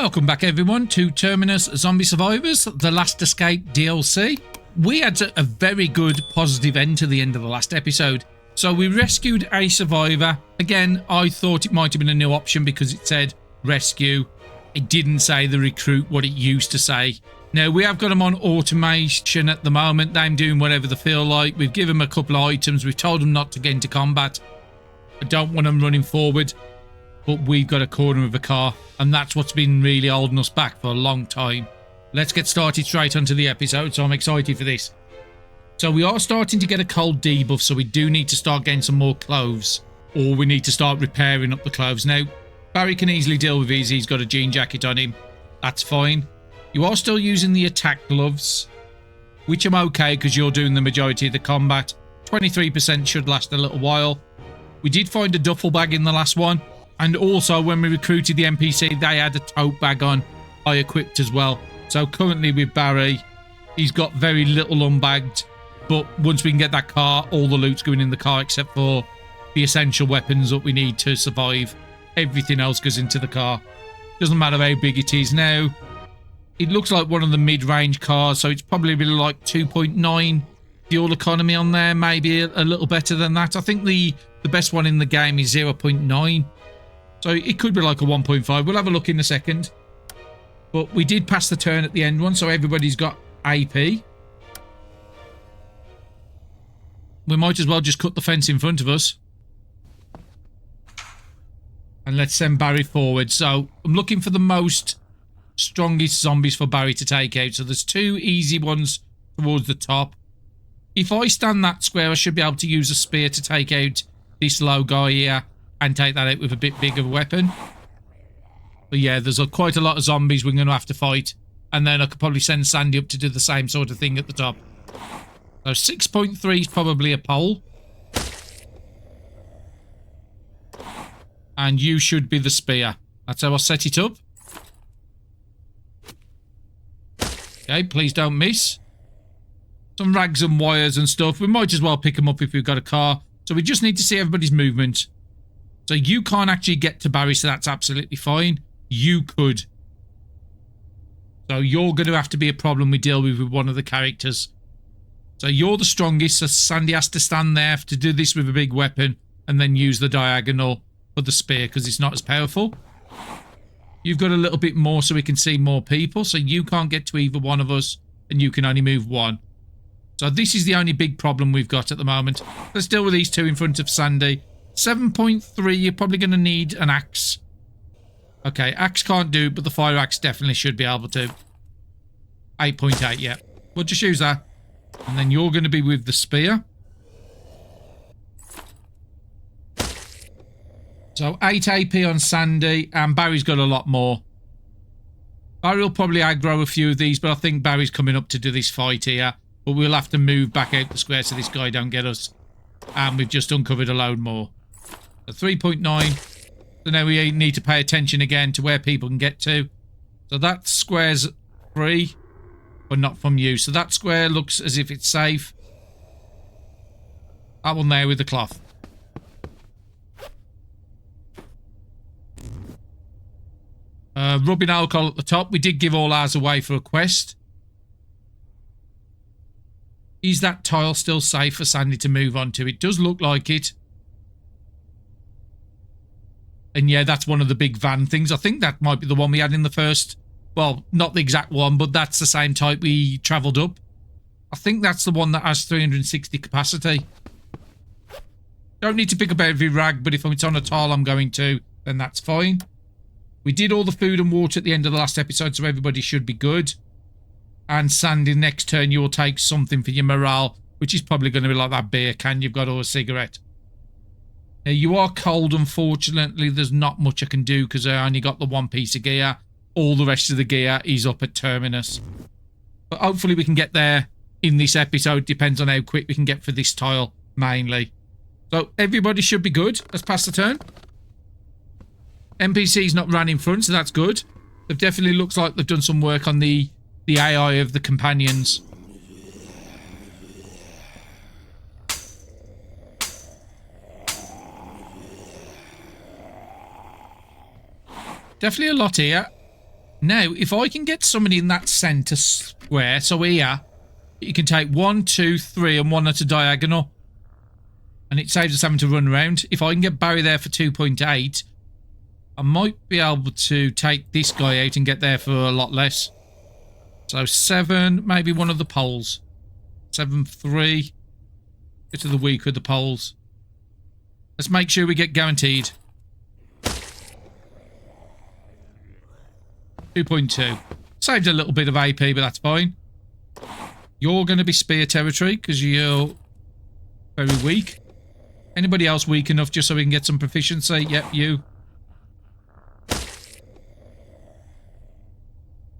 Welcome back everyone to Terminus Zombie Survivors, The Last Escape DLC. We had a very good positive end to the end of the last episode. So we rescued a survivor. Again, I thought it might have been a new option because it said rescue. It didn't say the recruit what it used to say. Now we have got them on automation at the moment. They're doing whatever they feel like. We've given them a couple of items. We've told them not to get into combat. I don't want them running forward. But we've got a corner of a car, and that's what's been really holding us back for a long time. Let's get started straight onto the episode, so I'm excited for this. So we are starting to get a cold debuff, so we do need to start getting some more clothes, or we need to start repairing up the clothes. Now, Barry can easily deal with these. He's got a jean jacket on him. That's fine. You are still using the attack gloves, which I'm okay because you're doing the majority of the combat. 23% should last a little while. We did find a duffel bag in the last one. And also, when we recruited the NPC, they had a tote bag on. I equipped as well. So currently with Barry, he's got very little unbagged. But once we can get that car, all the loot's going in the car except for the essential weapons that we need to survive. Everything else goes into the car. Doesn't matter how big it is now. It looks like one of the mid-range cars, so it's probably really like 2.9 fuel economy on there. Maybe a little better than that. I think the best one in the game is 0.9. So it could be like a 1.5. We'll have a look in a second. But we did pass the turn at the end one, so everybody's got AP. We might as well just cut the fence in front of us. And let's send Barry forward. So I'm looking for the strongest zombies for Barry to take out. So there's two easy ones towards the top. If I stand that square, I should be able to use a spear to take out this low guy here. And take that out with a bit bigger weapon. But yeah, there's quite a lot of zombies we're going to have to fight. And then I could probably send Sandy up to do the same sort of thing at the top. So 6.3 is probably a pole. And you should be the spear. That's how I set it up. Okay, please don't miss. Some rags and wires and stuff. We might as well pick them up if we've got a car. So we just need to see everybody's movement. So you can't actually get to Barry, so that's absolutely fine. You could. So you're going to have to be a problem we deal with one of the characters. So you're the strongest, so Sandy has to stand there to do this with a big weapon and then use the diagonal for the spear because it's not as powerful. You've got a little bit more so we can see more people, so you can't get to either one of us and you can only move one. So this is the only big problem we've got at the moment. Let's deal with these two in front of Sandy. 7.3, you're probably going to need an axe. Okay, axe can't do it, but the fire axe definitely should be able to. 8.8, yeah. We'll just use that. And then you're going to be with the spear. So 8 AP on Sandy, and Barry's got a lot more. Barry will probably aggro a few of these, but I think Barry's coming up to do this fight here. But we'll have to move back out the square so this guy don't get us. And we've just uncovered a load more. So 3.9. So now we need to pay attention again to where people can get to. So that square's free, but not from you. So that square looks as if it's safe. That one there with the cloth. Rubbing alcohol at the top. We did give all ours away for a quest. Is that tile still safe for Sandy to move on to? It does look like it. And yeah, that's one of the big van things. I think that might be the one we had in the first... Well, not the exact one, but that's the same type we travelled up. I think that's the one that has 360 capacity. Don't need to pick up every rag, but if it's on a tile I'm going to, then that's fine. We did all the food and water at the end of the last episode, so everybody should be good. And Sandy, next turn you'll take something for your morale, which is probably going to be like that beer can you've got or a cigarette. Now, you are cold, unfortunately. There's not much I can do because I only got the one piece of gear. All the rest of the gear is up at Terminus. But hopefully we can get there in this episode. Depends on how quick we can get for this tile, mainly. So everybody should be good. Let's pass the turn. NPC's not ran in front, so that's good. It definitely looks like they've done some work on the AI of the companions. Definitely a lot here. Now, if I can get somebody in that centre square, so here, you can take 1, 2, 3 and 1 at a diagonal. And it saves us having to run around. If I can get Barry there for 2.8, I might be able to take this guy out and get there for a lot less. So 7, maybe one of the poles. 7, 3. Get to the weak with the poles. Let's make sure we get guaranteed. 2.2. Saved a little bit of AP, but that's fine. You're going to be spear territory because you're very weak. Anybody else weak enough just so we can get some proficiency? Yep, you.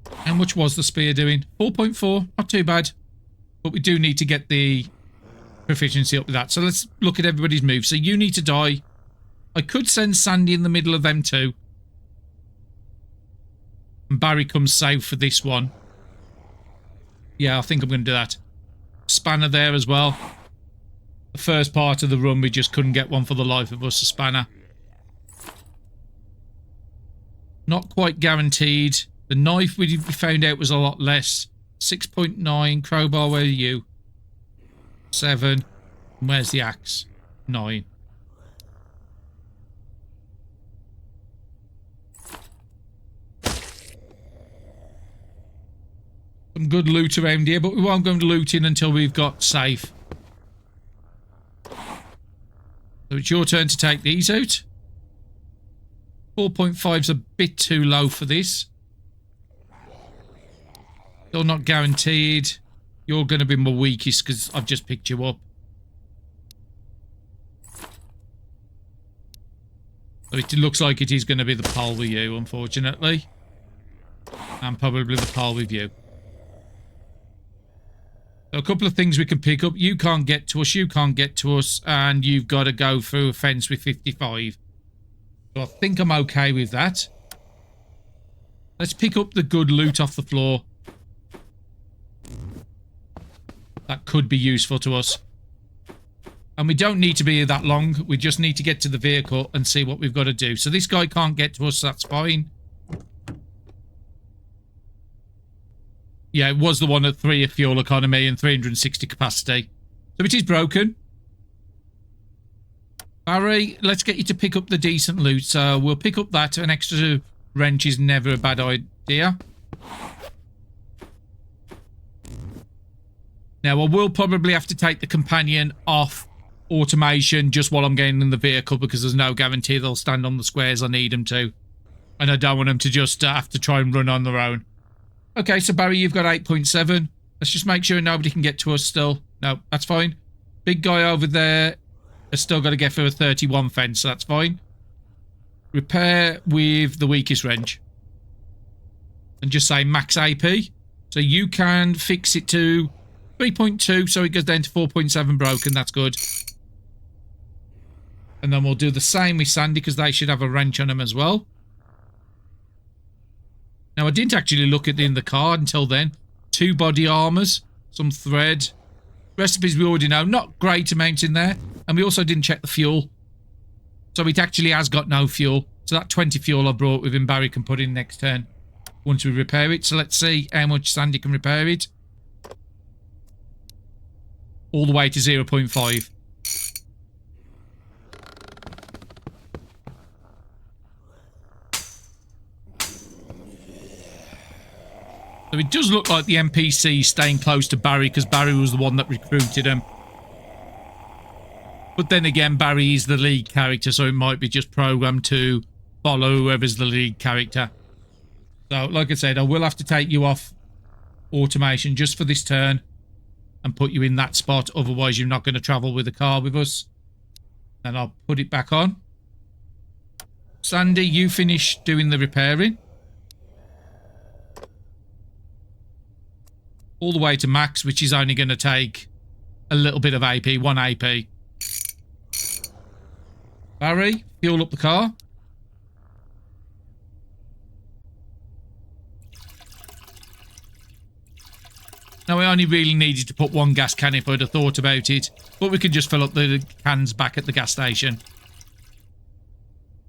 How much was the spear doing? 4.4. Not too bad. But we do need to get the proficiency up with that. So let's look at everybody's moves. So you need to die. I could send Sandy in the middle of them two. And Barry comes south for this one. Yeah, I think I'm going to do that. Spanner there as well. The first part of the run, we just couldn't get one for the life of us, a spanner. Not quite guaranteed. The knife we found out was a lot less. 6.9. Crowbar, where are you? 7. And where's the axe? 9. Some good loot around here, but we won't go looting until we've got safe. So it's your turn to take these out. 4.5 is a bit too low for this. Still not guaranteed. You're going to be my weakest because I've just picked you up. So it looks like it is going to be the pole with you, unfortunately. And probably the pole with you. So a couple of things we can pick up. You can't get to us, you can't get to us, and you've got to go through a fence with 55. So I think I'm okay with that. Let's pick up the good loot off the floor. That could be useful to us. And we don't need to be here that long. We just need to get to the vehicle and see what we've got to do. So this guy can't get to us, that's fine. Yeah, it was the one at 3 of fuel economy and 360 capacity. So it is broken. Barry, let's get you to pick up the decent loot. So we'll pick up that. An extra wrench is never a bad idea. Now, I will probably have to take the companion off automation just while I'm getting in the vehicle because there's no guarantee they'll stand on the squares I need them to. And I don't want them to just have to try and run on their own. Okay, so Barry, you've got 8.7. Let's just make sure nobody can get to us still. No, that's fine. Big guy over there has still got to get through a 31 fence, so that's fine. Repair with the weakest wrench. And just say max AP. So you can fix it to 3.2, so it goes down to 4.7 broken. That's good. And then we'll do the same with Sandy because they should have a wrench on them as well. Now, I didn't actually look at in the car until then. 2 body armors, some thread. Recipes we already know. Not great amounts in there. And we also didn't check the fuel. So it actually has got no fuel. So that 20 fuel I brought with him, Barry can put in next turn once we repair it. So let's see how much Sandy can repair it. All the way to 0.5. So it does look like the NPC is staying close to Barry because Barry was the one that recruited him. But then again, Barry is the lead character, so it might be just programmed to follow whoever's the lead character. So, like I said, I will have to take you off automation just for this turn and put you in that spot. Otherwise, you're not going to travel with the car with us. And I'll put it back on. Sandy, you finish doing the repairing. All the way to max, which is only going to take a little bit of AP, 1 AP. Barry, fuel up the car. Now, I only really needed to put 1 gas can if I'd have thought about it. But we can just fill up the cans back at the gas station.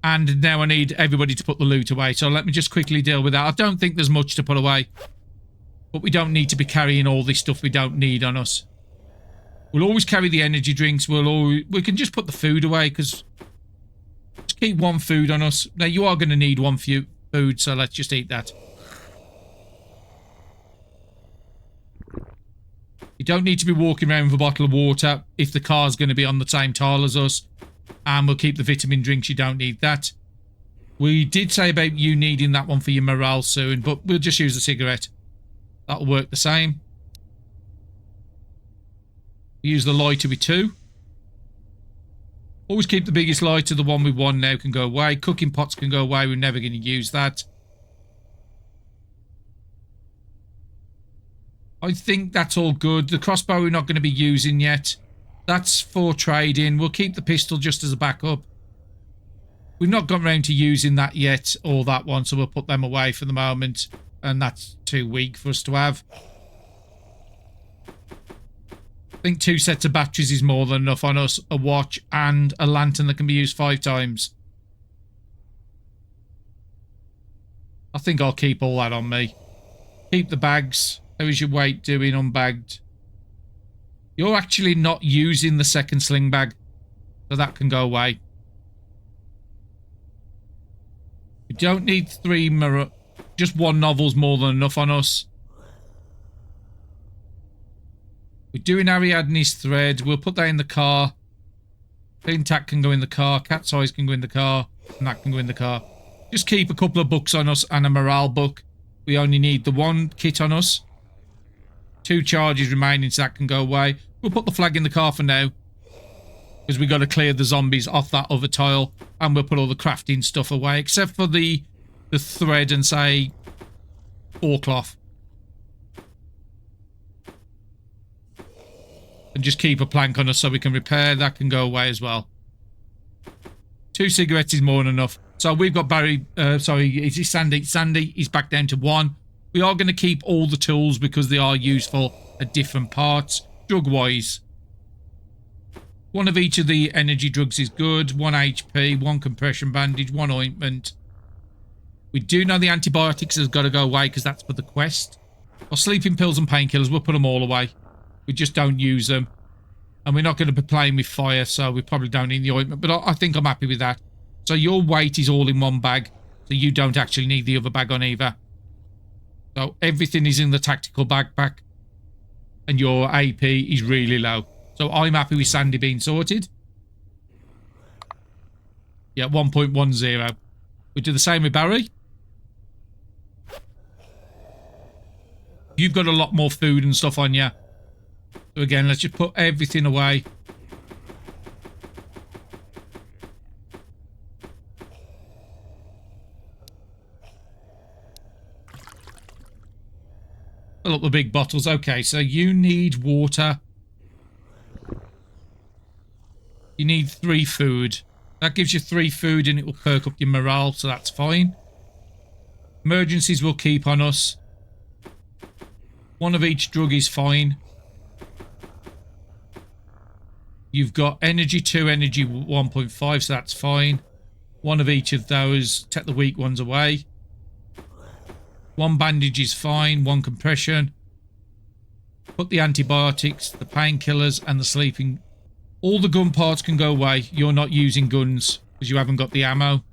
And now I need everybody to put the loot away. So let me just quickly deal with that. I don't think there's much to put away. But we don't need to be carrying all this stuff we don't need on us. We'll always carry the energy drinks. We can just put the food away because just keep one food on us. Now you are going to need one food, so let's just eat that. You don't need to be walking around with a bottle of water if the car's going to be on the same tile as us. And we'll keep the vitamin drinks. You don't need that. We did say about you needing that one for your morale soon, but we'll just use the cigarette. That'll work the same. Use the lighter with 2. Always keep the biggest lighter. The one with 1 now can go away. Cooking pots can go away. We're never going to use that. I think that's all good. The crossbow we're not going to be using yet. That's for trading. We'll keep the pistol just as a backup. We've not got around to using that yet, or that one, so we'll put them away for the moment. And that's too weak for us to have. I think 2 sets of batteries is more than enough on us. A watch and a lantern that can be used 5 times. I think I'll keep all that on me. Keep the bags. How is your weight doing unbagged? You're actually not using the second sling bag, so that can go away. We don't need 3 just 1 novel's more than enough on us. We're doing Ariadne's thread. We'll put that in the car. Clean tack can go in the car. Cat's eyes can go in the car. And that can go in the car. Just keep a couple of books on us and a morale book. We only need the 1 kit on us. 2 charges remaining, so that can go away. We'll put the flag in the car for now. Because we've got to clear the zombies off that other tile. And we'll put all the crafting stuff away. Except for the thread and, say, 4 cloth. And just keep a plank on us so we can repair. That can go away as well. 2 cigarettes is more than enough. So we've got Barry... sorry, is it Sandy? Sandy is back down to 1. We are going to keep all the tools because they are useful at different parts. Drug-wise. 1 of each of the energy drugs is good. 1 HP, 1 compression bandage, 1 ointment. We do know the antibiotics has got to go away because that's for the quest. Our sleeping pills and painkillers, we'll put them all away. We just don't use them. And we're not going to be playing with fire, so we probably don't need the ointment. But I think I'm happy with that. So your weight is all in 1 bag. So you don't actually need the other bag on either. So everything is in the tactical backpack. And your AP is really low. So I'm happy with Sandy being sorted. Yeah, 1.10. We do the same with Barry. You've got a lot more food and stuff on you. So again, let's just put everything away. Fill up the big bottles. Okay, so you need water. You need 3 food. That gives you 3 food and it will perk up your morale, so that's fine. Emergencies will keep on us. 1 of each drug is fine. You've got energy 2, energy 1.5, so that's fine. 1 of each of those. Take the weak ones away. 1 bandage is fine. 1 compression. Put the antibiotics, the painkillers, and the sleeping. All the gun parts can go away. You're not using guns because you haven't got the ammo.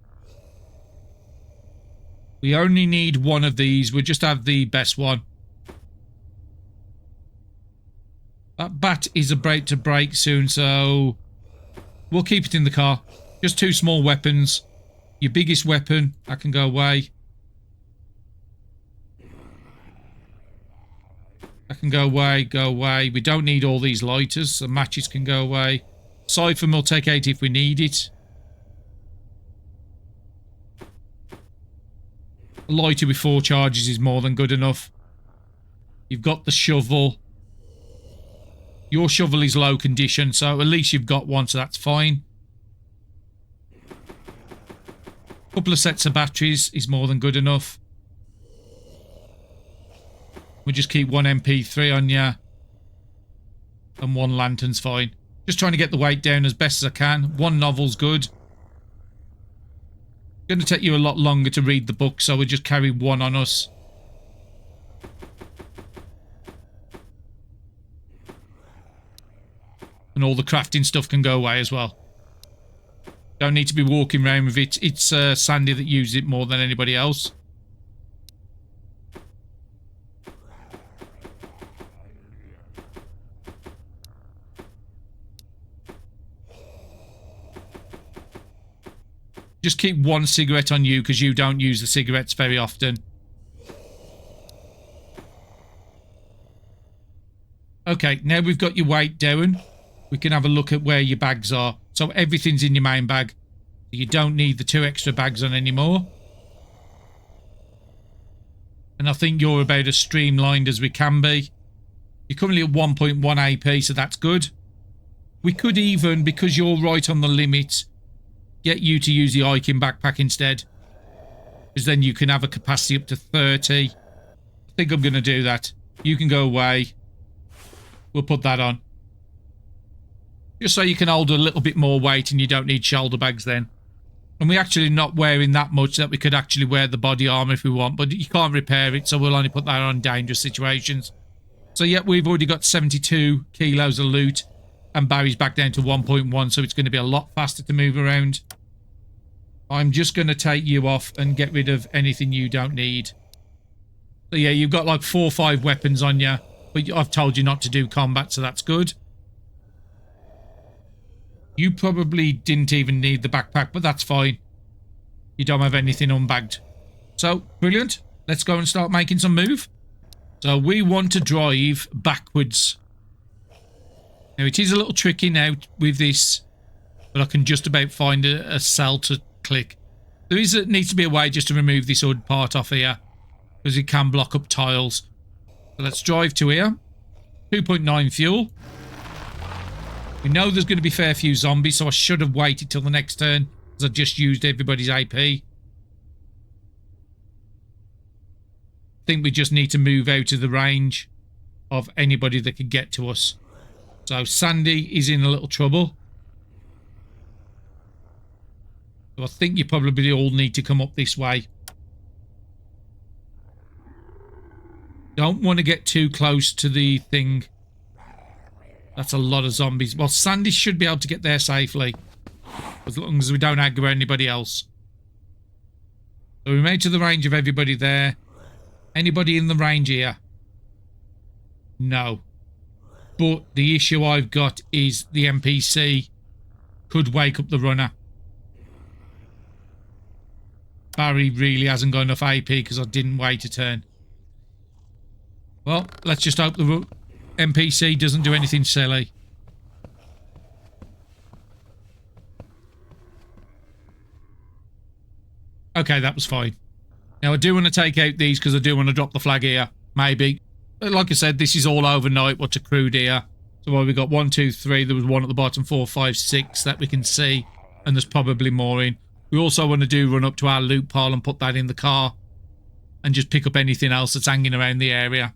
We only need 1 of these. We'll just have the best one. That bat is about to break soon, so we'll keep it in the car. Just 2 small weapons. Your biggest weapon, that can go away. That can go away, go away. We don't need all these lighters, so matches can go away. Siphon we'll take out if we need it. A lighter with 4 charges is more than good enough. You've got the shovel. Your shovel is low condition, so at least you've got 1, so that's fine. A couple of sets of batteries is more than good enough. We'll just keep 1 MP3 on you. And 1 lantern's fine. Just trying to get the weight down as best as I can. 1 novel's good. Going to take you a lot longer to read the book, so we'll just carry one on us. And all the crafting stuff can go away as well. Don't need to be walking around with it. It's Sandy that uses it more than anybody else. Just keep one cigarette on you because you don't use the cigarettes very often. Okay, now we've got your weight down. We can have a look at where your bags are. So everything's in your main bag. You don't need the 2 extra bags on anymore. And I think you're about as streamlined as we can be. You're currently at 1.1 AP, so that's good. We could even, because you're right on the limit, get you to use the hiking backpack instead. Because then you can have a capacity up to 30. I think I'm going to do that. You can go away. We'll put that on. Just so you can hold a little bit more weight and you don't need shoulder bags then. And we're actually not wearing that much that we could actually wear the body armor if we want. But you can't repair it, so we'll only put that on dangerous situations. So yeah, we've already got 72 kilos of loot. And Barry's back down to 1.1, so it's going to be a lot faster to move around. I'm just going to take you off and get rid of anything you don't need. So yeah, you've got like 4 or 5 weapons on you. But I've told you not to do combat, so that's good. You probably didn't even need the backpack, but that's fine. You don't have anything unbagged. So, brilliant. Let's go and start making some move. So, we want to drive backwards. Now, it is a little tricky now with this, but I can just about find a cell to click. There needs to be a way just to remove this hood part off here, because it can block up tiles. So, let's drive to here. 2.9 fuel. We know there's going to be a fair few zombies, so I should have waited till the next turn, because I just used everybody's AP. I think we just need to move out of the range of anybody that could get to us. So Sandy is in a little trouble. So I think you probably all need to come up this way. Don't want to get too close to the thing. That's a lot of zombies. Well, Sandy should be able to get there safely. As long as we don't aggro anybody else. So we made to the range of everybody there. Anybody in the range here? No. But the issue I've got is the NPC could wake up the runner. Barry really hasn't got enough AP because I didn't wait a turn. Well, let's just hope the NPC doesn't do anything silly. Okay, that was fine. Now, I do want to take out these because I do want to drop the flag here. Maybe. But like I said, this is all overnight what's accrued here. So what we got? 1, 2, 3. There was one at the bottom. 4, 5, 6 that we can see. And there's probably more in. We also want to run up to our loot pile and put that in the car. And just pick up anything else that's hanging around the area.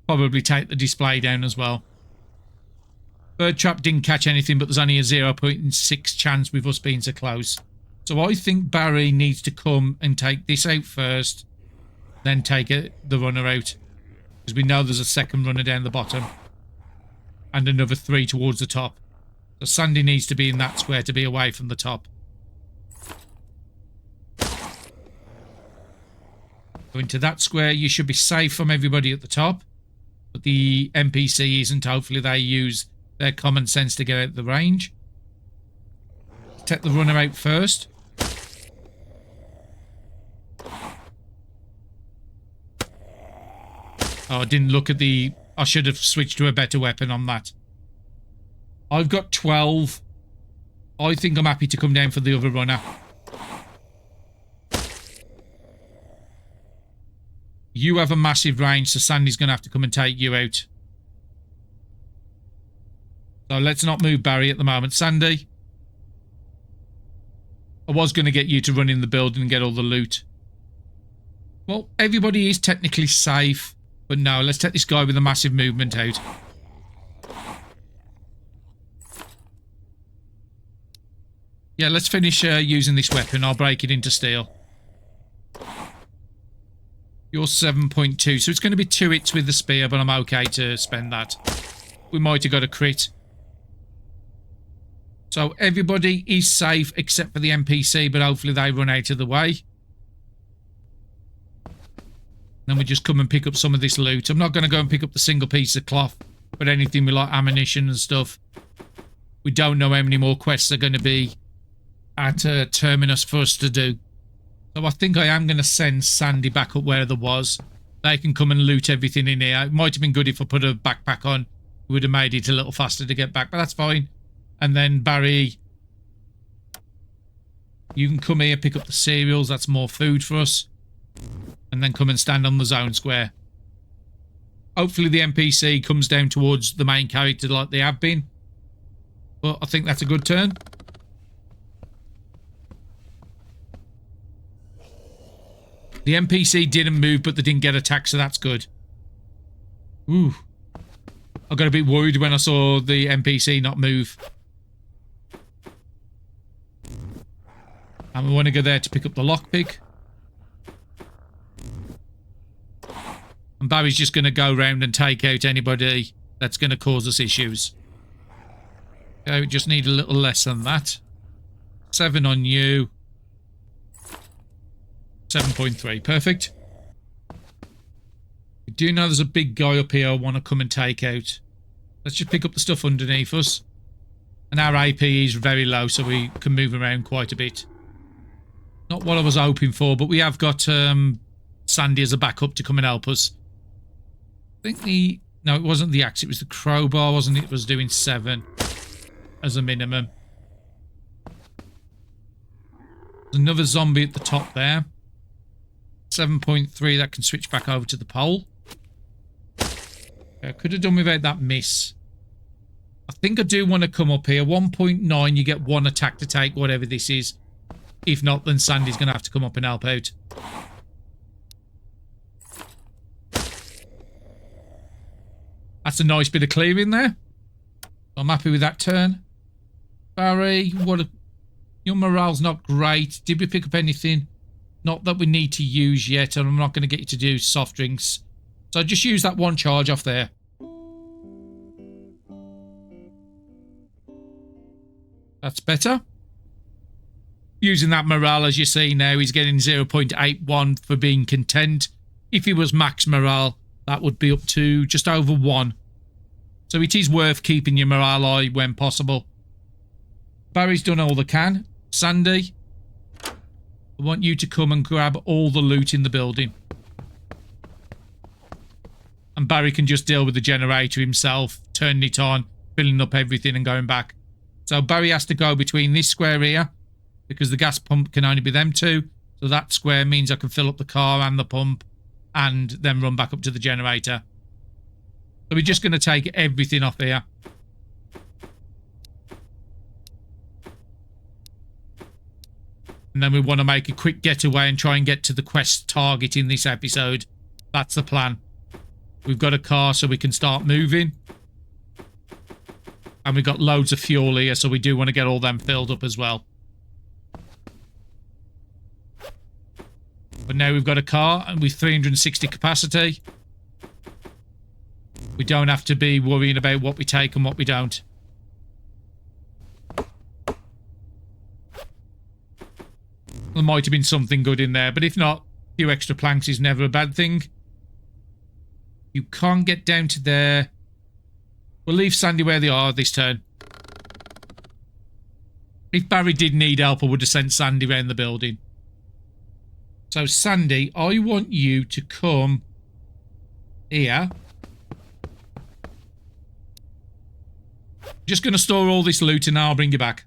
Probably take the display down as well. Bird trap didn't catch anything, but there's only a 0.6 chance with us being so close. So I think Barry needs to come and take this out first, then take the runner out. Because we know there's a second runner down the bottom. And another 3 towards the top. So Sandy needs to be in that square to be away from the top. Go into that square. You should be safe from everybody at the top. But the NPC isn't. Hopefully they use their common sense to get out of the range. Take the runner out first. Oh, I didn't look at the... I should have switched to a better weapon on that. I've got 12. I think I'm happy to come down for the other runner. You have a massive range, so Sandy's going to have to come and take you out. So let's not move Barry at the moment. Sandy, I was going to get you to run in the building and get all the loot. Well, everybody is technically safe, but no, let's take this guy with a massive movement out. Yeah, let's finish using this weapon. I'll break it into steel. You're 7.2, so it's going to be 2 hits with the spear, but I'm okay to spend that. We might have got a crit. So everybody is safe except for the NPC, but hopefully they run out of the way. Then we just come and pick up some of this loot. I'm not going to go and pick up the single piece of cloth, but anything with like ammunition and stuff. We don't know how many more quests are going to be at Terminus for us to do. So I think I am going to send Sandy back up where there was. They can come and loot everything in here. It might have been good if I put a backpack on. It would have made it a little faster to get back, but that's fine. And then Barry, you can come here, pick up the cereals. That's more food for us. And then come and stand on the zone square. Hopefully the NPC comes down towards the main character like they have been. But I think that's a good turn. The NPC didn't move, but they didn't get attacked, so that's good. Ooh. I got a bit worried when I saw the NPC not move. And we want to go there to pick up the lockpick. And Barry's just going to go around and take out anybody that's going to cause us issues. Okay, we just need a little less than that. 7 on you. 7.3, perfect. We do know there's a big guy up here I want to come and take out. Let's just pick up the stuff underneath us. And our AP is very low, so we can move around quite a bit. Not what I was hoping for, but we have got Sandy as a backup to come and help us. I think the... No, it wasn't the axe, it was the crowbar, wasn't it? It was doing 7 as a minimum. There's another zombie at the top there. 7.3, that can switch back over to the pole. I could have done without that miss. I think I do want to come up here. 1.9, you get 1 attack to take, whatever this is. If not, then Sandy's going to have to come up and help out. That's a nice bit of clearing there. I'm happy with that turn. Barry, your morale's not great. Did we pick up anything? Not that we need to use yet, and I'm not going to get you to do soft drinks. So just use that 1 charge off there. That's better. Using that morale, as you see now, he's getting 0.81 for being content. If he was max morale, that would be up to just over 1. So it is worth keeping your morale high when possible. Barry's done all they can. Sandy, I want you to come and grab all the loot in the building. And Barry can just deal with the generator himself, turning it on, filling up everything and going back. So Barry has to go between this square here, because the gas pump can only be them 2. So that square means I can fill up the car and the pump and then run back up to the generator. So we're just going to take everything off here. And then we want to make a quick getaway and try and get to the quest target in this episode. That's the plan. We've got a car so we can start moving. And we've got loads of fuel here, so we do want to get all them filled up as well. But now we've got a car and with 360 capacity. We don't have to be worrying about what we take and what we don't. There might have been something good in there, but if not, a few extra planks is never a bad thing. You can't get down to there. We'll leave Sandy where they are this turn. If Barry did need help, I would have sent Sandy around the building. So, Sandy, I want you to come here. Just going to store all this loot and I'll bring you back.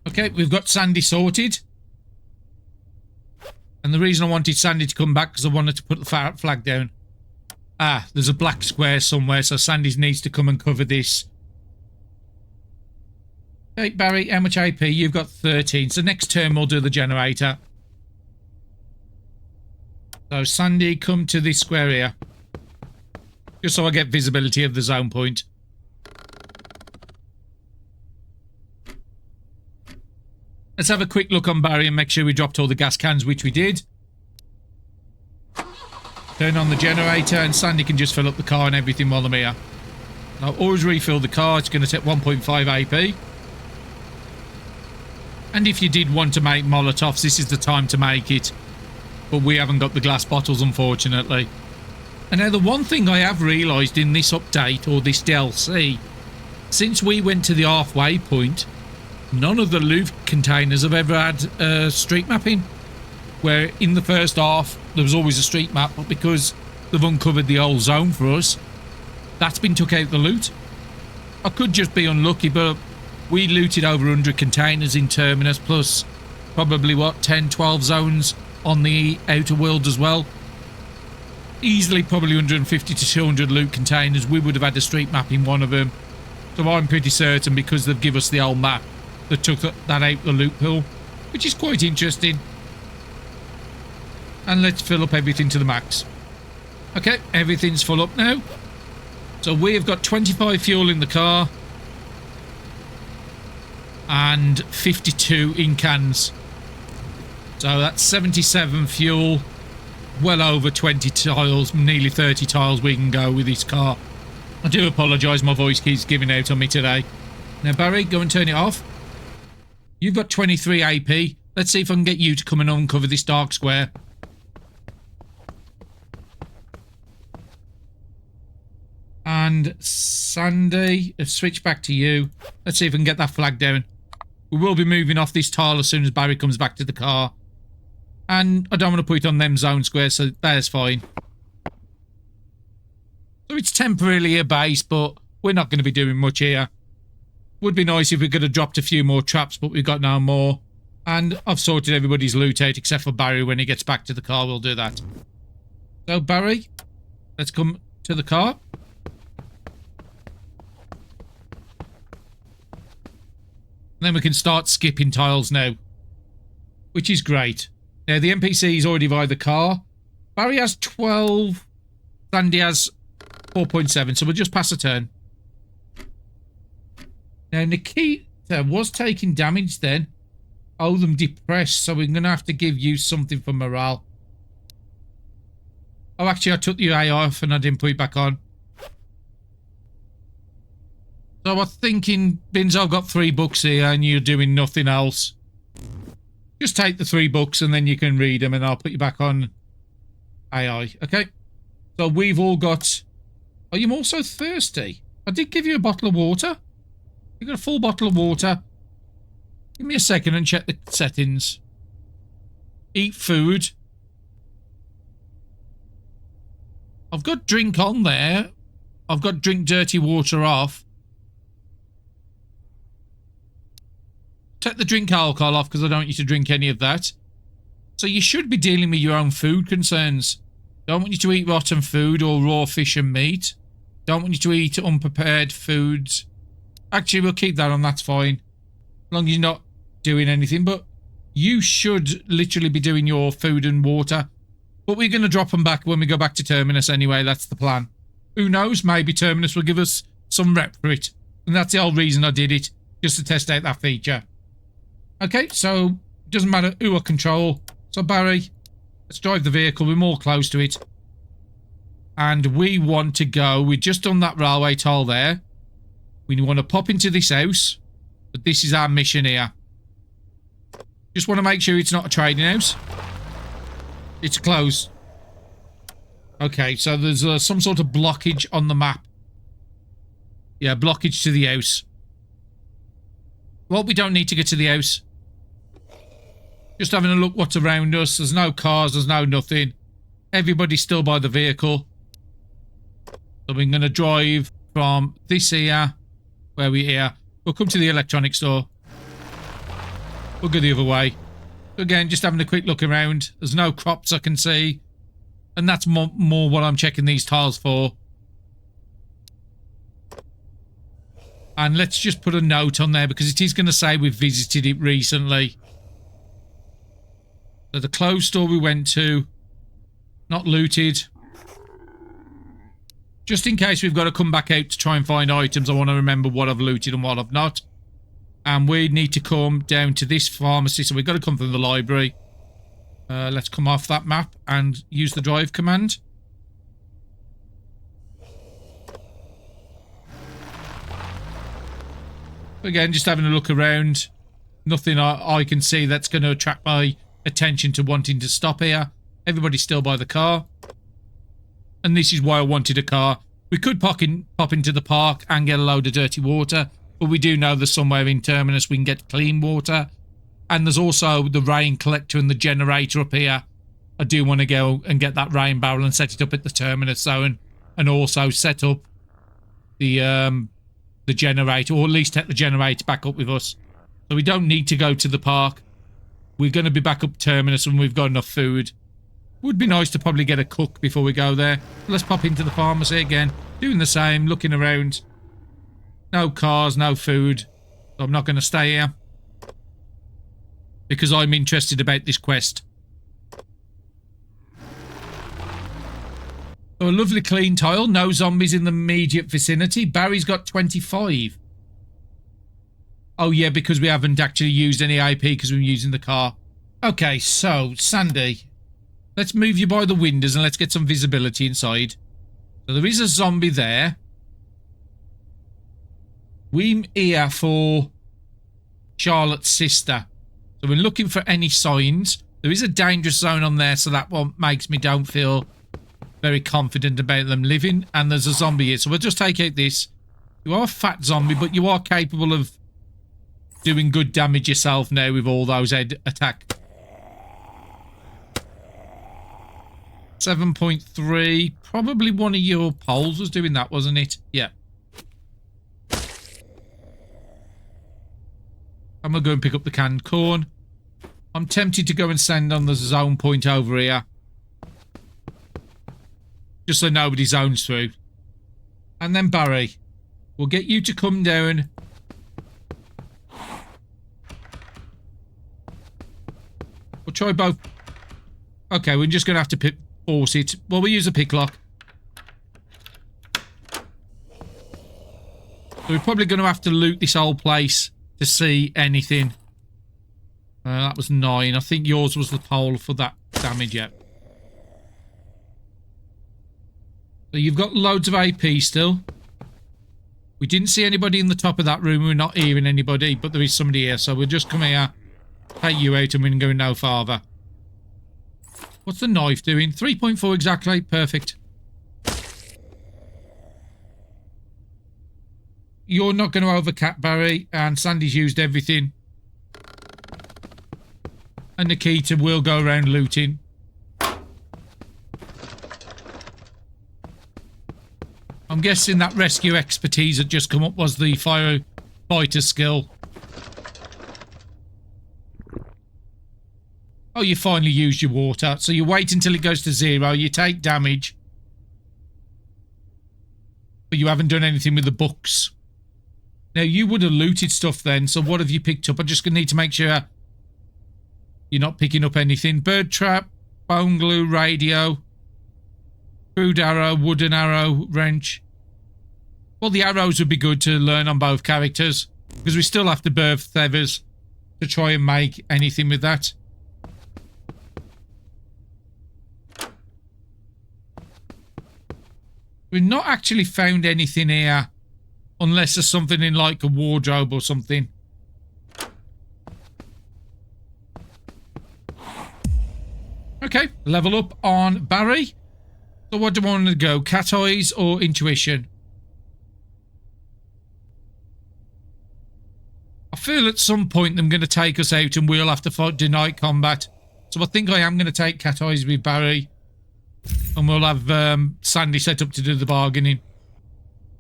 Okay, we've got Sandy sorted. And the reason I wanted Sandy to come back because I wanted to put the flag down. Ah, there's a black square somewhere, so Sandy needs to come and cover this. Okay, Barry, how much AP? You've got 13. So next turn we'll do the generator. So Sandy, come to this square here. Just so I get visibility of the zone point. Let's have a quick look on Barry and make sure we dropped all the gas cans, which we did. Turn on the generator and Sandy can just fill up the car and everything while I'm here. I'll always refill the car. It's going to take 1.5 AP. And if you did want to make Molotovs, this is the time to make it. But we haven't got the glass bottles, unfortunately. And now the one thing I have realised in this update, or this DLC, since we went to the halfway point, none of the loot containers have ever had street mapping. Where in the first half, there was always a street map, but because they've uncovered the old zone for us, that's been took out the loot. I could just be unlucky, but we looted over 100 containers in Terminus, plus probably, what, 10, 12 zones on the outer world as well. Easily probably 150 to 200 loot containers. We would have had a street map in one of them. So I'm pretty certain, because they've given us the old map, that took that out the loot pool, which is quite interesting. And let's fill up everything to the max. Okay, everything's full up now. So we've got 25 fuel in the car. And 52 in cans. So that's 77 fuel. Well over 20 tiles, nearly 30 tiles we can go with this car. I do apologise, my voice keeps giving out on me today. Now Barry, go and turn it off. You've got 23 AP. Let's see if I can get you to come and uncover this dark square. And Sandy, switch back to you. Let's see if we can get that flag down. We will be moving off this tile as soon as Barry comes back to the car. And I don't want to put it on them zone squares, so that's fine. So it's temporarily a base, but we're not going to be doing much here. Would be nice if we could have dropped a few more traps, but we've got no more. And I've sorted everybody's loot out, except for Barry. When he gets back to the car, we'll do that. So Barry, let's come to the car. And then we can start skipping tiles now, which is great. Now, the NPC is already by the car. Barry has 12. Sandy has 4.7, so we'll just pass a turn. Now, Nikita was taking damage then. Oh, them depressed, so we're going to have to give you something for morale. Oh, actually, I took the AI off and I didn't put it back on. So I'm thinking, Bins, I've got 3 books here and you're doing nothing else. Just take the 3 books and then you can read them and I'll put you back on AI. Okay? So we've all got... Are you also thirsty? I did give you a bottle of water. You got a full bottle of water. Give me a second and check the settings. Eat food. I've got drink on there. I've got drink dirty water off. Take the drink alcohol off because I don't want you to drink any of that. So you should be dealing with your own food concerns. Don't want you to eat rotten food or raw fish and meat. Don't want you to eat unprepared foods. Actually, we'll keep that on, that's fine. As long as you're not doing anything. But you should literally be doing your food and water. But we're going to drop them back when we go back to Terminus anyway. That's the plan. Who knows? Maybe Terminus will give us some rep for it. And that's the whole reason I did it. Just to test out that feature. Okay, so it doesn't matter who I control. So Barry, let's drive the vehicle. We're more close to it. And we want to go. We've just done that railway tile there. We want to pop into this house. But this is our mission here. Just want to make sure it's not a trading house. It's closed. Okay, so there's some sort of blockage on the map. Yeah, blockage to the house. Well, we don't need to get to the house. Just having a look what's around us. There's no cars, there's no nothing. Everybody's still by the vehicle. So we're going to drive from this here, where we're here. We'll come to the electronics store. We'll go the other way. So again, just having a quick look around. There's no crops I can see. And that's more what I'm checking these tiles for. And let's just put a note on there because it is going to say we've visited it recently. So the clothes store we went to, not looted. Just in case we've got to come back out to try and find items, I want to remember what I've looted and what I've not. And we need to come down to this pharmacy. So we've got to come from the library. Let's come off that map and use the drive command. Again, just having a look around. Nothing I can see that's going to attract my attention to wanting to stop here. Everybody's still by the car. And this is why I wanted a car. We could pop into the park and get a load of dirty water. But we do know there's somewhere in Terminus we can get clean water. And there's also the rain collector and the generator up here. I do want to go and get that rain barrel and set it up at the Terminus zone. And also set up the generator. Or at least take the generator back up with us. So we don't need to go to the park. We're going to be back up Terminus when we've got enough food. Would be nice to probably get a cook before we go there. Let's pop into the pharmacy again. Doing the same, looking around. No cars, no food. So I'm not going to stay here. Because I'm interested about this quest. So a lovely clean tile. No zombies in the immediate vicinity. Barry's got 25. Oh yeah, because we haven't actually used any AP because we're using the car. Okay, so, Sandy. Let's move you by the windows and let's get some visibility inside. So there is a zombie there. We're here for Charlotte's sister. So we're looking for any signs. There is a dangerous zone on there, so that one makes me don't feel very confident about them living. And there's a zombie here, so we'll just take out this. You are a fat zombie, but you are capable of doing good damage yourself now with all those head attack. 7.3. Probably one of your poles was doing that, wasn't it? Yeah. I'm going to go and pick up the canned corn. I'm tempted to go and send on the zone point over here. Just so nobody zones through. And then Barry. We'll get you to come down. We'll try both. Okay, we're just going to have to force it. Well, we'll use a picklock. So we're probably going to have to loot this whole place to see anything. That was 9. I think yours was the pole for that damage, yeah. So you've got loads of AP still. We didn't see anybody in the top of that room. We're not hearing anybody, but there is somebody here. So we'll just come here, take you out, and we can go no farther. What's the knife doing? 3.4 exactly. Perfect. You're not going to overcap, Barry, and Sandy's used everything. And Nikita will go around looting. I'm guessing that rescue expertise that just come up was the firefighter skill. Oh, you finally used your water. So you wait until it goes to 0. You take damage. But you haven't done anything with the books. Now, you would have looted stuff then. So what have you picked up? I'm just going to need to make sure you're not picking up anything. Bird trap, bone glue, radio, crude arrow, wooden arrow, wrench. Well, the arrows would be good to learn on both characters. Because we still have to birth feathers to try and make anything with that. We've not actually found anything here. Unless there's something in like a wardrobe or something. Okay, level up on Barry. So what do I want to go? Cat eyes or intuition? I feel at some point they're going to take us out and we'll have to fight denied combat. So I think I am going to take cat eyes with Barry. And we'll have Sandy set up to do the bargaining.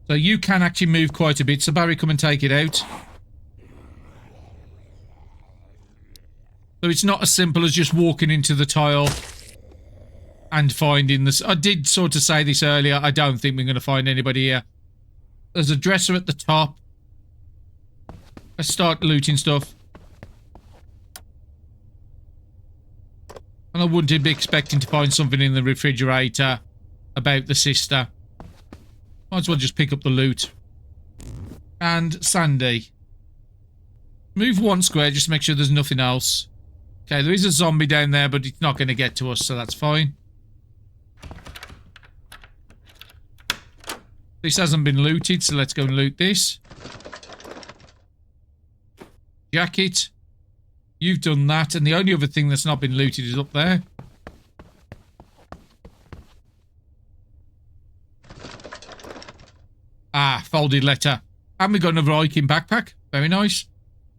So you can actually move quite a bit. So Barry, come and take it out. So it's not as simple as just walking into the tile and finding this. I did sort of say this earlier. I don't think we're going to find anybody here. There's a dresser at the top. Let's start looting stuff. And I wouldn't be expecting to find something in the refrigerator about the sister. Might as well just pick up the loot. And Sandy. Move one square just to make sure there's nothing else. Okay, there is a zombie down there, but it's not going to get to us, so that's fine. This hasn't been looted, so let's go and loot this. Jacket. You've done that, and the only other thing that's not been looted is up there. Ah, folded letter. And we got another hiking backpack. Very nice.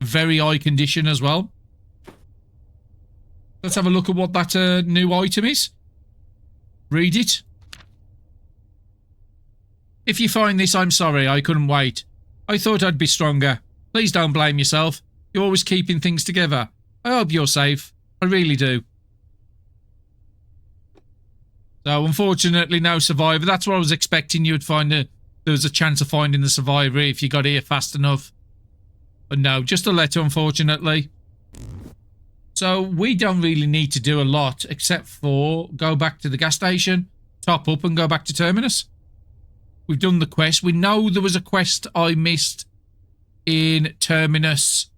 Very eye condition as well. Let's have a look at what that new item is. Read it. If you find this, I'm sorry. I couldn't wait. I thought I'd be stronger. Please don't blame yourself. You're always keeping things together. I hope you're safe. I really do. So, unfortunately, no survivor. That's what I was expecting. You'd find there was a chance of finding the survivor if you got here fast enough. But no, just a letter, unfortunately. So, we don't really need to do a lot except for go back to the gas station, top up and go back to Terminus. We've done the quest. We know there was a quest I missed in Terminus.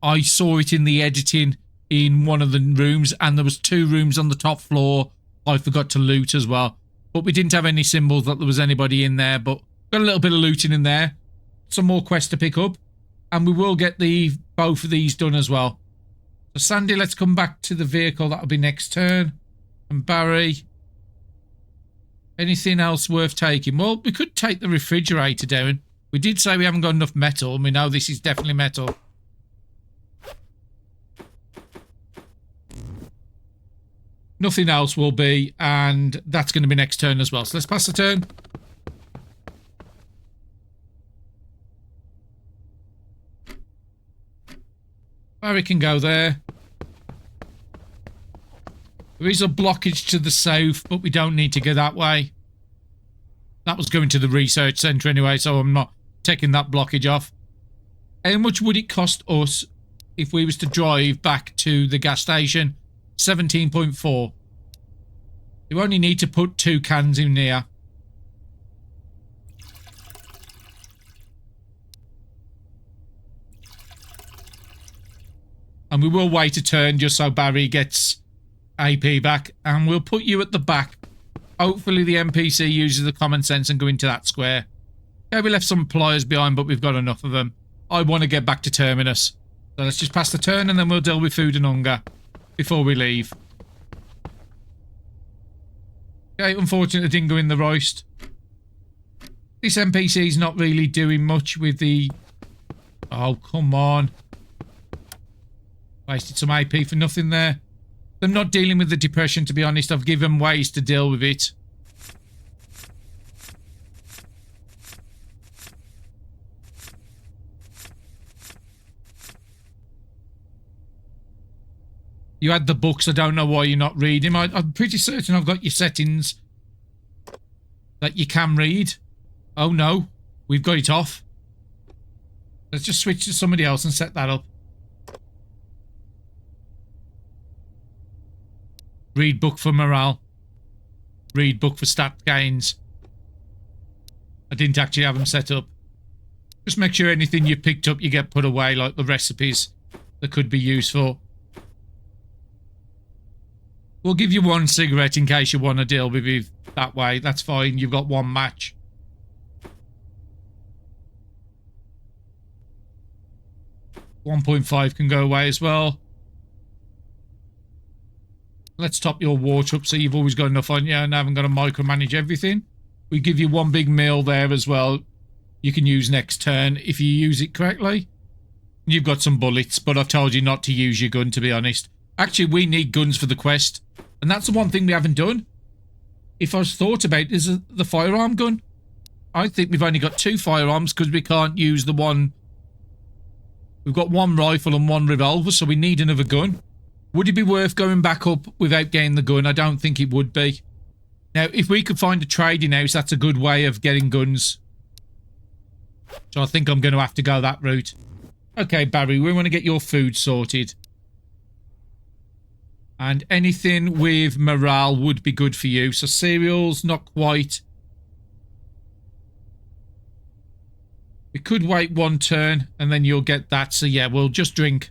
I saw it in the editing in one of the rooms, and there was 2 rooms on the top floor I forgot to loot as well. But we didn't have any symbols that there was anybody in there, but got a little bit of looting in there. Some more quests to pick up, and we will get both of these done as well. So Sandy, let's come back to the vehicle. That'll be next turn. And Barry, anything else worth taking? Well, we could take the refrigerator down. We did say we haven't got enough metal, and we know this is definitely metal. Nothing else will be, and that's going to be next turn as well. So let's pass the turn. Barry can go there. There is a blockage to the south, but we don't need to go that way. That was going to the research centre anyway, so I'm not taking that blockage off. How much would it cost us if we was to drive back to the gas station? 17.4. You only need to put 2 cans in here. And we will wait a turn just so Barry gets AP back. And we'll put you at the back. Hopefully the NPC uses the common sense and go into that square. Yeah, we left some pliers behind, but we've got enough of them. I want to get back to Terminus. So let's just pass the turn and then we'll deal with food and hunger before we leave. Okay, unfortunately it didn't go in the roast. This NPC's not really doing much with the... Oh, come on. Wasted some AP for nothing there. I'm not dealing with the depression, to be honest. I've given ways to deal with it. You had the books. I don't know why you're not reading. I'm pretty certain I've got your settings that you can read. Oh no, we've got it off. Let's just switch to somebody else and set that up. Read book for morale. Read book for stat gains. I didn't actually have them set up. Just make sure anything you picked up you get put away, like the recipes that could be useful. We'll give you 1 cigarette in case you want to deal with it that way. That's fine. You've got 1 match. $1.5 can go away as well. Let's top your water up so you've always got enough on you and haven't got to micromanage everything. We give you 1 big meal there as well. You can use next turn if you use it correctly. You've got some bullets, but I've told you not to use your gun, to be honest. Actually, we need guns for the quest. And that's the one thing we haven't done. If I was thought about is the firearm gun. I think we've only got 2 firearms because we can't use the one. We've got 1 rifle and 1 revolver, so we need another gun. Would it be worth going back up without getting the gun? I don't think it would be. Now, if we could find a trading house, that's a good way of getting guns. So I think I'm going to have to go that route. Okay, Barry, we want to get your food sorted. And anything with morale would be good for you. So cereals, not quite. We could wait one turn and then you'll get that. So yeah, we'll just drink.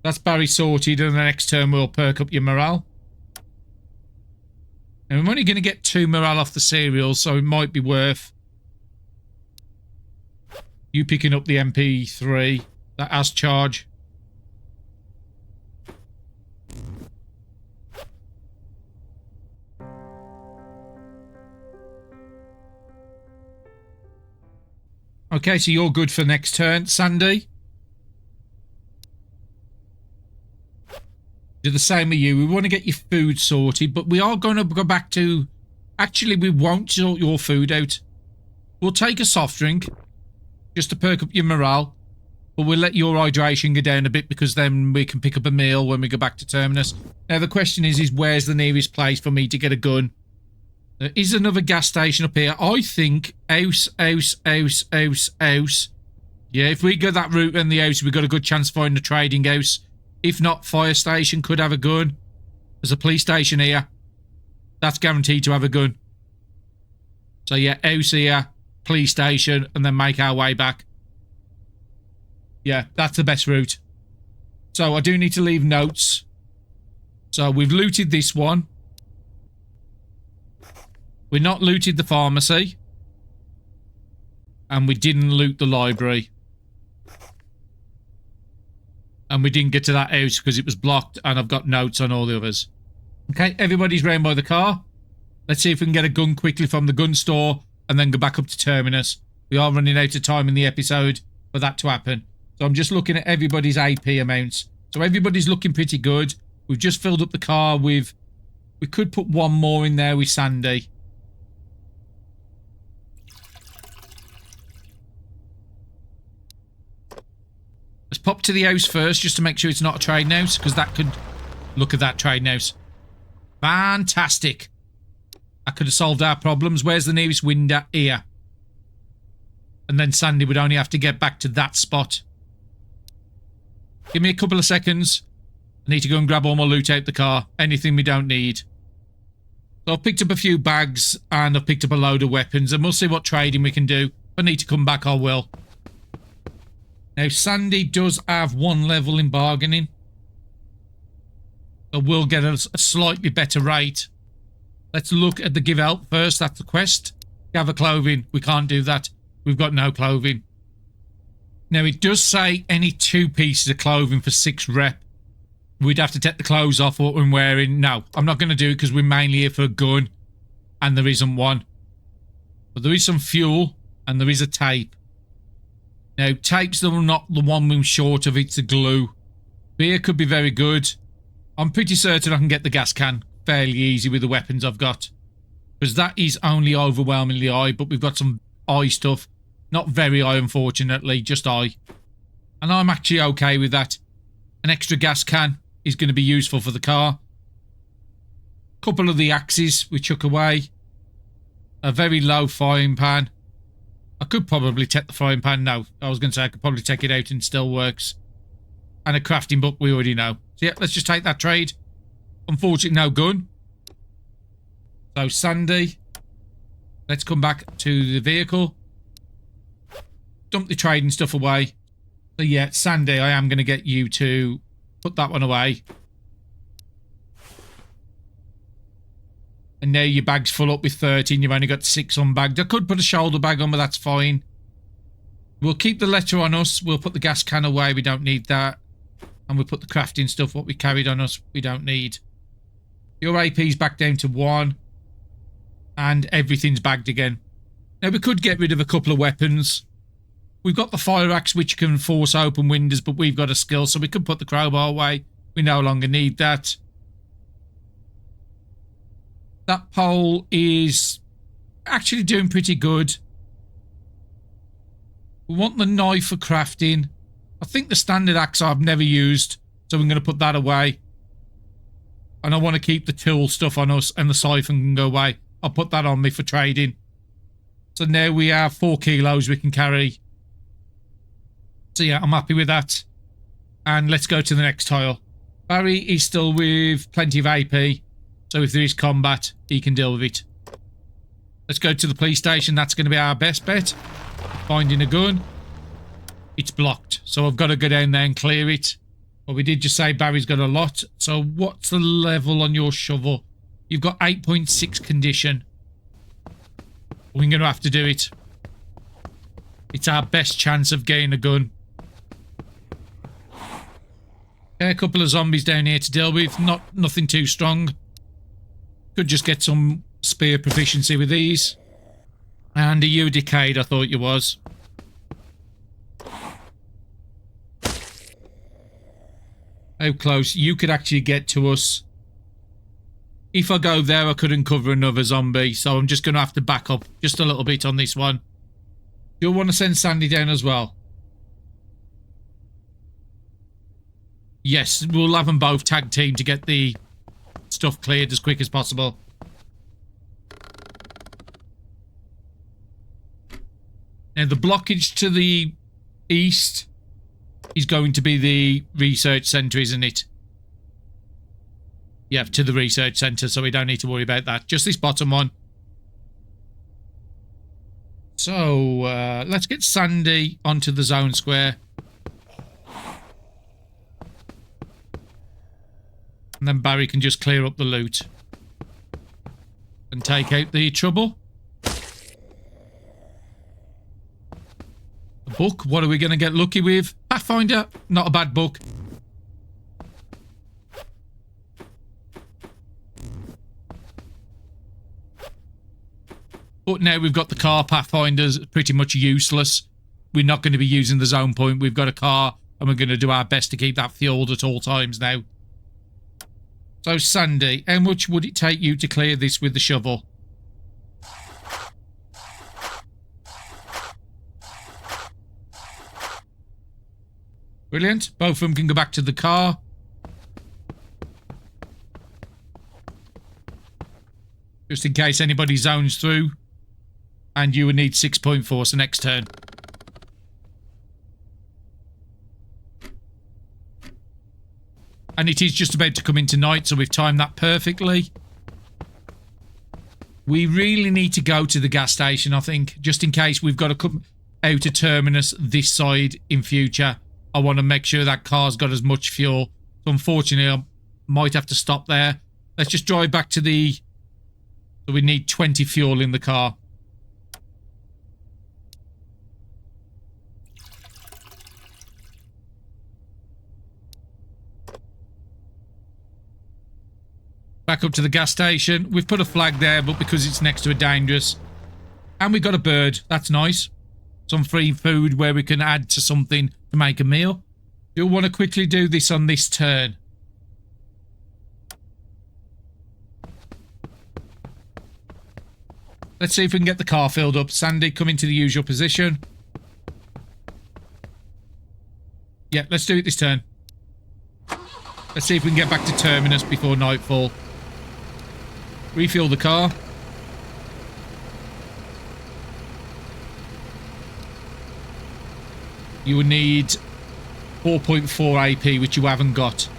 That's Barry sorted, and the next turn we'll perk up your morale. And I'm only going to get 2 morale off the cereal, so it might be worth you picking up the MP3 that has charge. Okay, so you're good for next turn. Sandy? Do the same with you. We want to get your food sorted, but we are going to go back to... Actually, we won't sort your food out. We'll take a soft drink, just to perk up your morale, but we'll let your hydration go down a bit, because then we can pick up a meal when we go back to Terminus. Now, the question is where's the nearest place for me to get a gun? There is another gas station up here. I think house. Yeah, if we go that route in the house, we've got a good chance of finding a trading house. If not, fire station could have a gun. There's a police station here. That's guaranteed to have a gun. So yeah, house here, police station, and then make our way back. Yeah, that's the best route. So I do need to leave notes. So we've looted this one. We've not looted the pharmacy. And we didn't loot the library. And we didn't get to that house because it was blocked, and I've got notes on all the others. Okay, everybody's round by the car. Let's see if we can get a gun quickly from the gun store and then go back up to Terminus. We are running out of time in the episode for that to happen. So I'm just looking at everybody's AP amounts. So everybody's looking pretty good. We've just filled up the car with... We could put one more in there with Sandy. Let's pop to the house first, just to make sure it's not a trading house, because that could... Look at that trading house. Fantastic. That could have solved our problems. Where's the nearest window? Here. And then Sandy would only have to get back to that spot. Give me a couple of seconds. I need to go and grab all my loot out the car. Anything we don't need. So I've picked up a few bags, and I've picked up a load of weapons, and we'll see what trading we can do. If I need to come back, I will. Now, Sandy does have 1 level in bargaining. So we'll get a slightly better rate. Let's look at the give help first. That's the quest. Gather clothing. We can't do that. We've got no clothing. Now, it does say any 2 pieces of clothing for 6 rep. We'd have to take the clothes off what we're wearing. No, I'm not going to do it because we're mainly here for a gun. And there isn't one. But there is some fuel. And there is a tape. Now, tape's not the one we're short of. It's the glue. Beer could be very good. I'm pretty certain I can get the gas can fairly easy with the weapons I've got. Because that is only overwhelmingly high. But we've got some high stuff. Not very high, unfortunately. Just high. And I'm actually okay with that. An extra gas can is going to be useful for the car. A couple of the axes we chuck away. A very low frying pan. I could probably take the frying pan. No, I was going to say I could probably take it out and it still works. And a crafting book we already know. So yeah, let's just take that trade. Unfortunately, no gun. So Sandy, let's come back to the vehicle. Dump the trading stuff away. So yeah, Sandy, I am going to get you to put that one away. And now your bag's full up with 13. You've only got 6 unbagged. I could put a shoulder bag on, but that's fine. We'll keep the letter on us. We'll put the gas can away. We don't need that. And we'll put the crafting stuff, what we carried on us, we don't need. Your AP's back down to 1. And everything's bagged again. Now, we could get rid of a couple of weapons. We've got the fire axe, which can force open windows, but we've got a skill, so we could put the crowbar away. We no longer need that. That pole is actually doing pretty good. We want the knife for crafting. I think the standard axe I've never used, so I'm going to put that away. And I want to keep the tool stuff on us, and the siphon can go away. I'll put that on me for trading. So now we have 4 kilos we can carry. So yeah, I'm happy with that. And let's go to the next tile. Barry is still with plenty of AP. So if there is combat, he can deal with it. Let's go to the police station. That's going to be our best bet. Finding a gun. It's blocked. So I've got to go down there and clear it. But we did just say Barry's got a lot. So what's the level on your shovel? You've got 8.6 condition. We're going to have to do it. It's our best chance of getting a gun. Okay, a couple of zombies down here to deal with. Nothing too strong. Could just get some spear proficiency with these. And are you decayed? I thought you was. How close? You could actually get to us. If I go there, I couldn't cover another zombie. So I'm just going to have to back up just a little bit on this one. You'll want to send Sandy down as well. Yes, we'll have them both tag team to get the stuff cleared as quick as possible. Now, the blockage to the east is going to be the research centre, isn't it? Yeah, to the research centre, so we don't need to worry about that. Just this bottom one. So, let's get Sandy onto the zone square. And then Barry can just clear up the loot. And take out the trouble. A book, what are we going to get lucky with? Pathfinder, not a bad book. But now we've got the car, Pathfinder's pretty much useless. We're not going to be using the zone point. We've got a car and we're going to do our best to keep that fueled at all times now. So Sandy, how much would it take you to clear this with the shovel? Brilliant. Both of them can go back to the car. Just in case anybody zones through. And you would need 6.4, so next turn. And it is just about to come into night, so we've timed that perfectly. We really need to go to the gas station, I think. Just in case we've got to come out of Terminus this side in future. I want to make sure that car's got as much fuel. So unfortunately, I might have to stop there. Let's just drive back to the... So we need 20 fuel in the car. Back up to the gas station. We've put a flag there, but because it's next to a dangerous. And we've got a bird. That's nice. Some free food where we can add to something to make a meal. You'll want to quickly do this on this turn. Let's see if we can get the car filled up. Sandy, come into the usual position. Yeah, let's do it this turn. Let's see if we can get back to Terminus before nightfall. Refuel the car. You will need 4.4 AP, which you haven't got.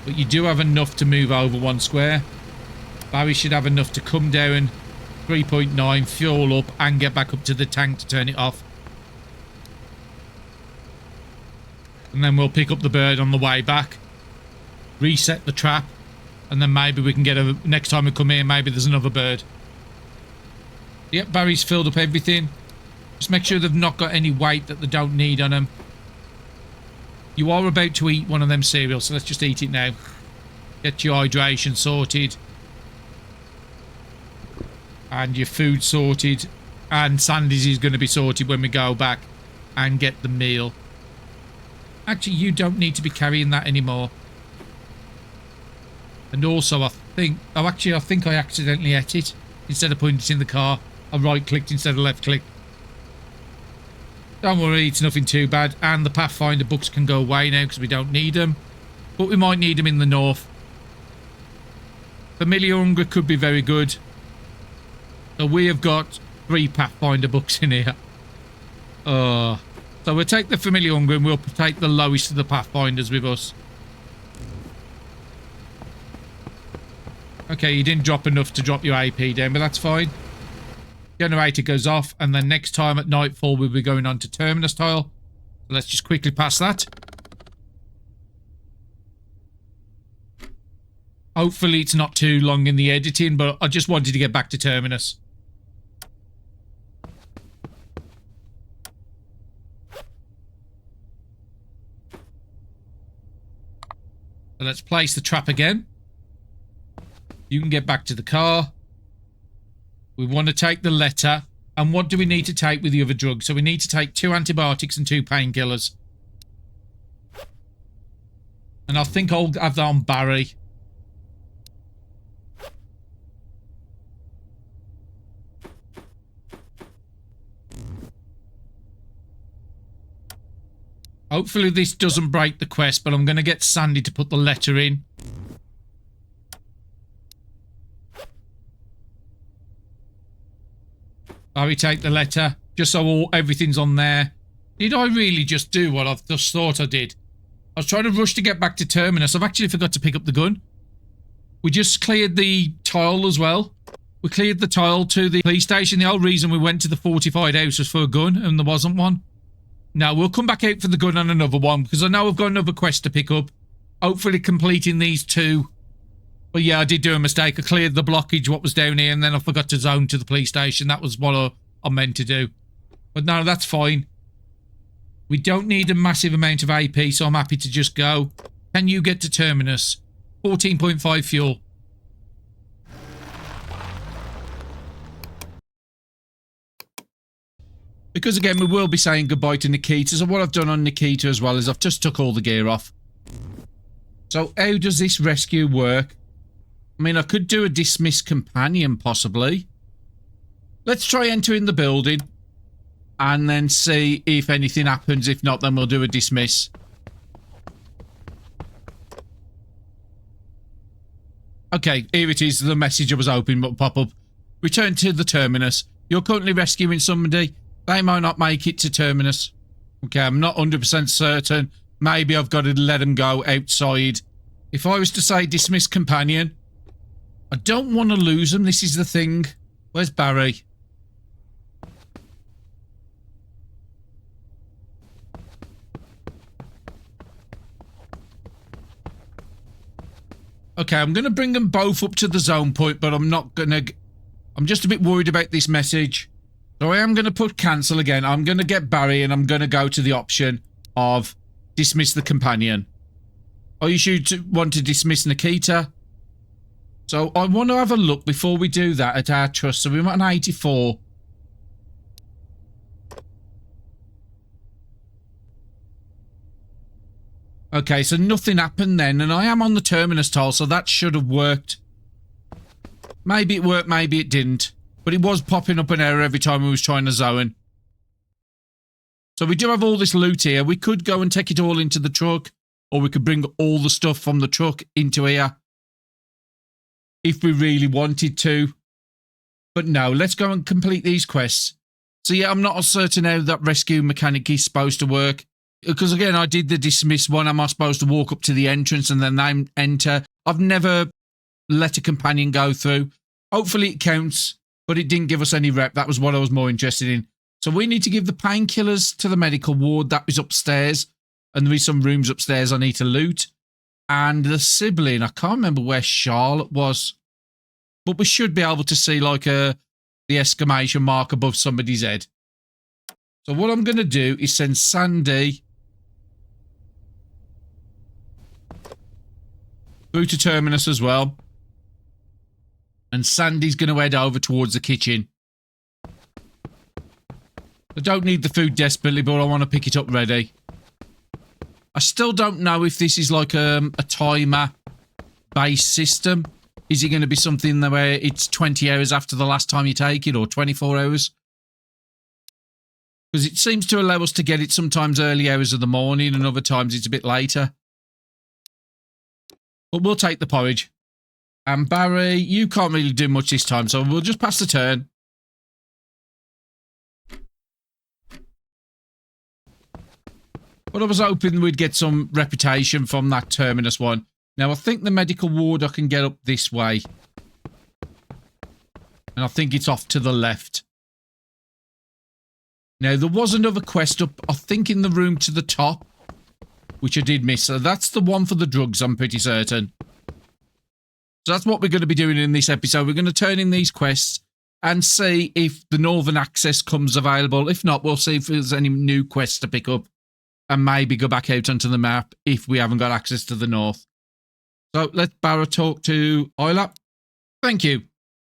But you do have enough to move over one square. Barry should have enough to come down 3.9, fuel up, and get back up to the tank to turn it off. And then we'll pick up the bird on the way back. Reset the trap. And then maybe we can get a... Next time we come here, maybe there's another bird. Yep, Barry's filled up everything. Just make sure they've not got any weight that they don't need on them. You are about to eat one of them cereals, so let's just eat it now. Get your hydration sorted. And your food sorted. And Sandy's is going to be sorted when we go back and get the meal. Actually, you don't need to be carrying that anymore. And also, I think... Oh, actually, I think I accidentally ate it. Instead of putting it in the car, I right-clicked instead of left-click. Don't worry, it's nothing too bad. And the Pathfinder books can go away now because we don't need them. But we might need them in the north. Familiar Hunger could be very good. So we have got 3 Pathfinder books in here. So we'll take the Familiar Hunger and we'll take the lowest of the Pathfinders with us. Okay, you didn't drop enough to drop your AP down, but that's fine. Generator goes off, and then next time at nightfall we'll be going on to Terminus tile. So let's just quickly pass that. Hopefully it's not too long in the editing, but I just wanted to get back to Terminus. So let's place the trap again. You can get back to the car. We want to take the letter. And what do we need to take with the other drugs? So we need to take 2 antibiotics and 2 painkillers. And I think I'll have that on Barry. Hopefully this doesn't break the quest, but I'm going to get Sandy to put the letter in. Barry, take the letter, just so everything's on there. Did I really just do what I've just thought I did? I was trying to rush to get back to Terminus. I've actually forgot to pick up the gun. We just cleared the tile as well. We cleared the tile to the police station. The whole reason we went to the fortified house was for a gun, and there wasn't one. Now, we'll come back out for the gun on another one, because I know I've got another quest to pick up. Hopefully completing these 2. But yeah, I did do a mistake. I cleared the blockage, what was down here, and then I forgot to zone to the police station. That was what I meant to do. But no, that's fine. We don't need a massive amount of AP, so I'm happy to just go. Can you get to Terminus? 14.5 fuel. Because again, we will be saying goodbye to Nikita. So what I've done on Nikita as well is I've just took all the gear off. So how does this rescue work? I mean, I could do a dismiss companion, possibly. Let's try entering the building. And then see if anything happens. If not, then we'll do a dismiss. Okay, here it is. The message I was hoping would pop up. Return to the Terminus. You're currently rescuing somebody. They might not make it to Terminus. Okay, I'm not 100% certain. Maybe I've got to let them go outside. If I was to say dismiss companion, I don't want to lose them. This is the thing. Where's Barry? Okay, I'm going to bring them both up to the zone point, but I'm not going to... I'm just a bit worried about this message. So I am going to put cancel again. I'm going to get Barry and I'm going to go to the option of dismiss the companion. Are you sure to want to dismiss Nikita? So I want to have a look before we do that at our trust. So we're at an 84. Okay, so nothing happened then. And I am on the Terminus tile, so that should have worked. Maybe it worked, maybe it didn't. But it was popping up an error every time we was trying to zone. So we do have all this loot here. We could go and take it all into the truck. Or we could bring all the stuff from the truck into here. If we really wanted to. But no, let's go and complete these quests. So yeah, I'm not certain how that rescue mechanic is supposed to work. Because again, I did the dismiss one. Am I supposed to walk up to the entrance and then they enter? I've never let a companion go through. Hopefully it counts. But it didn't give us any rep. That was what I was more interested in. So we need to give the painkillers to the medical ward. That is upstairs. And there is some rooms upstairs I need to loot. And the sibling, I can't remember where Charlotte was. But we should be able to see like the exclamation mark above somebody's head. So what I'm going to do is send Sandy through to Terminus as well. And Sandy's going to head over towards the kitchen. I don't need the food desperately, but I want to pick it up ready. I still don't know if this is like a timer-based system. Is it going to be something where it's 20 hours after the last time you take it, or 24 hours? Because it seems to allow us to get it sometimes early hours of the morning, and other times it's a bit later. But we'll take the porridge. And Barry, you can't really do much this time, so we'll just pass the turn. But I was hoping we'd get some reputation from that Terminus one. Now, I think the medical ward I can get up this way. And I think it's off to the left. Now, there was another quest up, I think, in the room to the top, which I did miss. So that's the one for the drugs, I'm pretty certain. So that's what we're going to be doing in this episode. We're going to turn in these quests and see if the northern access comes available. If not, we'll see if there's any new quests to pick up and maybe go back out onto the map if we haven't got access to the north. So let Barra talk to Isla. Thank you.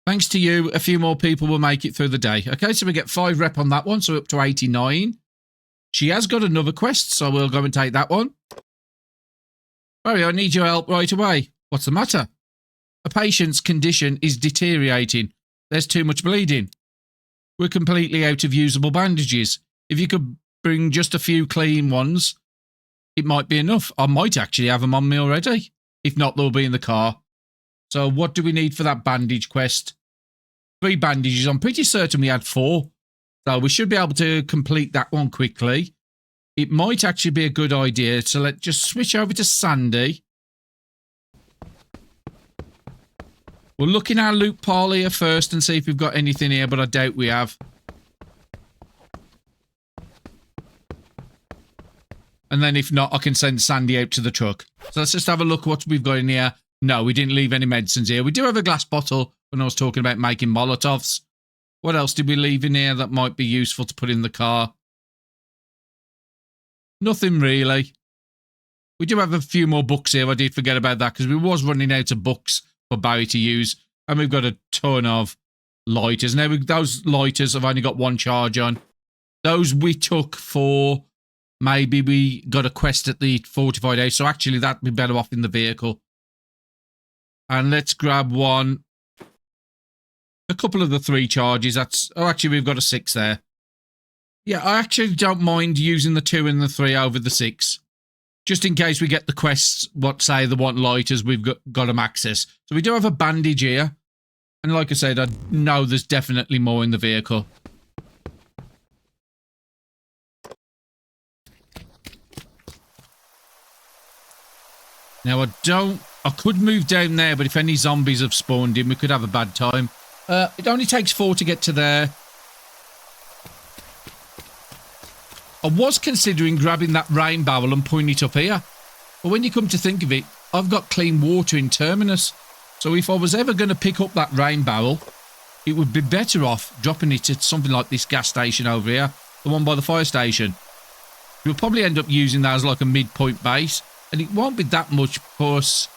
Thanks to you, a few more people will make it through the day. Okay, so we get 5 rep on that one, so up to 89. She has got another quest, so we'll go and take that one. Barry, I need your help right away. What's the matter? A patient's condition is deteriorating. There's too much bleeding. We're completely out of usable bandages. If you could bring just a few clean ones, it might be enough. I might actually have them on me already. If not, they'll be in the car. So what do we need for that bandage quest? 3 bandages. I'm pretty certain we had 4. So we should be able to complete that one quickly. It might actually be a good idea. So let's just switch over to Sandy. We'll look in our loot pile here first and see if we've got anything here, but I doubt we have. And then if not, I can send Sandy out to the truck. So let's just have a look at what we've got in here. No, we didn't leave any medicines here. We do have a glass bottle when I was talking about making Molotovs. What else did we leave in here that might be useful to put in the car? Nothing really. We do have a few more books here. I did forget about that because we was running out of books for Barry to use. And we've got a ton of lighters. Now, those lighters have only got 1 charge on. Those we took for... Maybe we got a quest at the fortified house. So actually, that'd be better off in the vehicle. And let's grab one. A couple of the 3 charges. That's... Oh, actually, we've got a 6 there. Yeah, I actually don't mind using the 2 and the 3 over the 6. Just in case we get the quests, what say the want lighters, we've got them access. So we do have a bandage here. And like I said, I know there's definitely more in the vehicle. Now, I could move down there, but if any zombies have spawned in, we could have a bad time. It only takes 4 to get to there. I was considering grabbing that rain barrel and putting it up here. But when you come to think of it, I've got clean water in Terminus. So if I was ever going to pick up that rain barrel, it would be better off dropping it at something like this gas station over here. The one by the fire station. You'll probably end up using that as like a midpoint base. And it won't be that much because...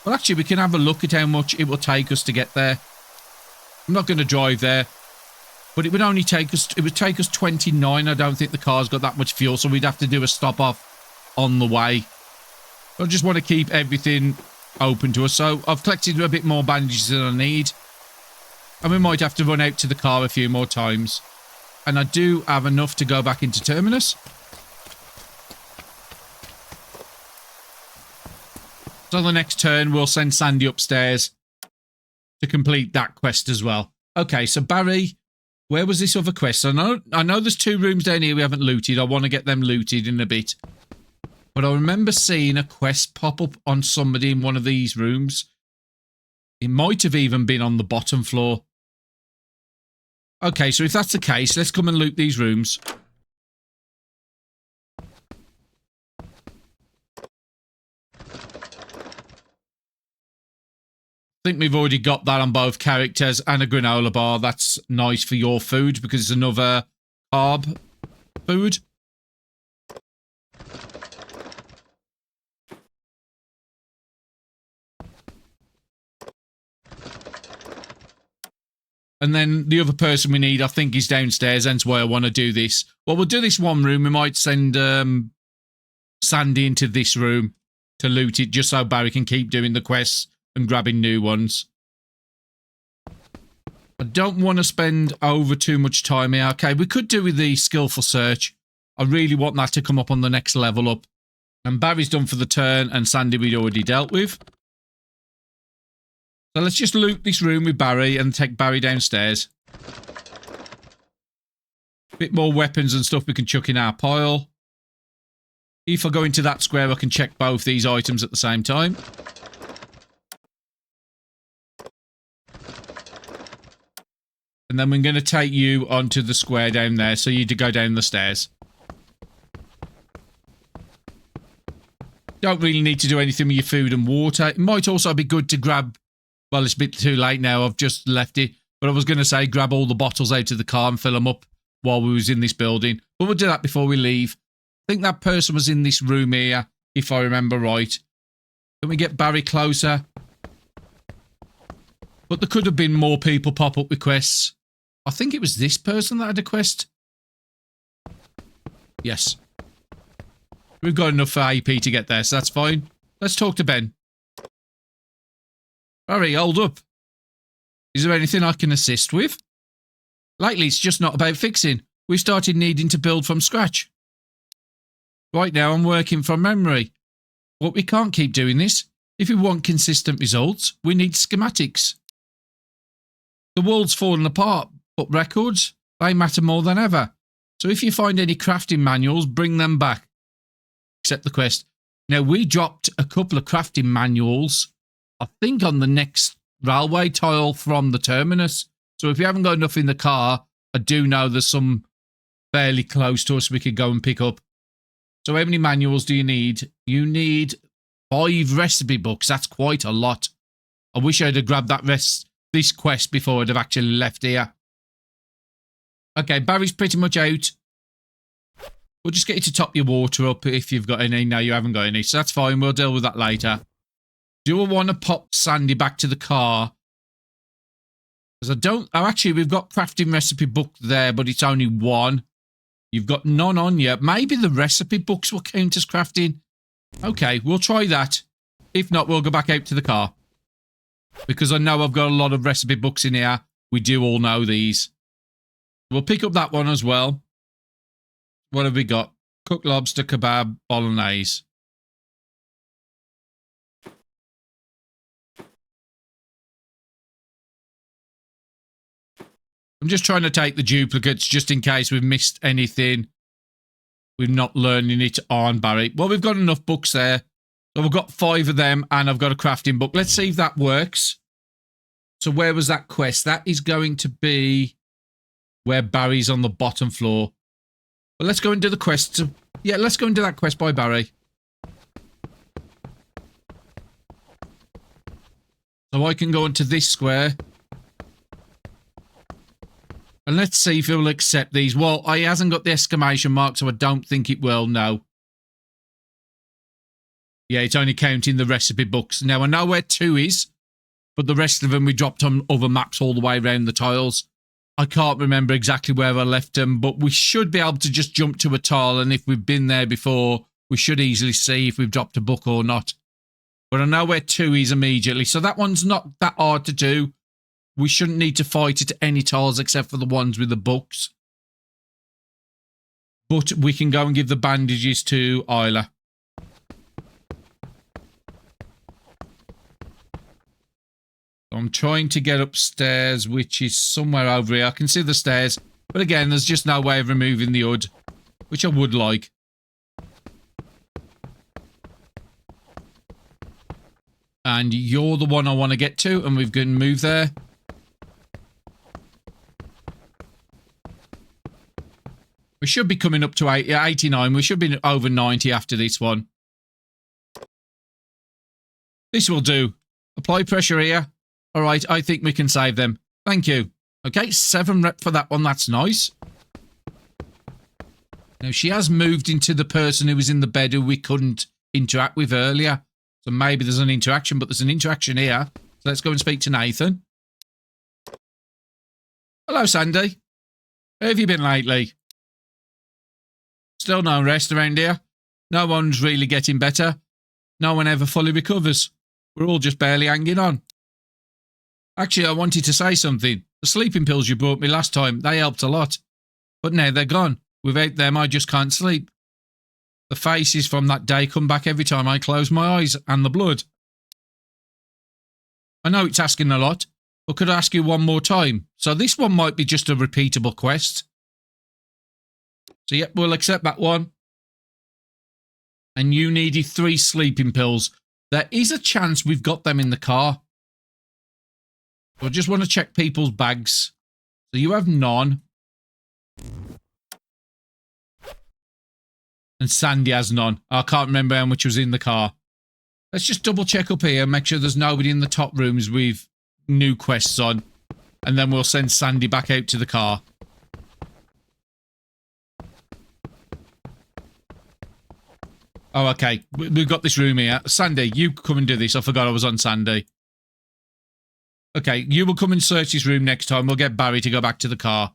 Well, actually, we can have a look at how much it will take us to get there. I'm not going to drive there. But it would only take us... It would take us 29. I don't think the car's got that much fuel. So we'd have to do a stop off on the way. I just want to keep everything open to us. So I've collected a bit more bandages than I need. And we might have to run out to the car a few more times. And I do have enough to go back into Terminus. So the next turn, we'll send Sandy upstairs to complete that quest as well. Okay, so Barry, where was this other quest? I know there's 2 rooms down here we haven't looted. I want to get them looted in a bit. But I remember seeing a quest pop up on somebody in one of these rooms. It might have even been on the bottom floor. Okay, so if that's the case, let's come and loot these rooms. I think we've already got that on both characters and a granola bar. That's nice for your food because it's another carb food. And then the other person we need, I think, is downstairs. Hence why I want to do this. Well, we'll do this one room. We might send Sandy into this room to loot it just so Barry can keep doing the quests and grabbing new ones. I don't want to spend over too much time here. Okay, we could do with the skillful search. I really want that to come up on the next level up. And Barry's done for the turn, and Sandy we'd already dealt with. So let's just loot this room with Barry and take Barry downstairs. A bit more weapons and stuff we can chuck in our pile. If I go into that square, I can check both these items at the same time. And then we're going to take you onto the square down there. So you to go down the stairs. Don't really need to do anything with your food and water. It might also be good to grab... Well, it's a bit too late now. I've just left it. But I was going to say grab all the bottles out of the car and fill them up while we was in this building. But we'll do that before we leave. I think that person was in this room here, if I remember right. Can we get Barry closer? But there could have been more people pop up with quests. I think it was this person that had a quest. Yes. We've got enough for AP to get there, so that's fine. Let's talk to Ben. Barry, hold up. Is there anything I can assist with? Lately, it's just not about fixing. We started needing to build from scratch. Right now, I'm working from memory. But we can't keep doing this. If we want consistent results, we need schematics. The world's fallen apart, but records, they matter more than ever. So if you find any crafting manuals, bring them back. Accept the quest. Now, we dropped a couple of crafting manuals, I think on the next railway tile from the Terminus. So if you haven't got enough in the car, I do know there's some fairly close to us we could go and pick up. So how many manuals do you need? You need 5 recipe books. That's quite a lot. I wish I'd have grabbed this quest before I'd have actually left here. Okay, Barry's pretty much out. We'll just get you to top your water up if you've got any. No, you haven't got any, so that's fine. We'll deal with that later. Do I want to pop Sandy back to the car? Because I don't... Oh, actually, we've got crafting recipe book there, but it's only 1. You've got none on you. Maybe the recipe books will count as crafting. Okay, we'll try that. If not, we'll go back out to the car. Because I know I've got a lot of recipe books in here. We do all know these. We'll pick up that one as well. What have we got? Cooked lobster, kebab, bolognese. I'm just trying to take the duplicates just in case we've missed anything. We're not learning it on Barry. Well, we've got enough books there. So we've got 5 of them and I've got a crafting book. Let's see if that works. So where was that quest? That is going to be where Barry's on the bottom floor. But let's go and do the quest. Yeah, let's go and do that quest by Barry. So I can go into this square. And let's see if it will accept these. Well, he hasn't got the exclamation mark, so I don't think it will, no. Yeah, it's only counting the recipe books. Now, I know where 2 is, but the rest of them we dropped on other maps all the way around the tiles. I can't remember exactly where I left them, but we should be able to just jump to a tile, and if we've been there before, we should easily see if we've dropped a book or not. But I know where 2 is immediately, so that one's not that hard to do. We shouldn't need to fight at any tiles except for the ones with the books. But we can go and give the bandages to Isla. I'm trying to get upstairs, which is somewhere over here. I can see the stairs. But again, there's just no way of removing the hood, which I would like. And you're the one I want to get to, and we've got to move there. We should be coming up to 89. We should be over 90 after this one. This will do. Apply pressure here. All right, I think we can save them. Thank you. Okay, 7 rep for that one. That's nice. Now, she has moved into the person who was in the bed who we couldn't interact with earlier. So maybe there's an interaction, but there's an interaction here. So let's go and speak to Nathan. Hello, Sandy. How have you been lately? Still no rest around here. No one's really getting better. No one ever fully recovers. We're all just barely hanging on. Actually, I wanted to say something. The sleeping pills you brought me last time, they helped a lot. But now they're gone. Without them, I just can't sleep. The faces from that day come back every time I close my eyes, and the blood. I know it's asking a lot, but could I ask you one more time? So this one might be just a repeatable quest. So yep, we'll accept that one. And you needed 3 sleeping pills. There is a chance we've got them in the car. I just want to check people's bags. So you have none. And Sandy has none. I can't remember how much was in the car. Let's just double check up here. Make sure there's nobody in the top rooms with new quests on. And then we'll send Sandy back out to the car. Oh, okay. We've got this room here. Sandy, you come and do this. I forgot I was on Sandy. Okay, you will come and search this room next time. We'll get Barry to go back to the car.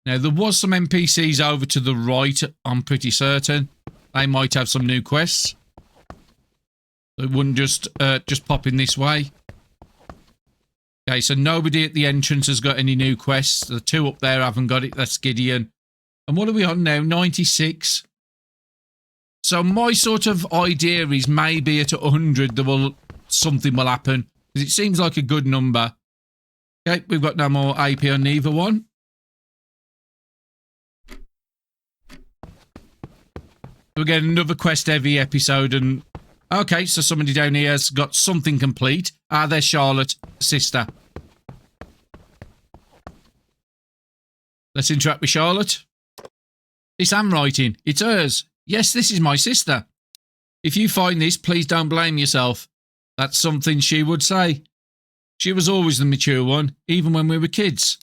Now, there was some NPCs over to the right, I'm pretty certain. They might have some new quests. It wouldn't just pop in this way. Okay, so nobody at the entrance has got any new quests. The two up there haven't got it. That's Gideon. And what are we on now? 96. So my sort of idea is maybe at 100 something will happen. Because it seems like a good number. Okay, we've got no more AP on neither one. We'll get another quest every episode and... Okay, so somebody down here has got something complete. Ah, there's Charlotte, sister. Let's interact with Charlotte. This handwriting, it's hers. Yes, this is my sister. If you find this, please don't blame yourself. That's something she would say. She was always the mature one, even when we were kids.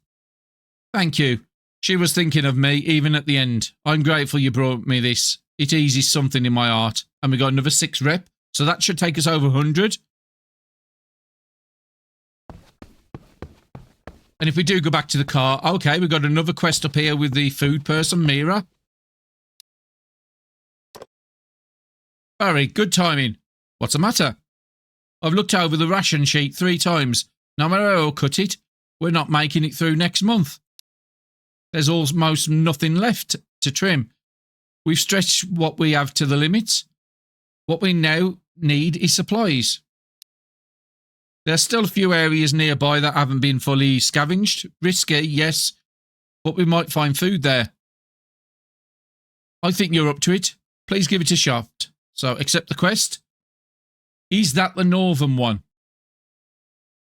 Thank you. She was thinking of me, even at the end. I'm grateful you brought me this. It eases something in my heart. And we got another 6 rep. So that should take us over 100. And if we do go back to the car... Okay, we've got another quest up here with the food person, Mira. Barry, good timing. What's the matter? I've looked over the ration sheet 3 times. No matter how I cut it, we're not making it through next month. There's almost nothing left to trim. We've stretched what we have to the limits. What we now need is supplies. There's still a few areas nearby that haven't been fully scavenged. Risky, yes, but we might find food there. I think you're up to it. Please give it a shot. So, accept the quest. Is that the northern one?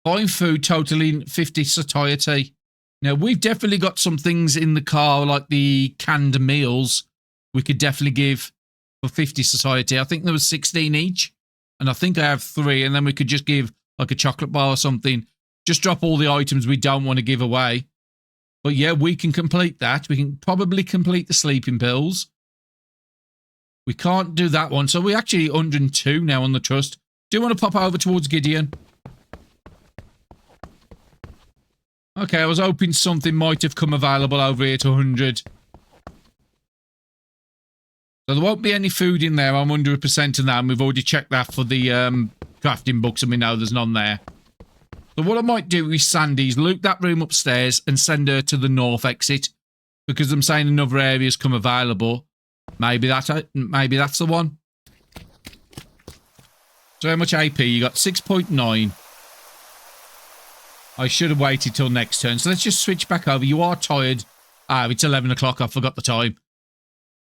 Buying food totaling 50 satiety. Now, we've definitely got some things in the car, like the canned meals, we could definitely give for 50 satiety. I think there was 16 each, and I think I have 3, and then we could just give like a chocolate bar or something. Just drop all the items we don't want to give away. But yeah, we can complete that. We can probably complete the sleeping pills. We can't do that one. So we're actually 102 now on the trust. Do you want to pop over towards Gideon? Okay, I was hoping something might have come available over here to 100. So there won't be any food in there. I'm 100% on that, and we've already checked that for the crafting books, and we know there's none there. So what I might do with Sandy is loop that room upstairs and send her to the north exit, because I'm saying another area's come available. Maybe that's the one. So how much AP? You got 6.9. I should have waited till next turn. So let's just switch back over. You are tired. Ah, it's 11 o'clock. I forgot the time.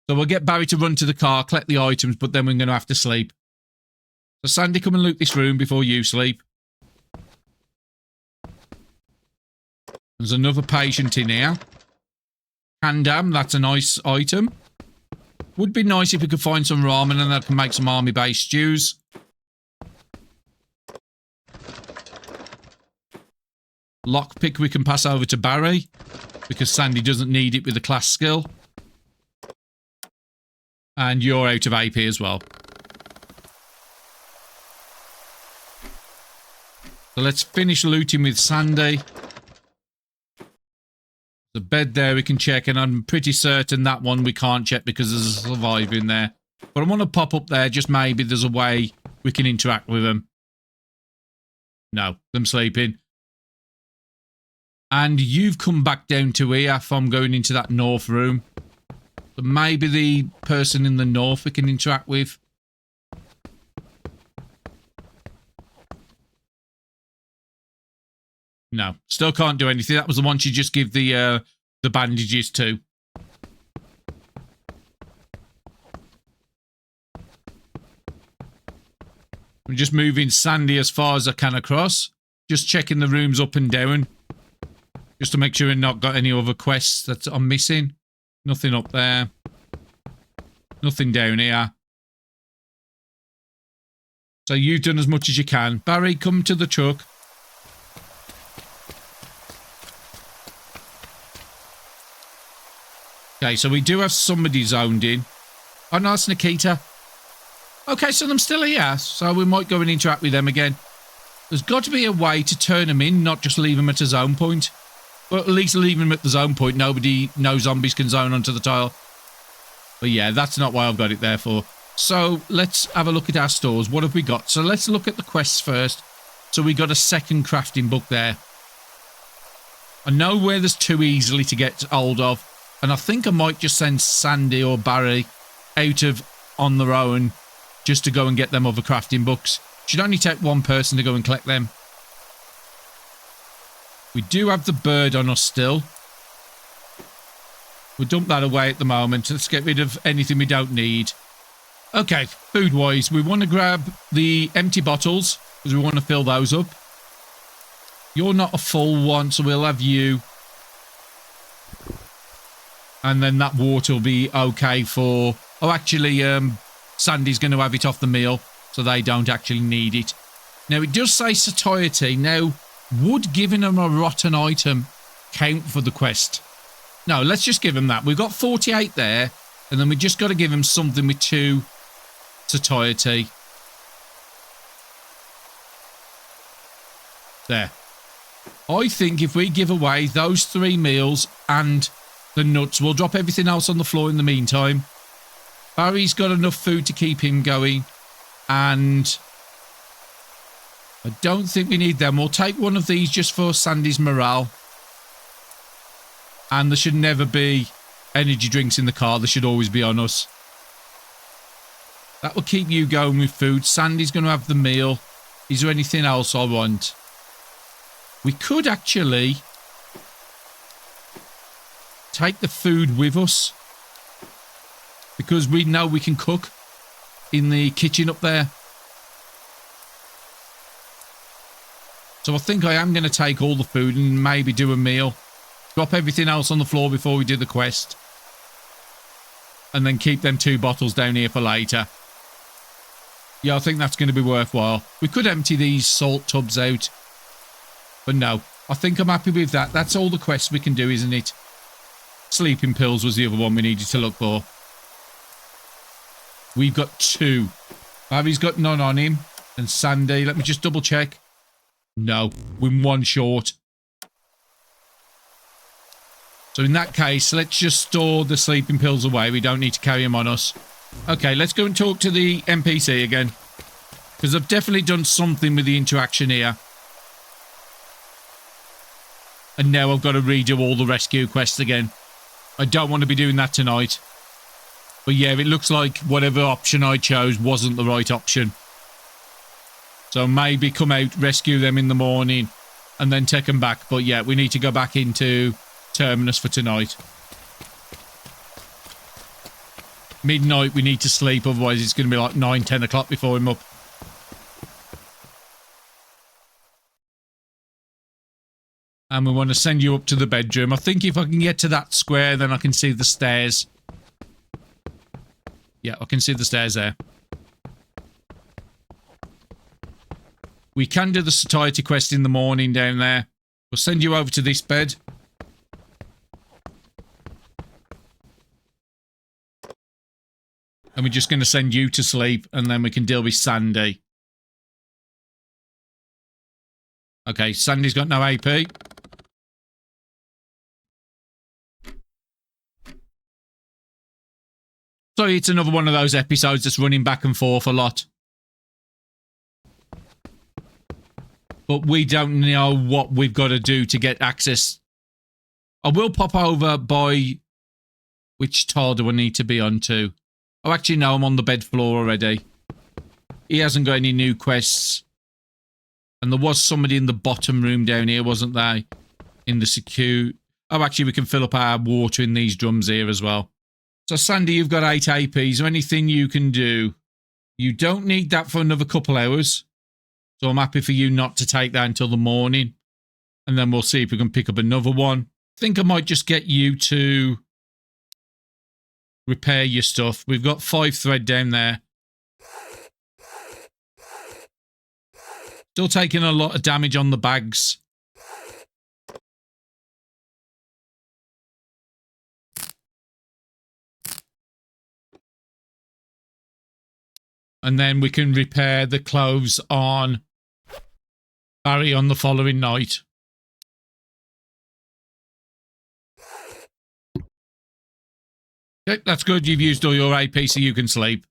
So we'll get Barry to run to the car, collect the items, but then we're going to have to sleep. So Sandy, come and loot this room before you sleep. There's another patient in here. Handam, that's a nice item. Would be nice if we could find some ramen and I can make some army-based stews. Lockpick we can pass over to Barry, because Sandy doesn't need it with the class skill. And you're out of AP as well. So let's finish looting with Sandy. The bed there we can check, and I'm pretty certain that one we can't check because there's a survivor in there. But I want to pop up there, just maybe there's a way we can interact with them. No, them sleeping. And you've come back down to here from going into that north room. So maybe the person in the north we can interact with. No, still can't do anything. That was the one she just give the bandages to. I'm just moving Sandy as far as I can across. Just checking the rooms up and down. Just to make sure I've not got any other quests that I'm missing. Nothing up there. Nothing down here. So you've done as much as you can. Barry, come to the truck. Okay, so we do have somebody zoned in. Oh, no, it's Nikita. Okay, so I'm still here. So we might go and interact with them again. There's got to be a way to turn them in, not just leave them at a zone point. But at least leave them at the zone point. No zombies can zone onto the tile. But yeah, that's not why I've got it there for. So let's have a look at our stores. What have we got? So let's look at the quests first. So we got a second crafting book there. I know where there's two easily to get hold of. And I think I might just send Sandy or Barry out of on their own just to go and get them other crafting books. Should only take one person to go and collect them. We do have the bird on us still. We'll dump that away at the moment. Let's get rid of anything we don't need. Okay, food-wise, we want to grab the empty bottles because we want to fill those up. You're not a full one, so we'll have you. And then that water will be okay for... Oh, actually, Sandy's going to have it off the meal, so they don't actually need it. Now, it does say satiety. Now, would giving them a rotten item count for the quest? No, let's just give them that. We've got 48 there, and then we just got to give them something with 2 satiety. There. I think if we give away those 3 meals and the nuts, we'll drop everything else on the floor in the meantime. Barry's got enough food to keep him going, and I don't think we need them. We'll take one of these just for Sandy's morale. And there should never be energy drinks in the car. They should always be on us. That will keep you going with food. Sandy's going to have the meal. Is there anything else I want? We could actually take the food with us, because we know we can cook in the kitchen up there. So I think I am going to take all the food and maybe do a meal. Drop everything else on the floor before we do the quest. And then keep them 2 bottles down here for later. Yeah, I think that's going to be worthwhile. We could empty these salt tubs out. But no, I think I'm happy with that. That's all the quests we can do, isn't it? Sleeping pills was the other one we needed to look for. We've got 2. Barry's got none on him. And Sandy, let me just double check. No, we're 1 short. So in that case, let's just store the sleeping pills away. We don't need to carry them on us. Okay, let's go and talk to the NPC again. Because I've definitely done something with the interaction here. And now I've got to redo all the rescue quests again. I don't want to be doing that tonight. But yeah, it looks like whatever option I chose wasn't the right option. So maybe come out, rescue them in the morning, and then take them back. But yeah, we need to go back into Terminus for tonight. Midnight, we need to sleep, otherwise it's going to be like 9, 10 o'clock before I'm up. And we want to send you up to the bedroom. I think if I can get to that square, then I can see the stairs. Yeah, I can see the stairs there. We can do the satiety quest in the morning down there. We'll send you over to this bed. And we're just going to send you to sleep, and then we can deal with Sandy. Okay, Sandy's got no AP. So it's another one of those episodes that's running back and forth a lot. But we don't know what we've got to do to get access. I will pop over by... Which tile do I need to be on to? Oh, actually, no, I'm on the bed floor already. He hasn't got any new quests. And there was somebody in the bottom room down here, wasn't there? In the secure... Oh, actually, we can fill up our water in these drums here as well. So, Sandy, you've got 8 AP. Is there anything you can do? You don't need that for another couple hours. So I'm happy for you not to take that until the morning. And then we'll see if we can pick up another one. I think I might just get you to repair your stuff. We've got 5 thread down there. Still taking a lot of damage on the bags. And then we can repair the clothes on Barry on the following night. Okay, that's good. You've used all your AP so you can sleep.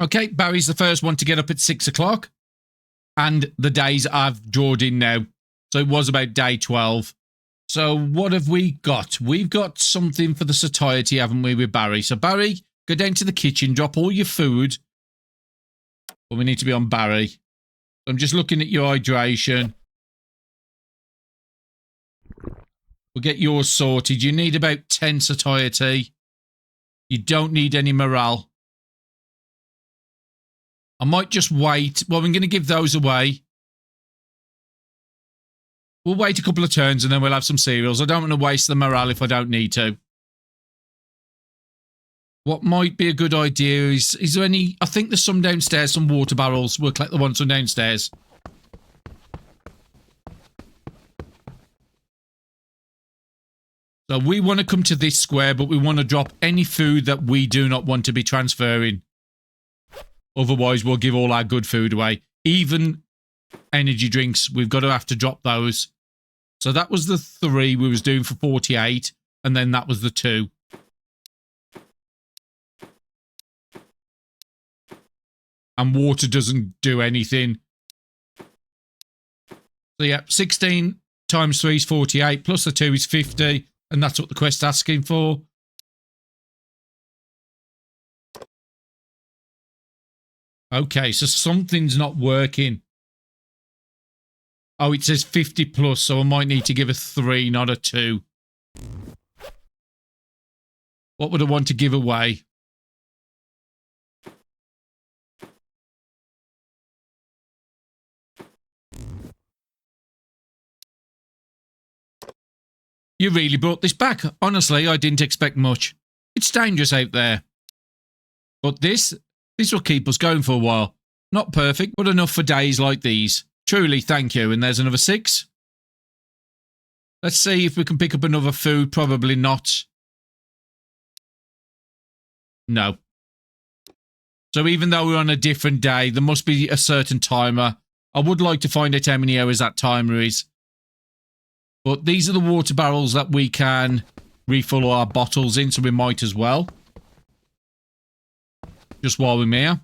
Okay, Barry's the first one to get up at 6 o'clock. And the days I've drawn in now. So it was about day 12. So what have we got? We've got something for the satiety, haven't we, with Barry? So Barry, go down to the kitchen, drop all your food. But we need to be on Barry. I'm just looking at your hydration. We'll get yours sorted. You need about 10 satiety. You don't need any morale. I might just wait. Well, I'm going to give those away. We'll wait a couple of turns and then we'll have some cereals. I don't want to waste the morale if I don't need to. What might be a good idea is there any... I think there's some downstairs, some water barrels. We'll collect the ones from downstairs. So we want to come to this square, but we want to drop any food that we do not want to be transferring. Otherwise, we'll give all our good food away. Even energy drinks, we've got to have to drop those. So that was the 3 we was doing for 48, and then that was the 2. And water doesn't do anything. So yeah, 16 times 3 is 48, plus the 2 is 50, and that's what the quest's asking for. Okay, so something's not working. Oh, it says 50 plus, so I might need to give a 3, not a 2. What would I want to give away? You really brought this back. Honestly, I didn't expect much. It's dangerous out there. But this will keep us going for a while. Not perfect, but enough for days like these. Truly, thank you. And there's another 6. Let's see if we can pick up another food. Probably not. No. So even though we're on a different day, there must be a certain timer. I would like to find out how many hours that timer is. But these are the water barrels that we can refill our bottles in, so we might as well. Just while we're here.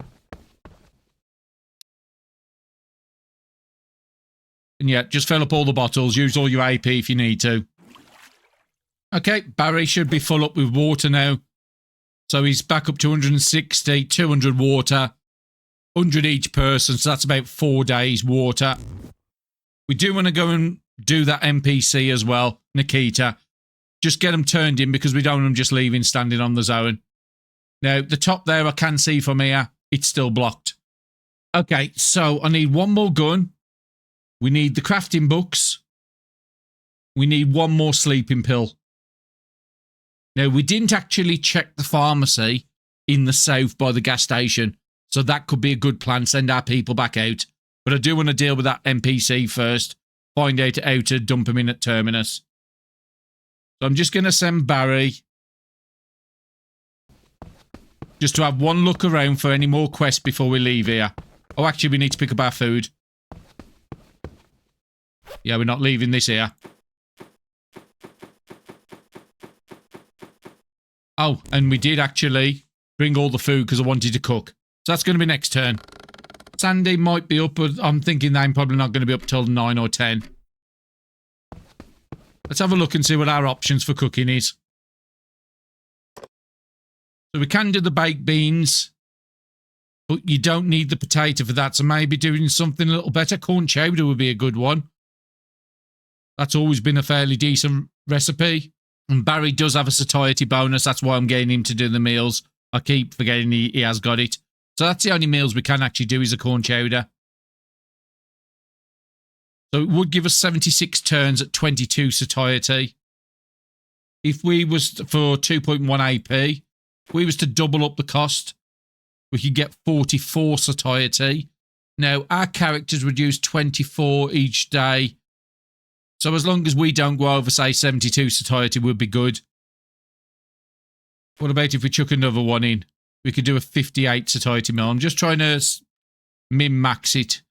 And yeah, just fill up all the bottles. Use all your AP if you need to. Okay, Barry should be full up with water now. So he's back up to 160, 200 water. 100 each person, so that's about 4 days water. We do want to go and do that NPC as well, Nikita. Just get them turned in because we don't want them just leaving standing on the zone. Now, the top there I can see from here, it's still blocked. Okay, so I need one more gun. We need the crafting books. We need one more sleeping pill. Now, we didn't actually check the pharmacy in the south by the gas station, so that could be a good plan, send our people back out. But I do want to deal with that NPC first, find out how to dump him in at Terminus. So I'm just going to send Barry just to have one look around for any more quests before we leave here. Oh, actually, we need to pick up our food. Yeah, we're not leaving this here. Oh, and we did actually bring all the food because I wanted to cook. So that's going to be next turn. Sandy might be up, but I'm thinking they're probably not going to be up till 9 or 10. Let's have a look and see what our options for cooking is. So we can do the baked beans, but you don't need the potato for that. So maybe doing something a little better. Corn chowder would be a good one. That's always been a fairly decent recipe. And Barry does have a satiety bonus. That's why I'm getting him to do the meals. I keep forgetting he has got it. So that's the only meals we can actually do is a corn chowder. So it would give us 76 turns at 22 satiety. If we was for 2.1 AP, if we was to double up the cost, we could get 44 satiety. Now, our characters would use 24 each day. So as long as we don't go over, say, 72 satiety, would be good. What about if we chuck another one in? We could do a 58 satiety meal. I'm just trying to min-max it.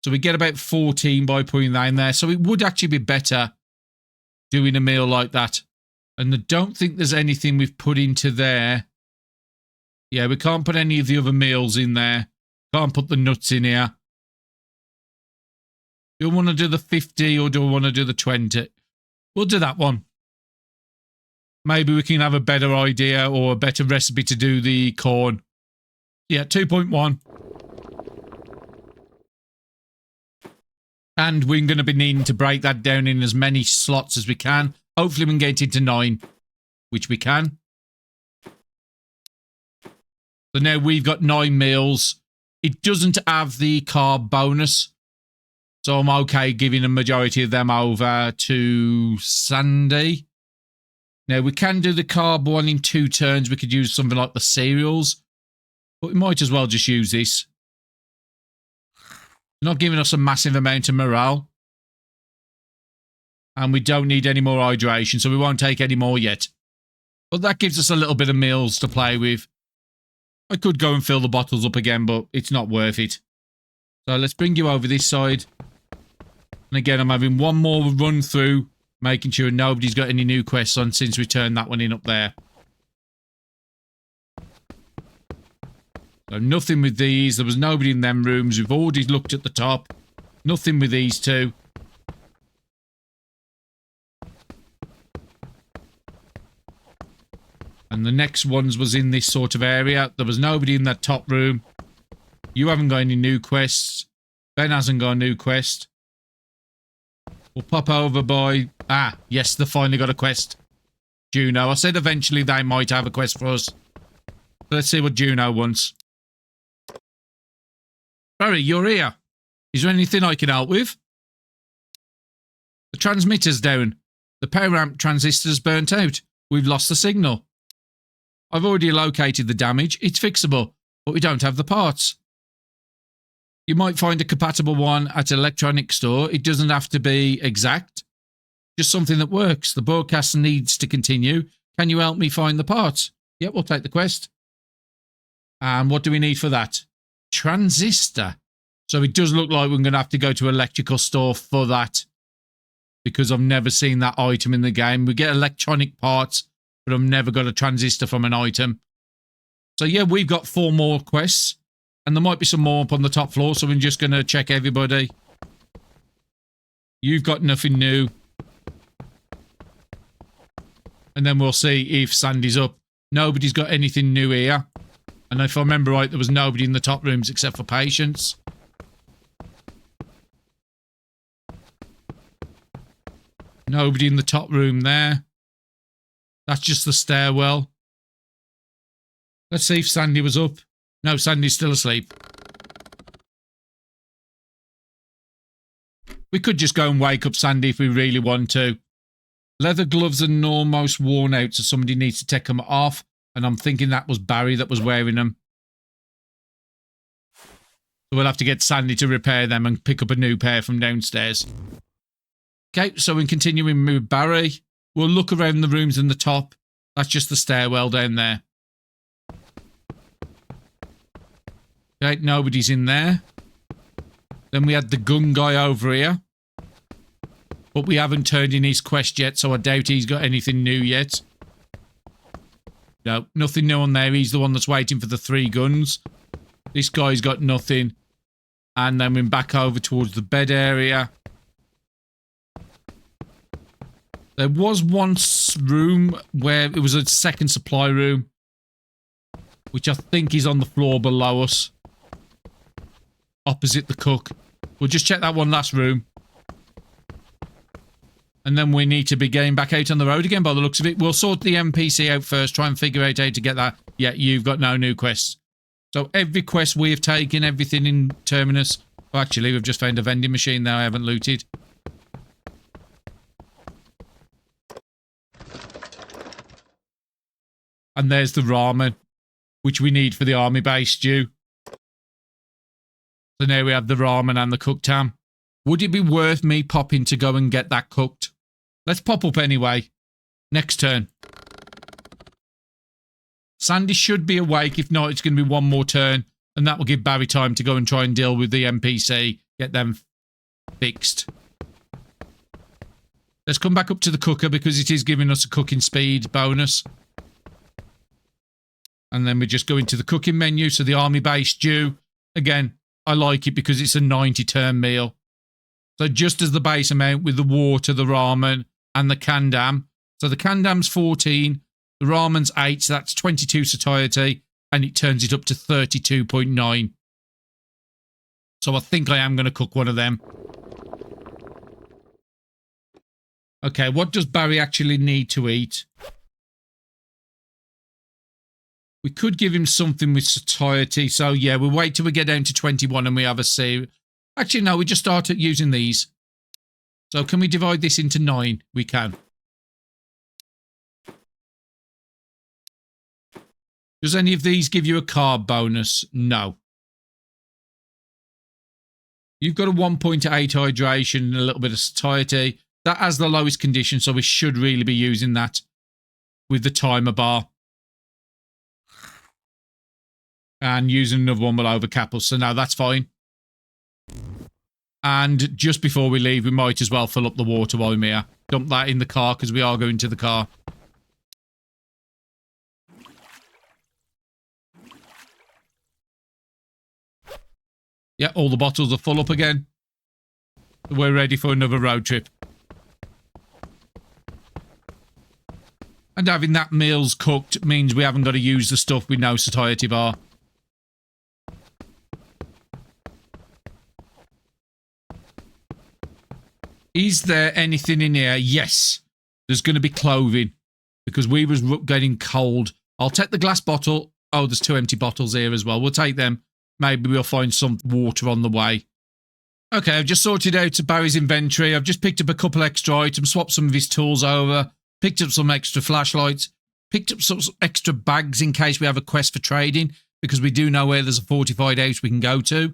So we get about 14 by putting that in there. So it would actually be better doing a meal like that. And I don't think there's anything we've put into there. Yeah, we can't put any of the other meals in there. Can't put the nuts in here. Do we want to do the 50 or do we want to do the 20? We'll do that one. Maybe we can have a better idea or a better recipe to do the corn. Yeah, 2.1. And we're going to be needing to break that down in as many slots as we can. Hopefully we can get it to 9, which we can. So now we've got 9 meals. It doesn't have the carb bonus. So I'm okay giving a majority of them over to Sandy. Now we can do the carb one in 2 turns. We could use something like the cereals. But we might as well just use this. Not giving us a massive amount of morale. And we don't need any more hydration, so we won't take any more yet. But that gives us a little bit of meals to play with. I could go and fill the bottles up again, but it's not worth it. So let's bring you over this side. And again, I'm having one more run through, making sure nobody's got any new quests on since we turned that one in up there. So nothing with these. There was nobody in them rooms. We've already looked at the top. Nothing with these two. And the next ones was in this sort of area. There was nobody in that top room. You haven't got any new quests. Ben hasn't got a new quest. We'll pop over by... Ah, yes, they finally got a quest. Juno. I said eventually they might have a quest for us. Let's see what Juno wants. Barry, you're here. Is there anything I can help with? The transmitter's down. The power amp transistor's burnt out. We've lost the signal. I've already located the damage. It's fixable, but we don't have the parts. You might find a compatible one at an electronics store. It doesn't have to be exact. Just something that works. The broadcast needs to continue. Can you help me find the parts? Yep, we'll take the quest. And what do we need for that? Transistor. So it does look like we're going to have to go to an electrical store for that. Because I've never seen that item in the game. We get electronic parts, but I've never got a transistor from an item. So yeah, we've got 4 more quests. And there might be some more up on the top floor, so we're just going to check everybody. You've got nothing new. And then we'll see if Sandy's up. Nobody's got anything new here. And if I remember right, there was nobody in the top rooms except for Patience. Nobody in the top room there. That's just the stairwell. Let's see if Sandy was up. No, Sandy's still asleep. We could just go and wake up Sandy if we really want to. Leather gloves are almost worn out, so somebody needs to take them off. And I'm thinking that was Barry that was wearing them. So we'll have to get Sandy to repair them and pick up a new pair from downstairs. Okay, so we're continuing with Barry. We'll look around the rooms in the top. That's just the stairwell down there. Okay, nobody's in there. Then we had the gun guy over here. But we haven't turned in his quest yet, so I doubt he's got anything new yet. No, nothing new on there. He's the one that's waiting for the 3 guns. This guy's got nothing. And then we're back over towards the bed area. There was one room where it was a second supply room, which I think is on the floor below us. Opposite the cook. We'll just check that one last room. And then we need to be getting back out on the road again by the looks of it. We'll sort the NPC out first, try and figure out how to get that. Yeah, you've got no new quests. So every quest we have taken, everything in Terminus. Oh, actually, we've just found a vending machine there I haven't looted. And there's the ramen, which we need for the army base stew. So now we have the ramen and the cooked ham. Would it be worth me popping to go and get that cooked? Let's pop up anyway. Next turn. Sandy should be awake. If not, it's going to be one more turn. And that will give Barry time to go and try and deal with the NPC. Get them fixed. Let's come back up to the cooker because it is giving us a cooking speed bonus. And then we just go into the cooking menu. So the army base stew. Again, I like it because it's a 90-turn meal. So just as the base amount with the water, the ramen, and the canned ham. So the canned ham's 14, the ramen's 8, so that's 22 satiety, and it turns it up to 32.9. So I think I am going to cook one of them. Okay, what does Barry actually need to eat? We could give him something with satiety. So yeah, we'll wait till we get down to 21 and we have a save. Actually, no, we just started using these. So can we divide this into 9? We can. Does any of these give you a carb bonus? No. You've got a 1.8 hydration and a little bit of satiety. That has the lowest condition, so we should really be using that with the timer bar. And using another one will overcap us, so no, that's fine. And just before we leave, we might as well fill up the water while we're here. Dump that in the car, because we are going to the car. Yeah, all the bottles are full up again. We're ready for another road trip. And having that meals cooked means we haven't got to use the stuff with no satiety bar. Is there anything in here? Yes. There's going to be clothing. Because we was getting cold. I'll take the glass bottle. Oh, there's 2 empty bottles here as well. We'll take them. Maybe we'll find some water on the way. Okay, I've just sorted out Barry's inventory. I've just picked up a couple extra items, swapped some of his tools over, picked up some extra flashlights, picked up some extra bags in case we have a quest for trading, because we do know where there's a fortified house we can go to.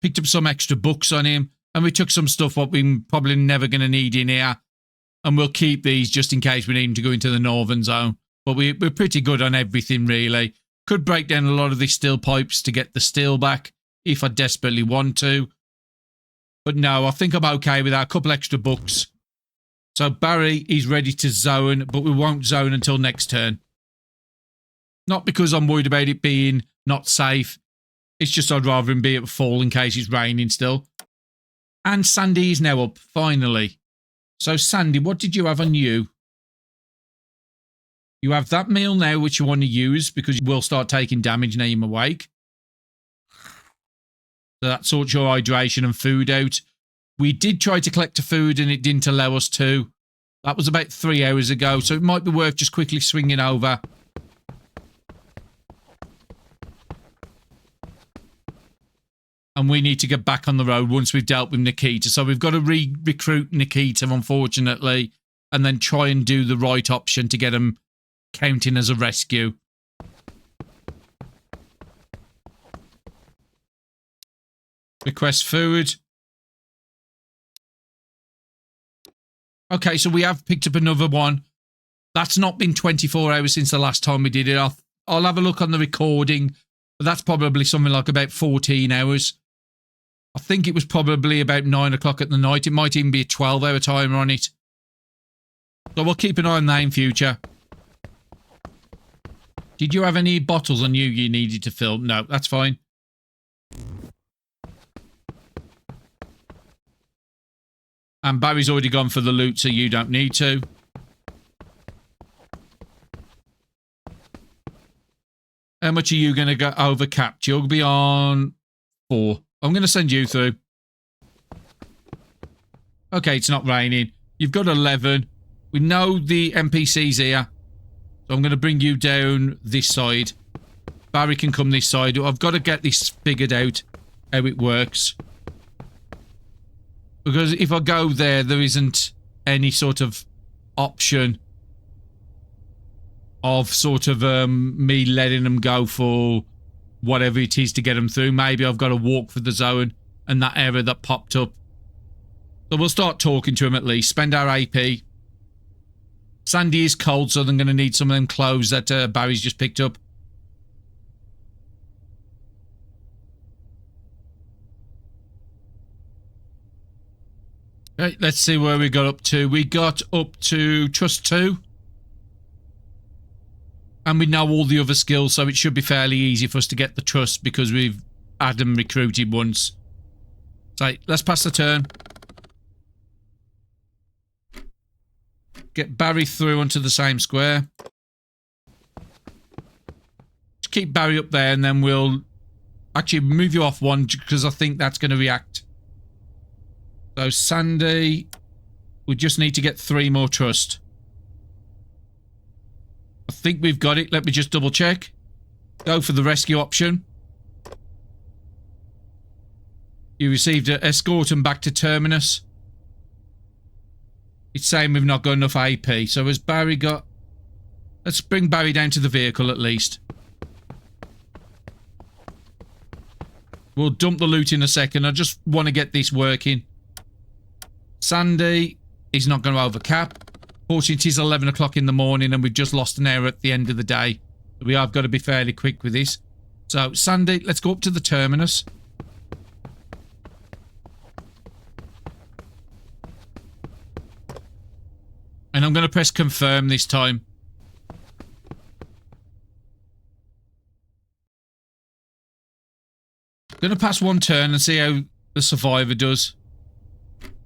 Picked up some extra books on him, and we took some stuff what we're probably never going to need in here. And we'll keep these just in case we need them to go into the northern zone. But we're pretty good on everything, really. Could break down a lot of these steel pipes to get the steel back if I desperately want to. But no, I think I'm okay with that. A couple extra books. So Barry is ready to zone, but we won't zone until next turn. Not because I'm worried about it being not safe. It's just I'd rather him be at full in case it's raining still. And Sandy is now up, finally. So Sandy, what did you have on you? You have that meal now which you want to use because you will start taking damage now you're awake. So that sorts your hydration and food out. We did try to collect the food and it didn't allow us to. That was about 3 hours ago, so it might be worth just quickly swinging over. And we need to get back on the road once we've dealt with Nikita. So we've got to recruit Nikita, unfortunately, and then try and do the right option to get him counting as a rescue. Request food. Okay, so we have picked up another one. That's not been 24 hours since the last time we did it. I'll have a look on the recording, but that's probably something like about 14 hours. I think it was probably about 9 o'clock at the night. It might even be a 12-hour timer on it. So we'll keep an eye on that in future. Did you have any bottles on you needed to fill? No, that's fine. And Barry's already gone for the loot, so you don't need to. How much are you going to go over capped? You'll be on 4. I'm going to send you through. Okay, it's not raining. You've got 11. We know the NPC's here. So I'm going to bring you down this side. Barry can come this side. I've got to get this figured out, how it works. Because if I go there, there isn't any sort of option of sort of me letting them go for whatever it is to get them through. Maybe I've got to walk for the zone and that error that popped up. So we'll start talking to him at least. Spend our AP. Sandy is cold, so I'm going to need some of them clothes that Barry's just picked up. Right, let's see where we got up to. We got up to Trust 2. And we know all the other skills, so it should be fairly easy for us to get the Trust because we've had them recruited once. So, let's pass the turn. Get Barry through onto the same square. Just keep Barry up there and then we'll actually move you off one because I think that's going to react. So Sandy, we just need to get 3 more Trust. I think we've got it. Let me just double check. Go for the rescue option. You received an escort and back to Terminus. It's saying we've not got enough AP. So has Barry got... Let's bring Barry down to the vehicle at least. We'll dump the loot in a second. I just want to get this working. Sandy is not going to overcap. Fortunately, it is 11 o'clock in the morning and we've just lost an hour at the end of the day. We have got to be fairly quick with this. So, Sandy, let's go up to the Terminus. And I'm going to press confirm this time. I'm going to pass one turn and see how the survivor does.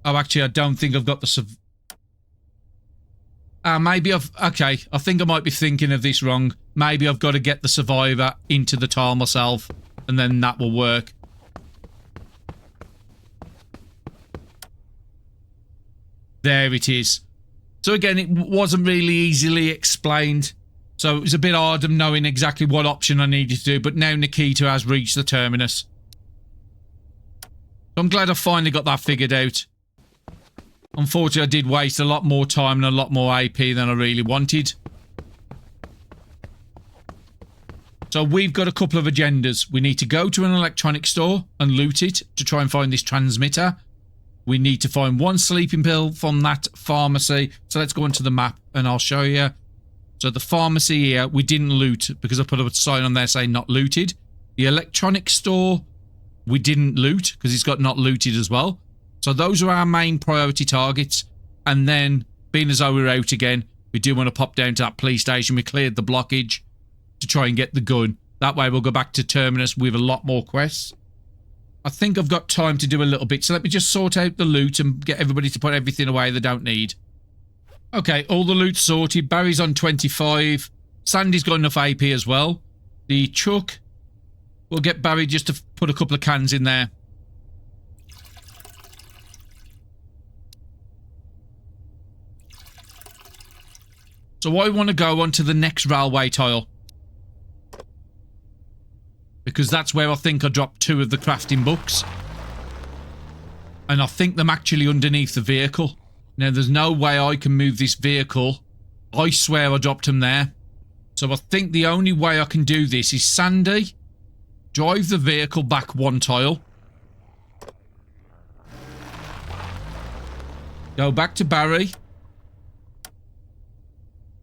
Oh, actually, I don't think I've got the maybe I've... Okay, I think I might be thinking of this wrong. Maybe I've got to get the survivor into the tile myself, and then that will work. There it is. So again, it wasn't really easily explained. So it was a bit hard of knowing exactly what option I needed to do, but now Nikita has reached the Terminus. So I'm glad I finally got that figured out. Unfortunately, I did waste a lot more time and a lot more AP than I really wanted. So we've got a couple of agendas. We need to go to an electronic store and loot it to try and find this transmitter. We need to find 1 sleeping pill from that pharmacy. So let's go onto the map and I'll show you. So the pharmacy here, we didn't loot because I put a sign on there saying not looted. The electronic store, we didn't loot because it's got not looted as well. So those are our main priority targets. And then, being as though we're out again, we do want to pop down to that police station. We cleared the blockage to try and get the gun. That way we'll go back to Terminus with a lot more quests. I think I've got time to do a little bit. So let me just sort out the loot and get everybody to put everything away they don't need. Okay, all the loot's sorted. Barry's on 25. Sandy's got enough AP as well. The truck, we'll get Barry just to put a couple of cans in there. So I want to go on to the next railway tile. Because that's where I think I dropped 2 of the crafting books. And I think them actually underneath the vehicle. Now, there's no way I can move this vehicle. I swear I dropped them there. So I think the only way I can do this is Sandy, drive the vehicle back 1 tile. Go back to Barry.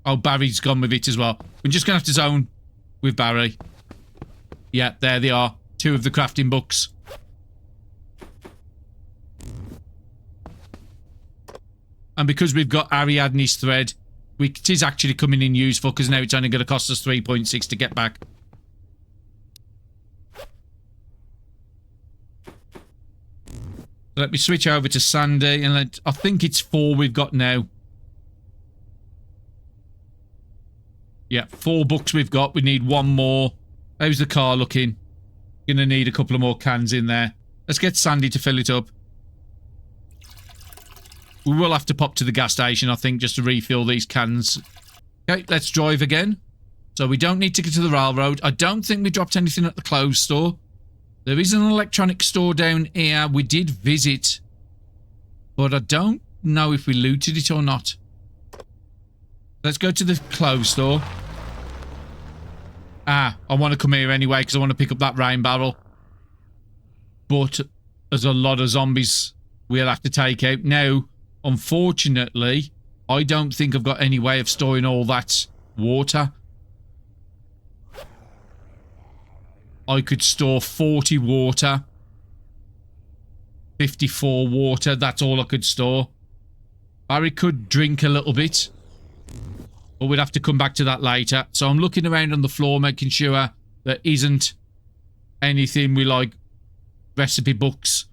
Oh, Barry's gone with it as well. We're just going to have to zone with Barry. Yeah, there they are. 2 of the crafting books. And because we've got Ariadne's thread, it is actually coming in useful because now it's only going to cost us 3.6 to get back. Let me switch over to Sandy and I think it's 4 we've got now. Yeah, 4 books we've got. We need 1 more. How's the car looking? Gonna need a couple of more cans in there. Let's get Sandy to fill it up. We will have to pop to the gas station, I think, just to refill these cans. Okay, let's drive again. So we don't need to get to the railroad. I don't think we dropped anything at the clothes store. There is an electronic store down here we did visit, but I don't know if we looted it or not. Let's go to the clothes store. I want to come here anyway because I want to pick up that rain barrel. But there's a lot of zombies we'll have to take out. Now, unfortunately, I don't think I've got any way of storing all that water. I could store 40 water. 54 water, that's all I could store. Barry could drink a little bit, but we'd have to come back to that later. So I'm looking around on the floor, making sure there isn't anything we like recipe books.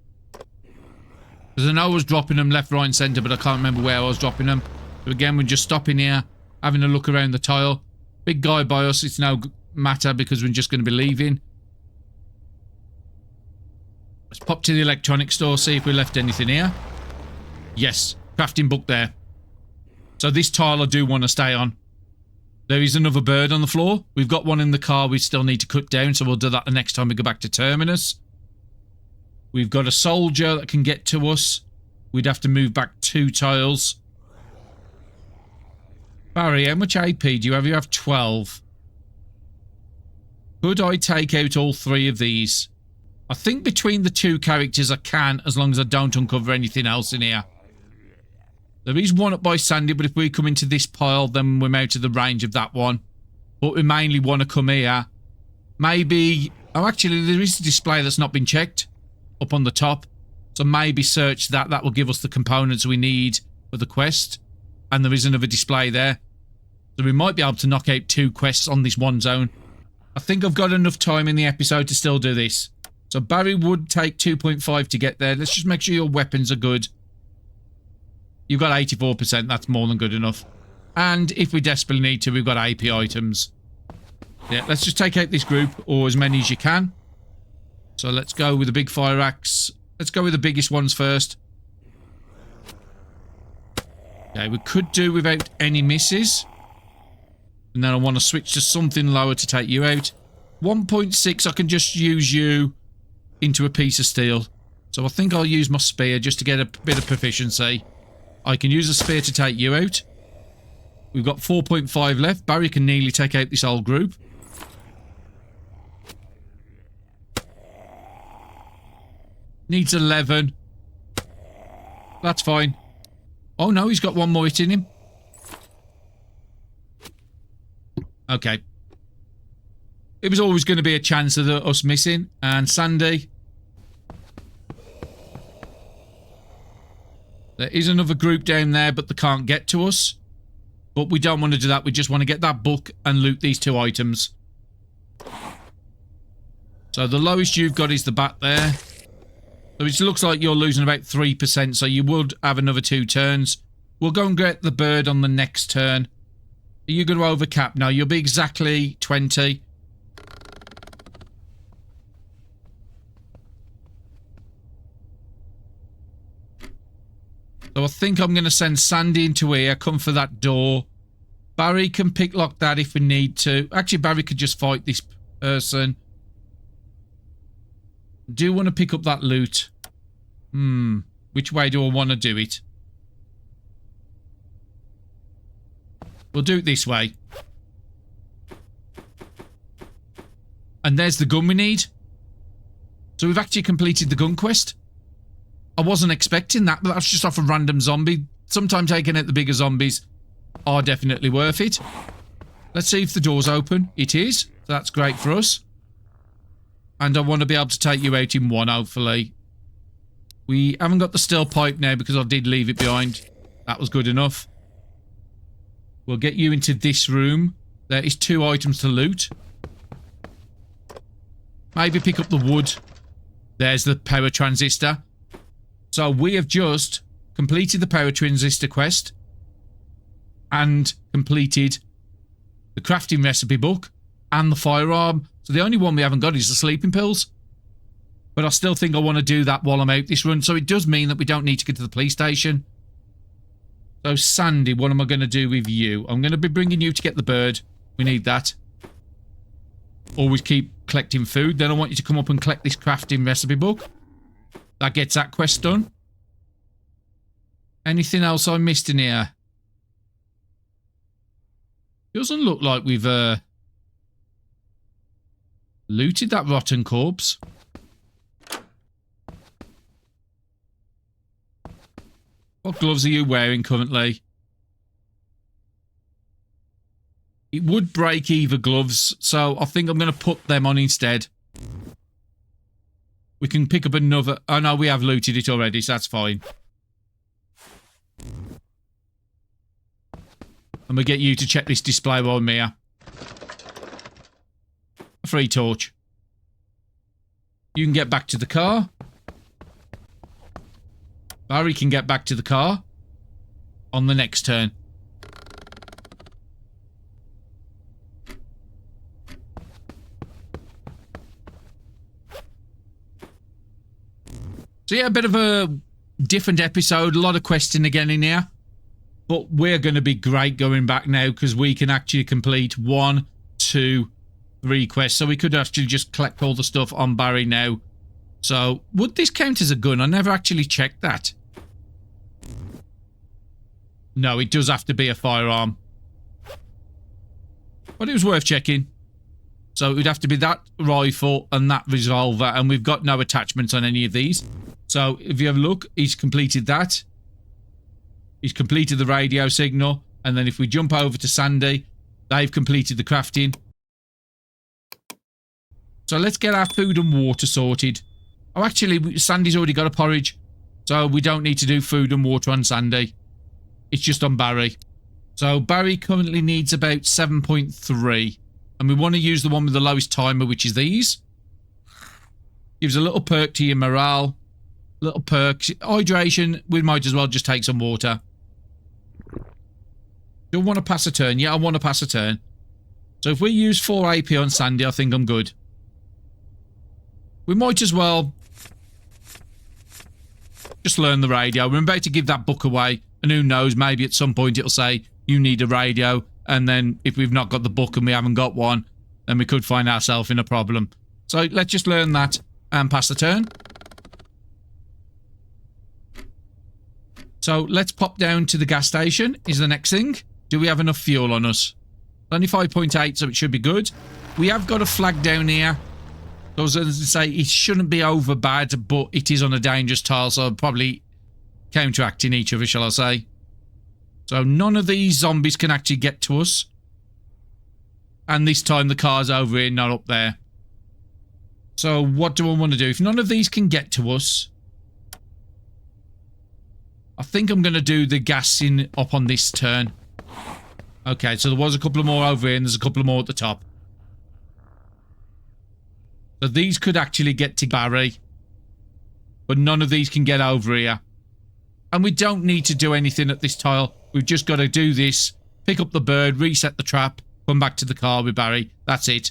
Because I know I was dropping them left, right and centre, but I can't remember where I was dropping them. So again, we're just stopping here, having a look around the tile. Big guy by us, it's no matter because we're just going to be leaving. Let's pop to the electronics store, see if we left anything here. Yes, crafting book there. So this tile I do want to stay on. There is another bird on the floor. We've got one in the car we still need to cut down, so we'll do that the next time we go back to Terminus. We've got a soldier that can get to us. We'd have to move back 2 tiles. Barry, how much AP do you have? You have 12. Could I take out all 3 of these? I think between the 2 characters I can, as long as I don't uncover anything else in here. There is one up by Sandy, but if we come into this pile, then we're out of the range of that one. But we mainly want to come here. Maybe... Oh, actually, there is a display that's not been checked up on the top. So maybe search that. That will give us the components we need for the quest. And there is another display there. So we might be able to knock out 2 quests on this one zone. I think I've got enough time in the episode to still do this. So Barry would take 2.5 to get there. Let's just make sure your weapons are good. You've got 84%. That's more than good enough. And if we desperately need to, we've got AP items. Yeah, let's just take out this group, or as many as you can. So let's go with the big fire axe. Let's go with the biggest ones first. Okay, we could do without any misses. And then I want to switch to something lower to take you out. 1.6, I can just use you into a piece of steel. So I think I'll use my spear just to get a bit of proficiency. I can use a spear to take you out. We've got 4.5 left. Barry can nearly take out this whole group. Needs 11. That's fine. Oh no, he's got one more hit in him. Okay. It was always going to be a chance of us missing. And Sandy. There is another group down there, but they can't get to us. But we don't want to do that. We just want to get that book and loot these 2 items. So the lowest you've got is the bat there. So it looks like you're losing about 3%, so you would have another 2 turns. We'll go and get the bird on the next turn. Are you going to overcap? No, you'll be exactly 20. So I think I'm going to send Sandy into here, come for that door. Barry can picklock that if we need to. Actually, Barry could just fight this person. Do want to pick up that loot. Which way do I want to do it? We'll do it this way. And there's the gun we need. So we've actually completed the gun quest. I wasn't expecting that, but that's just off a random zombie. Sometimes taking out the bigger zombies are definitely worth it. Let's see if the door's open. It is. So that's great for us. And I want to be able to take you out in one, hopefully. We haven't got the steel pipe now because I did leave it behind. That was good enough. We'll get you into this room. There is 2 items to loot. Maybe pick up the wood. There's the power transistor. So we have just completed the power transistor quest and completed the crafting recipe book and the firearm. So the only one we haven't got is the sleeping pills. But I still think I want to do that while I'm out this run. So it does mean that we don't need to get to the police station. So Sandy, what am I going to do with you? I'm going to be bringing you to get the bird. We need that. always keep collecting food. Then I want you to come up and collect this crafting recipe book. That gets that quest done. Anything else I missed in here? Doesn't look like we've looted that rotten corpse. What gloves are you wearing currently? It would break either gloves, so I think I'm going to put them on instead. We can pick up another... Oh no, we have looted it already, so that's fine. And we'll get you to check this display while I'm here. A free torch. You can get back to the car. Barry can get back to the car on the next turn. So yeah, a bit of a different episode. A lot of questing again in here. But we're going to be great going back now because we can actually complete 1, 2, 3 quests. So we could actually just collect all the stuff on Barry now. So, would this count as a gun? I never actually checked that. No, it does have to be a firearm. But it was worth checking. So, it would have to be that rifle and that revolver. And we've got no attachments on any of these. So, if you have a look, he's completed that. He's completed the radio signal. And then if we jump over to Sandy, they've completed the crafting. So, let's get our food and water sorted. Oh, actually, Sandy's already got a porridge. So, we don't need to do food and water on Sandy. It's just on Barry. So, Barry currently needs about 7.3. And we want to use the one with the lowest timer, which is these. Gives a little perk to your morale. Little perks. Hydration, we might as well just take some water. Do I want to pass a turn? Yeah, I want to pass a turn. So, if we use 4 AP on Sandy, I think I'm good. We might as well just learn the radio. We're about to give that book away. And who knows, maybe at some point it'll say, you need a radio. And then if we've not got the book and we haven't got one, then we could find ourselves in a problem. So let's just learn that and pass the turn. So let's pop down to the gas station is the next thing. Do we have enough fuel on us? Only 5.8, so it should be good. We have got a flag down here. So as I say, it shouldn't be over bad, but it is on a dangerous tile, so probably counteracting each other, shall I say. So none of these zombies can actually get to us. And this time the car's over here, not up there. So what do I want to do? If none of these can get to us, I think I'm going to do the gassing up on this turn. Okay, so there was a couple of more over here and there's a couple of more at the top. So these could actually get to Barry. But none of these can get over here. And we don't need to do anything at this tile. We've just got to do this. Pick up the bird, reset the trap, come back to the car with Barry. That's it.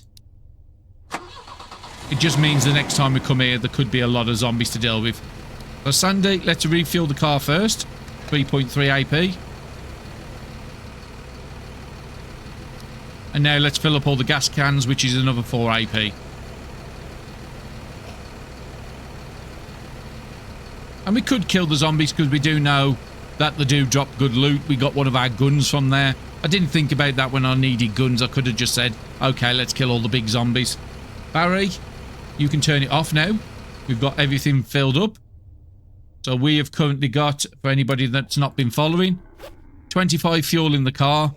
It just means the next time we come here, there could be a lot of zombies to deal with. So Sandy, let's refuel the car first. 3.3 AP. And now let's fill up all the gas cans, which is another 4 AP. And we could kill the zombies because we do know that they do drop good loot. We got one of our guns from there. I didn't think about that when I needed guns. I could have just said, okay, let's kill all the big zombies. Barry, you can turn it off now. We've got everything filled up. So we have currently got, for anybody that's not been following, 25 fuel in the car.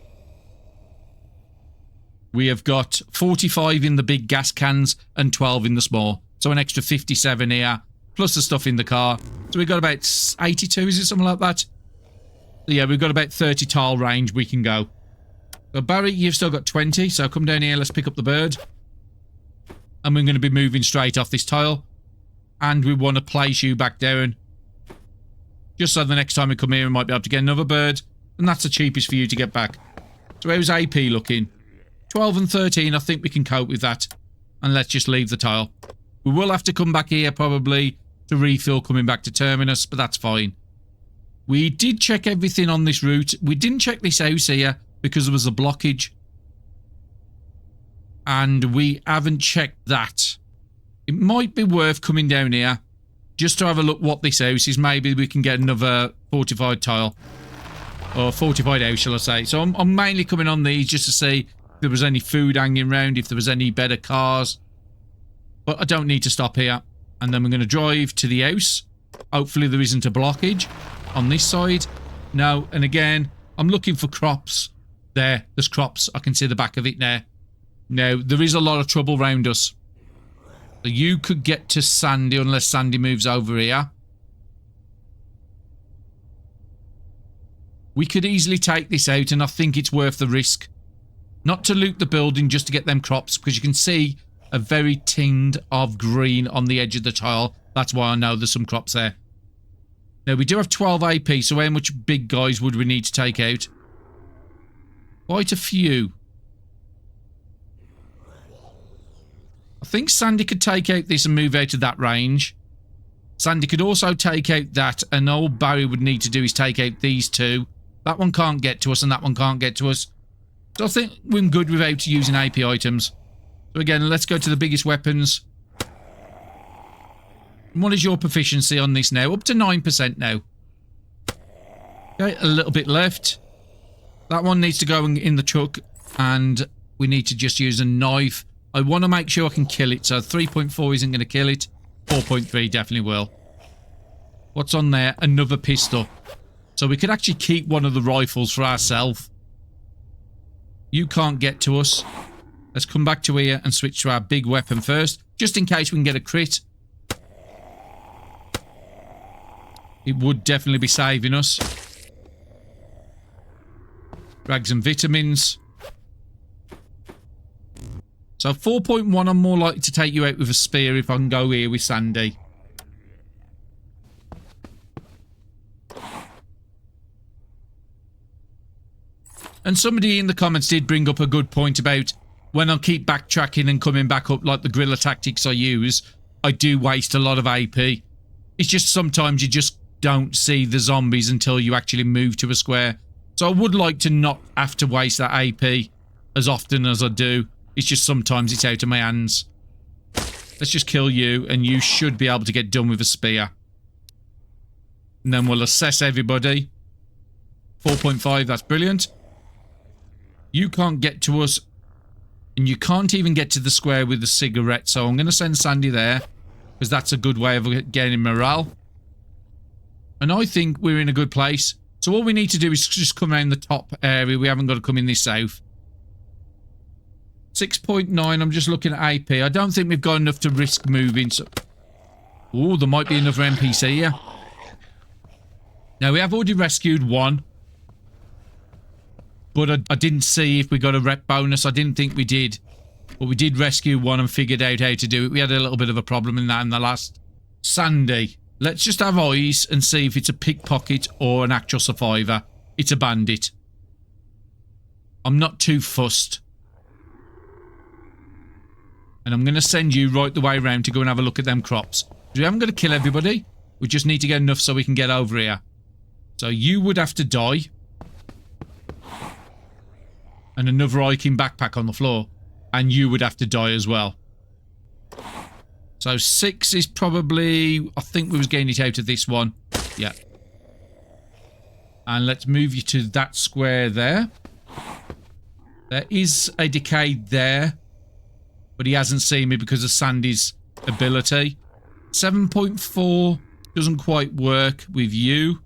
We have got 45 in the big gas cans and 12 in the small. So an extra 57 here, plus the stuff in the car. So we've got about 82, is it something like that? So yeah, we've got about 30 tile range we can go. So Barry, you've still got 20, so come down here, let's pick up the bird. And we're going to be moving straight off this tile. And we want to place you back down. Just so the next time we come here, we might be able to get another bird. And that's the cheapest for you to get back. So how's AP looking? 12 and 13, I think we can cope with that. And let's just leave the tile. We will have to come back here probably to refill coming back to Terminus, but that's fine. We did check everything on this route. We didn't check this house here because there was a blockage. and we haven't checked that. It might be worth coming down here just to have a look what this house is. Maybe we can get another fortified tile. Or fortified house, shall I say. So I'm mainly coming on these just to see if there was any food hanging around, if there was any better cars. But I don't need to stop here. And then we're going to drive to the house. Hopefully there isn't a blockage on this side. No, and again, I'm looking for crops. There's crops. I can see the back of it there. Now, there is a lot of trouble around us. So you could get to Sandy unless Sandy moves over here. We could easily take this out, and I think it's worth the risk. Not to loot the building, just to get them crops, because you can see a very tinge of green on the edge of the tile. That's why I know there's some crops there. Now, we do have 12 AP, so how much big guys would we need to take out? Quite a few. I think Sandy could take out this and move out of that range. Sandy could also take out that, and all Barry would need to do is take out these two. That one can't get to us, and that one can't get to us. So I think we're good without using AP items. So again, let's go to the biggest weapons. And what is your proficiency on this now? Up to 9% now. Okay, a little bit left. That one needs to go in the truck, and we need to just use a knife. I want to make sure I can kill it, so 3.4 isn't going to kill it. 4.3 definitely will. What's on there? Another pistol. So we could actually keep one of the rifles for ourselves. You can't get to us. Let's come back to here and switch to our big weapon first, just in case we can get a crit. It would definitely be saving us. Rags and vitamins. So 4.1, I'm more likely to take you out with a spear if I can go here with Sandy. And somebody in the comments did bring up a good point about when I keep backtracking and coming back up like the guerrilla tactics I use, I do waste a lot of AP. It's just sometimes you just don't see the zombies until you actually move to a square. So I would like to not have to waste that AP as often as I do. It's just sometimes it's out of my hands. Let's just kill you, and you should be able to get done with a spear. And then we'll assess everybody. 4.5, that's brilliant. You can't get to us, and you can't even get to the square with the cigarette, so I'm going to send Sandy there, because that's a good way of getting morale. And I think we're in a good place. So all we need to do is just come around the top area. We haven't got to come in this south. 6.9, I'm just looking at AP. I don't think we've got enough to risk moving. So, oh, there might be another NPC here. Now, we have already rescued one. But I didn't see if we got a rep bonus. I didn't think we did. But we did rescue one and figured out how to do it. We had a little bit of a problem in that in the last. Sandy. Let's just have eyes and see if it's a pickpocket or an actual survivor. It's a bandit. I'm not too fussed. And I'm going to send you right the way around to go and have a look at them crops. We haven't got to kill everybody. We just need to get enough so we can get over here. So you would have to die. And another hiking backpack on the floor. And you would have to die as well. So 6 is probably... I think we was getting it out of this one. Yeah. And let's move you to that square there. There is a decayed there. But he hasn't seen me because of Sandy's ability. 7.4 doesn't quite work with you.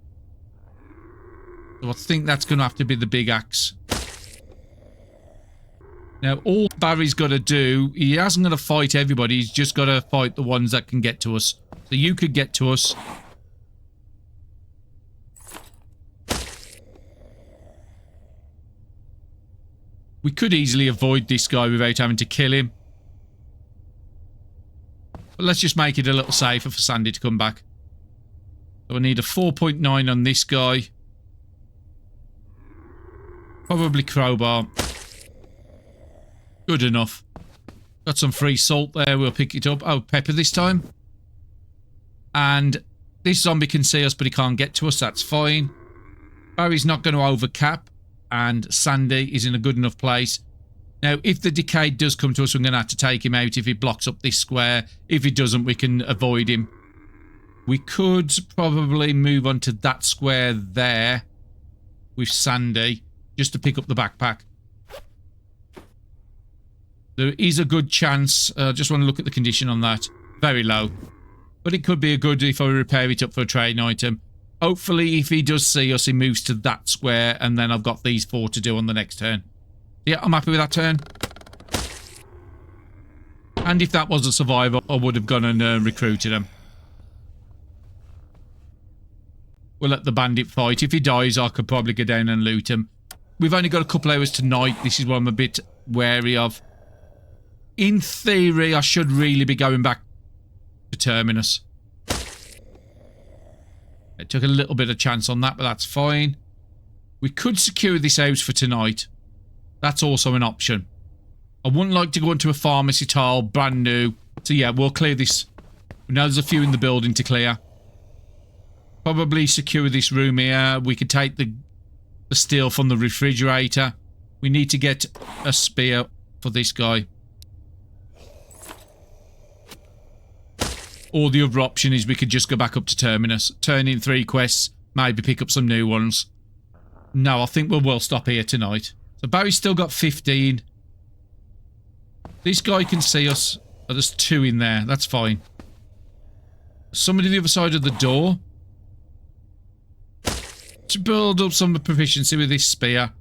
So I think that's going to have to be the big axe. Now, all Barry's got to do, he hasn't got to fight everybody, he's just got to fight the ones that can get to us. So you could get to us. We could easily avoid this guy without having to kill him. But let's just make it a little safer for Sandy to come back. So I need a 4.9 on this guy. Probably crowbar. Good enough. Got some free salt there. We'll pick it up. Oh, pepper this time. And this zombie can see us, but he can't get to us. That's fine. Barry's not going to overcap. And Sandy is in a good enough place. Now, if the decay does come to us, we're going to have to take him out if he blocks up this square. If he doesn't, we can avoid him. We could probably move on to that square there with Sandy, just to pick up the backpack. There is a good chance. Just want to look at the condition on that. Very low. But it could be a good if I repair it up for a trading item. Hopefully, if he does see us, he moves to that square, and then I've got these 4 to do on the next turn. Yeah, I'm happy with that turn. And if that was a survivor, I would have gone and recruited him. We'll let the bandit fight. If he dies, I could probably go down and loot him. We've only got a couple hours tonight. This is what I'm a bit wary of. In theory, I should really be going back to Terminus. I took a little bit of chance on that, but that's fine. We could secure this house for tonight. That's also an option. I wouldn't like to go into a pharmacy tile, brand new. So yeah, we'll clear this. We know there's a few in the building to clear. Probably secure this room here. We could take the steel from the refrigerator. We need to get a spear for this guy. Or the other option is we could just go back up to Terminus, turn in 3 quests, maybe pick up some new ones. No, I think we'll stop here tonight. So Barry's still got 15. This guy can see us. Oh, there's 2 in there. That's fine. Somebody on the other side of the door. To build up some proficiency with this spear.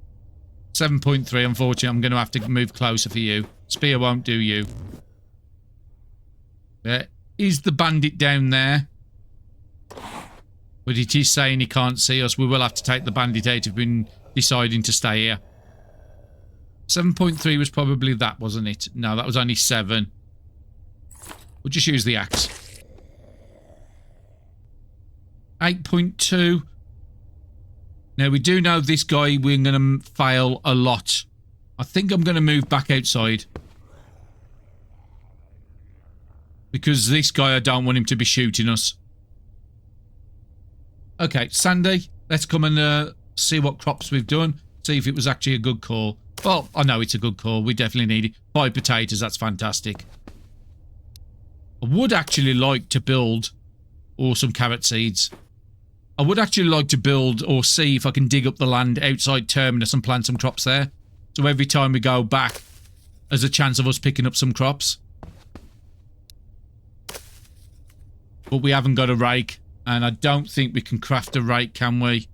7.3, unfortunately. I'm going to have to move closer for you. Spear won't do you. There is the bandit down there. But it is saying he can't see us. We will have to take the bandit out if we've been deciding to stay here. 7.3 was probably that, wasn't it? No, that was only 7. We'll just use the axe. 8.2. Now, we do know this guy, we're going to fail a lot. I think I'm going to move back outside. Because this guy, I don't want him to be shooting us. Okay, Sandy, let's come and see what crops we've done. See if it was actually a good call. Well, I know it's a good call. We definitely need it. 5 potatoes, that's fantastic. I would actually like to build... or some carrot seeds. I would actually like to build or see if I can dig up the land outside Terminus and plant some crops there. So every time we go back, there's a chance of us picking up some crops. But we haven't got a rake. And I don't think we can craft a rake, can we?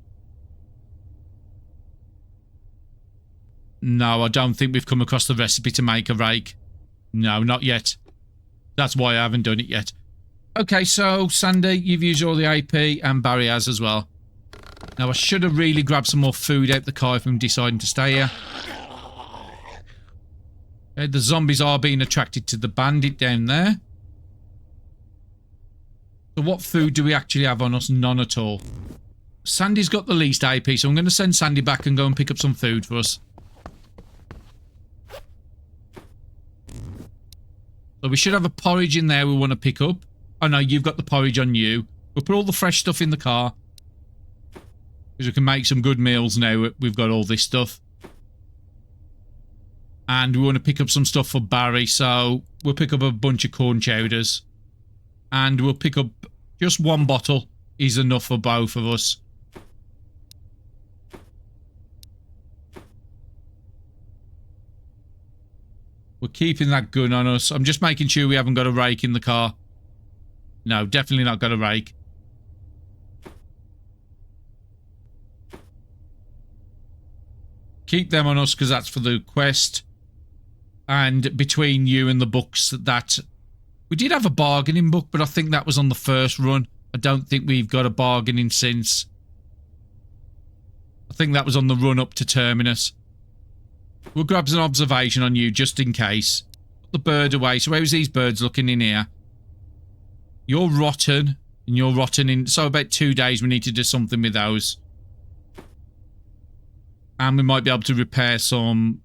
No, I don't think we've come across the recipe to make a rake. No, not yet. That's why I haven't done it yet. Okay, so Sandy, you've used all the AP and Barry has as well. Now, I should have really grabbed some more food out the car if I'm deciding to stay here. Okay, the zombies are being attracted to the bandit down there. So what food do we actually have on us? None at all. Sandy's got the least AP, so I'm going to send Sandy back and go and pick up some food for us. So we should have a porridge in there we want to pick up. Oh no, you've got the porridge on you. We'll put all the fresh stuff in the car. Because we can make some good meals now. We've got all this stuff. And we want to pick up some stuff for Barry. So we'll pick up a bunch of corn chowders. And we'll pick up just 1 bottle. Is enough for both of us. We're keeping that gun on us. I'm just making sure we haven't got a rake in the car. No, definitely not got a rake. Keep them on us because that's for the quest. And between you and the books that... We did have a bargaining book, but I think that was on the first run. I don't think we've got a bargaining since. I think that was on the run up to Terminus. We'll grab an observation on you just in case. Put the bird away. So how's these birds looking in here? You're rotten. And you're rotten in... So about 2 days we need to do something with those. And we might be able to repair some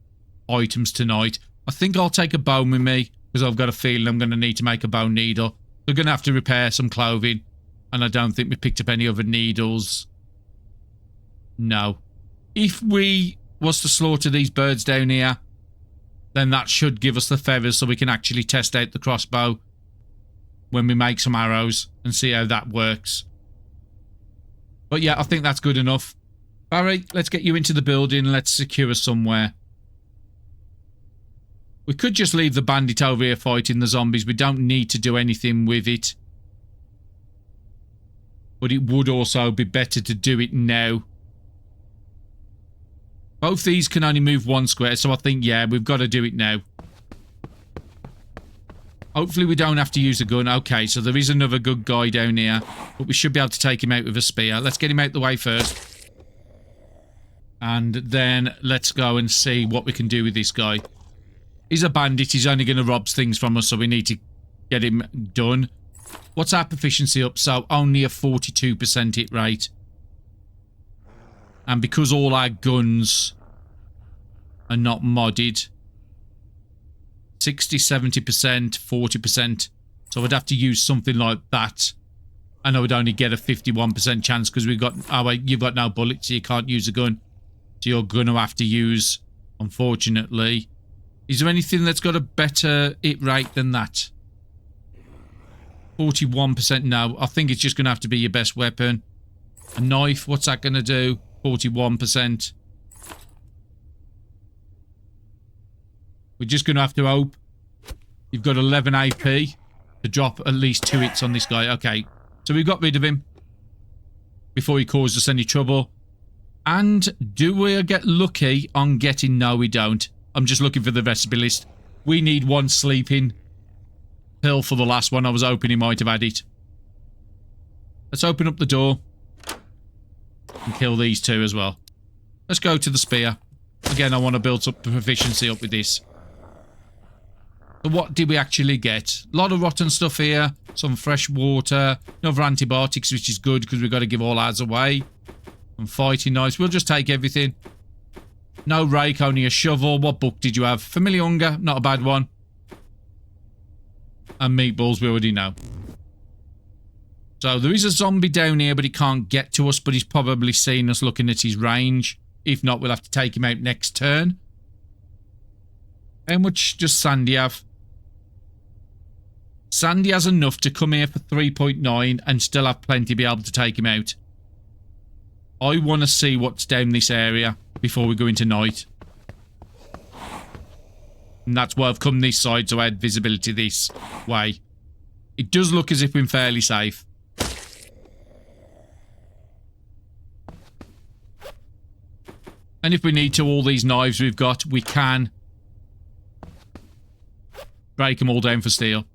items tonight. I think I'll take a bone with me. Because I've got a feeling I'm going to need to make a bone needle. We're going to have to repair some clothing. And I don't think we picked up any other needles. No. If we was to slaughter these birds down here, then that should give us the feathers so we can actually test out the crossbow when we make some arrows and see how that works. But yeah, I think that's good enough. Barry, let's get you into the building. Let's secure somewhere. We could just leave the bandit over here fighting the zombies. We don't need to do anything with it. But it would also be better to do it now. Both these can only move 1 square, so I think, yeah, we've got to do it now. Hopefully we don't have to use a gun. Okay, so there is another good guy down here, but we should be able to take him out with a spear. Let's get him out the way first. And then let's go and see what we can do with this guy. He's a bandit. He's only going to rob things from us, so we need to get him done. What's our proficiency up? So only a 42% hit rate. And because all our guns are not modded, 60, 70%, 40%. So I'd have to use something like that. And I would only get a 51% chance because we've got... Oh, wait, you've got no bullets, so you can't use a gun. So you're going to have to use, unfortunately. Is there anything that's got a better hit rate than that? 41%, no. I think it's just going to have to be your best weapon. A knife, what's that going to do? 41%. We're just going to have to hope. You've got 11 AP to drop at least 2 hits on this guy. Okay, so we got rid of him before he caused us any trouble. And do we get lucky on getting... No, we don't. I'm just looking for the recipe list. We need 1 sleeping pill for the last one. I was hoping he might have had it. Let's open up the door and kill these 2 as well. Let's go to the spear. Again, I want to build up the proficiency up with this. So what did we actually get? A lot of rotten stuff here. Some fresh water. Another antibiotics, which is good because we've got to give all ours away. And fighting knives. We'll just take everything. No rake, only a shovel. What book did you have? Familiar Hunger, not a bad one. And meatballs, we already know. So there is a zombie down here, but he can't get to us. But he's probably seen us looking at his range. If not, we'll have to take him out next turn. How much does Sandy have? Sandy has enough to come here for 3.9 and still have plenty to be able to take him out. I want to see what's down this area before we go into night. And that's why I've come this side, so I had visibility this way. It does look as if we're fairly safe. And if we need to, all these knives we've got, we can break them all down for steel.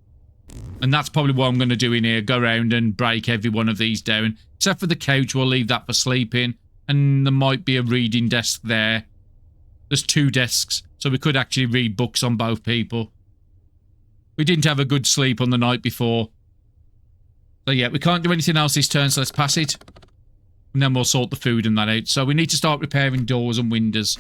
And that's probably what I'm going to do in here. Go around and break every one of these down. Except for the couch, we'll leave that for sleeping. And there might be a reading desk there. There's 2 desks, so we could actually read books on both people. We didn't have a good sleep on the night before. So yeah, we can't do anything else this turn, so let's pass it. And then we'll sort the food and that out. So we need to start repairing doors and windows.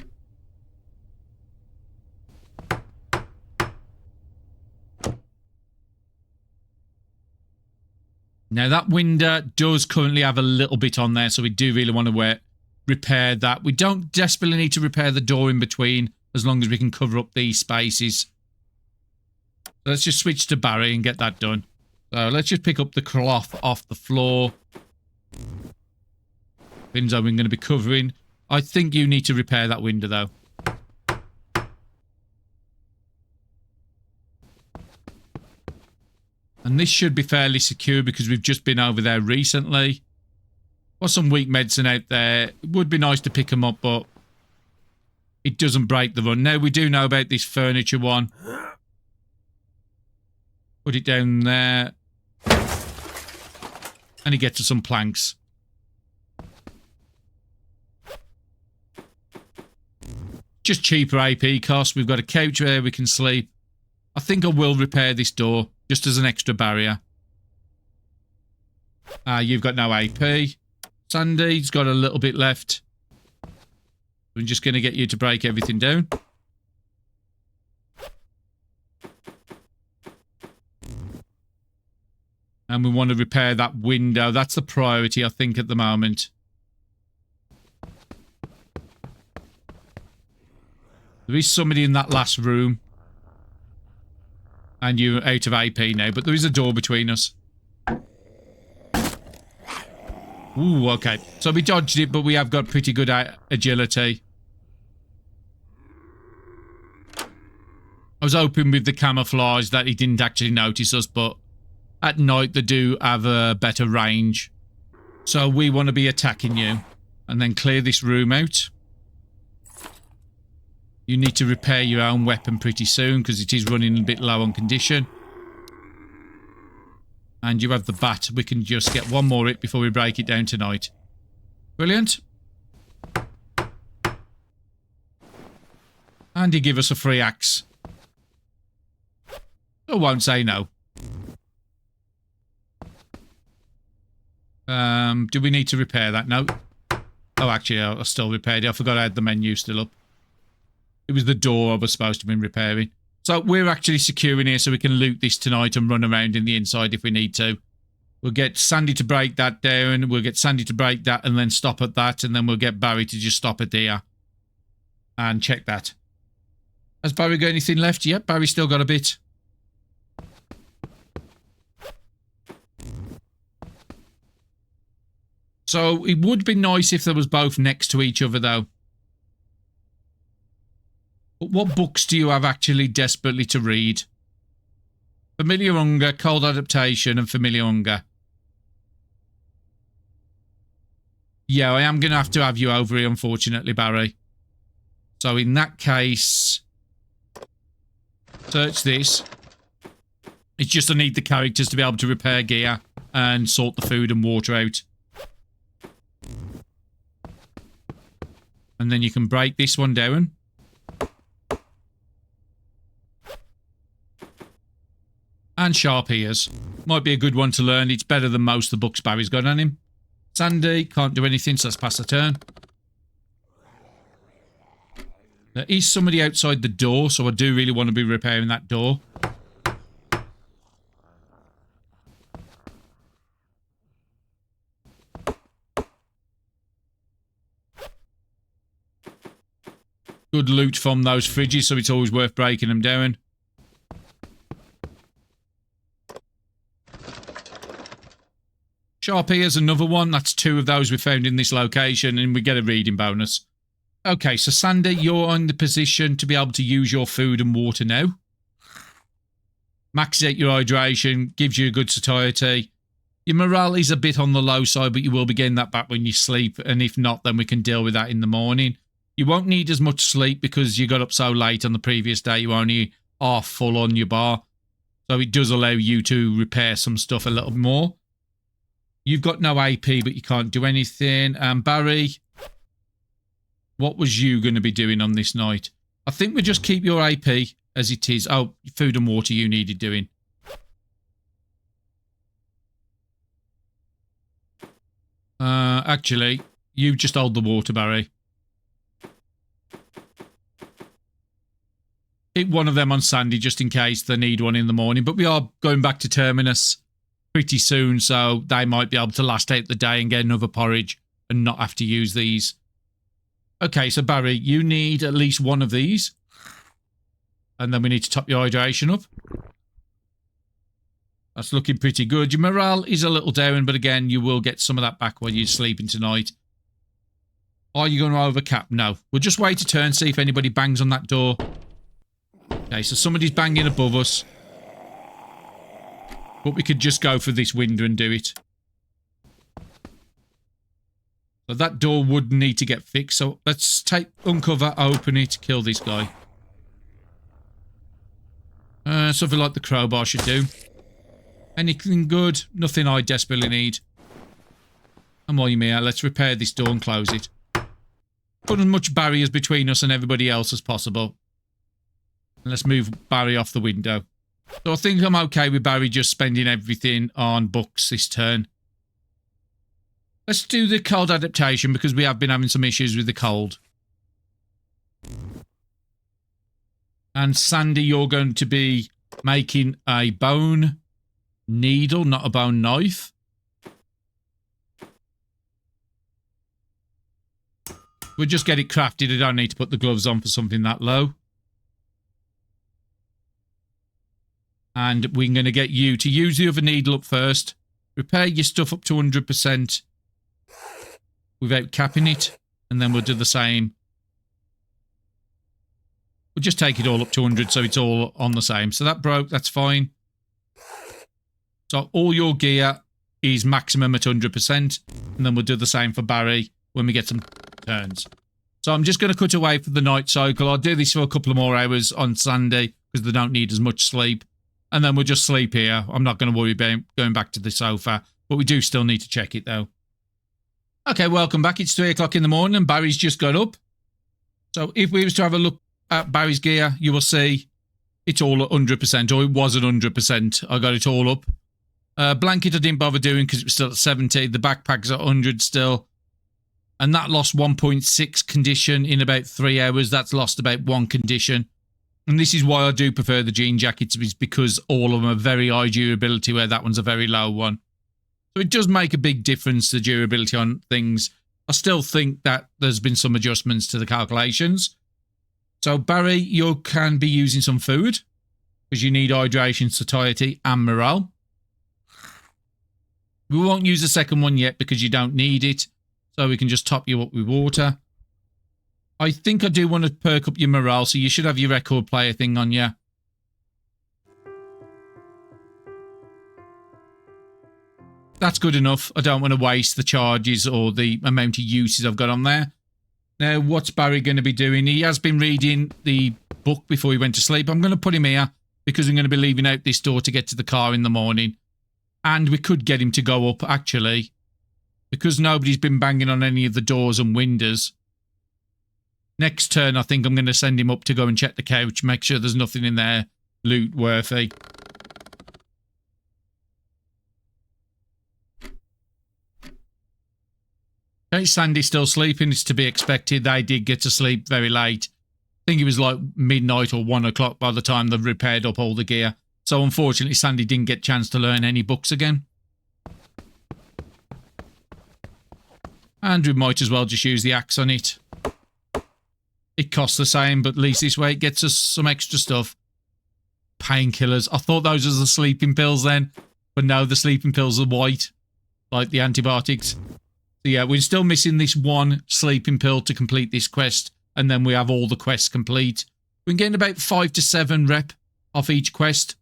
Now that window does currently have a little bit on there, so we do really want to repair that. We don't desperately need to repair the door in between, as long as we can cover up these spaces. So let's just switch to Barry and get that done. So let's just pick up the cloth off the floor. Window we're going to be covering. I think you need to repair that window though. And this should be fairly secure because we've just been over there recently. Got some weak medicine out there. It would be nice to pick them up, but it doesn't break the run. Now, we do know about this furniture one. Put it down there. And he gets us some planks. Just cheaper AP costs. We've got a couch where we can sleep. I think I will repair this door. Just as an extra barrier. You've got no AP. Sandy's got a little bit left. We're just going to get you to break everything down. And we want to repair that window. That's the priority, I think, at the moment. There is somebody in that last room. And you're out of AP now, but there is a door between us. Ooh, okay. So we dodged it, but we have got pretty good agility. I was hoping with the camouflage that he didn't actually notice us, but at night they do have a better range. So we want to be attacking you. And then clear this room out. You need to repair your own weapon pretty soon because it is running a bit low on condition. And you have the bat. We can just get one more hit before we break it down tonight. Brilliant. And he give us a free axe. I won't say no. Do we need to repair that? No. Oh, actually, I still repaired it. I forgot I had the menu still up. It was the door I was supposed to have been repairing. So we're actually securing here so we can loot this tonight and run around in the inside if we need to. We'll get Sandy to break that down. We'll get Sandy to break that and then stop at that. And then we'll get Barry to just stop at there. And check that. Has Barry got anything left? Yep, Barry's still got a bit. So it would be nice if they was both next to each other though. But what books do you have actually desperately to read? Familiar Hunger, Cold Adaptation and Familiar Hunger. Yeah, I am going to have you over here, unfortunately, Barry. So in that case, search this. It's just I need the characters to be able to repair gear and sort the food and water out. And then you can break this one down. And sharp ears. Might be a good one to learn. It's better than most of the books Barry's got on him. Sandy can't do anything, so let's pass the turn. There is somebody outside the door, so I do really want to be repairing that door. Good loot from those fridges, so it's always worth breaking them down. Sharp ears, another one. That's 2 of those we found in this location, and we get a reading bonus. Okay, so Sandy, you're in the position to be able to use your food and water now. Maxes out your hydration, gives you a good satiety. Your morale is a bit on the low side, but you will be getting that back when you sleep, and if not, then we can deal with that in the morning. You won't need as much sleep because you got up so late on the previous day. You only are full on your bar. So it does allow you to repair some stuff a little more. You've got no AP, but you can't do anything. Barry, what was you going to be doing on this night? I think we'll just keep your AP as it is. Oh, food and water you needed doing. Actually, you just hold the water, Barry. Hit one of them on Sandy just in case they need one in the morning. But we are going back to Terminus pretty soon, so they might be able to last out the day and get another porridge and not have to use these. Okay, so Barry, you need at least one of these. And then we need to top your hydration up. That's looking pretty good. Your morale is a little down, but again, you will get some of that back while you're sleeping tonight. Are you going to overcap? No. We'll just wait a turn, see if anybody bangs on that door. Okay, so somebody's banging above us. But we could just go for this window and do it. So that door would need to get fixed. So let's uncover, open it, kill this guy. Something like the crowbar should do. Anything good? Nothing I desperately need. And while you're here, let's repair this door and close it. Put as much barriers between us and everybody else as possible. And let's move Barry off the window. So I think I'm okay with Barry just spending everything on books this turn. Let's do the cold adaptation because we have been having some issues with the cold. And Sandy, you're going to be making a bone needle, not a bone knife. We'll just get it crafted. I don't need to put the gloves on for something that low. And we're going to get you to use the other needle up first. Repair your stuff up to 100% without capping it. And then we'll do the same. We'll just take it all up to 100 so it's all on the same. So that broke, that's fine. So all your gear is maximum at 100%. And then we'll do the same for Barry when we get some turns. So I'm just going to cut away for the night cycle. I'll do this for a couple of more hours on Sunday because they don't need as much sleep. And then we'll just sleep here. I'm not going to worry about going back to the sofa. But we do still need to check it though. Okay, welcome back. It's 3 o'clock in the morning and Barry's just got up. So if we was to have a look at Barry's gear, you will see it's all at 100%, or it was at 100%. I got it all up. Blanket I didn't bother doing because it was still at 70. The backpack's at 100 still. And that lost 1.6 condition in about 3 hours. That's lost about 1 condition. And this is why I do prefer the jean jackets, is because all of them are very high durability, where that one's a very low one. So it does make a big difference, the durability on things. I still think that there's been some adjustments to the calculations. So Barry, you can be using some food because you need hydration, satiety and morale. We won't use the second one yet because you don't need it. So we can just top you up with water. I think I do want to perk up your morale, so you should have your record player thing on you. That's good enough. I don't want to waste the charges or the amount of uses I've got on there. Now, what's Barry going to be doing? He has been reading the book before he went to sleep. I'm going to put him here because I'm going to be leaving out this door to get to the car in the morning. And we could get him to go up, actually, because nobody's been banging on any of the doors and windows. Next turn, I think I'm going to send him up to go and check the couch, make sure there's nothing in there loot-worthy. Okay, Sandy's still sleeping. It's to be expected. They did get to sleep very late. I think it was like midnight or 1 o'clock by the time they've repaired up all the gear. So unfortunately, Sandy didn't get a chance to learn any books again. And we might as well just use the axe on it. It costs the same, but at least this way it gets us some extra stuff. Painkillers. I thought those were the sleeping pills then. But no, the sleeping pills are white. Like the antibiotics. So yeah, we're still missing this one sleeping pill to complete this quest. And then we have all the quests complete. We're getting about 5 to 7 rep off each quest.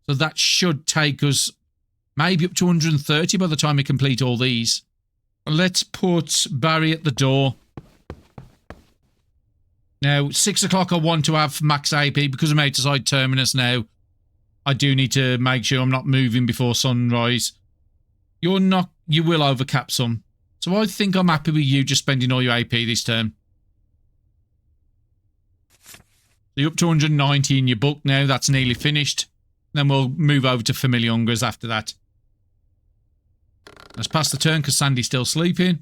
So that should take us maybe up to 130 by the time we complete all these. Let's put Barry at the door. Now, 6 o'clock I want to have max AP because I'm outside Terminus now. I do need to make sure I'm not moving before sunrise. You're not, you will overcap some. So I think I'm happy with you just spending all your AP this turn. So you're up to 190 in your book now. That's nearly finished. Then we'll move over to Familiar Hungers after that. Let's pass the turn because Sandy's still sleeping.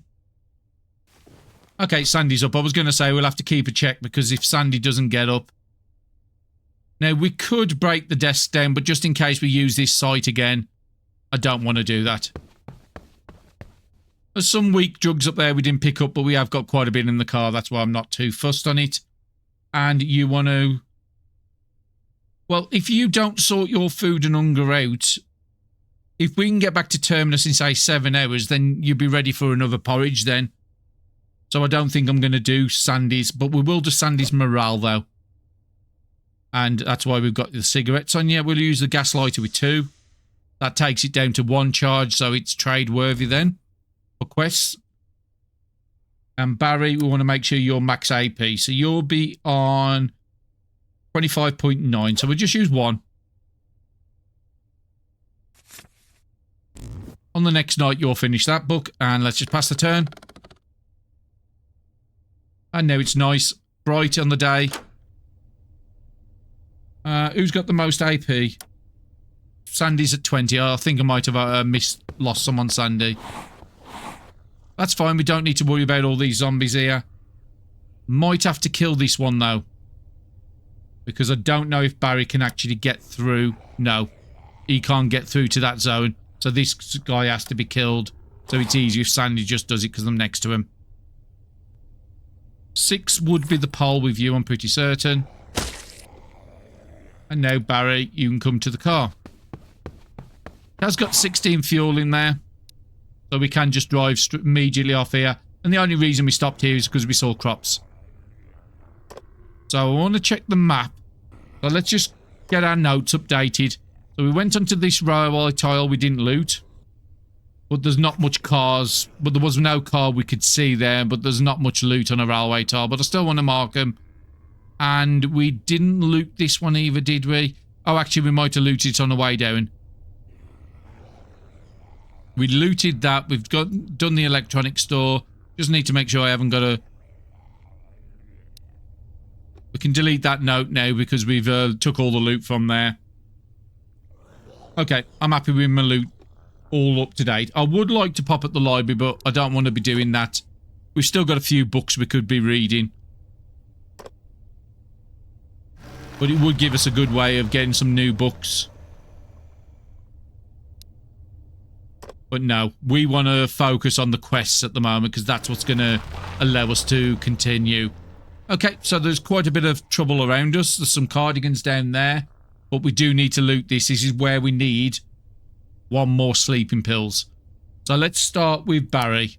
Okay, Sandy's up. I was going to say we'll have to keep a check because if Sandy doesn't get up... Now, we could break the desk down, but just in case we use this site again, I don't want to do that. There's some weak drugs up there we didn't pick up, but we have got quite a bit in the car. That's why I'm not too fussed on it. And you want to... Well, if you don't sort your food and hunger out, if we can get back to Terminus in, say, 7 hours, then you'll be ready for another porridge then. So I don't think I'm going to do Sandy's, but we will do Sandy's morale, though. And that's why we've got the cigarettes on. Yeah, we'll use the gas lighter with 2. That takes it down to 1 charge, so it's trade-worthy then for quests. And Barry, we want to make sure you're max AP. So you'll be on 25.9. So we'll just use 1. On the next night, you'll finish that book. And let's just pass the turn. And now it's nice, bright on the day. Who's got the most AP? Sandy's at 20. I think I might have lost some on Sandy. That's fine. We don't need to worry about all these zombies here. Might have to kill this one, though. Because I don't know if Barry can actually get through. No. He can't get through to that zone. So this guy has to be killed. So it's easy if Sandy just does it because I'm next to him. 6 would be the pole with you, I'm pretty certain. And now, Barry, you can come to the car. It has got 16 fuel in there. So we can just drive immediately off here. And the only reason we stopped here is because we saw crops. So I want to check the map. So let's just get our notes updated. So we went onto this railway tile we didn't loot. But there's not much cars. But there was no car we could see there. But there's not much loot on a railway tile. But I still want to mark them. And we didn't loot this one either, did we? Oh, actually, we might have looted it on the way down. We looted that. We've done the electronic store. Just need to make sure I haven't got a... We can delete that note now because we've took all the loot from there. Okay, I'm happy with my loot all up to date. I would like to pop at the library, but I don't want to be doing that. We've still got a few books we could be reading. But it would give us a good way of getting some new books. But no, we want to focus on the quests at the moment because that's what's going to allow us to continue. Okay, so there's quite a bit of trouble around us. There's some cardigans down there. But we do need to loot this. This is where we need one more sleeping pills. So let's start with Barry.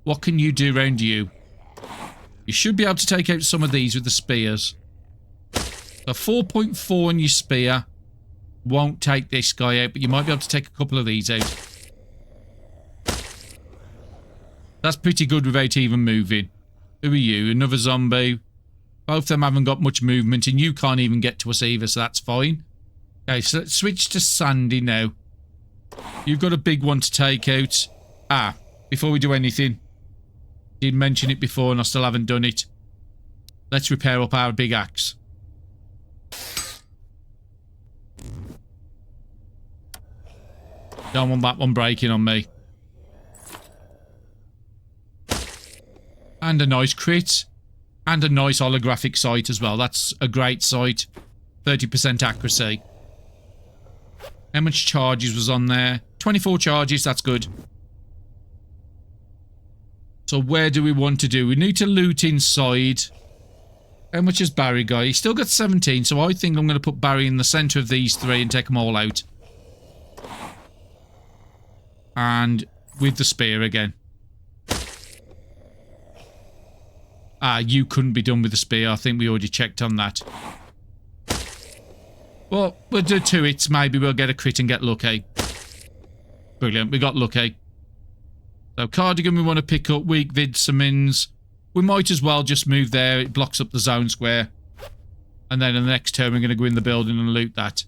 What can you do around you? You should be able to take out some of these with the spears. So 4.4 on your spear. Won't take this guy out, but you might be able to take a couple of these out. That's pretty good without even moving. Who are you? Another zombie. Both of them haven't got much movement, and you can't even get to us either, so that's fine. Okay, so let's switch to Sandy now. You've got a big one to take out. Ah, before we do anything. Did mention it before, and I still haven't done it. Let's repair up our big axe. Don't want that one breaking on me. And a nice crit. And a nice holographic sight as well. That's a great sight. 30% accuracy. How much charges was on there? 24 charges, that's good. So where do we want to do? We need to loot inside. How much has Barry got? He's still got 17, so I think I'm going to put Barry in the centre of these three and take them all out. And with the spear again. Ah, you couldn't be done with the spear. I think we already checked on that. Well, we'll do 2 hits. Maybe we'll get a crit and get lucky. Brilliant. We got lucky. So cardigan we want to pick up. Weak vid summons. We might as well just move there. It blocks up the zone square. And then in the next turn we're going to go in the building and loot that.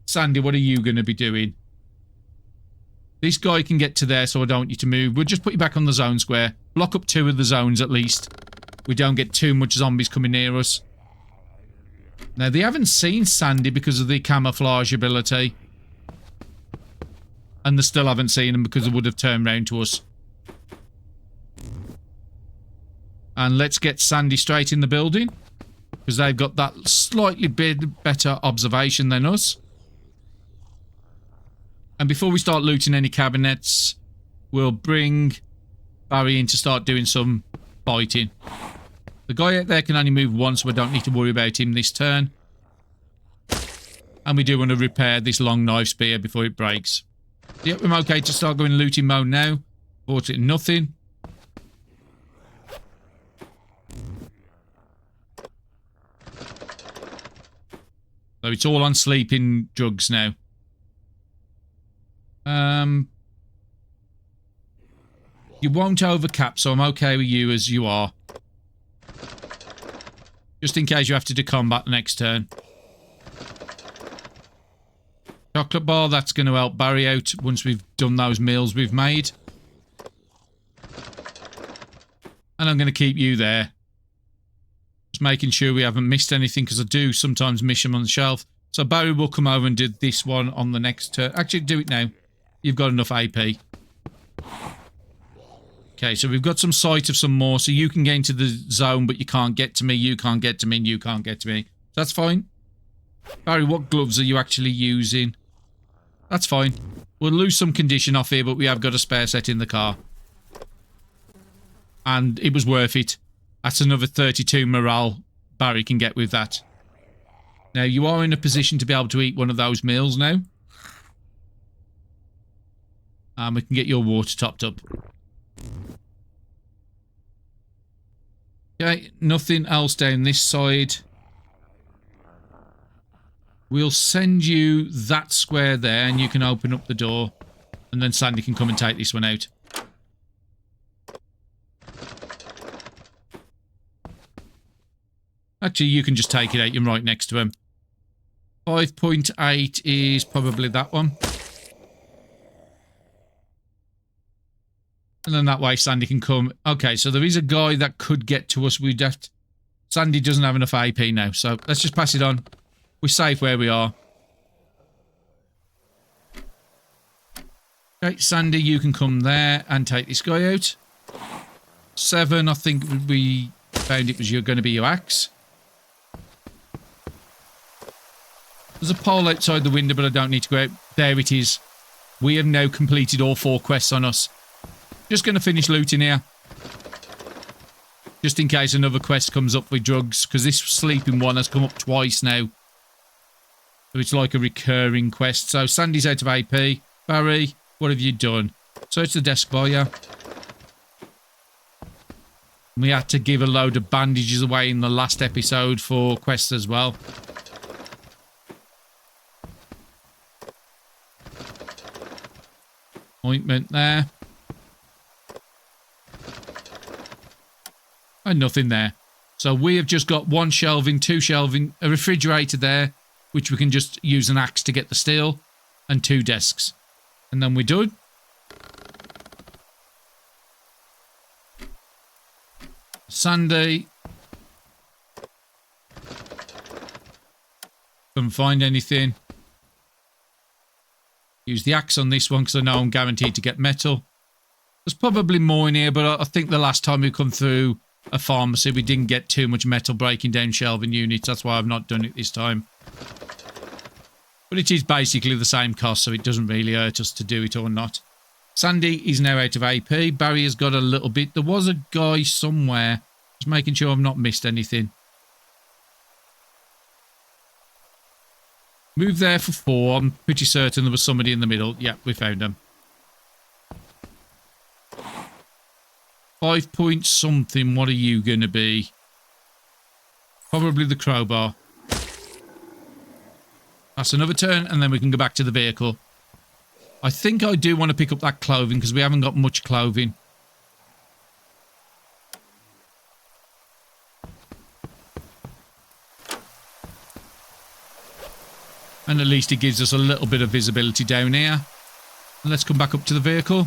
Sandy, what are you going to be doing? This guy can get to there, so I don't want you to move. We'll just put you back on the zone square. Block up 2 of the zones at least. We don't get too much zombies coming near us. Now, they haven't seen Sandy because of the camouflage ability. And they still haven't seen him because they would have turned round to us. And let's get Sandy straight in the building. Because they've got that slightly bit better observation than us. And before we start looting any cabinets, we'll bring Barry in to start doing some fighting. The guy out there can only move once, so we don't need to worry about him this turn. And we do want to repair this long knife spear before it breaks. Yep, I'm okay to start going looting mode now. Bought it nothing. So it's all on sleeping drugs now. You won't overcap, so I'm okay with you as you are. Just in case you have to do combat the next turn. Chocolate bar, that's going to help Barry out once we've done those meals we've made. And I'm going to keep you there. Just making sure we haven't missed anything, because I do sometimes miss them on the shelf. So Barry will come over and do this one on the next turn. Actually, do it now. You've got enough AP. Okay, so we've got some sight of some more, so you can get into the zone, but you can't get to me, you can't get to me, and you can't get to me. That's fine. Barry, what gloves are you actually using? That's fine. We'll lose some condition off here, but we have got a spare set in the car. And it was worth it. That's another 32 morale Barry can get with that. Now, you are in a position to be able to eat one of those meals now. And we can get your water topped up. Okay, nothing else down this side. We'll send you that square there and you can open up the door. And then Sandy can come and take this one out. Actually, you can just take it out. You're right next to him. 5.8 is probably that one. And then that way Sandy can come. Okay, so there is a guy that could get to us. We'd have to... Sandy doesn't have enough AP now, so let's just pass it on. We're safe where we are. Okay, Sandy, you can come there and take this guy out. 7, I think we found it was going to be your axe. There's a pole outside the window, but I don't need to go out. There it is. We have now completed all 4 quests on us. Just going to finish looting here. Just in case another quest comes up with drugs, because this sleeping one has come up twice now. So it's like a recurring quest. So Sandy's out of AP. Barry, what have you done? Search the desk bar, yeah. We had to give a load of bandages away in the last episode for quests as well. Ointment there. And nothing there. So we have just got 1 shelving, 2 shelving, a refrigerator there, which we can just use an axe to get the steel, and 2 desks. And then we're done. Sandy. Couldn't find anything. Use the axe on this one because I know I'm guaranteed to get metal. There's probably more in here, but I think the last time we come through a pharmacy, we didn't get too much metal breaking down shelving units. That's why I've not done it this time. But it is basically the same cost, so it doesn't really hurt us to do it or not. Sandy is now out of AP. Barry has got a little bit. There was a guy somewhere. Just making sure I've not missed anything. Move there for 4. I'm pretty certain there was somebody in the middle. Yeah, we found him. 5 point something. What are you going to be? Probably the crowbar. That's another turn, and then we can go back to the vehicle. I think I do want to pick up that clothing because we haven't got much clothing. And at least it gives us a little bit of visibility down here. And let's come back up to the vehicle.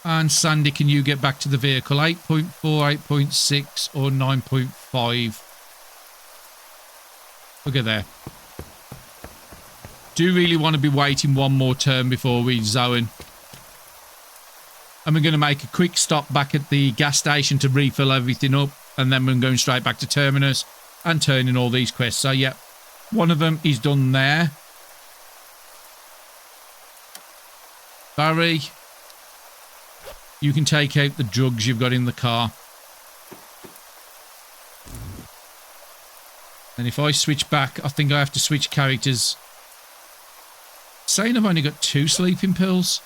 And Sandy, can you get back to the vehicle? 8.4, 8.6 or 9.5. Look at there. Do really want to be waiting one more turn before we zone. And we're going to make a quick stop back at the gas station to refill everything up. And then we're going straight back to Terminus and turn in all these quests. So, yeah, one of them is done there. Barry, you can take out the drugs you've got in the car. And if I switch back, I think I have to switch characters. Saying I've only got 2 sleeping pills.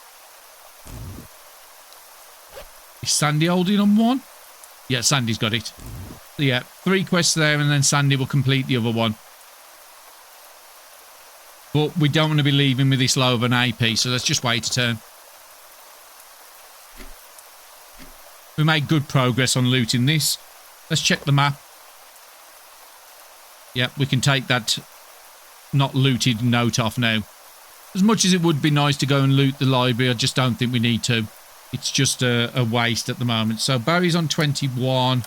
Is Sandy holding on 1? Yeah, Sandy's got it. So yeah, 3 quests there and then Sandy will complete the other one. But we don't want to be leaving with this low of an AP, so let's just wait a turn. We made good progress on looting this. Let's check the map. Yep, we can take that not looted note off now. As much as it would be nice to go and loot the library, I just don't think we need to. It's just a waste at the moment. So Barry's on 21.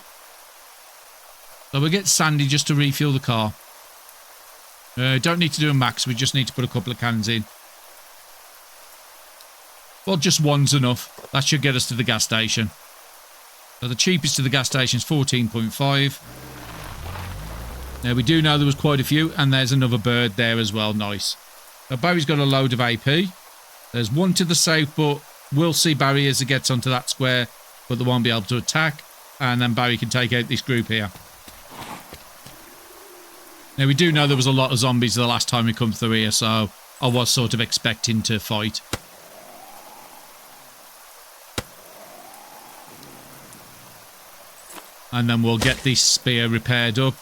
So we'll get Sandy just to refuel the car. Don't need to do a max, we just need to put a couple of cans in. Well, just one's enough. That should get us to the gas station. So the cheapest to the gas station is 14.5. Now we do know there was quite a few, and there's another bird there as well. Nice. So Barry's got a load of AP. There's one to the south, but we'll see Barry as he gets onto that square, but they won't be able to attack. And then Barry can take out this group here. Now, we do know there was a lot of zombies the last time we come through here, so I was sort of expecting to fight. And then we'll get this spear repaired up.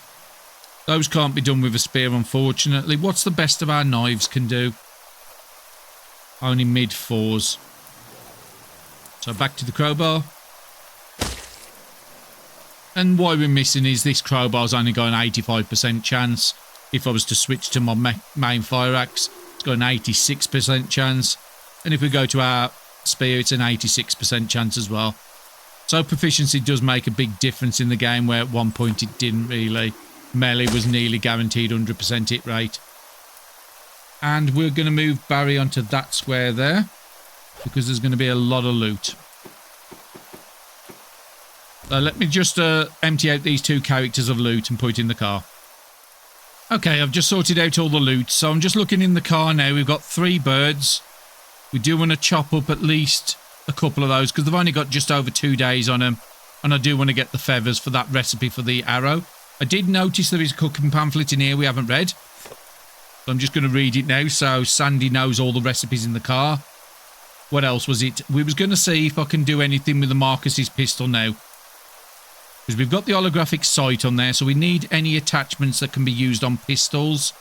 Those can't be done with a spear, unfortunately. What's the best of our knives can do? Only mid-4s. So back to the crowbar. And why we're missing is this crowbar's only got an 85% chance. If I was to switch to my main fire axe, it's got an 86% chance. And if we go to our spear, it's an 86% chance as well. So proficiency does make a big difference in the game, where at one point it didn't really. Melee was nearly guaranteed 100% hit rate. And we're going to move Barry onto that square there, because there's going to be a lot of loot. So let me just empty out these 2 characters of loot and put it in the car. Okay, I've just sorted out all the loot. So I'm just looking in the car now. We've got 3 birds. We do want to chop up at least a couple of those, because they've only got just over 2 days on them. And I do want to get the feathers for that recipe for the arrow. I did notice there is a cooking pamphlet in here we haven't read. So I'm just going to read it now, so Sandy knows all the recipes in the car. What else was it? We was going to see if I can do anything with the Marcus's pistol now. Because we've got the holographic sight on there, so we need any attachments that can be used on pistols.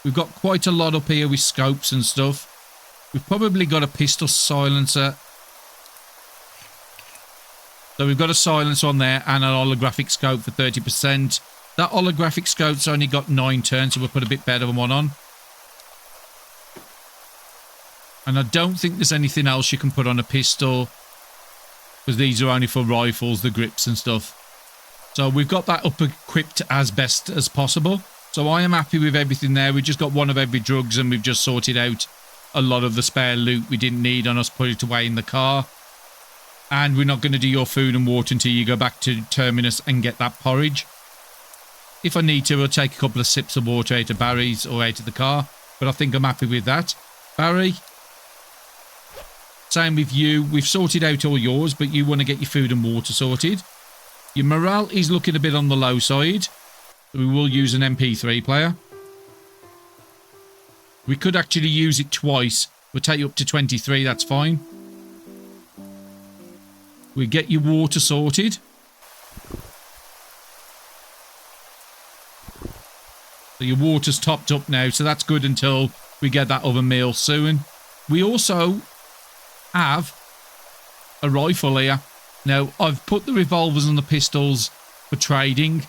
We've got quite a lot up here with scopes and stuff. We've probably got a pistol silencer. So we've got a silencer on there and an holographic scope for 30%. That holographic scope's only got 9 turns, so we'll put a bit better than one on. And I don't think there's anything else you can put on a pistol, because these are only for rifles, the grips and stuff. So we've got that up equipped as best as possible. So I am happy with everything there. We've just got one of every drugs, and we've just sorted out a lot of the spare loot we didn't need on us, put it away in the car. And we're not going to do your food and water until you go back to Terminus and get that porridge. If I need to, I'll take a couple of sips of water out of Barry's or out of the car. But I think I'm happy with that. Barry, same with you. We've sorted out all yours, but you want to get your food and water sorted. Your morale is looking a bit on the low side. So we will use an MP3 player. We could actually use it twice. We'll take you up to 23, that's fine. We get your water sorted. So your water's topped up now, so that's good until we get that other meal soon. We also have a rifle here. Now, I've put the revolvers and the pistols for trading.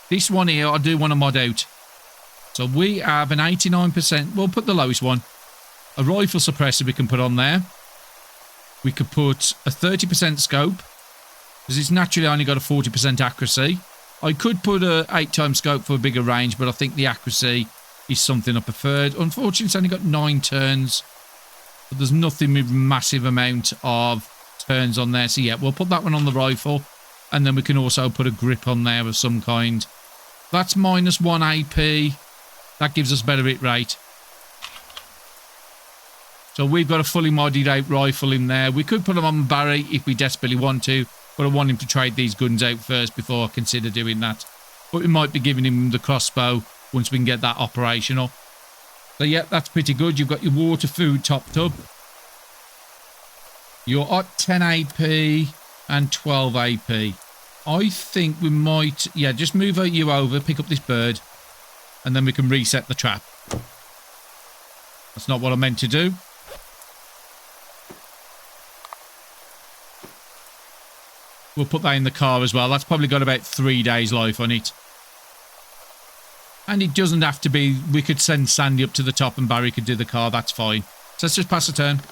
This one here, I do want to mod out. So we have an 89%. We'll put the lowest one. A rifle suppressor we can put on there. We could put a 30% scope, because it's naturally only got a 40% accuracy. I could put a 8x scope for a bigger range, but I think the accuracy is something I preferred. Unfortunately, it's only got 9 turns. But there's nothing with massive amount of turns on there. So yeah, we'll put that one on the rifle. And then we can also put a grip on there of some kind. That's -1 AP. That gives us better hit rate. So we've got a fully modded out rifle in there. We could put them on Barry if we desperately want to. But I want him to trade these guns out first before I consider doing that. But we might be giving him the crossbow once we can get that operational. So yeah, that's pretty good. You've got your water, food topped up. You're at 10 AP and 12 AP. I think we might... Yeah, just move you over, pick up this bird. And then we can reset the trap. That's not what I meant to do. We'll put that in the car as well. That's probably got about 3 days life on it. And it doesn't have to be... We could send Sandy up to the top and Barry could do the car. That's fine. So let's just pass a turn.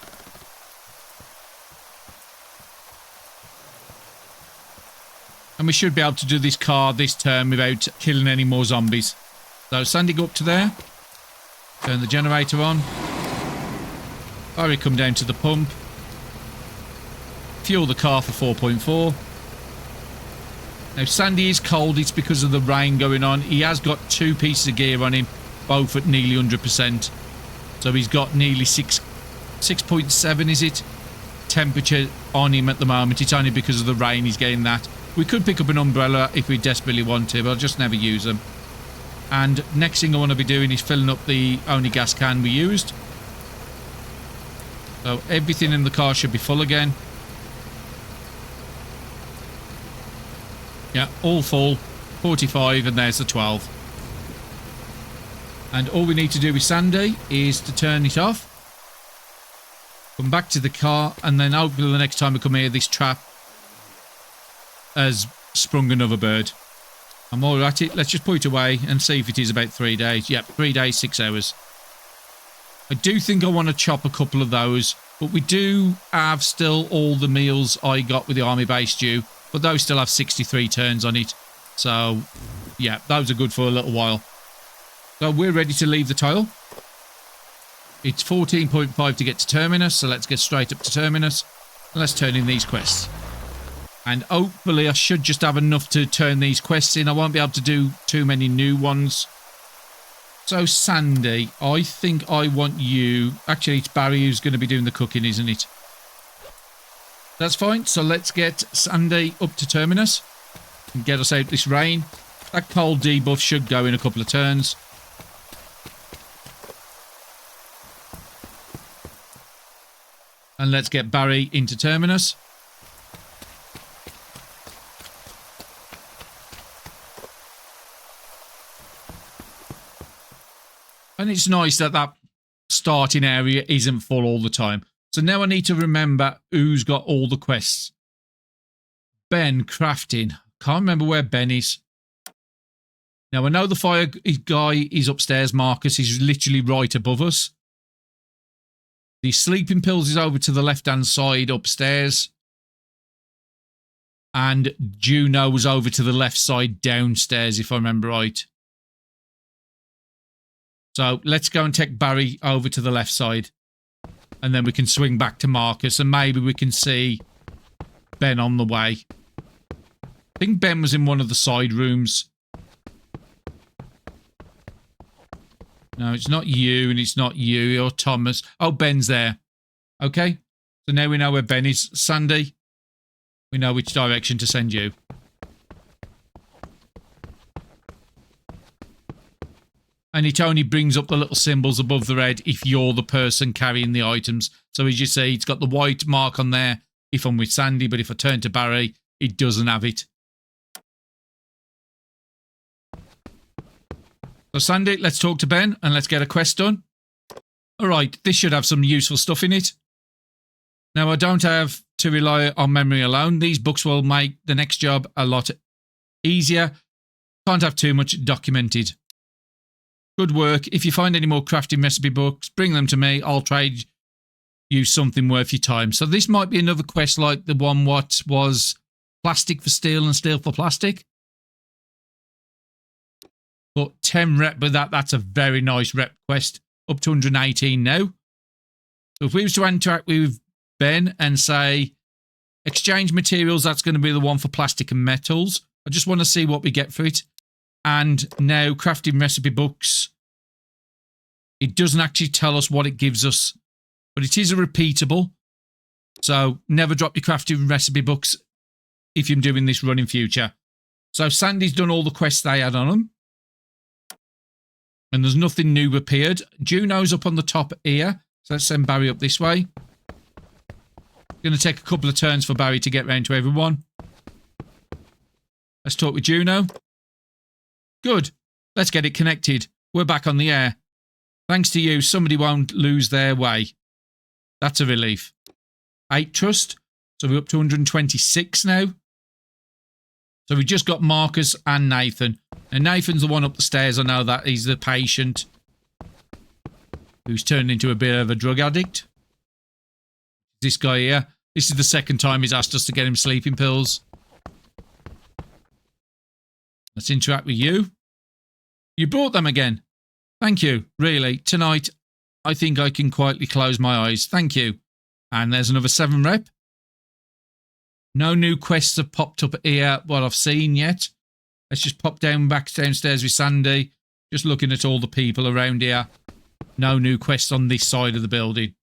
And we should be able to do this car this turn without killing any more zombies. So Sandy, go up to there. Turn the generator on. Barry, come down to the pump. Fuel the car for 4.4. Now, Sandy is cold. It's because of the rain going on. He has got 2 pieces of gear on him, both at nearly 100%. So he's got nearly 6.7, is it? Temperature on him at the moment. It's only because of the rain he's getting that. We could pick up an umbrella if we desperately want to, but I'll just never use them. And next thing I want to be doing is filling up the only gas can we used. So everything in the car should be full again. Yeah, all full. 45, and there's the 12. And all we need to do with Sandy is to turn it off. Come back to the car, and then hopefully the next time we come here, this trap has sprung another bird. I'm all at it. Let's just put it away and see if it is about 3 days. Yep, 3 days, 6 hours. I do think I want to chop a couple of those, but we do have still all the meals I got with the army base stew, but those still have 63 turns on it. So, yeah, those are good for a little while. So we're ready to leave the tile. It's 14.5 to get to Terminus, so let's get straight up to Terminus. And let's turn in these quests. And hopefully I should just have enough to turn these quests in. I won't be able to do too many new ones. So Sandy, I think I want you... Actually, it's Barry who's going to be doing the cooking, isn't it? That's fine. So let's get Sandy up to Terminus. And get us out this rain. That cold debuff should go in a couple of turns. And let's get Barry into Terminus. And it's nice that that starting area isn't full all the time. So now I need to remember who's got all the quests. Ben, crafting. Can't remember where Ben is. Now I know the fire guy is upstairs, Marcus. He's literally right above us. The sleeping pills is over to the left-hand side upstairs. And Juno was over to the left side downstairs, if I remember right. So let's go and take Barry over to the left side. And then we can swing back to Marcus. And maybe we can see Ben on the way. I think Ben was in one of the side rooms. No, it's not you, and it's not you or Thomas. Oh, Ben's there. Okay. So now we know where Ben is. Sandy, we know which direction to send you. And it only brings up the little symbols above the red if you're the person carrying the items. So as you see, it's got the white mark on there if I'm with Sandy, but if I turn to Barry, it doesn't have it. So Sandy, let's talk to Ben and let's get a quest done. All right, this should have some useful stuff in it. Now, I don't have to rely on memory alone. These books will make the next job a lot easier. Can't have too much documented. Good work. If you find any more crafting recipe books, bring them to me. I'll trade you something worth your time. So this might be another quest like the one what was plastic for steel and steel for plastic. But 10 rep with that, that's a very nice rep quest. Up to 118 now. So if we was to interact with Ben and say, exchange materials, that's going to be the one for plastic and metals. I just want to see what we get for it. And now crafting recipe books. It doesn't actually tell us what it gives us, but it is a repeatable. So never drop your crafting recipe books if you're doing this run in future. So Sandy's done all the quests they had on them. And there's nothing new appeared. Juno's up on the top here. So let's send Barry up this way. Going to take a couple of turns for Barry to get round to everyone. Let's talk with Juno. Good. Let's get it connected. We're back on the air. Thanks to you, somebody won't lose their way. That's a relief. 8 trust. So we're up to 126 now. So we just got Marcus and Nathan. And Nathan's the one up the stairs. I know that. He's the patient who's turned into a bit of a drug addict. This guy here. This is the second time he's asked us to get him sleeping pills. Let's interact with you. You brought them again. Thank you. Really. Tonight, I think I can quietly close my eyes. Thank you. And there's another 7 rep. No new quests have popped up here, what I've seen yet. Let's just pop back downstairs with Sandy. Just looking at all the people around here. No new quests on this side of the building.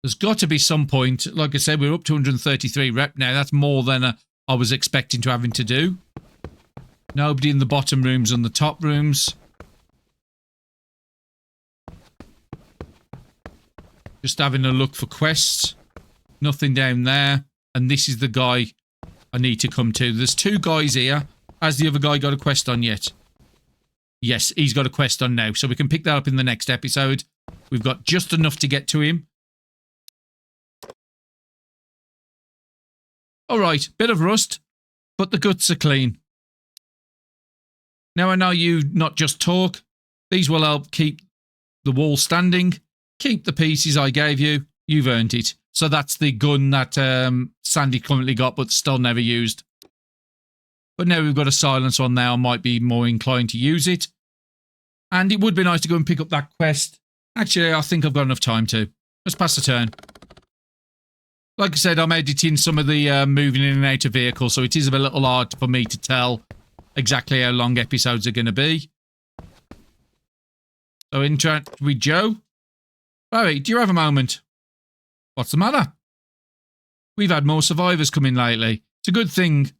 There's got to be some point. Like I said, we're up to 133 rep now. That's more than I was expecting to having to do. Nobody in the bottom rooms and the top rooms. Just having a look for quests. Nothing down there. And this is the guy I need to come to. There's 2 guys here. Has the other guy got a quest on yet? Yes, he's got a quest on now. So we can pick that up in the next episode. We've got just enough to get to him. Alright, bit of rust, but the guts are clean. Now I know you not just talk. These will help keep the wall standing. Keep the pieces I gave you. You've earned it. So that's the gun that Sandy currently got but still never used. But now we've got a silence one now. I might be more inclined to use it. And it would be nice to go and pick up that quest. Actually, I think I've got enough time to. Let's pass the turn. Like I said, I'm editing some of the moving in and out of vehicles, so it is a little hard for me to tell exactly how long episodes are going to be. So interact with Joe. Barry, do you have a moment? What's the matter? We've had more survivors come in lately. It's a good thing,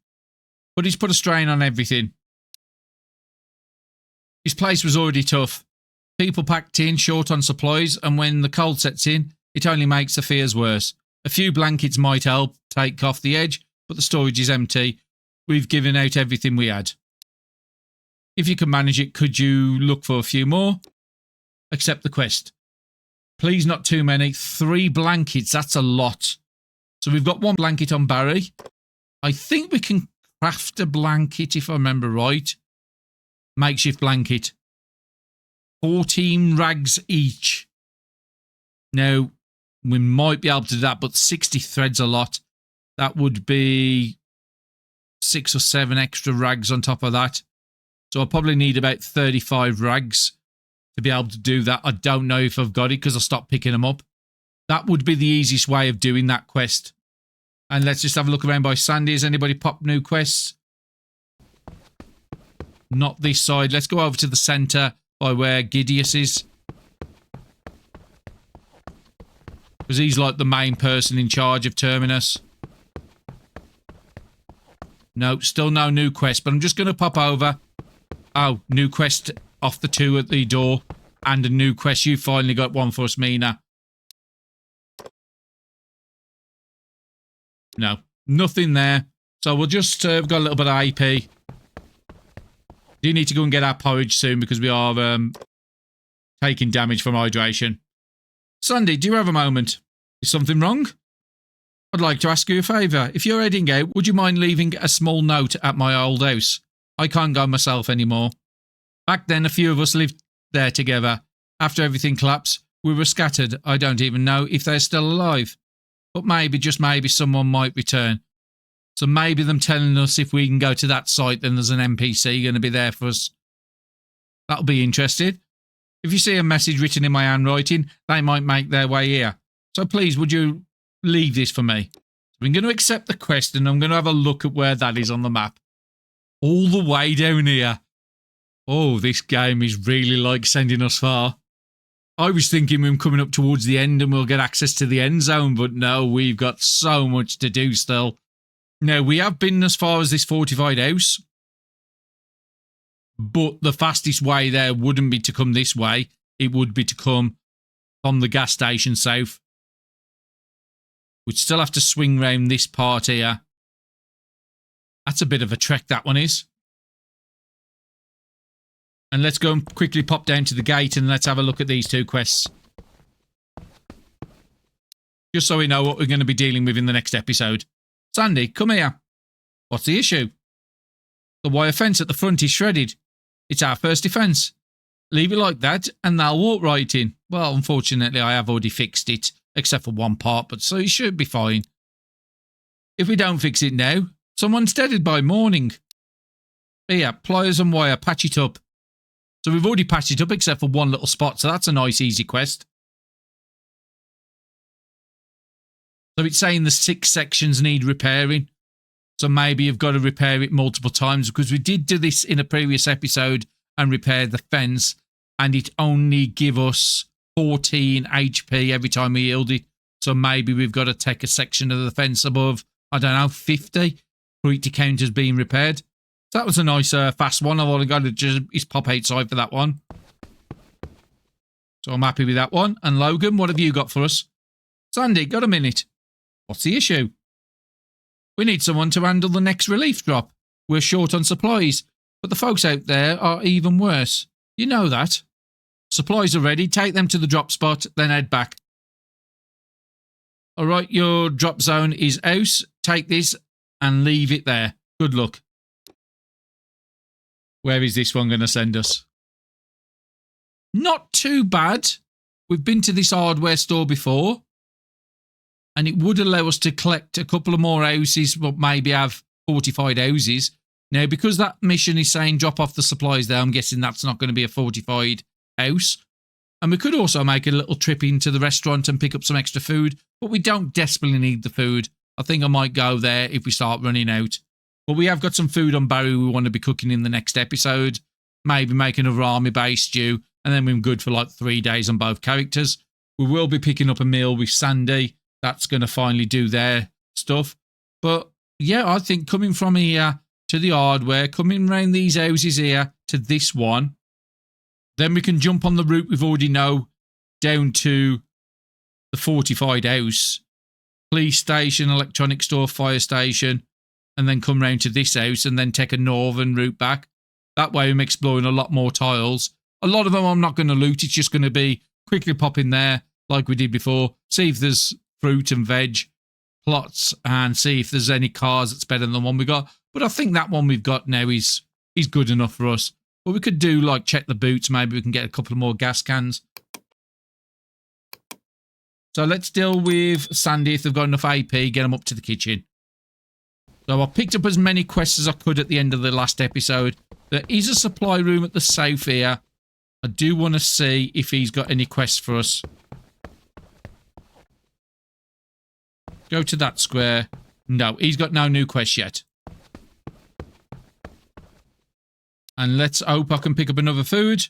but he's put a strain on everything. His place was already tough. People packed in, short on supplies, and when the cold sets in, it only makes the fears worse. A few blankets might help take off the edge, but the storage is empty. We've given out everything we had. If you can manage it, could you look for a few more? Accept the quest. Please not too many. 3 blankets, that's a lot. So we've got 1 blanket on Barry. I think we can craft a blanket if I remember right. Makeshift blanket. 14 rags each. Now, we might be able to do that, but 60 threads a lot. That would be 6 or 7 extra rags on top of that. So I'll probably need about 35 rags to be able to do that. I don't know if I've got it because I stopped picking them up. That would be the easiest way of doing that quest. And let's just have a look around by Sandy. Has anybody popped new quests? Not this side. Let's go over to the centre by where Gideus is. Because he's like the main person in charge of Terminus. No, still no new quest, but I'm just going to pop over. Oh, new quest off the 2 at the door. And a new quest. You finally got one for us, Mina. No, nothing there. So we'll just got a little bit of AP. Do need to go and get our porridge soon because we are taking damage from hydration. Sandy, do you have a moment? Is something wrong? I'd like to ask you a favour. If you're heading out, would you mind leaving a small note at my old house? I can't go myself anymore. Back then, a few of us lived there together. After everything collapsed, we were scattered. I don't even know if they're still alive. But maybe, just maybe, someone might return. So maybe them telling us if we can go to that site, then there's an NPC going to be there for us. That'll be interesting. If you see a message written in my handwriting, they might make their way here. So please, would you leave this for me? I'm going to accept the quest and I'm going to have a look at where that is on the map. All the way down here. Oh, this game is really like sending us far. I was thinking we were coming up towards the end and we'll get access to the end zone, but no, we've got so much to do still. Now, we have been as far as this fortified house, but the fastest way there wouldn't be to come this way. It would be to come from the gas station south. We'd still have to swing round this part here. That's a bit of a trek, that one is. And let's go and quickly pop down to the gate and let's have a look at these 2 quests. Just so we know what we're going to be dealing with in the next episode. Sandy, come here. What's the issue? The wire fence at the front is shredded. It's our first defence. Leave it like that and they'll walk right in. Well, unfortunately, I have already fixed it, except for one part, but so it should be fine. If we don't fix it now, someone's dead by morning. Here, pliers and wire, patch it up. So we've already patched it up except for one little spot, so that's a nice easy quest. So it's saying the 6 sections need repairing. So maybe you've got to repair it multiple times because we did do this in a previous episode and repair the fence and it only give us 14 HP every time we healed it. So maybe we've got to take a section of the fence above, I don't know, 50 for it to count as being repaired. So that was a nice fast one. I've only got to just pop outside for that one. So I'm happy with that one. And Logan, what have you got for us? Sandy, got a minute. What's the issue? We need someone to handle the next relief drop. We're short on supplies, but the folks out there are even worse. You know that. Supplies are ready. Take them to the drop spot, then head back. All right, your drop zone is out. Take this and leave it there. Good luck. Where is this one going to send us? Not too bad. We've been to this hardware store before. And it would allow us to collect a couple of more houses, but maybe have fortified houses. Now, because that mission is saying drop off the supplies there, I'm guessing that's not going to be a fortified house. And we could also make a little trip into the restaurant and pick up some extra food, but we don't desperately need the food. I think I might go there if we start running out. But we have got some food on Barry we want to be cooking in the next episode. Maybe make another army base stew, and then we're good for like 3 days on both characters. We will be picking up a meal with Sandy. That's going to finally do their stuff. But yeah, I think coming from here to the hardware, coming around these houses here to this one, then we can jump on the route we've already know down to the fortified house, police station, electronic store, fire station, and then come round to this house and then take a northern route back. That way I'm exploring a lot more tiles. A lot of them I'm not going to loot. It's just going to be quickly pop in there like we did before. See if there's fruit and veg plots and see if there's any cars that's better than the one we got. But I think that one we've got now is good enough for us. But we could do like check the boots. Maybe we can get a couple of more gas cans. So let's deal with Sandy. If they've got enough AP, get them up to the kitchen. So I picked up as many quests as I could at the end of the last episode. There is a supply room at the south here. I do want to see if he's got any quests for us. Go to that square. No, he's got no new quests yet. And let's hope I can pick up another food.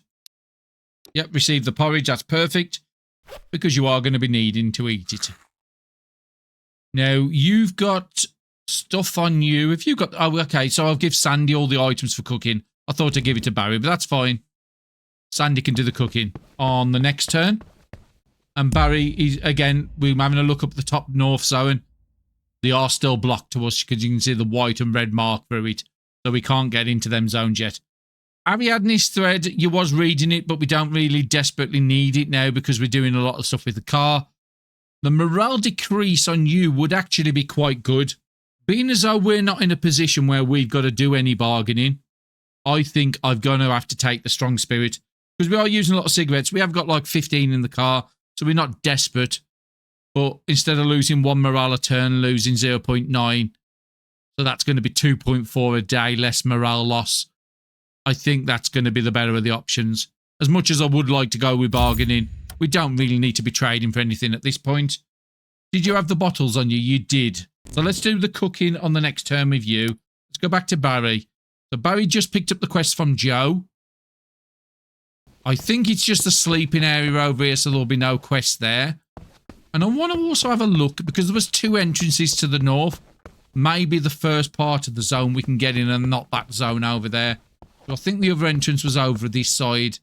Yep, receive the porridge. That's perfect. Because you are going to be needing to eat it. Now, you've got stuff on you. If you've got... Oh, okay. So I'll give Sandy all the items for cooking. I thought I'd give it to Barry, but that's fine. Sandy can do the cooking on the next turn. And Barry, is again, we're having a look up the top north zone. They are still blocked to us because you can see the white and red mark through it. So we can't get into them zones yet. Ariadne's thread, you was reading it, but we don't really desperately need it now because we're doing a lot of stuff with the car. The morale decrease on you would actually be quite good. Being as though we're not in a position where we've got to do any bargaining, I think I'm going to have to take the strong spirit. Because we are using a lot of cigarettes. We have got like 15 in the car, so we're not desperate. But instead of losing 1 morale a turn, losing 0.9. So that's going to be 2.4 a day less morale loss. I think that's going to be the better of the options. As much as I would like to go with bargaining, we don't really need to be trading for anything at this point. Did you have the bottles on you? You did. So let's do the cooking on the next turn with you. Let's go back to Barry. So Barry just picked up the quest from Joe. I think it's just a sleeping area over here, so there'll be no quest there. And I want to also have a look, because there was 2 entrances to the north. Maybe the first part of the zone we can get in and not that zone over there. But I think the other entrance was over this side.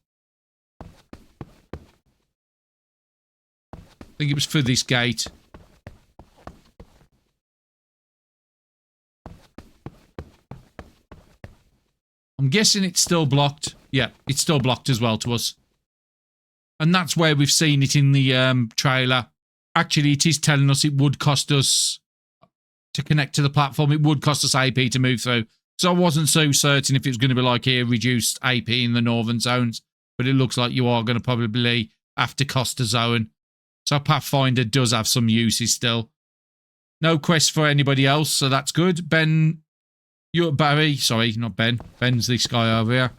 I think it was for this gate. I'm guessing it's still blocked. Yeah, it's still blocked as well to us. And that's where we've seen it in the trailer. Actually, it is telling us it would cost us to connect to the platform. It would cost us AP to move through. So I wasn't so certain if it was going to be like here, reduced AP in the northern zones. But it looks like you are going to probably have to cost a zone. So Pathfinder does have some uses still. No quest for anybody else, so that's good. Ben, you're Barry. Sorry, not Ben. Ben's this guy over here.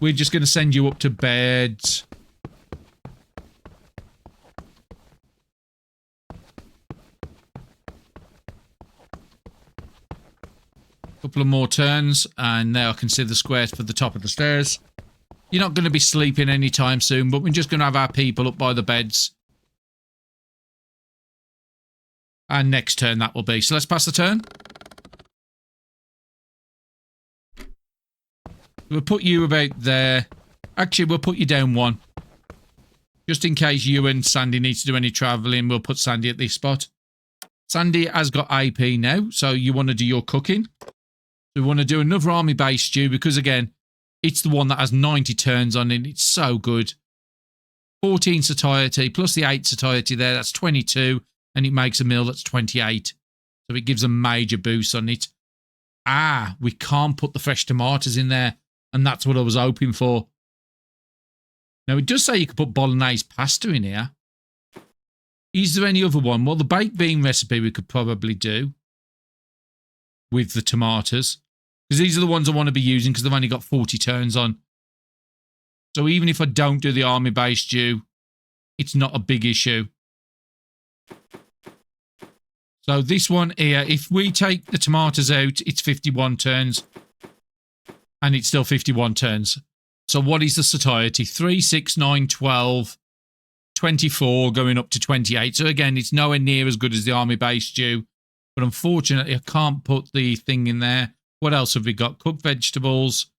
We're just going to send you up to bed. Couple of more turns, and now I can see the squares for the top of the stairs. You're not going to be sleeping anytime soon, but we're just going to have our people up by the beds. And next turn that will be. So let's pass the turn. We'll put you about there. Actually, we'll put you down one. Just in case you and Sandy need to do any travelling, we'll put Sandy at this spot. Sandy has got AP now, so you want to do your cooking. We want to do another army base stew because, again, it's the one that has 90 turns on it. It's so good. 14 satiety plus the 8 satiety there. That's 22. And it makes a meal that's 28. So it gives a major boost on it. Ah, we can't put the fresh tomatoes in there. And that's what I was hoping for. Now, it does say you could put bolognese pasta in here. Is there any other one? Well, the baked bean recipe we could probably do with the tomatoes. Because these are the ones I want to be using because they've only got 40 turns on. So even if I don't do the army base stew, it's not a big issue. So this one here, if we take the tomatoes out, it's 51 turns. And it's still 51 turns. So what is the satiety? 3, 6, 9, 12, 24 going up to 28. So again, it's nowhere near as good as the army base stew. But unfortunately, I can't put the thing in there. What else have we got? Cooked vegetables.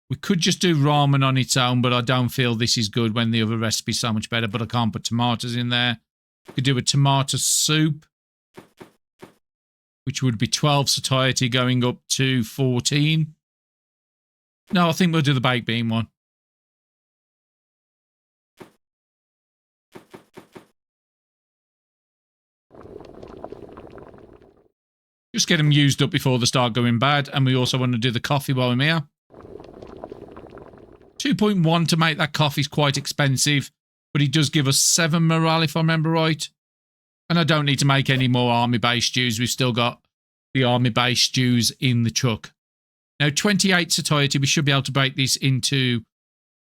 We could just do ramen on its own, but I don't feel this is good when the other recipe's so much better. But I can't put tomatoes in there. We could do a tomato soup, which would be 12 satiety going up to 14. No, I think we'll do the baked bean one. Just get them used up before they start going bad. And we also want to do the coffee while I'm here. 2.1 to make that coffee is quite expensive. But it does give us 7 morale if I remember right. And I don't need to make any more army base stews. We've still got the army base stews in the truck. Now 28 satiety, we should be able to break this into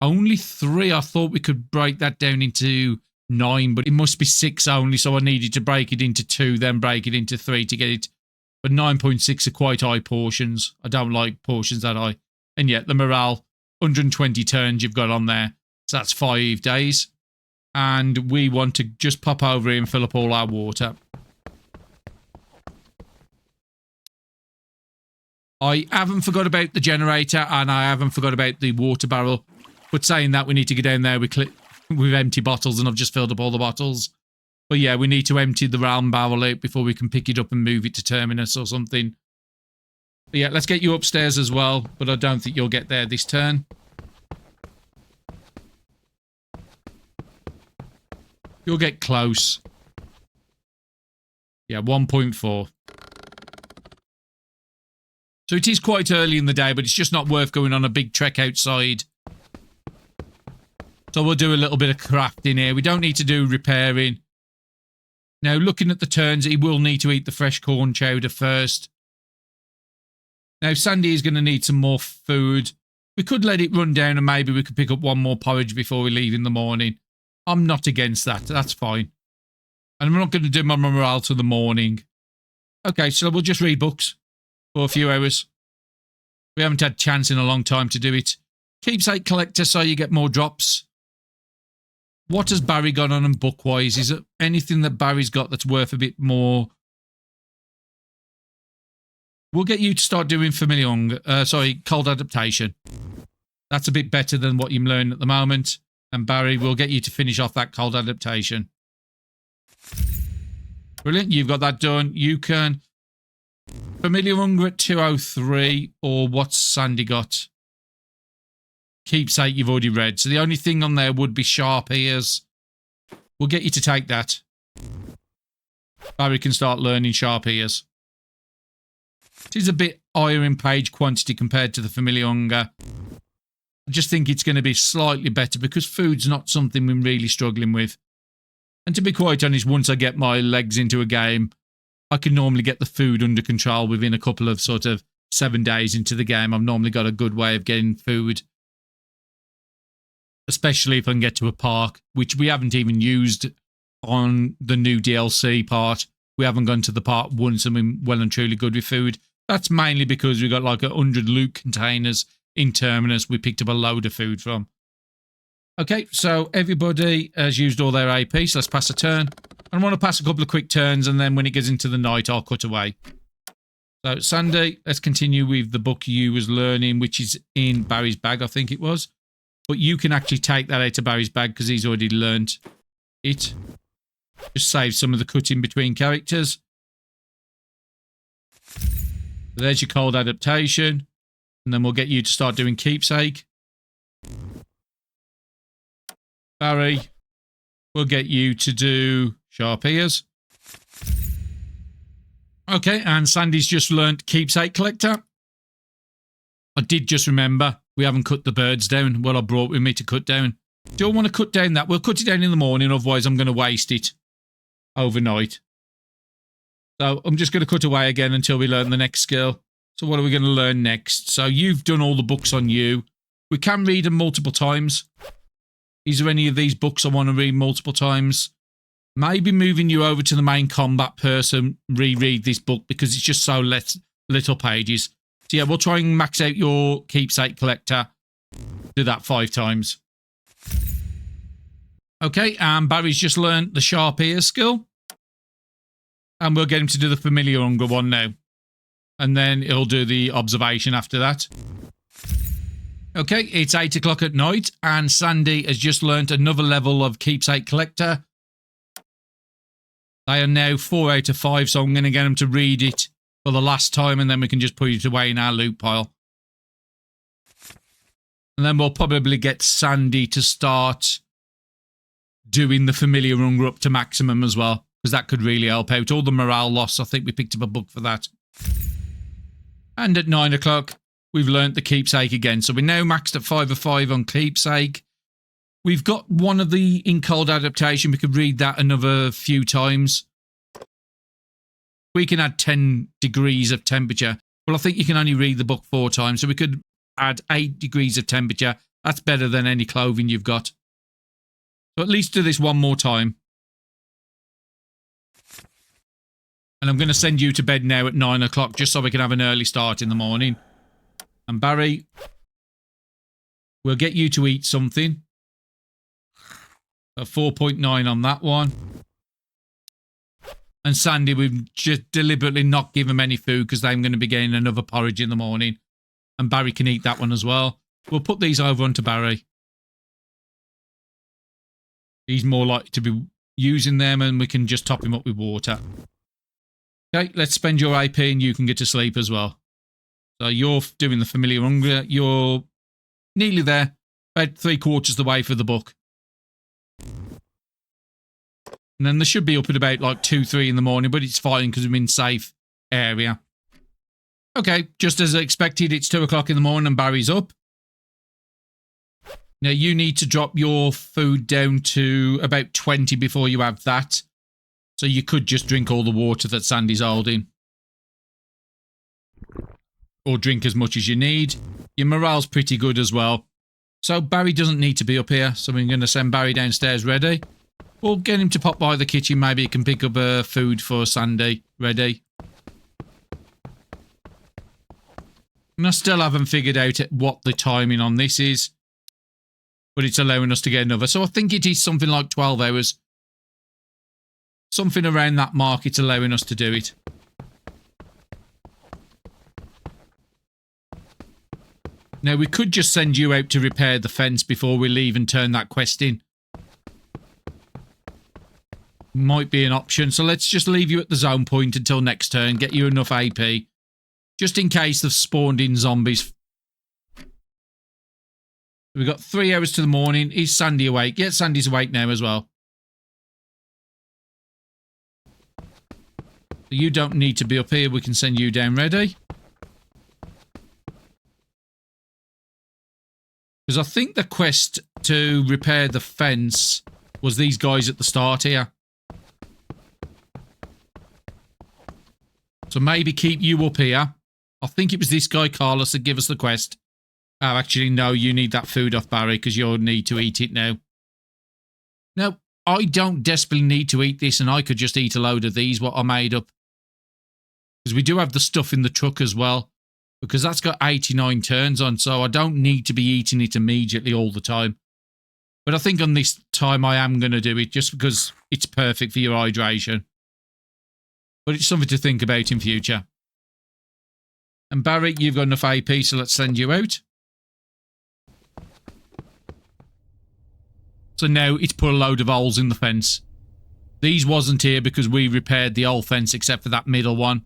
only 3. I thought we could break that down into 9. But it must be 6 only. So I needed to break it into 2, then break it into 3 to get it. But 9.6 are quite high portions. I don't like portions that high. And yet the morale, 120 turns you've got on there. So that's 5 days. And we want to just pop over here and fill up all our water. I haven't forgot about the generator and I haven't forgot about the water barrel. But saying that, we need to get down there with empty bottles and I've just filled up all the bottles. But yeah, we need to empty the round barrel out before we can pick it up and move it to Terminus or something. But yeah, let's get you upstairs as well. But I don't think you'll get there this turn. You'll get close. Yeah, 1.4. So it is quite early in the day, but it's just not worth going on a big trek outside. So we'll do a little bit of crafting here. We don't need to do repairing. Now, looking at the turns, he will need to eat the fresh corn chowder first. Now, Sandy is going to need some more food. We could let it run down and maybe we could pick up one more porridge before we leave in the morning. I'm not against that. That's fine. And I'm not going to do my morale till the morning. Okay, so we'll just read books for a few hours. We haven't had a chance in a long time to do it. Keepsake collector, so you get more drops. What has Barry got on him book-wise? Is it anything that Barry's got that's worth a bit more? We'll get you to start doing cold adaptation. That's a bit better than what you're learning at the moment. And Barry, we'll get you to finish off that cold adaptation. Brilliant, you've got that done. You can familiar hunger at 203, or what's Sandy got? Keepsake you've already read. So the only thing on there would be sharp ears. We'll get you to take that. Barry can start learning sharp ears. It is a bit higher in page quantity compared to the familiar hunger. I just think it's going to be slightly better because food's not something we're really struggling with. And to be quite honest, once I get my legs into a game, I can normally get the food under control within a couple of 7 days into the game. I've normally got a good way of getting food. Especially if I can get to a park, which we haven't even used on the new DLC part. We haven't gone to the park once and we're well and truly good with food. That's mainly because we got like 100 loot containers in Terminus we picked up a load of food from. Okay, so everybody has used all their AP, so let's pass a turn. I want to pass a couple of quick turns and then when it gets into the night, I'll cut away. So, Sandy, let's continue with the book you was learning, which is in Barry's bag, I think it was. But you can actually take that out of Barry's bag because he's already learnt it. Just save some of the cutting between characters. There's your cold adaptation. And then we'll get you to start doing keepsake. Barry, we'll get you to do sharp ears. Okay, and Sandy's just learnt keepsake collector. I did just remember we haven't cut the birds down. What I brought with me to cut down. Do you want to cut down that? We'll cut it down in the morning, otherwise I'm going to waste it overnight. So I'm just going to cut away again until we learn the next skill. So what are we going to learn next? So you've done all the books on you. We can read them multiple times. Is there any of these books I want to read multiple times? Maybe moving you over to the main combat person, reread this book because it's just so little pages. So yeah, we'll try and max out your keepsake collector. Do that 5 times. Okay, and Barry's just learned the sharp ears skill. And we'll get him to do the familiar hunger one now. And then he'll do the observation after that. Okay, it's 8 o'clock at night, and Sandy has just learnt another level of keepsake collector. They are now 4 out of 5, so I'm going to get him to read it for the last time, and then we can just put it away in our loot pile. And then we'll probably get Sandy to start doing the familiar hunger up to maximum as well, because that could really help out. All the morale loss, I think we picked up a book for that. And at 9 o'clock, we've learnt the keepsake again. So we're now maxed at 5 of 5 on keepsake. We've got one of the in cold adaptation. We could read that another few times. We can add 10 degrees of temperature. Well, I think you can only read the book 4 times. So we could add 8 degrees of temperature. That's better than any clothing you've got. So at least do this one more time. And I'm going to send you to bed now at 9 o'clock just so we can have an early start in the morning. And Barry, we'll get you to eat something. A 4.9 on that one. And Sandy, we've just deliberately not given them any food because they're going to be getting another porridge in the morning. And Barry can eat that one as well. We'll put these over onto Barry. He's more likely to be using them, and we can just top him up with water. Okay, let's spend your AP and you can get to sleep as well. So you're doing the familiar hunger. You're nearly there. About 3/4 the way for the book. And then they should be up at about like 2, 3 in the morning, but it's fine because I'm in safe area. Okay, just as expected, it's 2 o'clock in the morning and Barry's up. Now you need to drop your food down to about 20 before you have that. So you could just drink all the water that Sandy's holding. Or drink as much as you need. Your morale's pretty good as well. So Barry doesn't need to be up here. So we're going to send Barry downstairs ready. We'll get him to pop by the kitchen. Maybe he can pick up food for Sandy ready. And I still haven't figured out what the timing on this is. But it's allowing us to get another. So I think it is something like 12 hours. Something around that mark, it's allowing us to do it. Now, we could just send you out to repair the fence before we leave and turn that quest in. Might be an option. So let's just leave you at the zone point until next turn. Get you enough AP. Just in case they've spawned in zombies. We've got 3 hours to the morning. Is Sandy awake? Yeah, Sandy's awake now as well. You don't need to be up here. We can send you down ready. Because I think the quest to repair the fence was these guys at the start here. So maybe keep you up here. I think it was this guy, Carlos, that gave us the quest. Oh, actually, no, you need that food off Barry because you'll need to eat it now. No, I don't desperately need to eat this and I could just eat a load of these, what I made up. Because we do have the stuff in the truck as well. Because that's got 89 turns on, so I don't need to be eating it immediately all the time. But I think on this time I am going to do it just because it's perfect for your hydration. But it's something to think about in future. And Barry, you've got enough AP, so let's send you out. So now it's put a load of holes in the fence. These wasn't here because we repaired the old fence except for that middle one.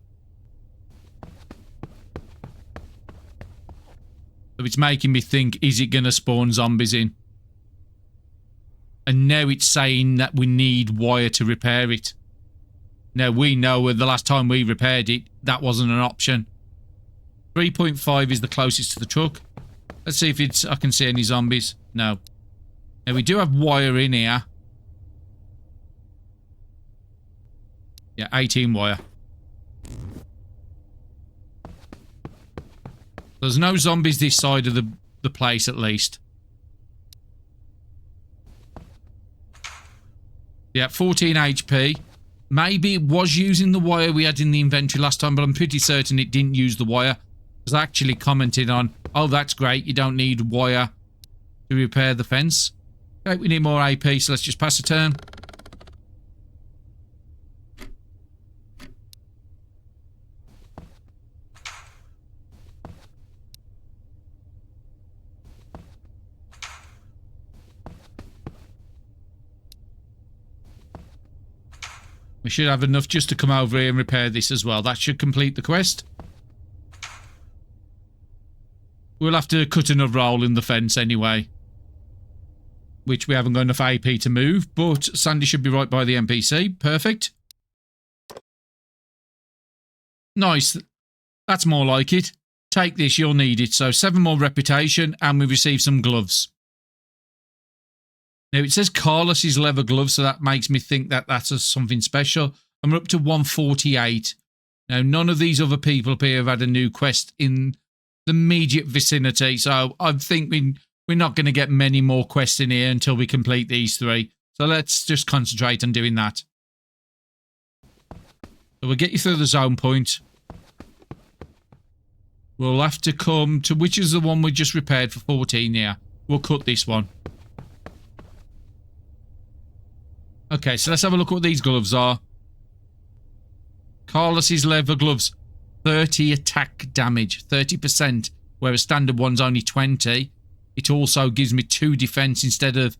So it's making me think, is it going to spawn zombies in? And now it's saying that we need wire to repair it. Now we know the last time we repaired it, that wasn't an option. 3.5 is the closest to the truck. Let's see if I can see any zombies. No. Now we do have wire in here. Yeah, 18 wire. There's no zombies this side of the place at least. Yeah, 14 HP. Maybe it was using the wire we had in the inventory last time, but I'm pretty certain it didn't use the wire. Because I actually commented on, oh, that's great, you don't need wire to repair the fence. Okay, we need more AP, so let's just pass a turn. We should have enough just to come over here and repair this as well. That should complete the quest. We'll have to cut another hole in the fence anyway. Which we haven't got enough AP to move, but Sandy should be right by the NPC. Perfect. Nice. That's more like it. Take this, you'll need it. So 7 more reputation and we receive some gloves. Now, it says Carlos's leather gloves, so that makes me think that that's something special. And we're up to 148. Now, none of these other people up here have had a new quest in the immediate vicinity, so I think we're not going to get many more quests in here until we complete these 3. So let's just concentrate on doing that. So we'll get you through the zone point. We'll have to come to which is the one we just repaired for 14 here. We'll cut this one. Okay, so let's have a look at what these gloves are. Carlos's leather gloves. 30 attack damage. 30%. Whereas standard one's only 20. It also gives me 2 defense instead of...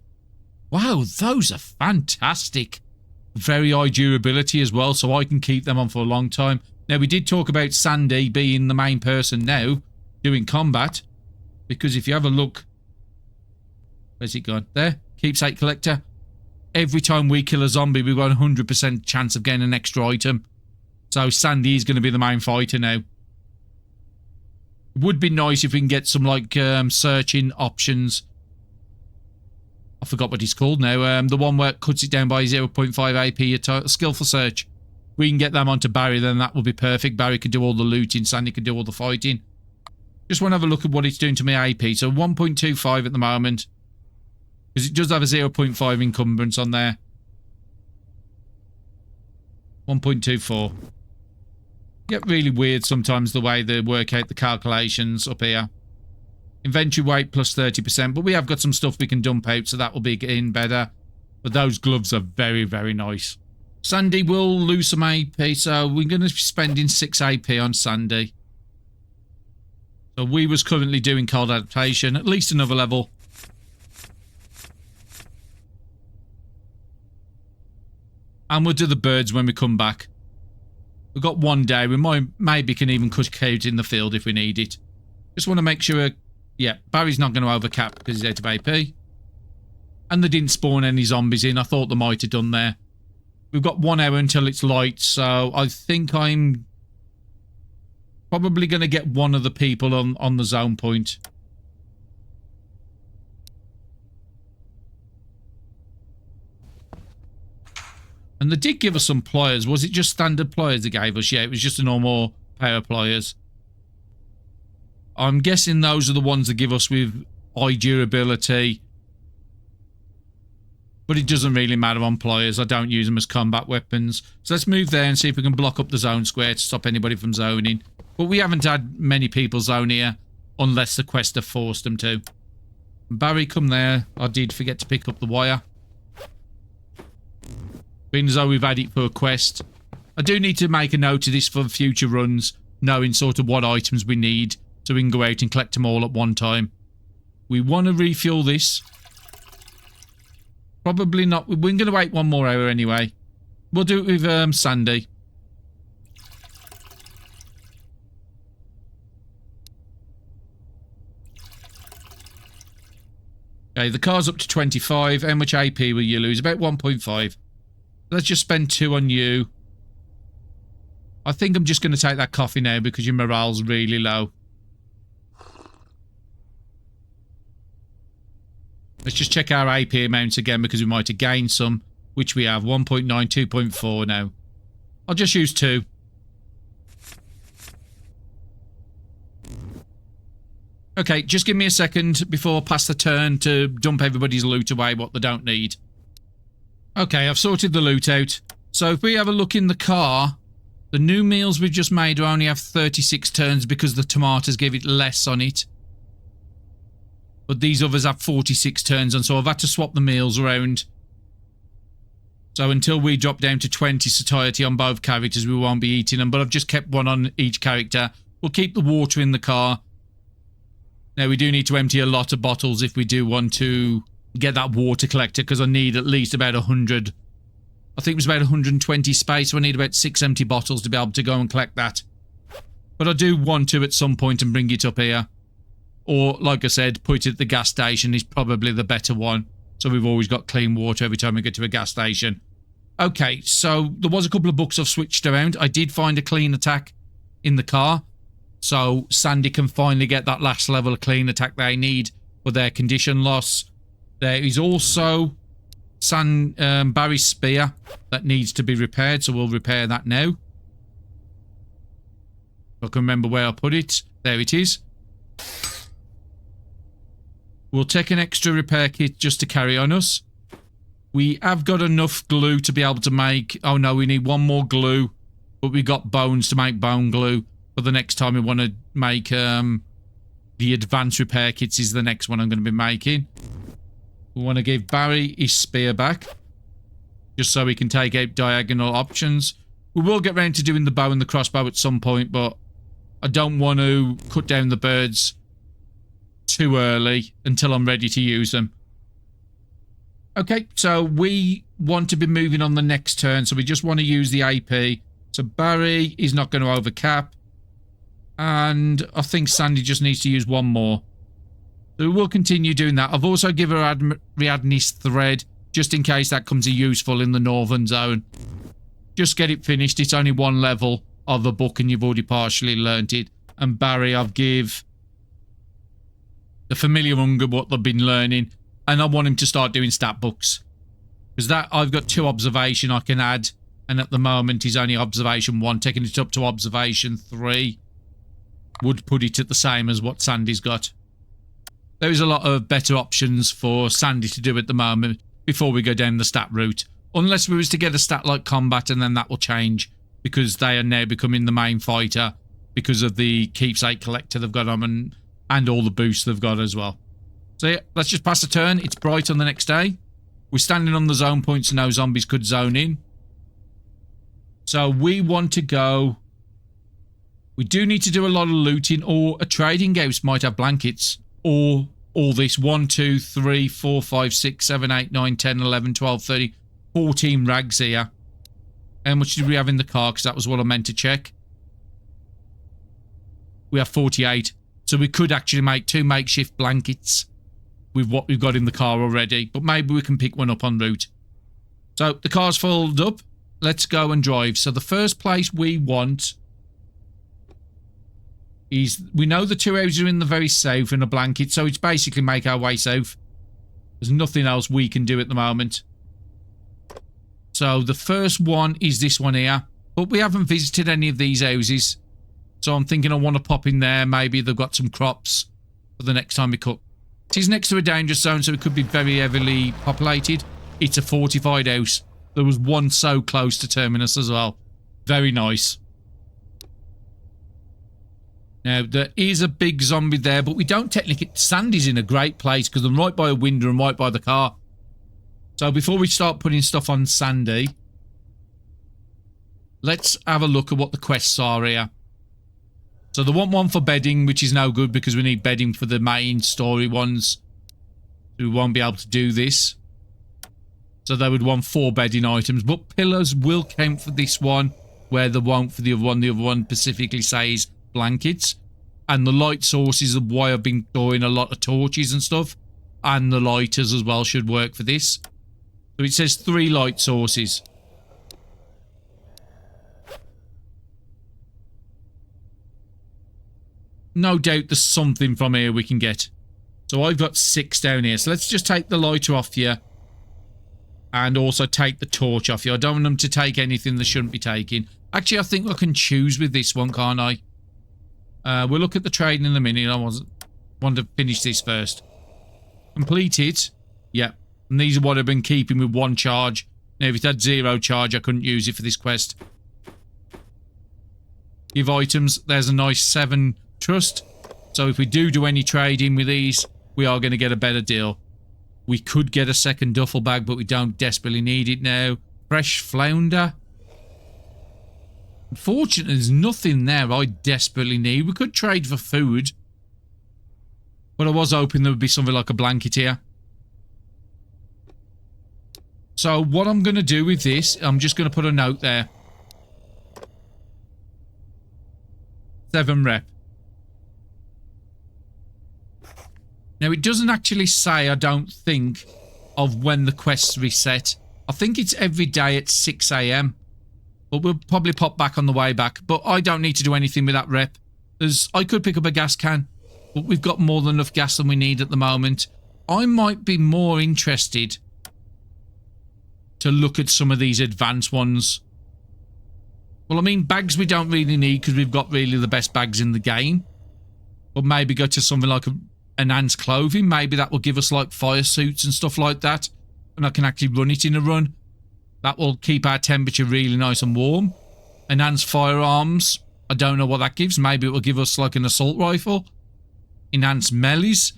Wow, those are fantastic. Very high durability as well, so I can keep them on for a long time. Now, we did talk about Sandy being the main person now, doing combat. Because if you have a look... Where's it gone? There. Keepsake collector. Every time we kill a zombie, we've got a 100% chance of getting an extra item. So Sandy is going to be the main fighter now. It would be nice if we can get some, like, searching options. I forgot what he's called now. The one where it cuts it down by 0.5 AP, skillful search. We can get them onto Barry, then that will be perfect. Barry could do all the looting, Sandy could do all the fighting. Just want to have a look at what it's doing to my AP. So 1.25 at the moment. Because it does have a 0.5 encumbrance on there. 1.24. Get really weird sometimes the way they work out the calculations up here. Inventory weight plus 30%, but we have got some stuff we can dump out, so that will be getting better. But those gloves are very, very nice. Sandy will lose some AP, so we're going to be spending 6 AP on Sandy. So we was currently doing cold adaptation, at least another level. And we'll do the birds when we come back. We've got 1 day. We maybe can even cut out in the field if we need it. Just want to make sure... Yeah, Barry's not going to overcap because he's out of AP. And they didn't spawn any zombies in. I thought they might have done there. We've got 1 hour until it's light, so I think I'm probably going to get one of the people on the zone point. And they did give us some pliers. Was it just standard pliers they gave us? Yeah, it was just a normal pair of pliers. I'm guessing those are the ones that give us with high durability. But it doesn't really matter on pliers. I don't use them as combat weapons. So let's move there and see if we can block up the zone square to stop anybody from zoning. But we haven't had many people zone here unless the quest have forced them to. Barry, come there. I did forget to pick up the wire. Being as though we've had it for a quest. I do need to make a note of this for future runs. knowing sort of what items we need so we can go out and collect them all at one time. We want to refuel this. Probably not. We're going to wait 1 more hour anyway. We'll do it with Sandy. Okay, the car's up to 25. How much AP will you lose? About 1.5. Let's just spend 2 on you. I think I'm just going to take that coffee now because your morale's really low. Let's just check our AP amounts again because we might have gained some, which we have. 1.9, 2.4 now. I'll just use 2. Okay, just give me a second before I pass the turn to dump everybody's loot away, what they don't need. Okay, I've sorted the loot out. So if we have a look in the car, the new meals we've just made only have 36 turns because the tomatoes give it less on it. But these others have 46 turns on, so I've had to swap the meals around. So until we drop down to 20 satiety on both characters, we won't be eating them. But I've just kept 1 on each character. We'll keep the water in the car. Now, we do need to empty a lot of bottles if we do want to get that water collector, because I need at least about 100. I think it was about 120 space, so I need about 6 empty bottles to be able to go and collect that. But I do want to at some point and bring it up here. Or, like I said, put it at the gas station is probably the better one. So we've always got clean water every time we get to a gas station. Okay, so there was a couple of books I've switched around. I did find a clean attack in the car. So Sandy can finally get that last level of clean attack they need for their condition loss. There is also Barry's spear that needs to be repaired, so we'll repair that now. If I can remember where I put it. There it is. We'll take an extra repair kit just to carry on us. We have got enough glue to be able to make... Oh no, we need 1 more glue. But we got bones to make bone glue. For the next time we want to make the advanced repair kits is the next one I'm going to be making. We want to give Barry his spear back. Just so we can take out diagonal options. We will get round to doing the bow and the crossbow at some point, but I don't want to cut down the birds too early until I'm ready to use them. Okay, so we want to be moving on the next turn, so we just want to use the AP. So Barry is not going to overcap. And I think Sandy just needs to use 1 more. So we'll continue doing that. I've also given her Ariadne's thread, just in case that comes useful in the northern zone. Just get it finished. It's only 1 level of a book and you've already partially learnt it. And Barry, I've give the familiar hunger what they've been learning. And I want him to start doing stat books. Because that I've got 2 observation I can add. And at the moment he's only observation 1. Taking it up to observation 3 would put it at the same as what Sandy's got. There is a lot of better options for Sandy to do at the moment before we go down the stat route. Unless we was to get a stat like combat and then that will change. Because they are now becoming the main fighter. Because of the keepsake collector they've got on and all the boosts they've got as well. So yeah, let's just pass a turn. It's bright on the next day. We're standing on the zone point so no zombies could zone in. So we want to go... We do need to do a lot of looting, or a trading house might have blankets, or all this 1, 2, 3, 4, 5, 6, 7, 8, 9, 10, 11, 12, 13, 14 rags here. How much did we have in the car? Because that was what I meant to check. We have 48. So we could actually make 2 makeshift blankets with what we've got in the car already. But maybe we can pick one up en route. So the car's filled up. Let's go and drive. So the first place we want is... We know the 2 houses are in the very south and a blanket. So it's basically make our way south. There's nothing else we can do at the moment. So the first one is this one here. But we haven't visited any of these houses. So I'm thinking I want to pop in there. Maybe they've got some crops for the next time we cook. It is next to a danger zone, so it could be very heavily populated. It's a fortified house. There was one so close to Terminus as well. Very nice. Now, there is a big zombie there, but we don't technically... Sandy's in a great place because I'm right by a window and right by the car. So before we start putting stuff on Sandy, let's have a look at what the quests are here. So they want one for bedding, which is no good because we need bedding for the main story ones. We won't be able to do this. So they would want 4 bedding items. But pillars will count for this one, where they won't for the other one. The other one specifically says blankets. And the light sources are why I've been storing a lot of torches and stuff. And the lighters as well should work for this. So it says 3 light sources. No doubt there's something from here we can get. So I've got 6 down here. So let's just take the lighter off here. And also take the torch off here. I don't want them to take anything they shouldn't be taking. Actually, I think I can choose with this one, can't I? We'll look at the trading in a minute. I want to finish this first. Complete it. Yeah. And these are what I've been keeping with 1 charge. Now, if it had 0 charge, I couldn't use it for this quest. Give items. There's a nice 7 trust. So if we do any trading with these, we are going to get a better deal. We could get a second duffel bag, but we don't desperately need it now. Fresh flounder. Unfortunately, there's nothing there I desperately need. We could trade for food. But I was hoping there would be something like a blanket here. So what I'm going to do with this, I'm just going to put a note there. 7 rep. Now, it doesn't actually say, I don't think, of when the quests reset. I think it's every day at 6 AM. But we'll probably pop back on the way back. But I don't need to do anything with that rep. I could pick up a gas can. But we've got more than enough gas than we need at the moment. I might be more interested to look at some of these advanced ones. Well, I mean, bags we don't really need because we've got really the best bags in the game. But maybe go to something like enhanced clothing. Maybe that will give us like fire suits and stuff like that. And I can actually run it in a run. That will keep our temperature really nice and warm. Enhanced firearms. I don't know what that gives. Maybe it will give us like an assault rifle. Enhanced melees.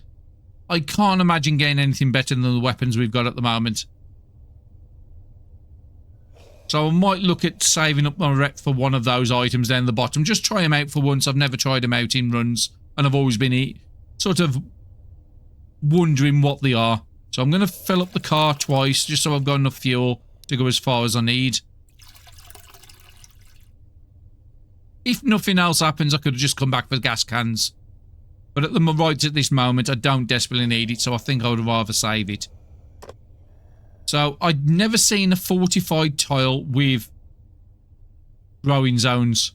I can't imagine getting anything better than the weapons we've got at the moment. So I might look at saving up my rep for one of those items down the bottom. Just try them out for once. I've never tried them out in runs. And I've always been sort of wondering what they are. So I'm going to fill up the car twice just so I've got enough fuel to go as far as I need. If nothing else happens, I could have just come back for gas cans. But right at this moment, I don't desperately need it, so I think I would rather save it. So, I'd never seen a fortified tile with growing zones.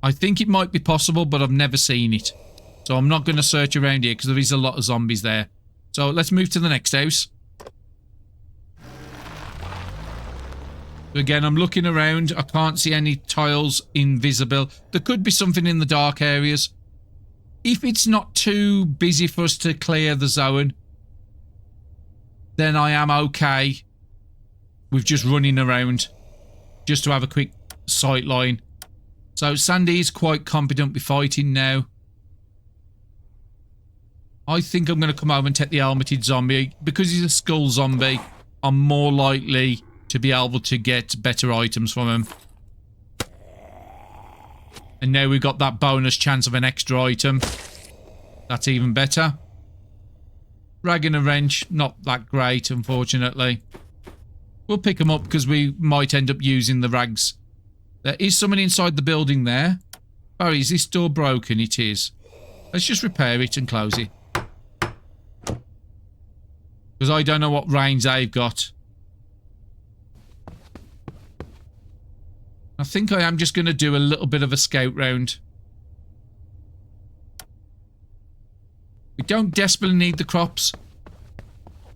I think it might be possible, but I've never seen it. So, I'm not going to search around here, because there is a lot of zombies there. So, let's move to the next house. Again, I'm looking around. I can't see any tiles invisible. There could be something in the dark areas. If it's not too busy for us to clear the zone, then I am okay with just running around just to have a quick sight line. So Sandy is quite competent with fighting now. I think I'm going to come over and take the helmeted zombie. Because he's a skull zombie, I'm more likely to be able to get better items from him. And now we've got that bonus chance of an extra item. That's even better. Rag and a wrench, not that great, unfortunately. We'll pick them up because we might end up using the rags. There is someone inside the building there. Barry, is this door broken? It is. Let's just repair it and close it. Because I don't know what range they've got. I think I am just going to do a little bit of a scout round. We don't desperately need the crops,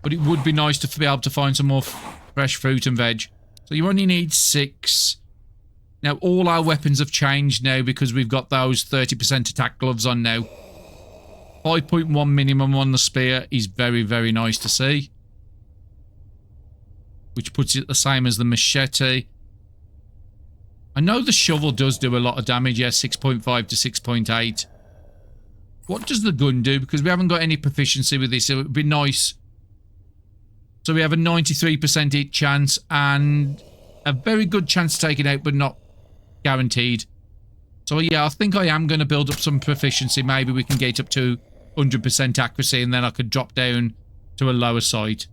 but it would be nice to be able to find some more fresh fruit and veg. So you only need 6. Now all our weapons have changed now because we've got those 30% attack gloves on now. 5.1 minimum on the spear is very, very nice to see. Which puts it the same as the machete. I know the shovel does do a lot of damage, yeah, 6.5 to 6.8. What does the gun do? Because we haven't got any proficiency with this, so it would be nice. So we have a 93% hit chance and a very good chance to take it out, but not guaranteed. So yeah, I think I am going to build up some proficiency. Maybe we can get up to 100% accuracy and then I could drop down to a lower sight.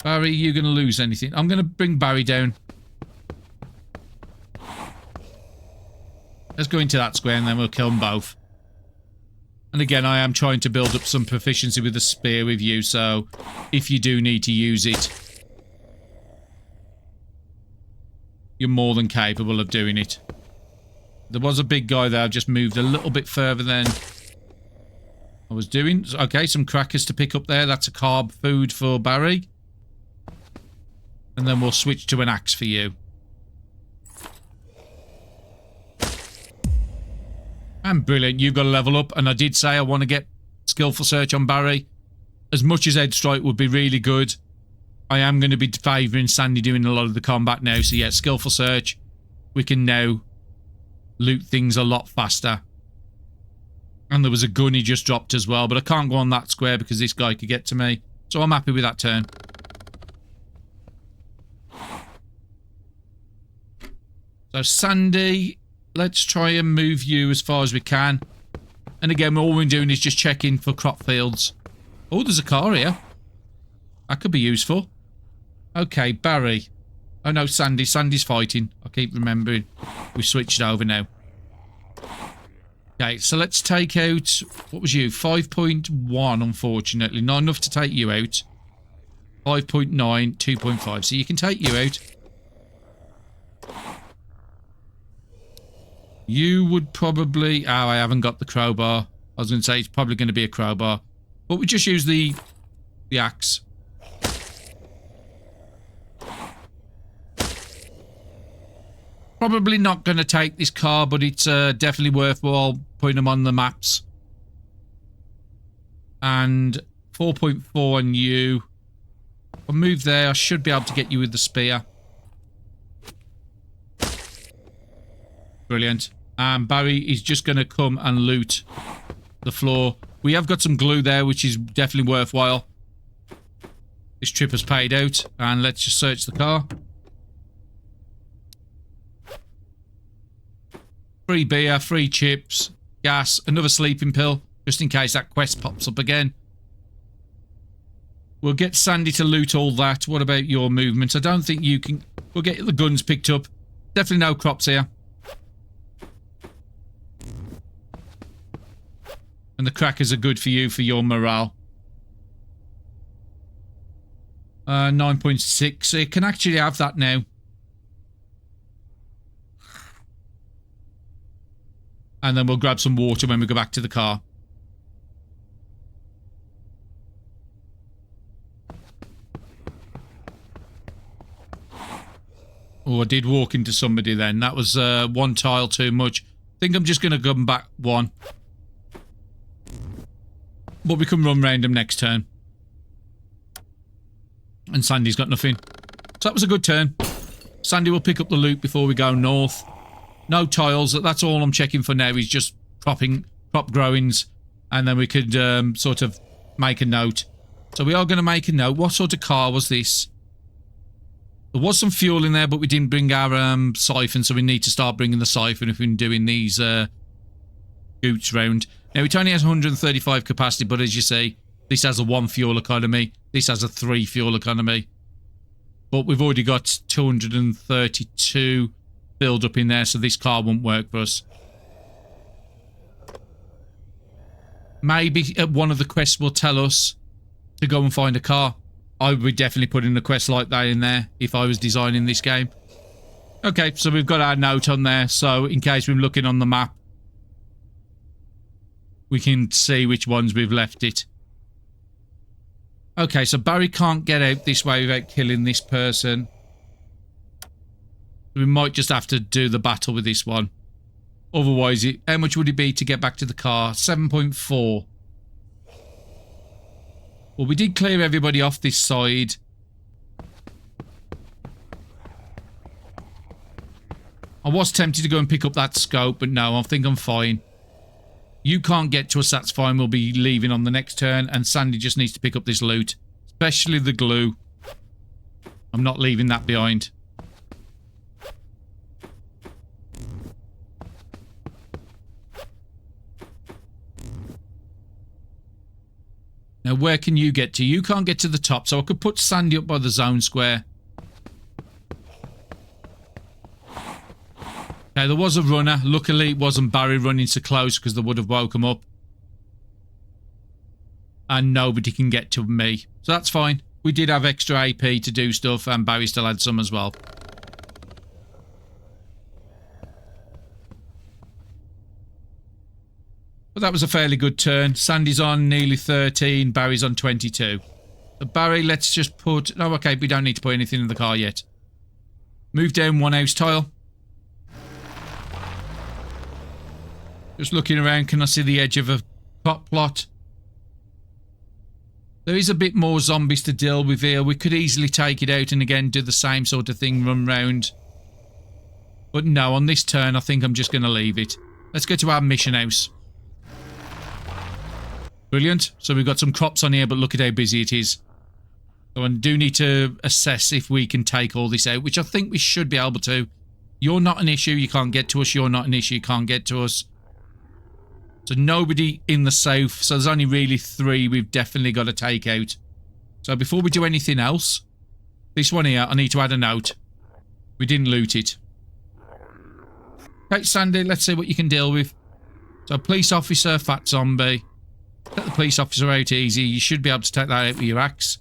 Barry, you're going to lose anything. I'm going to bring Barry down. Let's go into that square and then we'll kill them both. And again, I am trying to build up some proficiency with the spear with you, so if you do need to use it, you're more than capable of doing it. There was a big guy there. I've just moved a little bit further than I was doing. Okay, some crackers to pick up there. That's a carb food for Barry. And then we'll switch to an axe for you. And brilliant, you've got to level up. And I did say I want to get skillful search on Barry. As much as Edge Strike would be really good, I am going to be favouring Sandy doing a lot of the combat now. So yeah, skillful search. We can now loot things a lot faster. And there was a gun he just dropped as well. But I can't go on that square because this guy could get to me. So I'm happy with that turn. So Sandy, let's try and move you as far as we can. And again, all we're doing is just checking for crop fields. Oh, there's a car here. That could be useful. Okay, Barry. Oh no, Sandy. Sandy's fighting. I keep remembering. We switched over now. Okay, so let's take out... What was you? 5.1, unfortunately. Not enough to take you out. 5.9, 2.5. So you can take you out. You would probably... Oh, I haven't got the crowbar. I was going to say it's probably going to be a crowbar. But we just use the axe. Probably not going to take this car, but it's definitely worthwhile putting them on the maps. And 4.4 on you. I'll move there. I should be able to get you with the spear. Brilliant. And Barry is just going to come and loot the floor. We have got some glue there, which is definitely worthwhile. This trip has paid out. And let's just search the car. Free beer, free chips, gas, another sleeping pill, just in case that quest pops up again. We'll get Sandy to loot all that. What about your movements? I don't think you can... We'll get the guns picked up. Definitely no crops here. And the crackers are good for you, for your morale. 9.6. So you can actually have that now. And then we'll grab some water when we go back to the car. Oh, I did walk into somebody then. That was one tile too much. I think I'm just going to come back one. But we can run round him next turn. And Sandy's got nothing. So that was a good turn. Sandy will pick up the loot before we go north. No tiles. That's all I'm checking for now is just crop growings. And then we could sort of make a note. So we are going to make a note. What sort of car was this? There was some fuel in there, but we didn't bring our siphon. So we need to start bringing the siphon if we're doing these goots round. Now, it only has 135 capacity, but as you see, this has a 1 fuel economy. This has a 3 fuel economy. But we've already got 232 build up in there, so this car won't work for us. Maybe one of the quests will tell us to go and find a car. I would be definitely putting a quest like that in there if I was designing this game. Okay, so we've got our note on there, so in case we're looking on the map, we can see which ones we've left it. Okay, so Barry can't get out this way without killing this person. We might just have to do the battle with this one. Otherwise, how much would it be to get back to the car? 7.4. Well, we did clear everybody off this side. I was tempted to go and pick up that scope, but no, I think I'm fine. You can't get to us, that's fine. We'll be leaving on the next turn, and Sandy just needs to pick up this loot. Especially the glue. I'm not leaving that behind. Now, where can you get to? You can't get to the top, so I could put Sandy up by the zone square. Now, there was a runner. Luckily, it wasn't Barry running so close because they would have woke him up. And nobody can get to me. So that's fine. We did have extra AP to do stuff, and Barry still had some as well. But that was a fairly good turn. Sandy's on nearly 13. Barry's on 22. So Barry, let's just put... Oh, okay, we don't need to put anything in the car yet. Move down one house tile. Just looking around, can I see the edge of a crop plot? There is a bit more zombies to deal with here. We could easily take it out and again do the same sort of thing, run round. But no, on this turn, I think I'm just going to leave it. Let's go to our mission house. Brilliant. So we've got some crops on here, but look at how busy it is. So I do need to assess if we can take all this out, which I think we should be able to. You're not an issue, you can't get to us. You're not an issue, you can't get to us. So nobody in the south. So there's only really 3 we've definitely got to take out. So before we do anything else, this one here, I need to add a note. We didn't loot it. Okay, Sandy, let's see what you can deal with. So police officer, fat zombie. Get the police officer out easy. You should be able to take that out with your axe.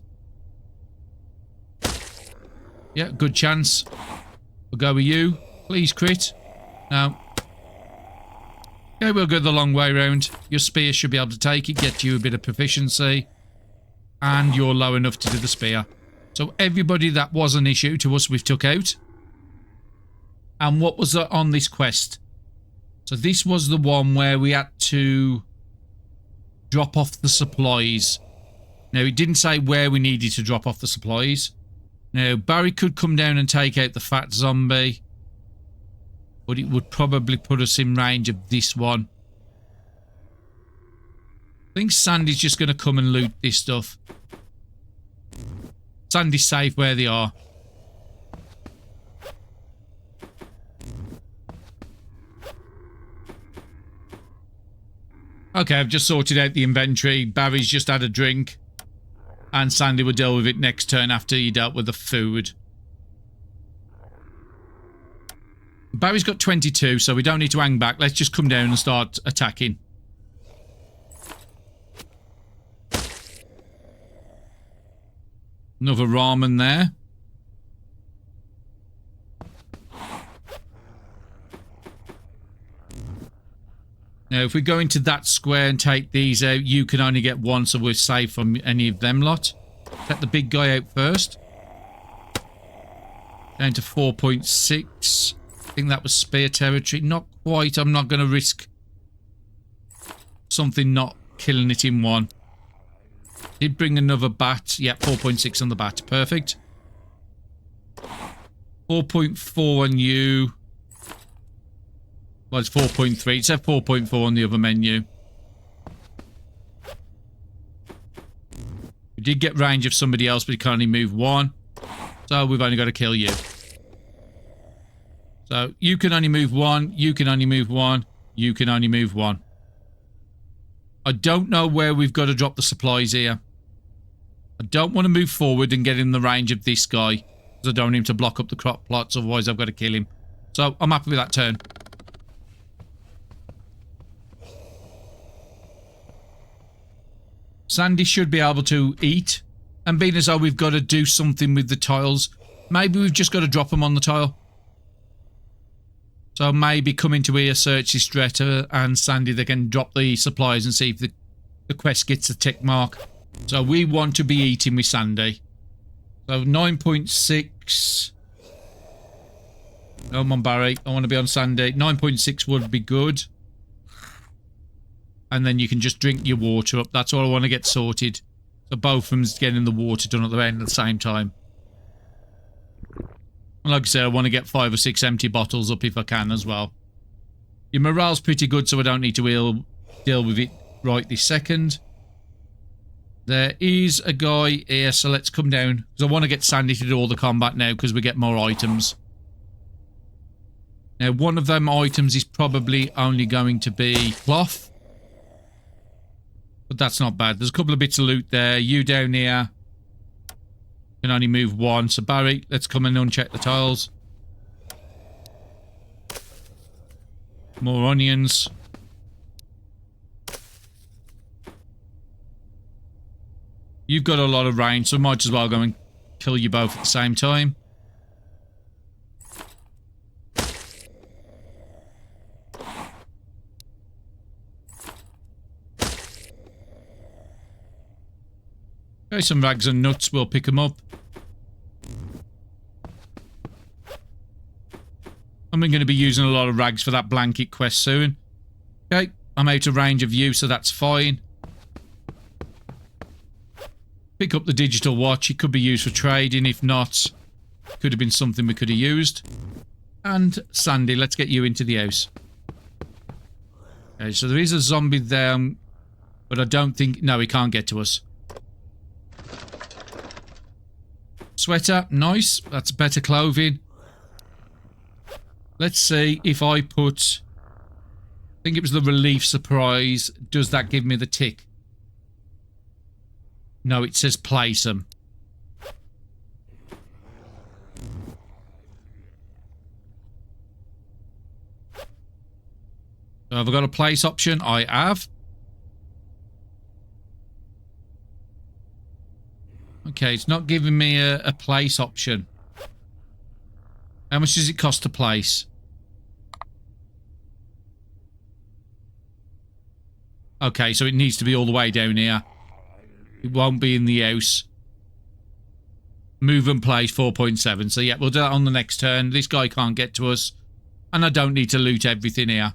Yeah, good chance. We'll go with you. Please crit. No. Okay, we'll go the long way round. Your spear should be able to take it, get you a bit of proficiency. And you're low enough to do the spear. So everybody that was an issue to us, we've took out. And what was on this quest? So this was the one where we had to drop off the supplies. Now, it didn't say where we needed to drop off the supplies. Now, Barry could come down and take out the fat zombie. But it would probably put us in range of this one. I think Sandy's just going to come and loot this stuff. Sandy's safe where they are. Okay, I've just sorted out the inventory. Barry's just had a drink. And Sandy will deal with it next turn after he dealt with the food. Barry's got 22, so we don't need to hang back. Let's just come down and start attacking. Another ramen there. Now, if we go into that square and take these out, you can only get one, so we're safe from any of them lot. Take the big guy out first. Down to 4.6. I think that was spear territory. Not quite. I'm not going to risk something not killing it in one. Did bring another bat. Yeah, 4.6 on the bat. Perfect. 4.4 on you. Well, it's 4.3. It said 4.4 on the other menu. We did get range of somebody else, but he can only move one. So we've only got to kill you. So you can only move one. You can only move one. You can only move one. I don't know where we've got to drop the supplies here. I don't want to move forward and get in the range of this guy, because I don't want him to block up the crop plots, otherwise I've got to kill him. So I'm happy with that turn. Sandy should be able to eat. And being as though we've got to do something with the tiles, maybe we've just got to drop them on the tile. So maybe come into here, search this Stretta, and Sandy, they can drop the supplies and see if the quest gets a tick mark. So we want to be eating with Sandy. So 9.6. Come on, Barry. I want to be on Sandy. 9.6 would be good. And then you can just drink your water up. That's all I want to get sorted. So both of them's getting the water done at the end at the same time. And like I said, I want to get 5 or 6 empty bottles up if I can as well. Your morale's pretty good, so I don't need to deal with it right this second. There is a guy here, so let's come down. Because I want to get Sandy to do all the combat now, because we get more items. Now, one of them items is probably only going to be cloth. But that's not bad. There's a couple of bits of loot there. You down here can only move one. So Barry, let's come and uncheck the tiles. More onions. You've got a lot of range, so might as well go and kill you both at the same time. Okay, some rags and nuts, we'll pick them up. I'm going to be using a lot of rags for that blanket quest soon. Okay, I'm out of range of you, so that's fine. Pick up the digital watch. It could be used for trading. If not, could have been something we could have used. And Sandy, let's get you into the house. Okay, so there is a zombie there, but I don't think... No, he can't get to us. Sweater, nice. That's better clothing. Let's see if I put... I think it was the relief surprise. Does that give me the tick? No, it says place them. So have I got a place option? I have. Okay, it's not giving me a place option. How much does it cost to place? Okay, so it needs to be all the way down here. It won't be in the house. Move and place 4.7. So yeah, we'll do that on the next turn. This guy can't get to us. And I don't need to loot everything here.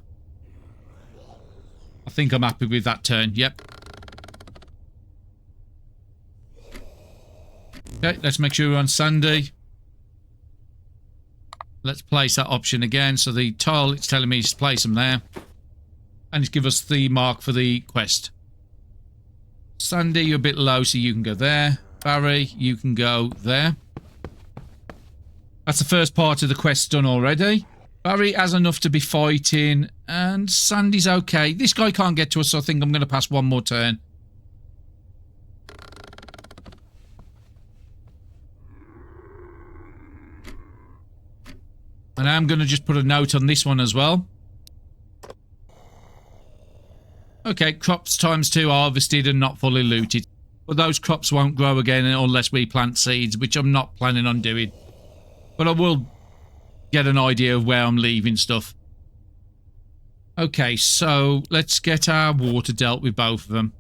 I think I'm happy with that turn. Yep. Okay, let's make sure we're on Sandy. Let's place that option again. So the tile, it's telling me to place them there. And it's give us the mark for the quest. Sandy, you're a bit low, so you can go there. Barry, you can go there. That's the first part of the quest done already. Barry has enough to be fighting, and Sandy's okay. This guy can't get to us, so I think I'm going to pass one more turn. And I'm going to just put a note on this one as well. Okay, crops ×2 harvested and not fully looted. But those crops won't grow again unless we plant seeds, which I'm not planning on doing. But I will get an idea of where I'm leaving stuff. Okay, so let's get our water dealt with both of them.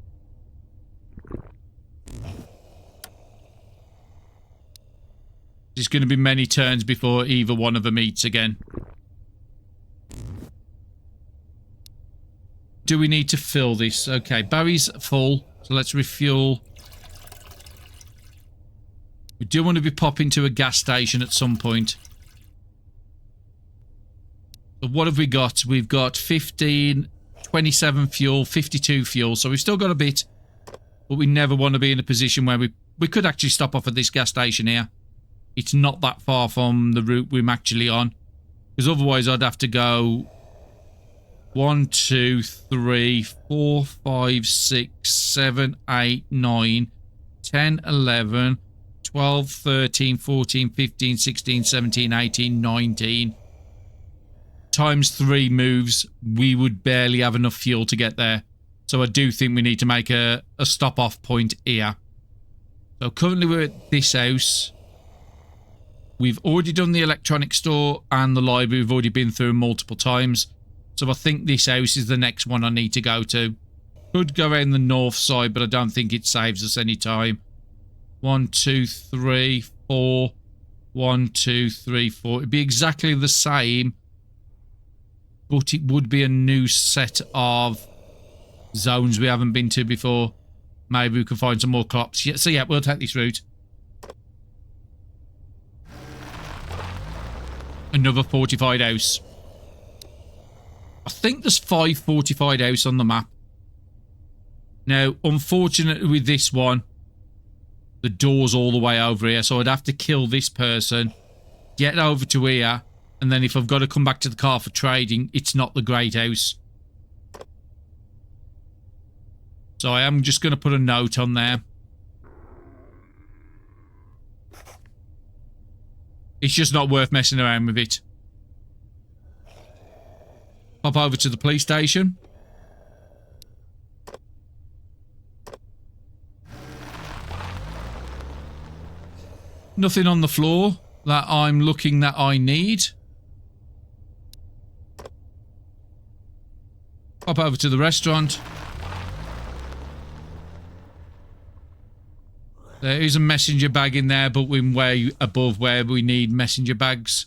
There's going to be many turns before either one of them eats again. Do we need to fill this? Okay, Barry's full, so let's refuel. We do want to be popping to a gas station at some point. So what have we got? We've got 15, 27 fuel, 52 fuel, so we've still got a bit. But we never want to be in a position where we could actually stop off at this gas station here. It's not that far from the route we're actually on. Because otherwise I'd have to go 1, 2, 3, 4, 5, 6, 7, 8, 9, 10, 11, 12, 13, 14, 15, 16, 17, 18, 19. Times 3 moves, we would barely have enough fuel to get there. So I do think we need to make a stop-off point here. So currently we're at this house. We've already done the electronic store and the library. We've already been through multiple times. So I think this house is the next one I need to go to. Could go around the north side, but I don't think it saves us any time. 1, 2, 3, 4. 1, 2, 3, 4. It'd be exactly the same, but it would be a new set of zones we haven't been to before. Maybe we can find some more crops. Yeah, so yeah, we'll take this route. Another fortified house. I think there's 5 fortified houses on the map. Now, unfortunately with this one, the door's all the way over here, so I'd have to kill this person, get over to here, and then if I've got to come back to the car for trading, it's not the great house. So I am just going to put a note on there. It's just not worth messing around with it. Pop over to the police station. Nothing on the floor that I'm looking that I need. Pop over to the restaurant. There is a messenger bag in there, but we're way above where we need messenger bags.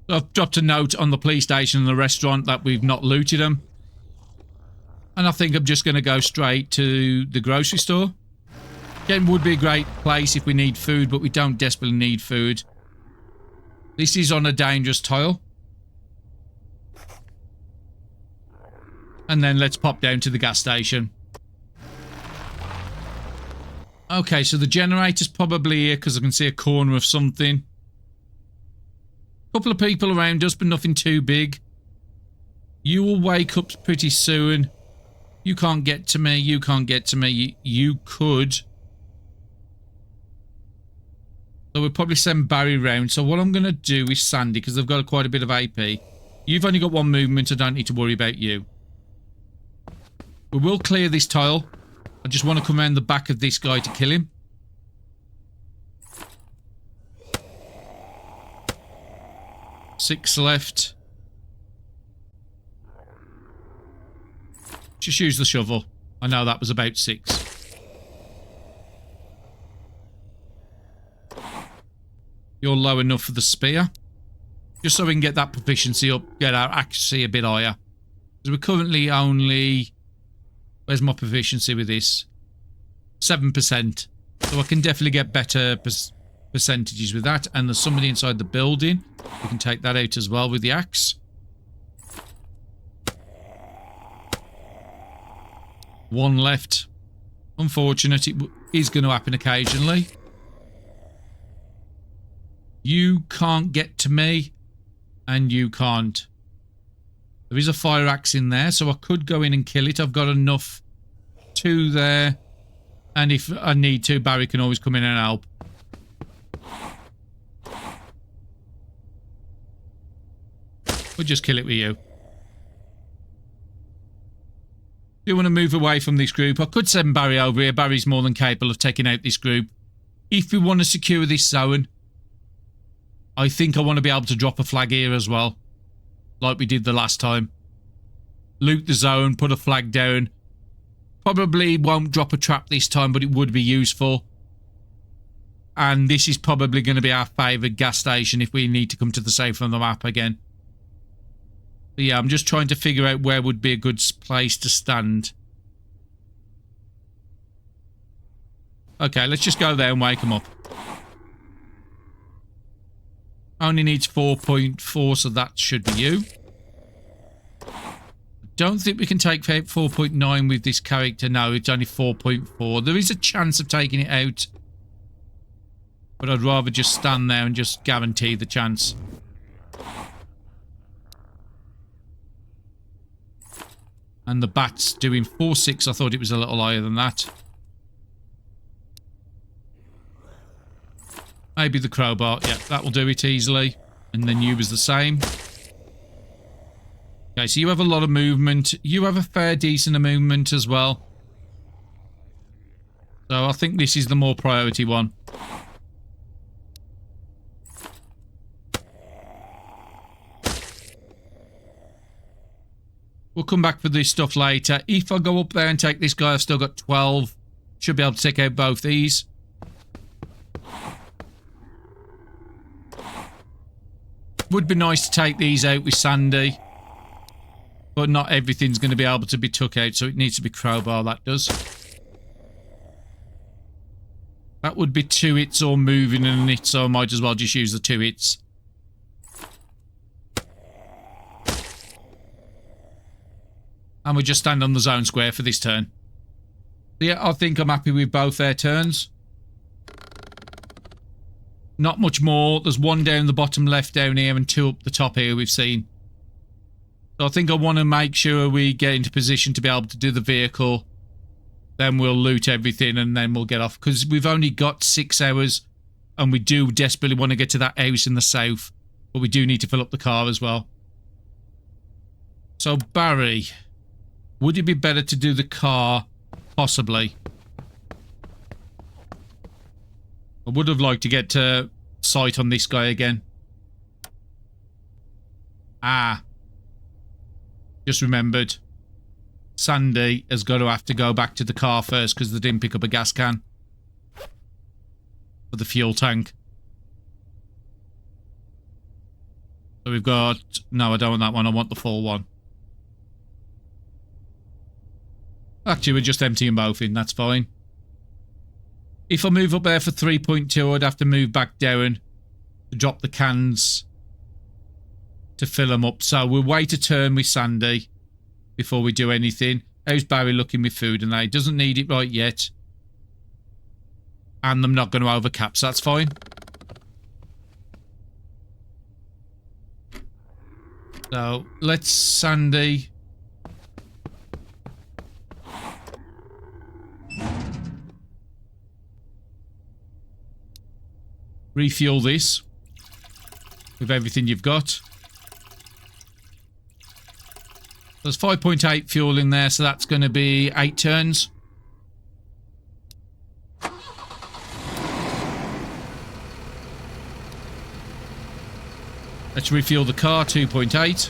So I've dropped a note on the police station and the restaurant that we've not looted them. And I think I'm just going to go straight to the grocery store. Again, would be a great place if we need food, but we don't desperately need food. This is on a dangerous tile. And then let's pop down to the gas station. Okay, so the generator's probably here because I can see a corner of something. Couple of people around us, but nothing too big. You will wake up pretty soon. You can't get to me. You can't get to me. You could. So we'll probably send Barry round. So what I'm going to do is Sandy, because they've got quite a bit of AP. You've only got one movement. I don't need to worry about you. We will clear this tile. I just want to come around the back of this guy to kill him. Six left. Just use the shovel. I know that was about 6. You're low enough for the spear. Just so we can get that proficiency up, get our accuracy a bit higher. Because we're currently only... Where's my proficiency with this? 7%. So I can definitely get better percentages with that. And there's somebody inside the building. We can take that out as well with the axe. One left. Unfortunate. It is going to happen occasionally. You can't get to me. And you can't. There is a fire axe in there, so I could go in and kill it. I've got enough 2 there. And if I need to, Barry can always come in and help. We'll just kill it with you. Do want to move away from this group? I could send Barry over here. Barry's more than capable of taking out this group. If we want to secure this zone, I think I want to be able to drop a flag here as well. Like we did the last time. Loot the zone, put a flag down. Probably won't drop a trap this time, but it would be useful. And this is probably going to be our favourite gas station if we need to come to the safe on the map again. But yeah, I'm just trying to figure out where would be a good place to stand. Okay, let's just go there and wake them up. Only needs 4.4, so that should be you. Don't think we can take 4.9 with this character. No, it's only 4.4. There is a chance of taking it out. But I'd rather just stand there and just guarantee the chance. And the bat's doing 4.6. I thought it was a little higher than that. Maybe the crowbar. Yeah, that will do it easily. And then you was the same. Okay, so you have a lot of movement. You have a fair decent of movement as well. So I think this is the more priority one. We'll come back for this stuff later. If I go up there and take this guy, I've still got 12. Should be able to take out both these. Would be nice to take these out with Sandy. But not everything's going to be able to be took out, so it needs to be crowbar, that does. That would be 2 hits or moving in it, so I might as well just use the 2 hits. And we just stand on the zone square for this turn. Yeah, I think I'm happy with both their turns. Not much more. There's 1 down the bottom left down here and 2 up the top here we've seen. So I think I want to make sure we get into position to be able to do the vehicle Then we'll loot everything and then we'll get off. Because we've only got 6 hours and we do desperately want to get to that house in the south. But we do need to fill up the car as well. So, Barry, would it be better to do the car? Possibly. I would have liked to get to sight on this guy again. Ah. Just remembered. Sandy has got to have to go back to the car first because they didn't pick up a gas can. For the fuel tank. So we've got... No, I don't want that one. I want the full one. Actually, we're just emptying both in. That's fine. If I move up there for 3.2, I'd have to move back down to drop the cans to fill them up. So we'll wait a turn with Sandy before we do anything. How's Barry looking with food? And he doesn't need it right yet. And I'm not going to overcap, so that's fine. So let's Sandy... refuel this with everything you've got. There's 5.8 fuel in there, so that's going to be 8 turns. Let's refuel the car, 2.8.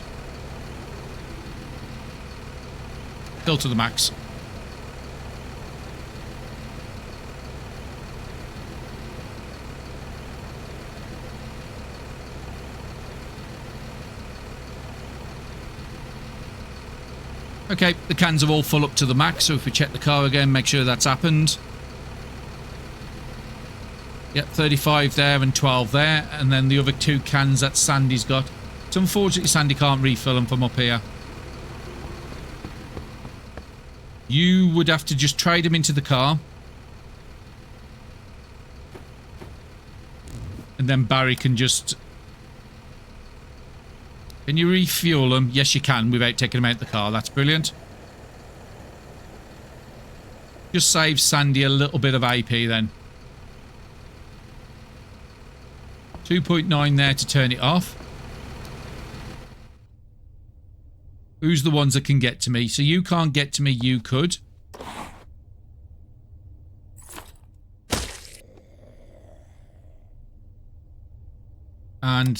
Fill to the max. Okay, the cans are all full up to the max, so if we check the car again, make sure that's happened. Yep, 35 there and 12 there, and then the other 2 cans that Sandy's got. So unfortunately, Sandy can't refill them from up here. You would have to just trade them into the car. And then Barry can just... Can you refuel them? Yes, you can, without taking them out of the car. That's brilliant. Just save Sandy a little bit of AP then. 2.9 there to turn it off. Who's the ones that can get to me? So you can't get to me, you could. And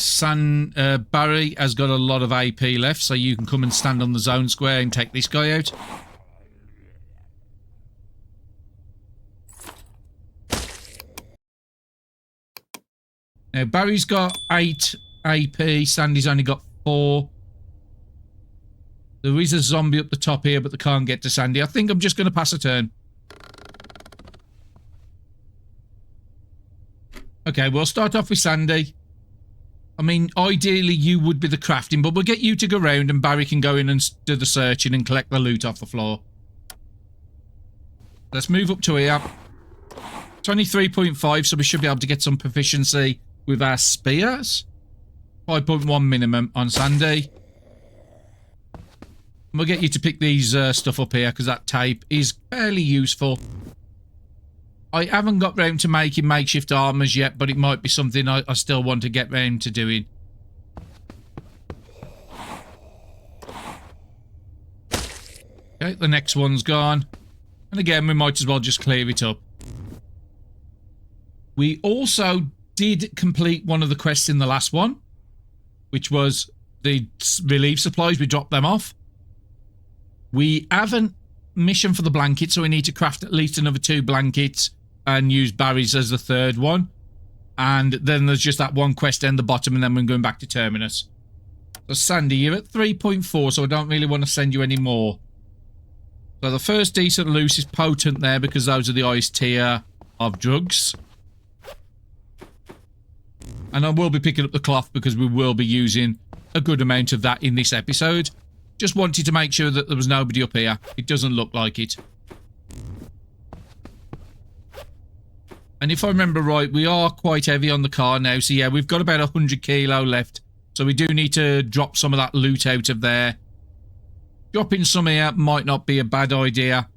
Barry has got a lot of AP left, so you can come and stand on the zone square and take this guy out. Now, Barry's got 8 AP, Sandy's only got 4. There is a zombie up the top here, but they can't get to Sandy. I think I'm just going to pass a turn. Okay, we'll start off with Sandy. I mean, ideally you would be the crafting, but we'll get you to go round and Barry can go in and do the searching and collect the loot off the floor. Let's move up to here. 23.5, so we should be able to get some proficiency with our spears. 5.1 minimum on Sandy. And we'll get you to pick these stuff up here because that tape is fairly useful. I haven't got round to making makeshift armors yet, but it might be something I still want to get round to doing. Okay, the next one's gone. And again, we might as well just clear it up. We also did complete one of the quests in the last one, which was the relief supplies. We dropped them off. We have a mission for the blanket, so we need to craft at least another 2 blankets and use Barry's as the 3rd one. And then there's just that one quest down the bottom, and then we're going back to Terminus. So Sandy, you're at 3.4, so I don't really want to send you any more. So the first decent loot is potent there, because those are the highest tier of drugs. And I will be picking up the cloth, because we will be using a good amount of that in this episode. Just wanted to make sure that there was nobody up here. It doesn't look like it. And if I remember right, we are quite heavy on the car now. So yeah, we've got about 100 kilo left. So we do need to drop some of that loot out of there. Dropping some here might not be a bad idea.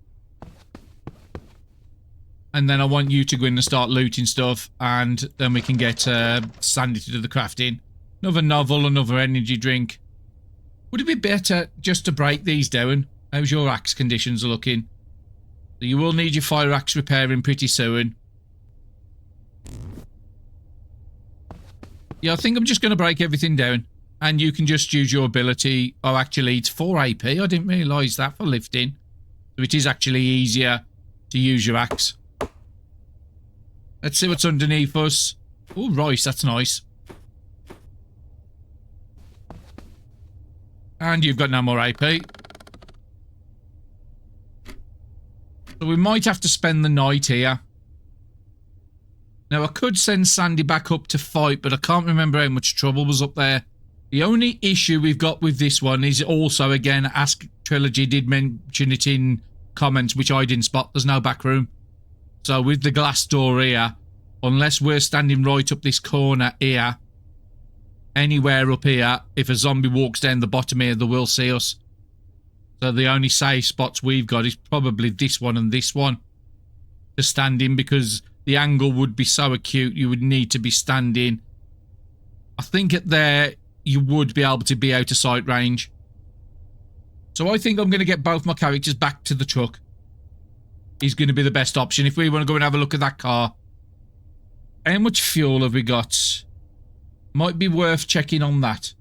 And then I want you to go in and start looting stuff, and then we can get Sandy to do the crafting. Another novel, another energy drink. Would it be better just to break these down? How's your axe conditions looking? So you will need your fire axe repairing pretty soon. Yeah, I think I'm just going to break everything down. And you can just use your ability. Oh, actually, it's 4 AP. I didn't realise that for lifting. So it is actually easier to use your axe. Let's see what's underneath us. Oh, rice, that's nice. And you've got no more AP. So we might have to spend the night here. Now, I could send Sandy back up to fight, but I can't remember how much trouble was up there. The only issue we've got with this one is also, again, Ask Trilogy did mention it in comments, which I didn't spot. There's no back room. So with the glass door here, unless we're standing right up this corner here, anywhere up here, if a zombie walks down the bottom here, they will see us. So the only safe spots we've got is probably this one and this one to stand in, because the angle would be so acute you would need to be standing. I think at there you would be able to be out of sight range. So I think I'm going to get both my characters back to the truck. Is going to be the best option if we want to go and have a look at that car. How much fuel have we got? Might be worth checking on that.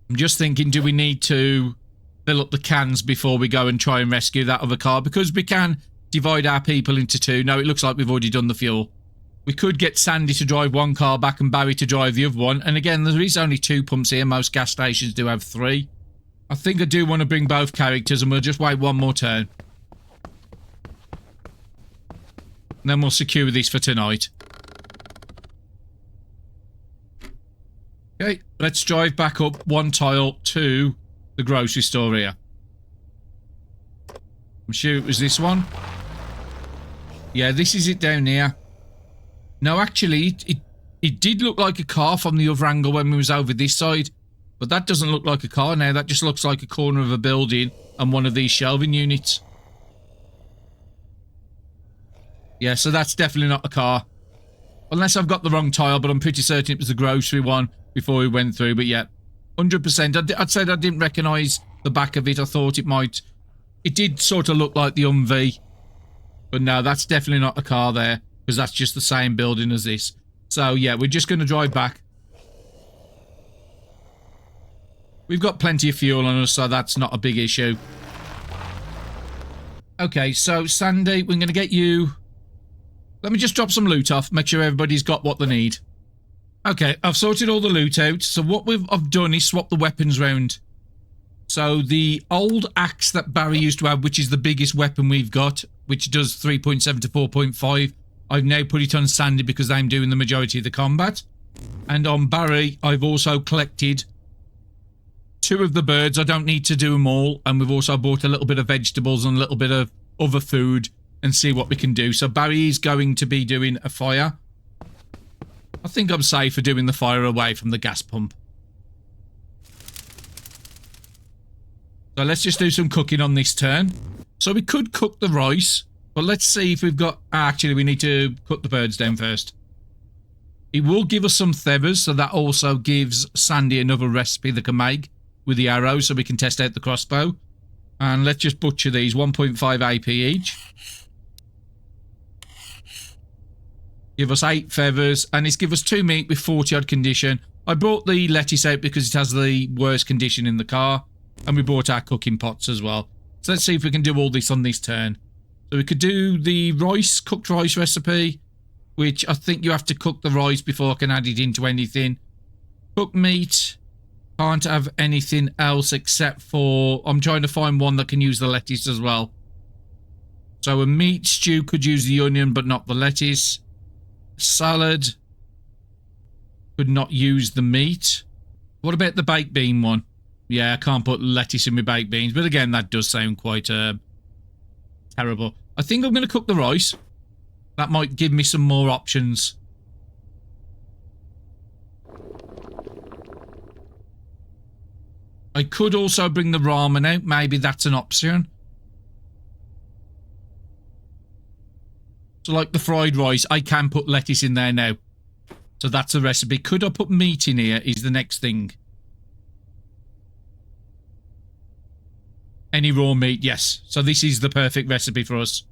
I'm just thinking, do we need to fill up the cans before we go and try and rescue that other car? Because we can divide our people into two. No, it looks like we've already done the fuel. We could get Sandy to drive one car back and Barry to drive the other one. And again, there is only 2 pumps here. Most gas stations do have 3. I think I do want to bring both characters, and we'll just wait one more turn. And then we'll secure this for tonight. Okay, let's drive back up 1 tile to the grocery store here. I'm sure it was this one. Yeah, this is it down here. No, actually, it did look like a car from the other angle when we was over this side. But that doesn't look like a car now. That just looks like a corner of a building and one of these shelving units. Yeah, so that's definitely not a car. Unless I've got the wrong tile, but I'm pretty certain it was the grocery one before we went through. But yeah, 100%. I'd said I didn't recognise the back of it. I thought it might. It did sort of look like the Humvee. But no, that's definitely not a car there. Because that's just the same building as this. So yeah, we're just going to drive back. We've got plenty of fuel on us, so that's not a big issue. Okay, so Sandy, we're going to get you... Let me just drop some loot off, make sure everybody's got what they need. Okay, I've sorted all the loot out. So what I've done is swap the weapons round. So the old axe that Barry used to have, which is the biggest weapon we've got, which does 3.7 to 4.5, I've now put it on Sandy because I'm doing the majority of the combat. And on Barry, I've also collected 2 of the birds. I don't need to do them all. And we've also bought a little bit of vegetables and a little bit of other food and see what we can do. So Barry is going to be doing a fire. I think I'm safe for doing the fire away from the gas pump. So let's just do some cooking on this turn. So we could cook the rice. But let's see if we've got... Actually, we need to cut the birds down first. It will give us some feathers, so that also gives Sandy another recipe they can make with the arrows, so we can test out the crossbow. And let's just butcher these, 1.5 AP each. Give us 8 feathers, and it's give us 2 meat with 40 odd condition. I brought the lettuce out because it has the worst condition in the car. And we brought our cooking pots as well. So let's see if we can do all this on this turn. So we could do the rice, cooked rice recipe, which I think you have to cook the rice before I can add it into anything. Cooked meat, can't have anything else except for... I'm trying to find one that can use the lettuce as well. So a meat stew could use the onion but not the lettuce. Salad could not use the meat. What about the baked bean one? Yeah, I can't put lettuce in my baked beans, but again, that does sound quite terrible. I think I'm going to cook the rice. That might give me some more options. I could also bring the ramen out. Maybe that's an option. So like the fried rice, I can put lettuce in there now. So that's the recipe. Could I put meat in here is the next thing. Any raw meat, yes. So this is the perfect recipe for us.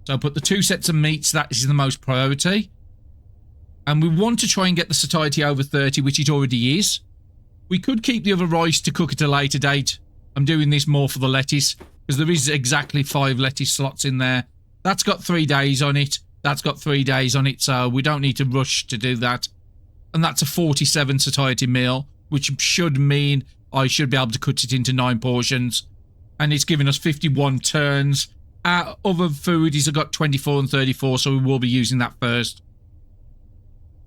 So I'll put the 2 sets of meats. That is the most priority. And we want to try and get the satiety over 30, which it already is. We could keep the other rice to cook at a later date. I'm doing this more for the lettuce, because there is exactly 5 lettuce slots in there. That's got 3 days on it. That's got 3 days on it, so we don't need to rush to do that. And that's a 47 satiety meal, which should mean I should be able to cut it into 9 portions. And it's giving us 51 turns. Other food is got 24 and 34, so we will be using that first.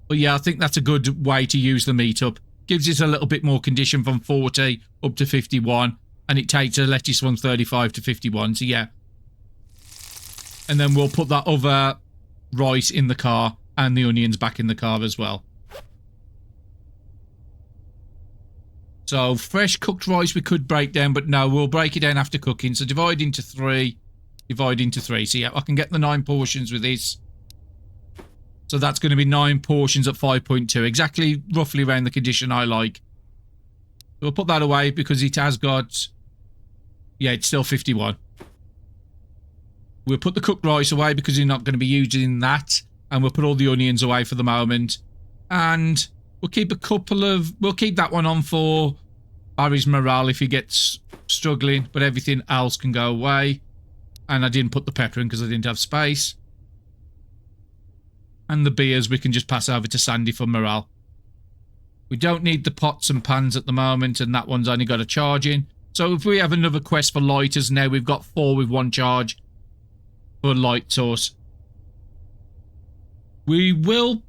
But yeah, I think that's a good way to use the meat up. Gives it a little bit more condition from 40 up to 51. And it takes a lettuce from 35 to 51, so yeah. And then we'll put that other rice in the car and the onions back in the car as well. So fresh cooked rice we could break down, but no, we'll break it down after cooking. So divide into 3, divide into 3. So yeah, I can get the 9 portions with this. So that's going to be 9 portions at 5.2, exactly roughly around the condition I like. We'll put that away because it has got, yeah, it's still 51. We'll put the cooked rice away because you're not going to be using that. And we'll put all the onions away for the moment. And we'll keep we'll keep that one on for Barry's morale if he gets struggling. But everything else can go away. And I didn't put the pepper in because I didn't have space. And the beers we can just pass over to Sandy for morale. We don't need the pots and pans at the moment, and that one's only got a charge in. So if we have another quest for lighters now, we've got 4 with 1 charge for light source. We will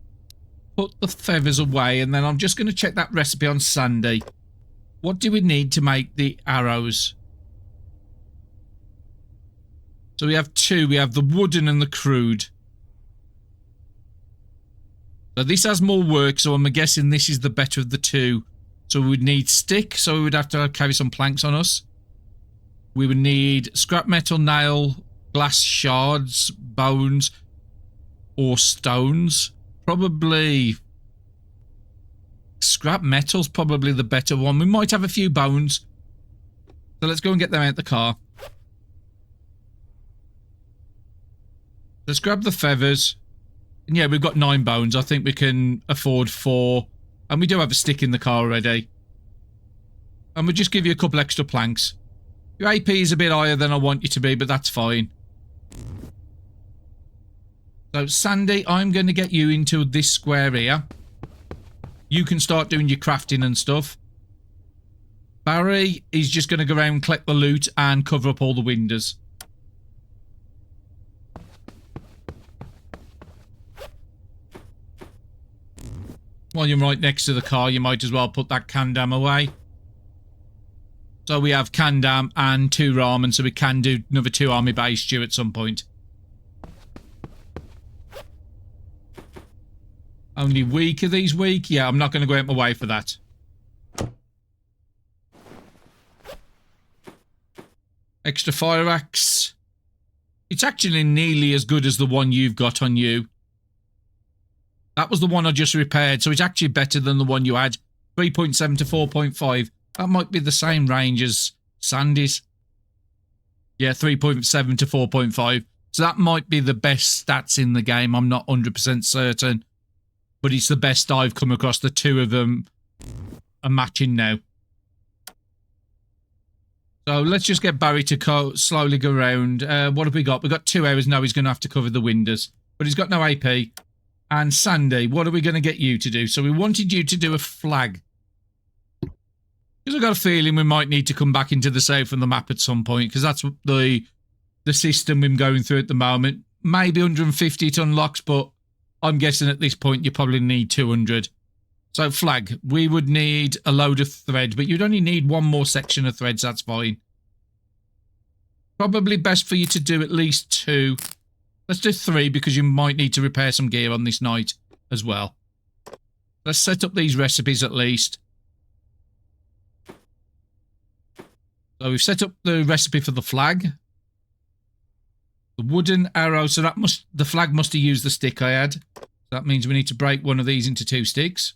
put the feathers away, and then I'm just going to check that recipe on Sandy. What do we need to make the arrows? So we have 2. We have the wooden and the crude. So this has more work, so I'm guessing this is the better of the 2. So we would need stick, so we would have to carry some planks on us. We would need scrap metal, nail, glass shards, bones, or stones. Probably scrap metal's probably the better one. We might have a few bones. So let's go and get them out the car. Let's grab the feathers. And yeah, we've got 9 bones. I think we can afford 4. And we do have a stick in the car already. And we'll just give you a couple extra planks. Your AP is a bit higher than I want you to be, but that's fine. So, Sandy, I'm going to get you into this square here. You can start doing your crafting and stuff. Barry is just going to go around, collect the loot, and cover up all the windows. While you're right next to the car, you might as well put that Kandam away. So we have Kandam and 2 ramen, so we can do another 2 army base stew at some point. Only weak are these weak? Yeah, I'm not going to go out my way for that. Extra fire axe. It's actually nearly as good as the one you've got on you. That was the one I just repaired, so it's actually better than the one you had. 3.7 to 4.5. That might be the same range as Sandy's. Yeah, 3.7 to 4.5. So that might be the best stats in the game. I'm not 100% certain. But it's the best I've come across. The 2 of them are matching now. So let's just get Barry to slowly go around. What have we got? We've got 2 hours. No, he's going to have to cover the windows. But he's got no AP. And Sandy, what are we going to get you to do? So we wanted you to do a flag. Because I've got a feeling we might need to come back into the save from the map at some point. Because that's the system we're going through at the moment. Maybe 150 to unlocks, but I'm guessing at this point you probably need 200. So flag, we would need a load of thread. But you'd only need 1 more section of threads, that's fine. Probably best for you to do at least 2. Let's do 3 because you might need to repair some gear on this night as well. Let's set up these recipes at least. So we've set up the recipe for the flag. The wooden arrow, so the flag must have used the stick I had. So that means we need to break one of these into 2 sticks.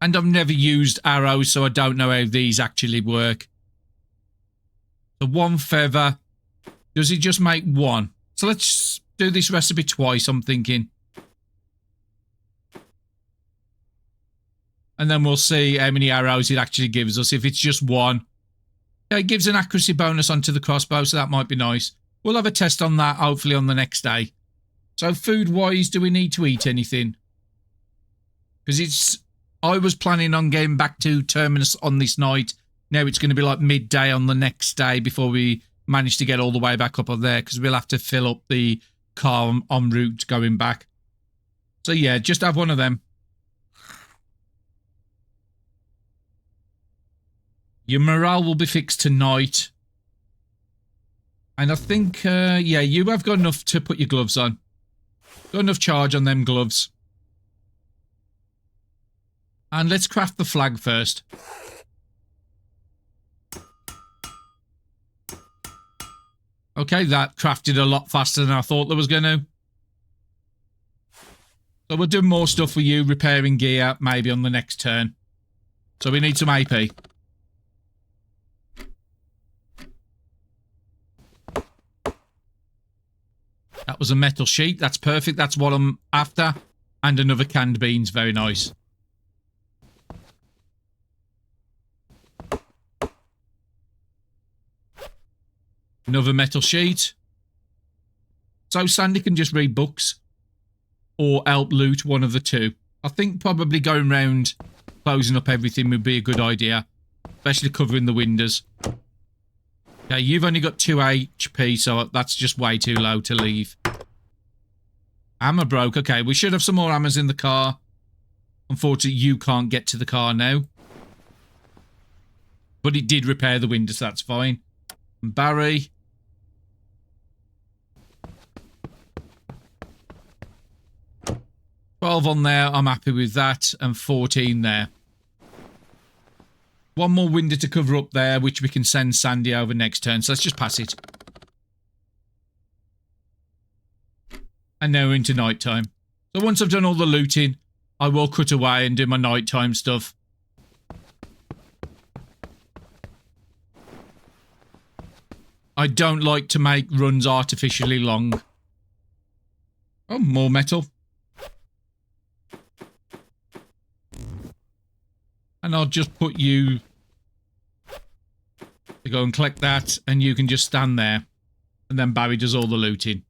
And I've never used arrows, so I don't know how these actually work. The 1 feather, does it just make 1? So let's do this recipe twice, I'm thinking. And then we'll see how many arrows it actually gives us. If it's just 1. Okay, it gives an accuracy bonus onto the crossbow, so that might be nice. We'll have a test on that, hopefully, on the next day. So food-wise, do we need to eat anything? Because I was planning on getting back to Terminus on this night. Now it's going to be like midday on the next day before we manage to get all the way back up on there, because we'll have to fill up the car en route going back. So yeah, just have one of them. Your morale will be fixed tonight. And I think, yeah, you have got enough to put your gloves on. Got enough charge on them gloves. And let's craft the flag first. Okay, that crafted a lot faster than I thought that was going to. So we'll do more stuff for you, repairing gear, maybe on the next turn. So we need some AP. That was a metal sheet. That's perfect. That's what I'm after. And another canned beans. Very nice. Another metal sheet. So Sandy can just read books. Or help loot, one of the two. I think probably going round closing up everything would be a good idea. Especially covering the windows. Okay, you've only got 2 HP, so that's just way too low to leave. Hammer broke. Okay, we should have some more hammers in the car. Unfortunately, you can't get to the car now. But it did repair the windows, so that's fine. And Barry. $12 on there, I'm happy with that. And 14 there. One more window to cover up there, which we can send Sandy over next turn. So let's just pass it. And now we're into nighttime. So once I've done all the looting, I will cut away and do my nighttime stuff. I don't like to make runs artificially long. Oh, more metal. And I'll just put you to go and collect that, and you can just stand there. And then Barry does all the looting.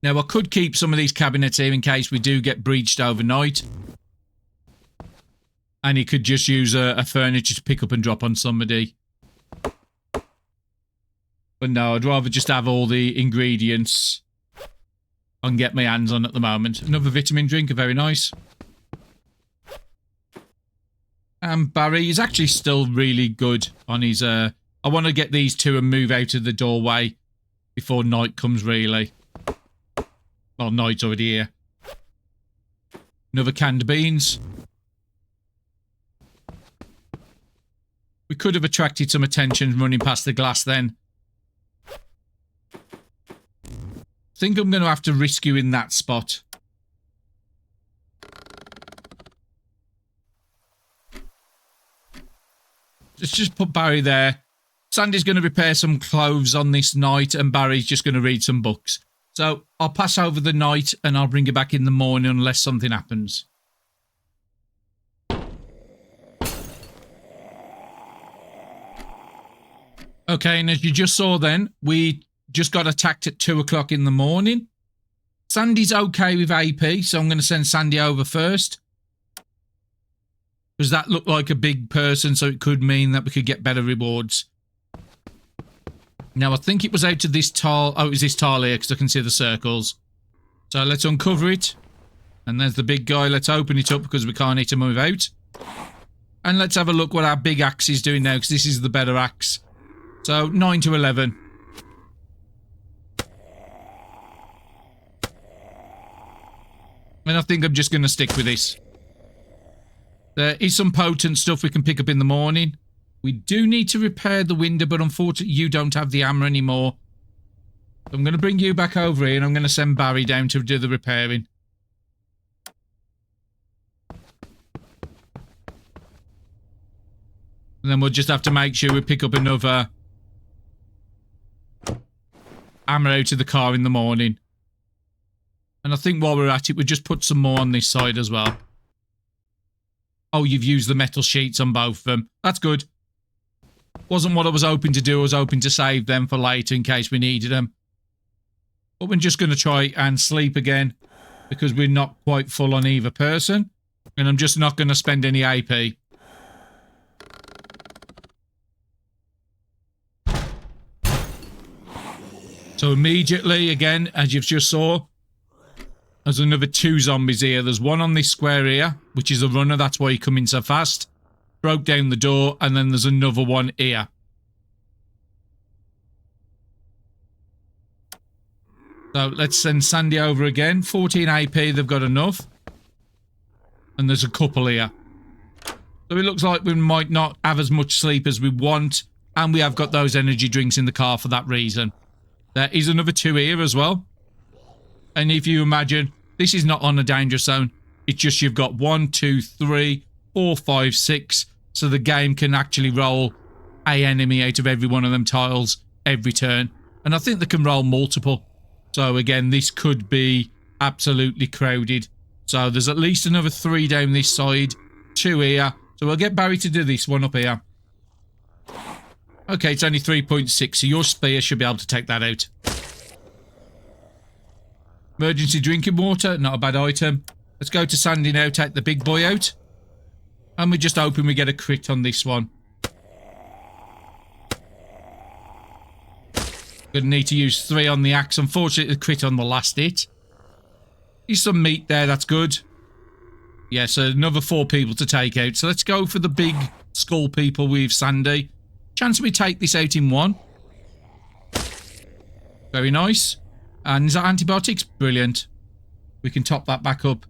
Now, I could keep some of these cabinets here in case we do get breached overnight. And he could just use a furniture to pick up and drop on somebody. But no, I'd rather just have all the ingredients and get my hands on at the moment. Another vitamin drink, very nice. And Barry is actually still really good on his... I want to get these two and move out of the doorway before night comes, really. Well, night's already here. Another canned beans. We could have attracted some attention running past the glass then. I think I'm going to have to risk you in that spot. Let's just put Barry there. Sandy's going to repair some clothes on this night, and Barry's just going to read some books. So I'll pass over the night, and I'll bring you back in the morning unless something happens. Okay, and as you just saw then, we just got attacked at 2 o'clock in the morning. Sandy's okay with AP, so I'm going to send Sandy over first. Because that looked like a big person, so it could mean that we could get better rewards. Now, I think it was out of this tile. Oh, it was this tile here, because I can see the circles. So let's uncover it. And there's the big guy. Let's open it up, because we can't need to move out. And let's have a look what our big axe is doing now, because this is the better axe. So, 9 to 11. And I think I'm just going to stick with this. There is some potent stuff we can pick up in the morning. We do need to repair the window, but unfortunately you don't have the hammer anymore. So I'm going to bring you back over here and I'm going to send Barry down to do the repairing. And then we'll just have to make sure we pick up another hammer out of the car in the morning. And I think while we're at it, we'll just put some more on this side as well. Oh, you've used the metal sheets on both of them. That's good. Wasn't what I was hoping to do. I was hoping to save them for later in case we needed them. But we're just going to try and sleep again because we're not quite full on either person. And I'm just not going to spend any AP. So immediately, again, as you've just saw, there's another 2 zombies here. There's one on this square here, which is a runner. That's why you come in so fast. Broke down the door, and then there's another one here. So let's send Sandy over again. 14 AP, they've got enough. And there's a couple here. So it looks like we might not have as much sleep as we want. And we have got those energy drinks in the car for that reason. There is another 2 here as well. And if you imagine, this is not on a danger zone. It's just you've got 1, 2, 3, 4, 5, 6. So the game can actually roll a enemy out of every one of them tiles every turn. And I think they can roll multiple. So again, this could be absolutely crowded. So there's at least another 3 down this side. 2 here. So we'll get Barry to do this one up here. Okay, it's only 3.6. So your spear should be able to take that out. Emergency drinking water. Not a bad item. Let's go to Sandy now. Take the big boy out. And we're just hoping we get a crit on this one. Gonna need to use 3 on the axe. Unfortunately, the crit on the last hit. There's some meat there. That's good. Yeah, so another 4 people to take out. So let's go for the big skull people with Sandy. Chance we take this out in 1. Very nice. And is that antibiotics? Brilliant. We can top that back up.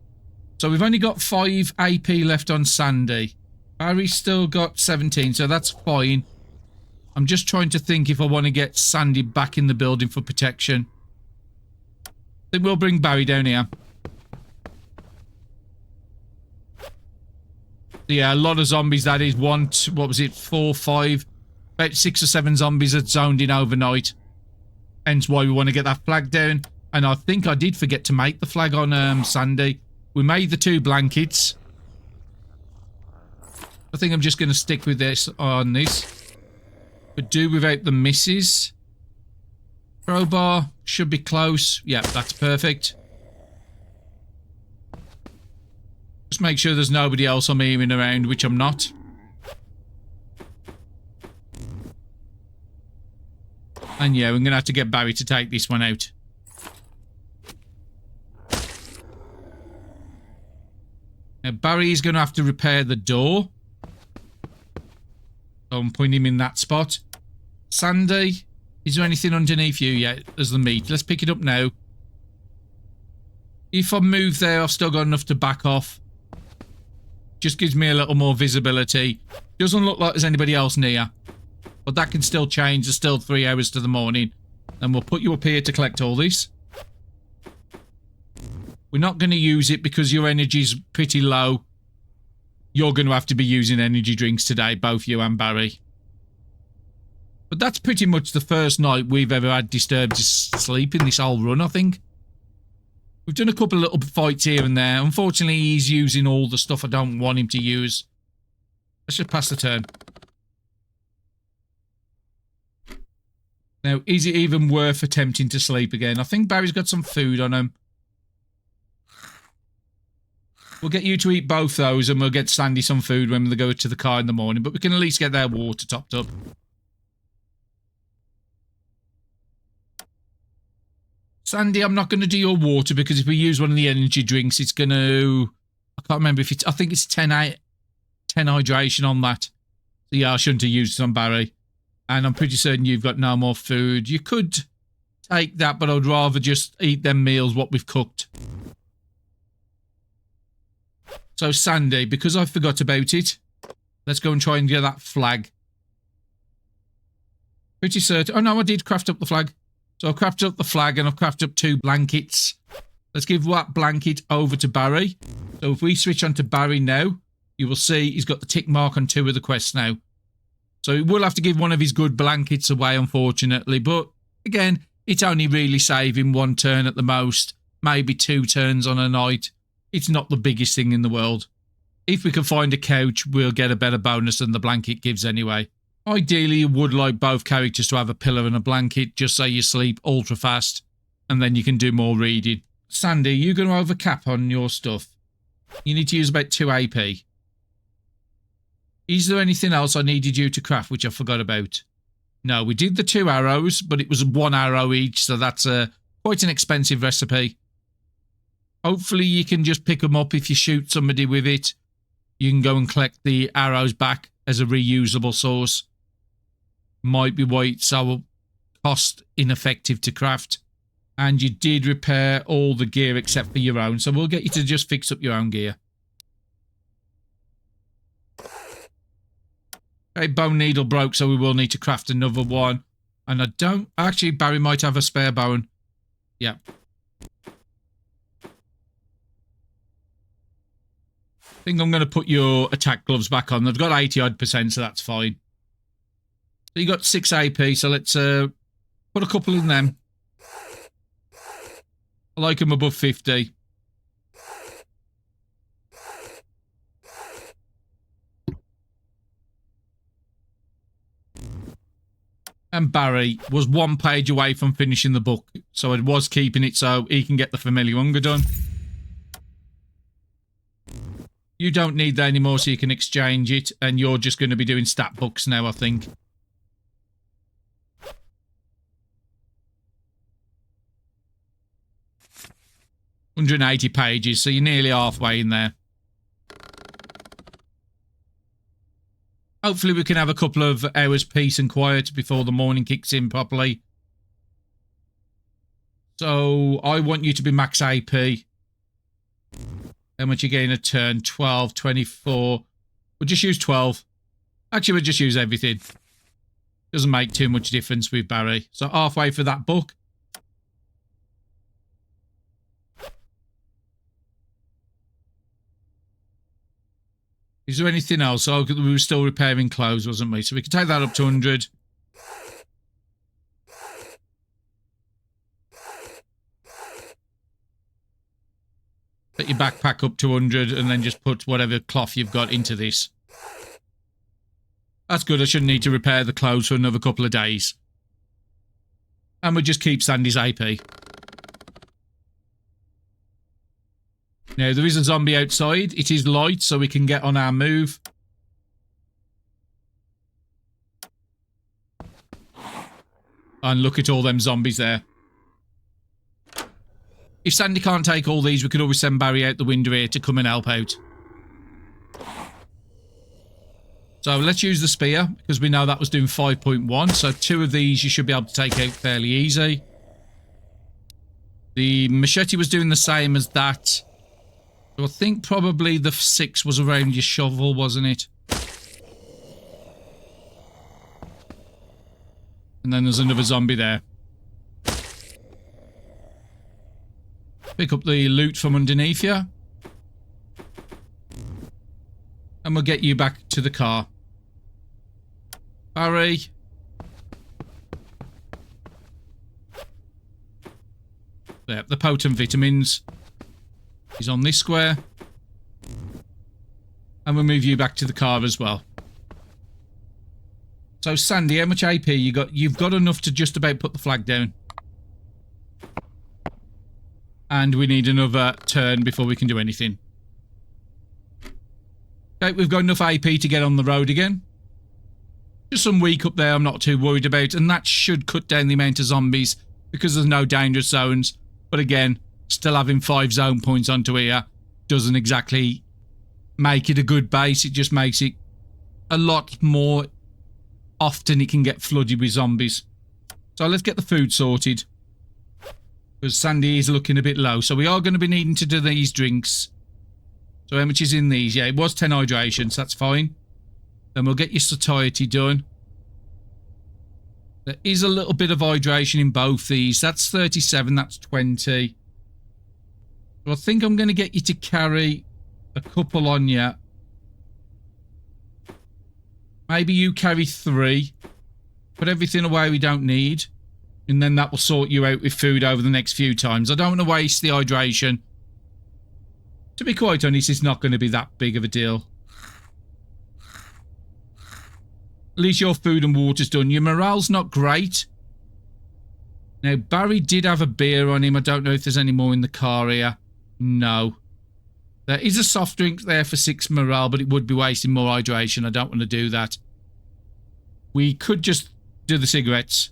So we've only got 5 AP left on Sandy. Barry's still got 17, so that's fine. I'm just trying to think if I want to get Sandy back in the building for protection. I think we'll bring Barry down here. Yeah, a lot of zombies, that is. 1, 2, what was it, 4, 5, about 6 or 7 zombies that zoned in overnight. Hence why we want to get that flag down. And I think I did forget to make the flag on Sandy. We made the 2 blankets. I think I'm just going to stick with this on this. But do without the misses. Crowbar should be close. Yeah, that's perfect. Just make sure there's nobody else I'm aiming around, which I'm not. And yeah, we're going to have to get Barry to take this one out. Now, Barry is going to have to repair the door. So I'm putting him in that spot. Sandy, is there anything underneath you yet? There's the meat. Let's pick it up now. If I move there, I've still got enough to back off. Just gives me a little more visibility. Doesn't look like there's anybody else near. But that can still change. There's still 3 hours to the morning. And we'll put you up here to collect all this. We're not going to use it because your energy's pretty low. You're going to have to be using energy drinks today, both you and Barry. But that's pretty much the first night we've ever had disturbed sleep in this whole run, I think. We've done a couple of little fights here and there. Unfortunately, he's using all the stuff I don't want him to use. Let's just pass the turn. Now, is it even worth attempting to sleep again? I think Barry's got some food on him. We'll get you to eat both those and we'll get Sandy some food when they go to the car in the morning. But we can at least get their water topped up. Sandy, I'm not going to do your water because if we use one of the energy drinks, it's going to... I can't remember if it's... I think it's 10 hydration on that. So yeah, I shouldn't have used it on Barry. And I'm pretty certain you've got no more food. You could take that, but I'd rather just eat them meals what we've cooked. So Sandy, because I forgot about it, let's go and try and get that flag. Pretty certain. Oh no, I did craft up the flag. So I've crafted up the flag and I've crafted up 2 blankets. Let's give that blanket over to Barry. So if we switch on to Barry now, you will see he's got the tick mark on 2 of the quests now. So he will have to give one of his good blankets away, unfortunately. But again, it's only really saving 1 turn at the most. Maybe 2 turns on a night. It's not the biggest thing in the world. If we can find a couch, we'll get a better bonus than the blanket gives anyway. Ideally, you would like both characters to have a pillow and a blanket, just so you sleep ultra fast, and then you can do more reading. Sandy, you're going to overcap on your stuff. You need to use about 2 AP. Is there anything else I needed you to craft, which I forgot about? No, we did the 2 arrows, but it was 1 arrow each, so that's quite an expensive recipe. Hopefully you can just pick them up if you shoot somebody with it. You can go and collect the arrows back as a reusable source. Might be why it's so cost ineffective to craft. And you did repair all the gear except for your own, so we'll get you to just fix up your own gear. Okay, bone needle broke, so we will need to craft another one. And I don't... Actually, Barry might have a spare bone. Yeah. I think I'm going to put your attack gloves back on. They've got 80-odd%, so that's fine. So you got 6 AP, so let's put a couple in them. I like them above 50. And Barry was 1 page away from finishing the book, so I was keeping it so he can get the Familiar Hunger done. You don't need that anymore, so you can exchange it, and you're just going to be doing stat books now, I think. $180 pages, so you're nearly halfway in there. Hopefully we can have a couple of hours peace and quiet before the morning kicks in properly. So I want you to be max AP. How much you gain a turn? 12, 24. We'll just use 12. Actually, we'll just use everything. Doesn't make too much difference with Barry. So halfway for that book. Is there anything else? Oh, we were still repairing clothes, wasn't we? So we can take that up to 100. Set your backpack up to 100 and then just put whatever cloth you've got into this. That's good. I shouldn't need to repair the clothes for another couple of days. And we'll just keep Sandy's AP. Now, there is a zombie outside. It is light, so we can get on our move. And look at all them zombies there. If Sandy can't take all these, we could always send Barry out the window here to come and help out. So let's use the spear, because we know that was doing 5.1. So 2 of these you should be able to take out fairly easy. The machete was doing the same as that. So I think probably the 6 was around your shovel, wasn't it? And then there's another zombie there. Pick up the loot from underneath you. And we'll get you back to the car. Barry. There, the potent vitamins. He's on this square. And we'll move you back to the car as well. So, Sandy, how much AP you got? You've got enough to just about put the flag down. And we need another turn before we can do anything. Okay, we've got enough AP to get on the road again. Just some weak up there I'm not too worried about. And that should cut down the amount of zombies because there's no dangerous zones. But again, still having 5 zone points onto here doesn't exactly make it a good base. It just makes it a lot more often it can get flooded with zombies. So let's get the food sorted. Because Sandy is looking a bit low. So we are going to be needing to do these drinks. So how much is in these? Yeah, it was 10 hydration, so that's fine. Then we'll get your satiety done. There is a little bit of hydration in both these. That's 37, that's 20. So I think I'm going to get you to carry a couple on you. Maybe you carry 3. Put everything away we don't need. And then that will sort you out with food over the next few times. I don't want to waste the hydration. To be quite honest, it's not going to be that big of a deal. At least your food and water's done. Your morale's not great. Now, Barry did have a beer on him. I don't know if there's any more in the car here. No. There is a soft drink there for 6 morale, but it would be wasting more hydration. I don't want to do that. We could just do the cigarettes.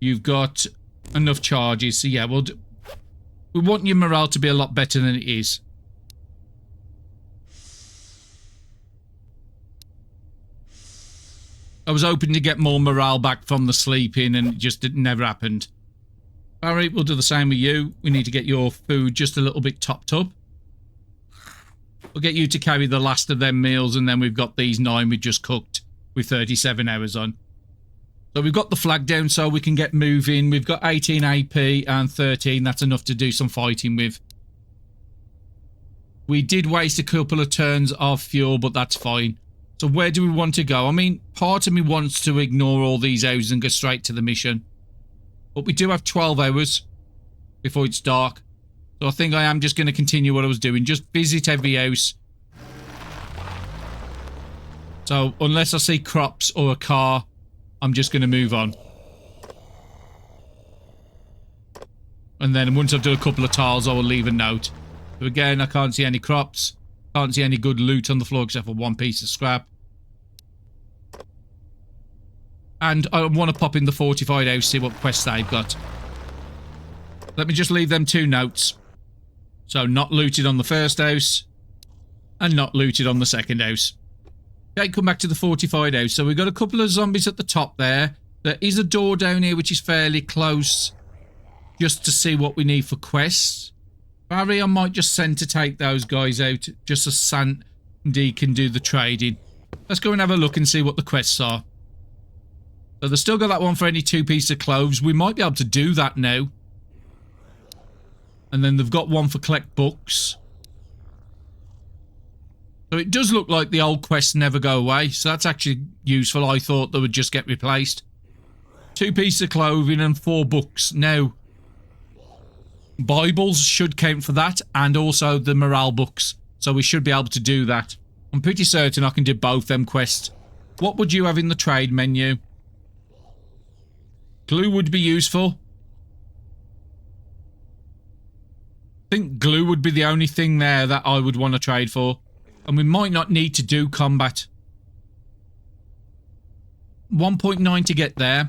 You've got enough charges. So, yeah, we want your morale to be a lot better than it is. I was hoping to get more morale back from the sleeping, and it just never happened. Barry, we'll do the same with you. We need to get your food just a little bit topped up. We'll get you to carry the last of them meals, and then we've got these 9 we just cooked with 37 hours on. So we've got the flag down so we can get moving. We've got 18 AP and 13. That's enough to do some fighting with. We did waste a couple of turns of fuel, but that's fine. So where do we want to go? I mean, part of me wants to ignore all these hours and go straight to the mission. But we do have 12 hours before it's dark. So I think I am just going to continue what I was doing. Just visit every house. So unless I see crops or a car, I'm just going to move on. And then once I've done a couple of tiles, I will leave a note. So again, I can't see any crops. Can't see any good loot on the floor except for 1 piece of scrap. And I want to pop in the fortified house, see what quests they've got. Let me just leave them 2 notes. So not looted on the first house and not looted on the second house. Okay, come back to the fortified house. So we've got a couple of zombies at the top there. There is a door down here which is fairly close, just to see what we need for quests. Barry, I might just send to take those guys out, just so Sandy can do the trading. Let's go and have a look and see what the quests are. So they've still got that one for any 2 pieces of clothes. We might be able to do that now. And then they've got one for collect books. So it does look like the old quests never go away. So that's actually useful. I thought they would just get replaced. 2 pieces of clothing and 4 books. Now, Bibles should count for that, and also the morale books. So we should be able to do that. I'm pretty certain I can do both them quests. What would you have in the trade menu? Glue would be useful. I think glue would be the only thing there that I would want to trade for. And we might not need to do combat. 1.9 to get there.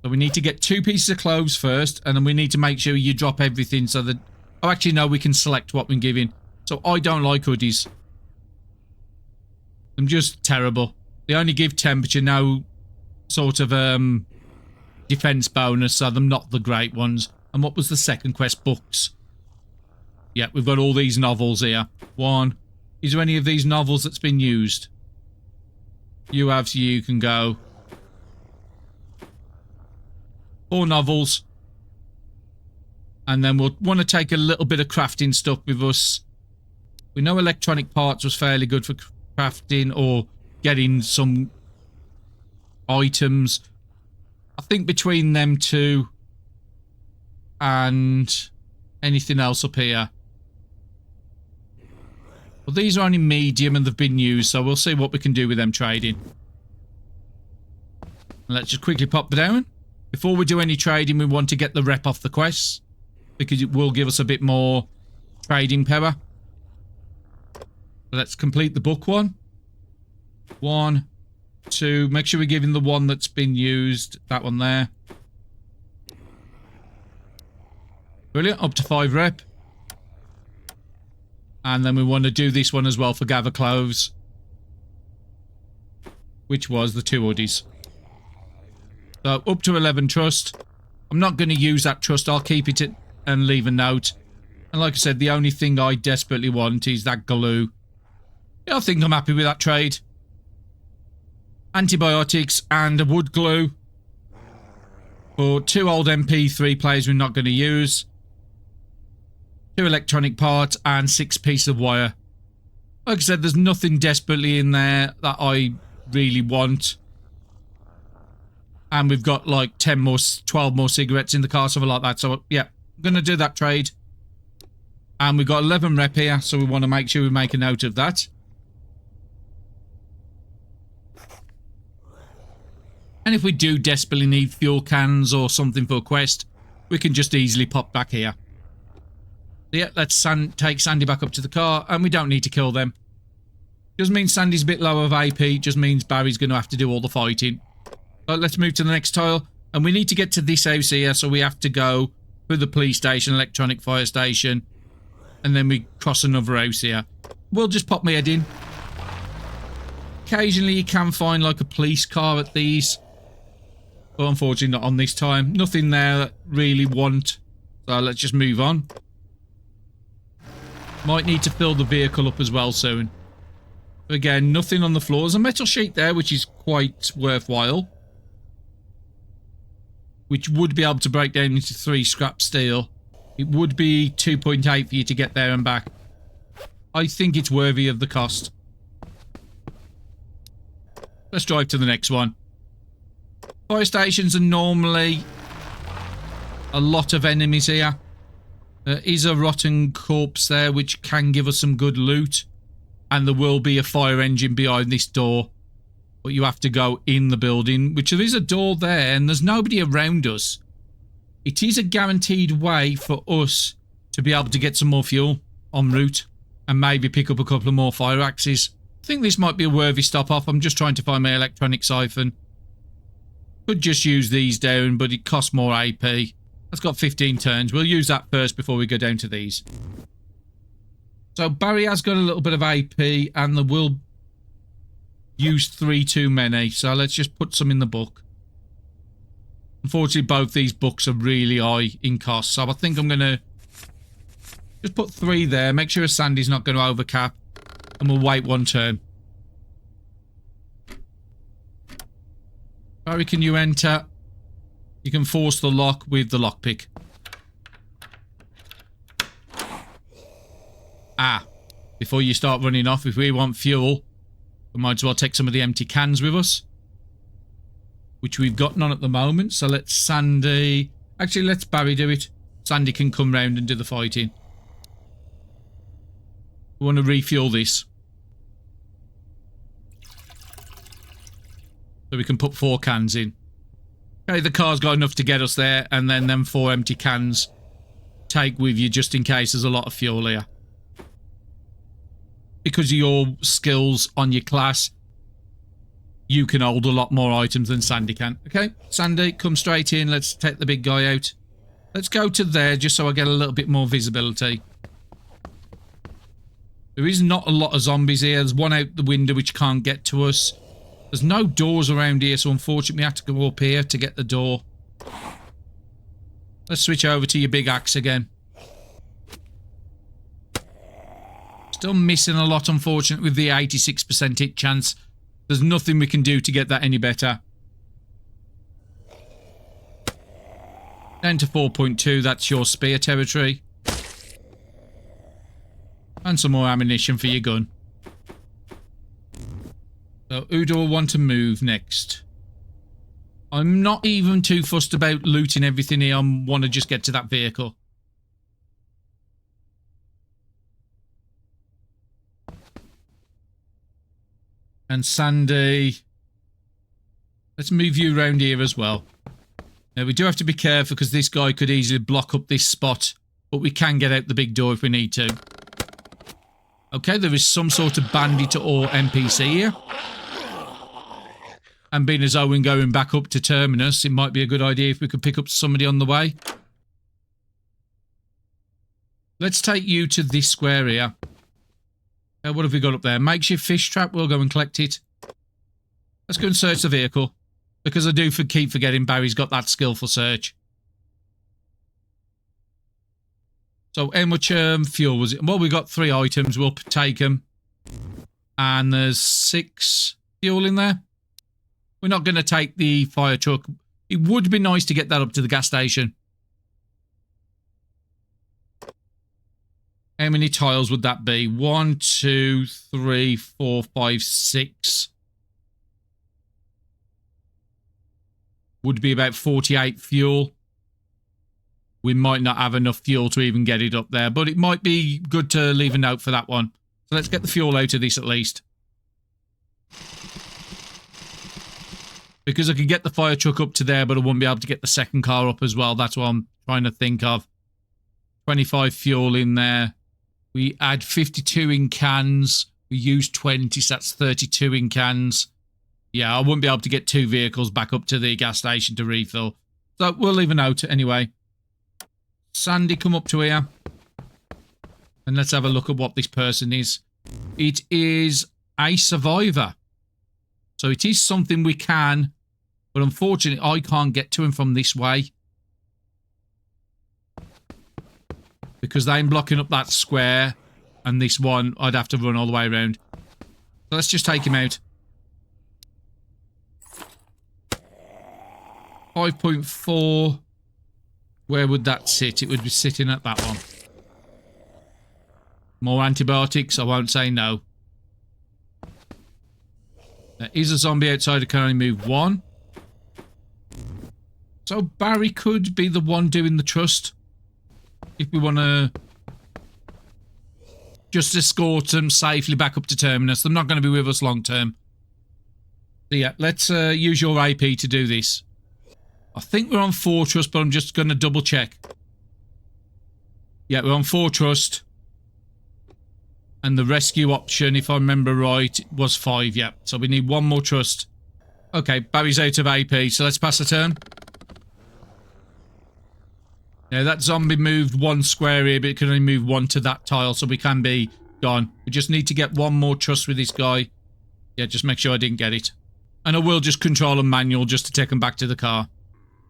So we need to get 2 pieces of clothes first, and then we need to make sure you drop everything so that... Oh, actually, no, we can select what we're giving. So I don't like hoodies. I'm just terrible. They only give temperature, no sort of defense bonus, so they're not the great ones. And what was the second quest? Books. Yeah, we've got all these novels here. 1. Is there any of these novels that's been used? You have, so you can go. 4 novels. And then we'll want to take a little bit of crafting stuff with us. We know electronic parts was fairly good for crafting or getting some items. I think between them 2 and anything else up here. Well, these are only medium and they've been used, so we'll see what we can do with them trading. Let's just quickly pop down. Before we do any trading, we want to get the rep off the quests, because it will give us a bit more trading power. So let's complete the book one. 1, 2. Make sure we're giving the one that's been used. That one there. Brilliant. Up to 5 rep. And then we want to do this one as well for gather clothes, which was the 2 hoodies. So up to 11 trust. I'm not going to use that trust. I'll keep it and leave a note. And like I said, the only thing I desperately want is that glue. Yeah, I think I'm happy with that trade. Antibiotics and a wood glue. For 2 old MP3 players we're not going to use. 2 electronic parts and 6 pieces of wire. Like I said, there's nothing desperately in there that I really want. And we've got like 10 more, 12 more cigarettes in the car, something like that. So yeah, I'm going to do that trade. And we've got 11 rep here, so we want to make sure we make a note of that. And if we do desperately need fuel cans or something for a quest, we can just easily pop back here. So yeah, let's take Sandy back up to the car, and we don't need to kill them. Just means Sandy's a bit low of AP, just means Barry's going to have to do all the fighting. So let's move to the next tile, and we need to get to this house here, so we have to go through the police station, electronic fire station, and then we cross another house here. We'll just pop my head in. Occasionally you can find like a police car at these. But unfortunately not on this time. Nothing there that really want. So let's just move on. Might need to fill the vehicle up as well soon. But again, nothing on the floor. There's a metal sheet there, which is quite worthwhile. Which would be able to break down into 3 scrap steel. It would be 2.8 for you to get there and back. I think it's worthy of the cost. Let's drive to the next one. Fire stations are normally a lot of enemies here. There is a rotten corpse there which can give us some good loot. And there will be a fire engine behind this door. But you have to go in the building, which there is a door there and there's nobody around us. It is a guaranteed way for us to be able to get some more fuel en route. And maybe pick up a couple of more fire axes. I think this might be a worthy stop off. I'm just trying to find my electronic siphon. Could just use these down, but it costs more AP. That's got 15 turns. We'll use that first before we go down to these. So Barry has got a little bit of AP, and there will use 3 too many. So let's just put some in the book. Unfortunately, both these books are really high in cost. So I think I'm going to just put 3 there. Make sure Sandy's not going to overcap. And we'll wait 1 turn. Barry, can you enter? You can force the lock with the lockpick. Ah. Before you start running off, if we want fuel, we might as well take some of the empty cans with us. Which we've got none at the moment. So let's Sandy... Actually, let's Barry do it. Sandy can come round and do the fighting. We want to refuel this. So we can put 4 cans in. Okay, the car's got enough to get us there, and then them 4 empty cans take with you just in case there's a lot of fuel here. Because of your skills on your class, you can hold a lot more items than Sandy can. Okay, Sandy, come straight in. Let's take the big guy out. Let's go to there just so I get a little bit more visibility. There is not a lot of zombies here. There's one out the window which can't get to us. There's no doors around here, so unfortunately we have to go up here to get the door. Let's switch over to your big axe again. Still missing a lot, unfortunately, with the 86% hit chance. There's nothing we can do to get that any better. Down to 4.2, that's your spear territory. And some more ammunition for your gun. So, who do I want to move next? I'm not even too fussed about looting everything here. I want to just get to that vehicle. And Sandy... Let's move you around here as well. Now, we do have to be careful because this guy could easily block up this spot. But we can get out the big door if we need to. Okay, there is some sort of bandit or NPC here. And being as though we're going back up to Terminus, it might be a good idea if we could pick up somebody on the way. Let's take you to this square here. What have we got up there? Makeshift fish trap. We'll go and collect it. Let's go and search the vehicle. Because I do keep forgetting Barry's got that skillful search. So how much fuel was it? Well, we got 3 items. We'll take them. And there's 6 fuel in there. We're not going to take the fire truck. It would be nice to get that up to the gas station. How many tiles would that be? 1, 2, 3, 4, 5, 6. Would be about 48 fuel. We might not have enough fuel to even get it up there, but it might be good to leave a note for that one. So let's get the fuel out of this at least. Because I could get the fire truck up to there, but I wouldn't be able to get the second car up as well. That's what I'm trying to think of. 25 fuel in there. We add 52 in cans. We use 20, so that's 32 in cans. Yeah, I wouldn't be able to get 2 vehicles back up to the gas station to refill. So we'll leave a note anyway. Sandy, come up to here. And let's have a look at what this person is. It is a survivor. So it is something we can, but unfortunately I can't get to him from this way. Because they're blocking up that square, and this one I'd have to run all the way around. So let's just take him out. 5.4. Where would that sit? It would be sitting at that one. More antibiotics? I won't say no. There is a zombie outside who can only move 1. So Barry could be the one doing the trust. If we want to just escort them safely back up to Terminus. They're not going to be with us long term. So yeah, let's use your AP to do this. I think we're on 4 trust, but I'm just going to double check. Yeah, we're on 4 trust. And the rescue option, if I remember right, was 5, yeah. So we need 1 more trust. Okay, Barry's out of AP, so let's pass the turn. Now, that zombie moved 1 square here, but it can only move 1 to that tile, so we can be gone. We just need to get 1 more trust with this guy. Yeah, just make sure I didn't get it. And I will just control a manual just to take him back to the car.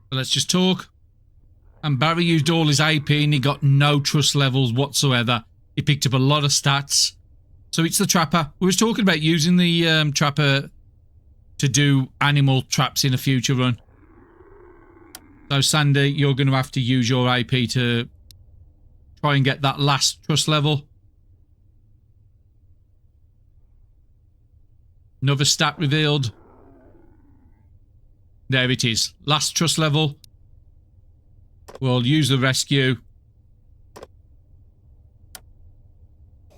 So let's just talk. And Barry used all his AP and he got no trust levels whatsoever. He picked up a lot of stats. So it's the trapper. We was talking about using the trapper to do animal traps in a future run. So Sandy, you're going to have to use your AP to try and get that last trust level. Another stat revealed. There it is. Last trust level. We'll use the rescue.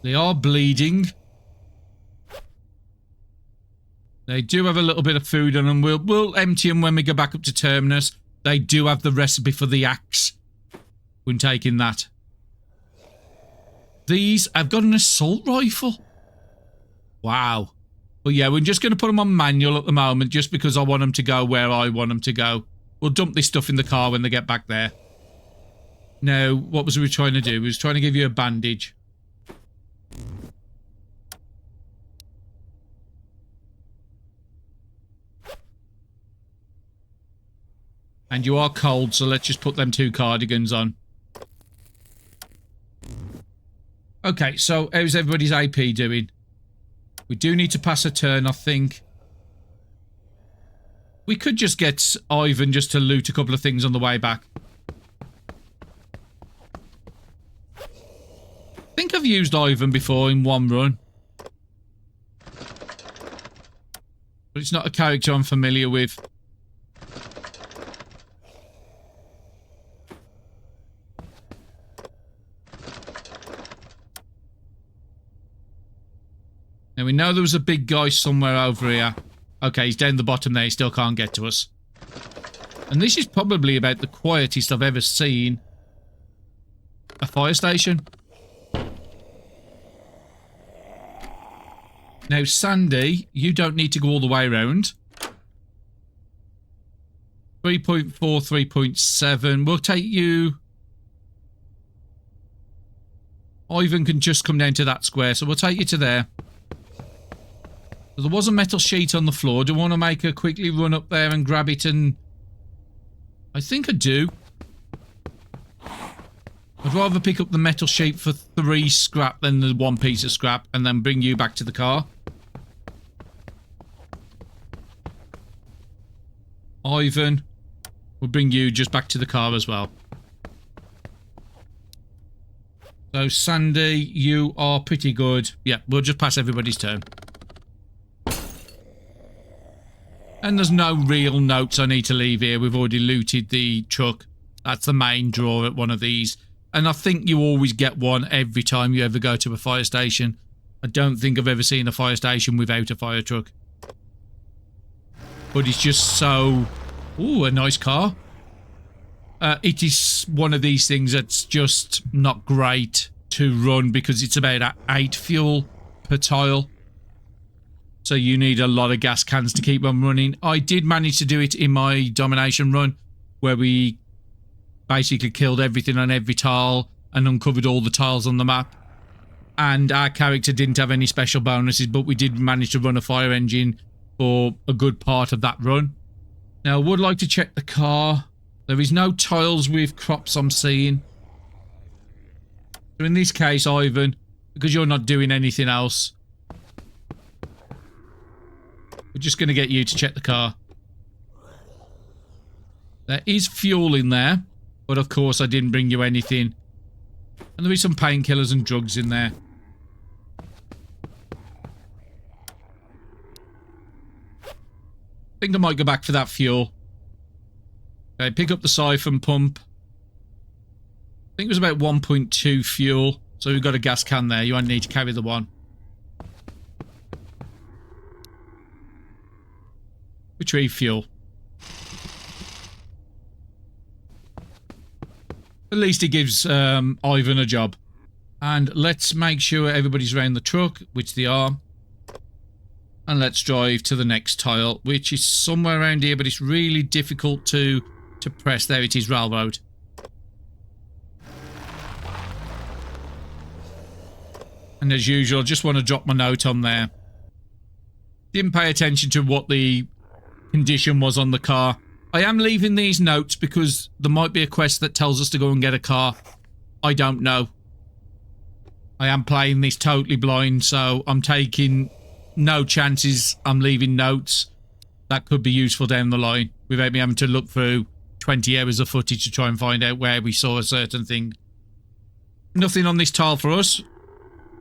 They are bleeding. They do have a little bit of food on them. We'll empty them when we go back up to Terminus. They do have the recipe for the axe. When taking that. These have got an assault rifle. Wow. But yeah, we're just going to put them on manual at the moment just because I want them to go where I want them to go. We'll dump this stuff in the car when they get back there. Now, what was we trying to do? We was trying to give you a bandage. And you are cold, so let's just put them 2 cardigans on. Okay, so how's everybody's AP doing? We do need to pass a turn, I think. We could just get Ivan just to loot a couple of things on the way back. I think I've used Ivan before in 1 run. But it's not a character I'm familiar with. Now, we know there was a big guy somewhere over here. Okay, he's down the bottom there. He still can't get to us. And this is probably about the quietest I've ever seen a fire station. Now, Sandy, you don't need to go all the way around. 3.4, 3.7. We'll take you... Ivan can just come down to that square, so we'll take you to there. There was a metal sheet on the floor. Do I want to make her quickly run up there and grab it and... I think I do. I'd rather pick up the metal sheet for 3 scrap than the 1 piece of scrap and then bring you back to the car. Ivan, we'll bring you just back to the car as well. So, Sandy, you are pretty good. Yeah, we'll just pass everybody's turn. And there's no real notes I need to leave here. We've already looted the truck. That's the main draw at one of these. And I think you always get one every time you ever go to a fire station. I don't think I've ever seen a fire station without a fire truck. But it's just so... Ooh, a nice car. It is one of these things that's just not great to run because it's about 8 fuel per tile. So you need a lot of gas cans to keep on running. I did manage to do it in my domination run where we basically killed everything on every tile and uncovered all the tiles on the map. And our character didn't have any special bonuses, but we did manage to run a fire engine for a good part of that run. Now, I would like to check the car. There is no tiles with crops I'm seeing. So in this case, Ivan, because you're not doing anything else, we're just going to get you to check the car. There is fuel in there, but of course I didn't bring you anything. And there is some painkillers and drugs in there. I think I might go back for that fuel. Okay, pick up the siphon pump. I think it was about 1.2 fuel. So we've got a gas can there. You only need to carry the one. Retrieve fuel. At least it gives Ivan a job. And let's make sure everybody's around the truck, which they are. And let's drive to the next tile, which is somewhere around here, but it's really difficult to press. There it is, railroad. And as usual, I just want to drop my note on there. Didn't pay attention to what the condition was on the car. I am leaving these notes because there might be a quest that tells us to go and get a car. I don't know. I am playing this totally blind, so I'm taking no chances. I'm leaving notes that could be useful down the line without me having to look through 20 hours of footage to try and find out where we saw a certain thing. Nothing on this tile for us,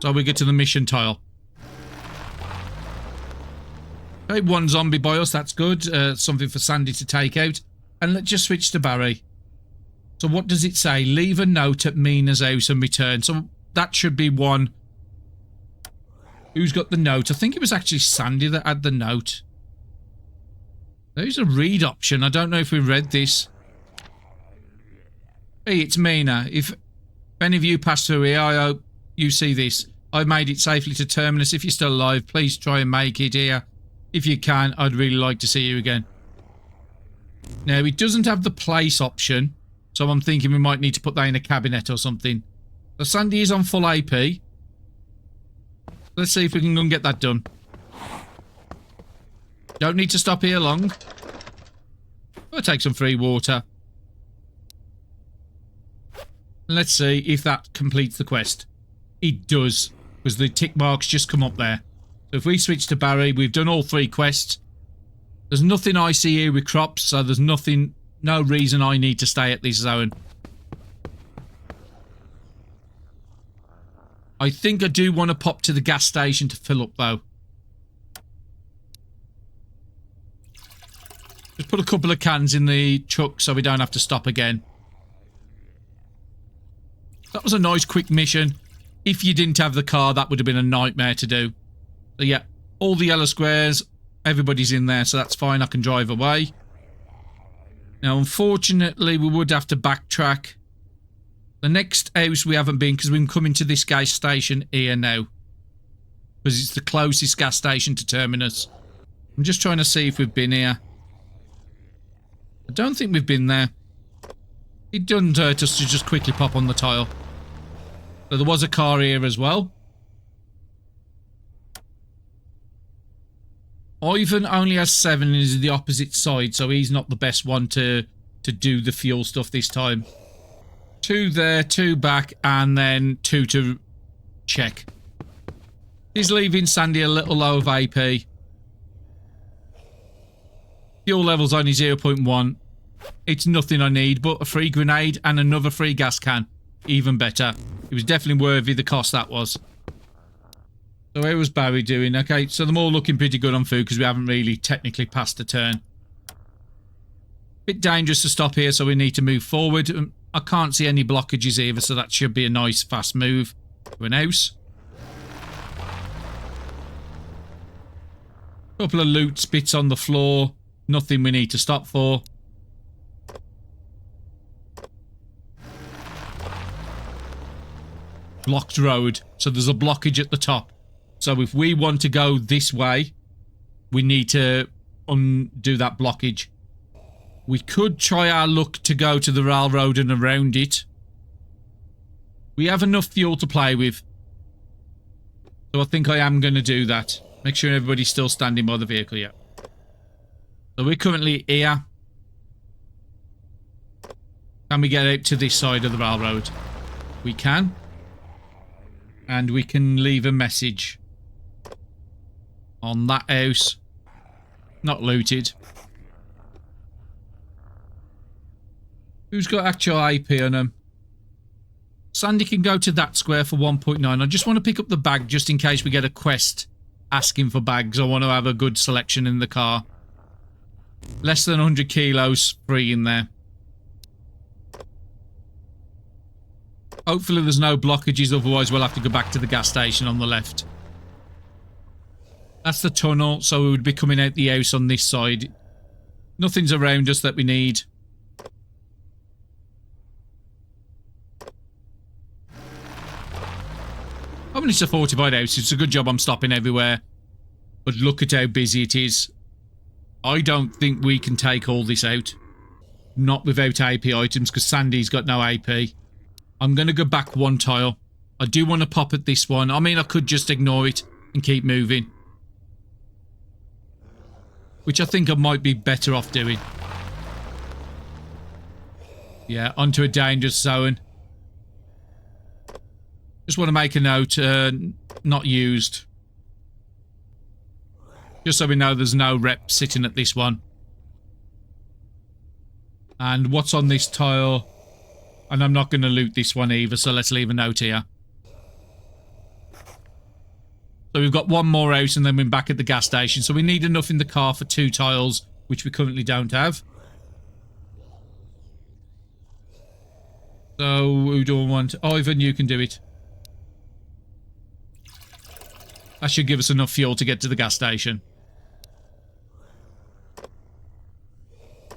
so we get to the mission tile. Okay, 1 zombie by us, that's good. Something for Sandy to take out. And let's just switch to Barry. So what does it say? Leave a note at Mina's house and return. So that should be one. Who's got the note? I think it was actually Sandy that had the note. There's a read option. I don't know if we read this. Hey, it's Mina. If any of you pass through here, I hope you see this. I've made it safely to Terminus. If you're still alive, please try and make it here. If you can, I'd really like to see you again. Now, it doesn't have the place option, so I'm thinking we might need to put that in a cabinet or something. So Sandy is on full AP. Let's see if we can go and get that done. Don't need to stop here long. I'll take some free water. Let's see if that completes the quest. It does, because the tick marks just come up there. So if we switch to Barry, we've done all 3 quests. There's nothing I see here with crops, so there's nothing, no reason I need to stay at this zone. I think I do want to pop to the gas station to fill up, though. Just put a couple of cans in the truck so we don't have to stop again. That was a nice quick mission. If you didn't have the car, that would have been a nightmare to do. So yeah, all the yellow squares, everybody's in there, so that's fine. I can drive away. Now, unfortunately, we would have to backtrack. The next house we haven't been, because we've been coming to this gas station here now. Because it's the closest gas station to Terminus. I'm just trying to see if we've been here. I don't think we've been there. It doesn't hurt us to just quickly pop on the tile. So there was a car here as well. Ivan only has 7 and is the opposite side, so he's not the best one to do the fuel stuff this time. 2 there, 2 back, and then 2 to check. He's leaving Sandy a little low of AP. Fuel level's only 0.1. It's nothing I need, but a free grenade and another free gas can. Even better. It was definitely worthy the cost that was. So how was Barry doing? Okay, so they're all looking pretty good on food because we haven't really technically passed a turn. Bit dangerous to stop here, so we need to move forward. I can't see any blockages either, so that should be a nice fast move to an house. Couple of loot bits on the floor. Nothing we need to stop for. Blocked road. So there's a blockage at the top. So if we want to go this way, we need to undo that blockage. We could try our luck to go to the railroad and around it. We have enough fuel to play with. So I think I am going to do that. Make sure everybody's still standing by the vehicle, yeah. So we're currently here. Can we get out to this side of the railroad? We can. And we can leave a message on that house. Not looted. Who's got actual AP on them? Sandy can go to that square for 1.9. I just want to pick up the bag just in case we get a quest asking for bags. I want to have a good selection in the car. Less than 100 kilos free in there. Hopefully there's no blockages, otherwise we'll have to go back to the gas station on the left. That's the tunnel, so we would be coming out the house on this side. Nothing's around us that we need. I mean, it's a fortified house. It's a good job I'm stopping everywhere. But look at how busy it is. I don't think we can take all this out. Not without AP items, because Sandy's got no AP. I'm going to go back 1 tile. I do want to pop at this one. I mean, I could just ignore it and keep moving. Which I think I might be better off doing. Yeah, onto a dangerous zone. Just want to make a note, not used. Just so we know there's no rep sitting at this one. And what's on this tile? And I'm not going to loot this one either, so let's leave a note here. So we've got 1 more house and then we're back at the gas station. So we need enough in the car for 2 tiles, which we currently don't have. So who do I want? Ivan, you can do it. That should give us enough fuel to get to the gas station.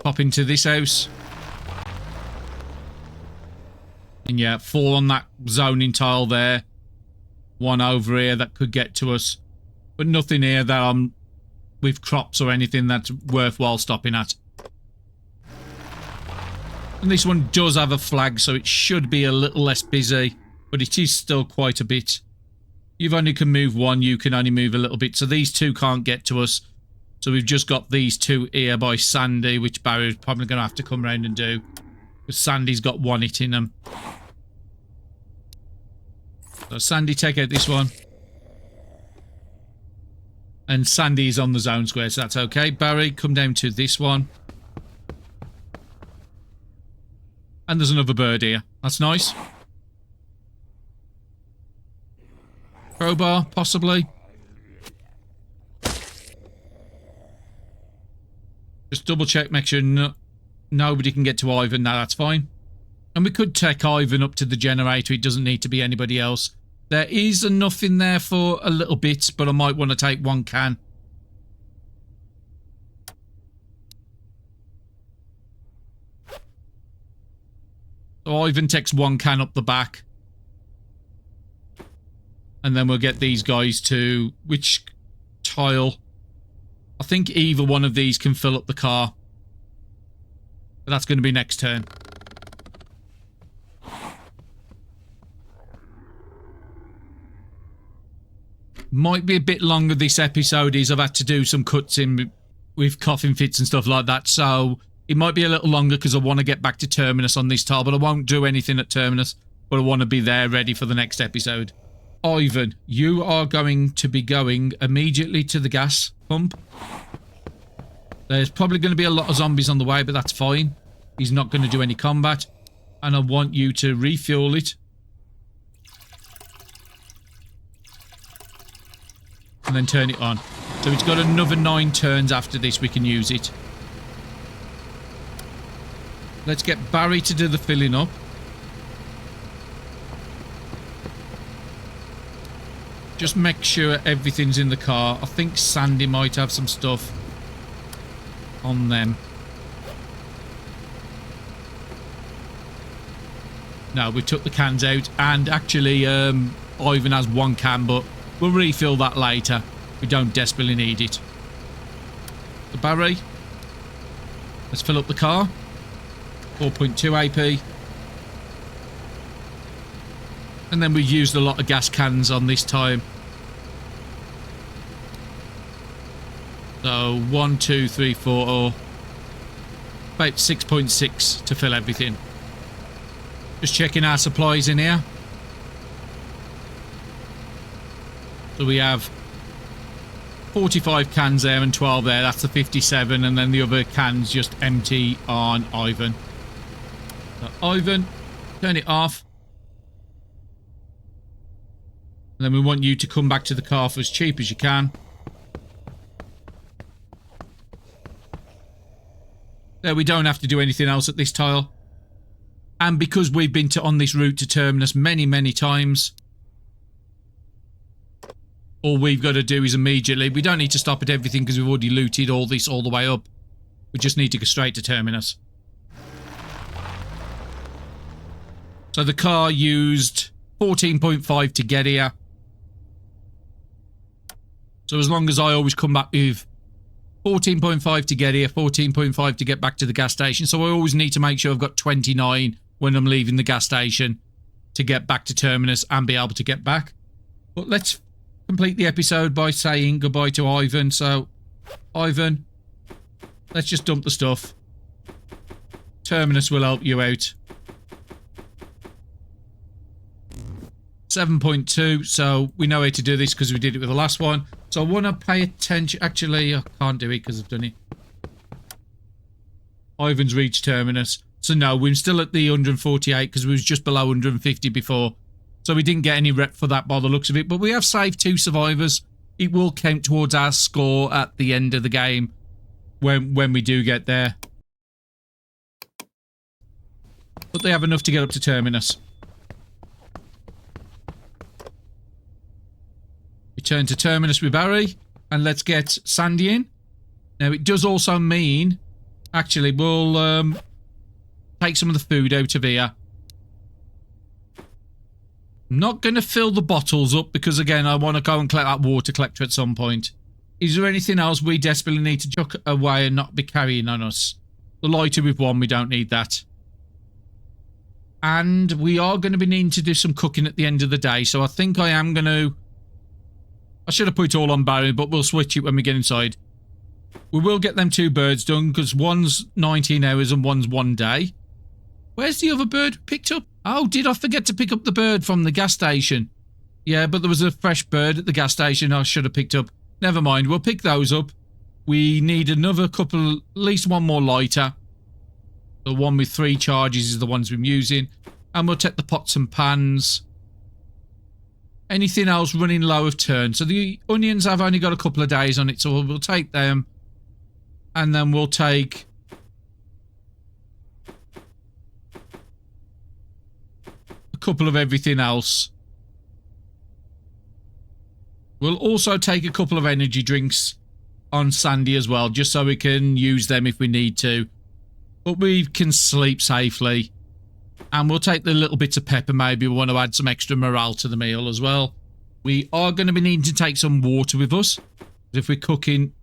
Pop into this house. And yeah, 4 on that zoning tile there. 1 over here that could get to us. But nothing here that I'm with crops or anything that's worthwhile stopping at. And this one does have a flag, so it should be a little less busy. But it is still quite a bit. You've only can move 1, you can only move a little bit. So these 2 can't get to us. So we've just got these 2 here by Sandy, which Barry's probably going to have to come around and do. Because Sandy's got 1 hit in them. So Sandy, take out this one. And Sandy's on the zone square, so that's okay. Barry, come down to this one. And there's another bird here. That's nice. Crowbar, possibly. Just double check, make sure nobody can get to Ivan. No, that's fine. And we could take Ivan up to the generator. It doesn't need to be anybody else. There is enough in there for a little bit, but I might want to take 1 can. So Ivan takes 1 can up the back. And then we'll get these guys to... Which tile? I think either one of these can fill up the car. But that's going to be next turn. Might be a bit longer this episode is. I've had to do some cuts in with coughing fits and stuff like that. So It might be a little longer because I want to get back to Terminus on this tile, but I won't do anything at Terminus, but I want to be there ready for the next episode. Ivan, you are going to be going immediately to the gas pump. There's probably going to be a lot of zombies on the way, but that's fine. He's not going to do any combat. And I want you to refuel it. And then turn it on. So it's got another 9 turns after this we can use it. Let's get Barry to do the filling up. Just make sure everything's in the car. I think Sandy might have some stuff on them. No, we took the cans out. And actually, Ivan has 1 can, but we'll refill that later. We don't desperately need it. The Barry. Let's fill up the car. 4.2 AP. And then we used a lot of gas cans on this time. So 1, 2, 3, 4, or about 6.6 to fill everything. Just checking our supplies in here. So we have 45 cans there and 12 there. That's the 57. And then the other cans just empty on Ivan. So Ivan, turn it off. And then we want you to come back to the car for as cheap as you can. There, we don't have to do anything else at this tile. And because we've been on this route to Terminus many, many times, all we've got to do is immediately... We don't need to stop at everything because we've already looted all this all the way up. We just need to go straight to Terminus. So the car used 14.5 to get here. So as long as I always come back with 14.5 to get here, 14.5 to get back to the gas station. So I always need to make sure I've got 29 when I'm leaving the gas station to get back to Terminus and be able to get back. But let's complete the episode by saying goodbye to Ivan. So, Ivan, let's just dump the stuff. Terminus will help you out. 7.2, so we know how to do this because we did it with the last one. So I want to pay attention. Actually, I can't do it because I've done it. Ivan's reached Terminus. So no, we're still at the 148 because we was just below 150 before. So we didn't get any rep for that by the looks of it. But we have saved 2 survivors. It will count towards our score at the end of the game when we do get there. But they have enough to get up to Terminus. Return to Terminus with Barry. And let's get Sandy in. Now, it does also mean... Actually, we'll take some of the food out of here. I'm not going to fill the bottles up because, again, I want to go and collect that water collector at some point. Is there anything else we desperately need to chuck away and not be carrying on us? The lighter with 1, we don't need that. And we are going to be needing to do some cooking at the end of the day. So I think I am going to... I should have put it all on Barry, but we'll switch it when we get inside. We will get them 2 birds done because one's 19 hours and one's 1 day. Where's the other bird picked up? Oh, did I forget to pick up the bird from the gas station? Yeah, but there was a fresh bird at the gas station I should have picked up. Never mind, we'll pick those up. We need another couple, at least 1 more lighter. The one with 3 charges is the ones we're using. And we'll take the pots and pans. Anything else running low of turn. So the onions have only got a couple of days on it, so we'll take them. And then we'll take... a couple of everything else. We'll also take a couple of energy drinks on Sandy as well, just so we can use them if we need to. But we can sleep safely. And we'll take the little bits of pepper. Maybe we want to add some extra morale to the meal as well. We are going to be needing to take some water with us. If we're cooking,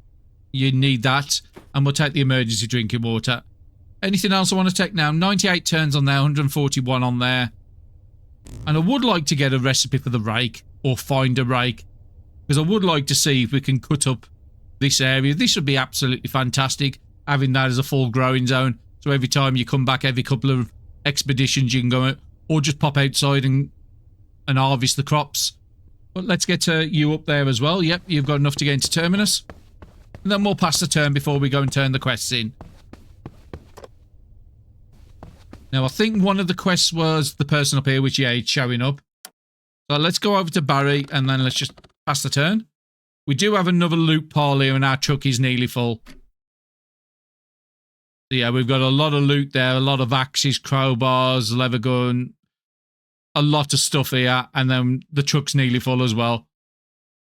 you need that. And we'll take the emergency drinking water. Anything else I want to take now? 98 turns on there, 141 on there. And I would like to get a recipe for the rake. Or find a rake. Because I would like to see if we can cut up this area. This would be absolutely fantastic. having that as a full growing zone. So every time you come back, every couple of expeditions, you can go, or just pop outside and harvest the crops. But let's get you up there as well. Yep, you've got enough to get into Terminus. And then we'll pass the turn before we go and turn the quests in. Now, I think one of the quests was the person up here, which, yeah, it's showing up. So let's go over to Barry, and then let's just pass the turn. We do have another loot pile here, and our truck is nearly full. So, yeah, we've got a lot of loot there, a lot of axes, crowbars, leather gun, a lot of stuff here, and then the truck's nearly full as well.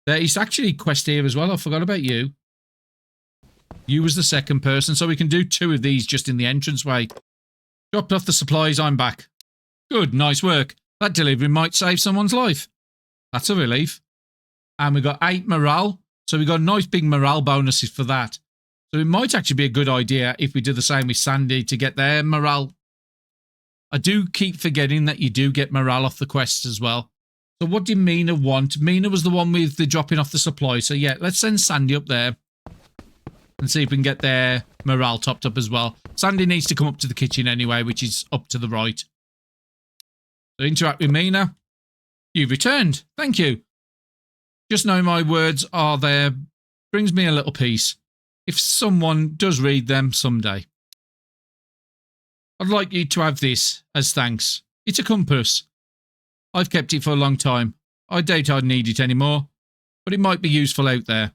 There is actually a quest here as well. I forgot about you. You was the second person, so we can do 2 of these just in the entranceway. Dropped off the supplies, I'm back. Good, nice work. That delivery might save someone's life. That's a relief. And we got 8 morale, so we got nice big morale bonuses for that. So it might actually be a good idea if we do the same with Sandy to get their morale. I do keep forgetting that you do get morale off the quests as well. So what did Mina want? Mina was the one with the dropping off the supply. So yeah, let's send Sandy up there and see if we can get their morale topped up as well. Sandy needs to come up to the kitchen anyway, which is up to the right. So interact with Mina. You've returned. Thank you. Just knowing my words are there brings me a little peace. If someone does read them someday. I'd like you to have this as thanks. It's a compass. I've kept it for a long time. I doubt I'd need it anymore, but it might be useful out there.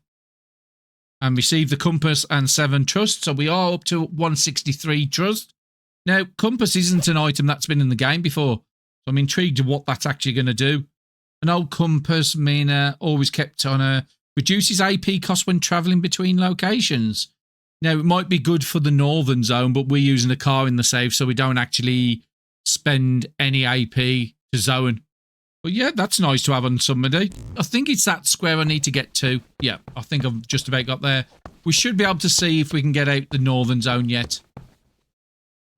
And receive the compass and 7 trust, so we are up to 163 trust. Now, compass isn't an item that's been in the game before, so I'm intrigued of what that's actually going to do. An old compass, Mina, always kept on her. Reduces AP cost when travelling between locations. Now, it might be good for the northern zone, but we're using a car in the save, so we don't actually spend any AP to zone. But yeah, that's nice to have on somebody. I think it's that square I need to get to. Yeah, I think I've just about got there. We should be able to see if we can get out the northern zone yet.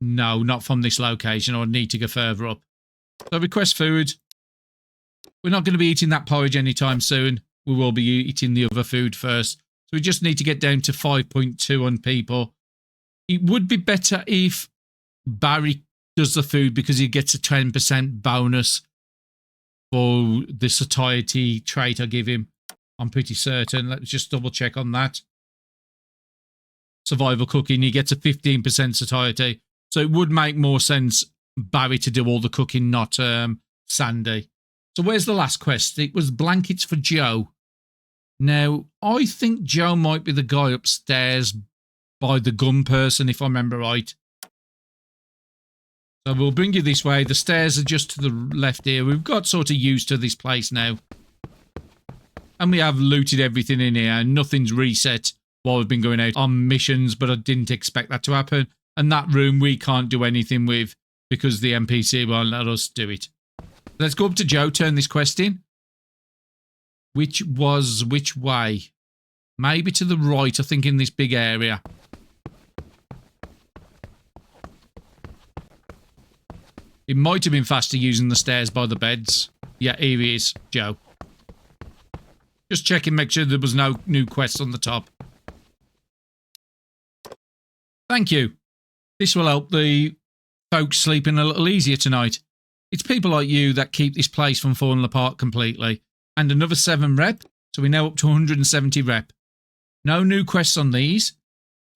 No, not from this location. I need to go further up. So request food. We're not going to be eating that porridge anytime soon. We will be eating the other food first. So we just need to get down to 5.2 on people. It would be better if Barry does the food because he gets a 10% bonus for the satiety trait I give him. I'm pretty certain. Let's just double check on that. Survival cooking, he gets a 15% satiety. So it would make more sense Barry to do all the cooking, not Sandy. So where's the last quest? It was blankets for Joe. Now, I think Joe might be the guy upstairs by the gun person, if I remember right. So we'll bring you this way. The stairs are just to the left here. We've got sort of used to this place now. And we have looted everything in here. Nothing's reset while we've been going out on missions, but I didn't expect that to happen. And that room we can't do anything with because the NPC won't let us do it. Let's go up to Joe, turn this quest in. Which way? Maybe to the right, I think, in this big area. It might have been faster using the stairs by the beds. Yeah, here he is, Joe. Just checking, make sure there was no new quests on the top. Thank you. This will help the folks sleeping a little easier tonight. It's people like you that keep this place from falling apart completely. And another 7 rep, so we're now up to 170 rep. No new quests on these.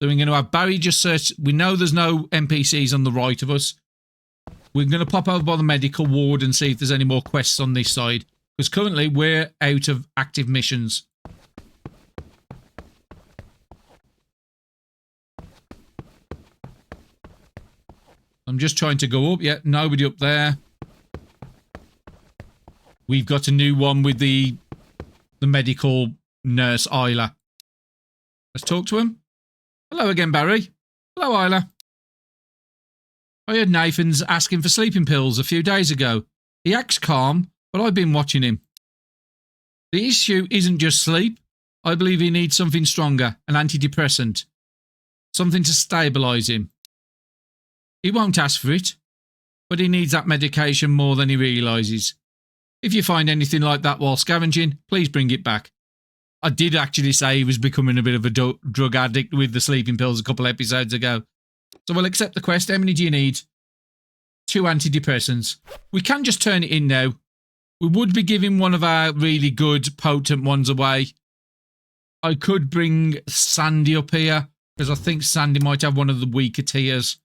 So we're going to have Barry just search. We know there's no NPCs on the right of us. We're going to pop over by the medical ward and see if there's any more quests on this side. Because currently we're out of active missions. I'm just trying to go up. Yeah, nobody up there. We've got a new one with the medical nurse, Isla. Let's talk to him. Hello again, Barry. Hello, Isla. I heard Nathan's asking for sleeping pills a few days ago. He acts calm, but I've been watching him. The issue isn't just sleep. I believe he needs something stronger, an antidepressant. Something to stabilise him. He won't ask for it, but he needs that medication more than he realises. If you find anything like that while scavenging, please bring it back. I did actually say he was becoming a bit of a drug addict with the sleeping pills a couple episodes ago. So we'll accept the quest. How many do you need? 2 antidepressants. We can just turn it in now. We would be giving one of our really good, potent ones away. I could bring Sandy up here, because I think Sandy might have one of the weaker tiers.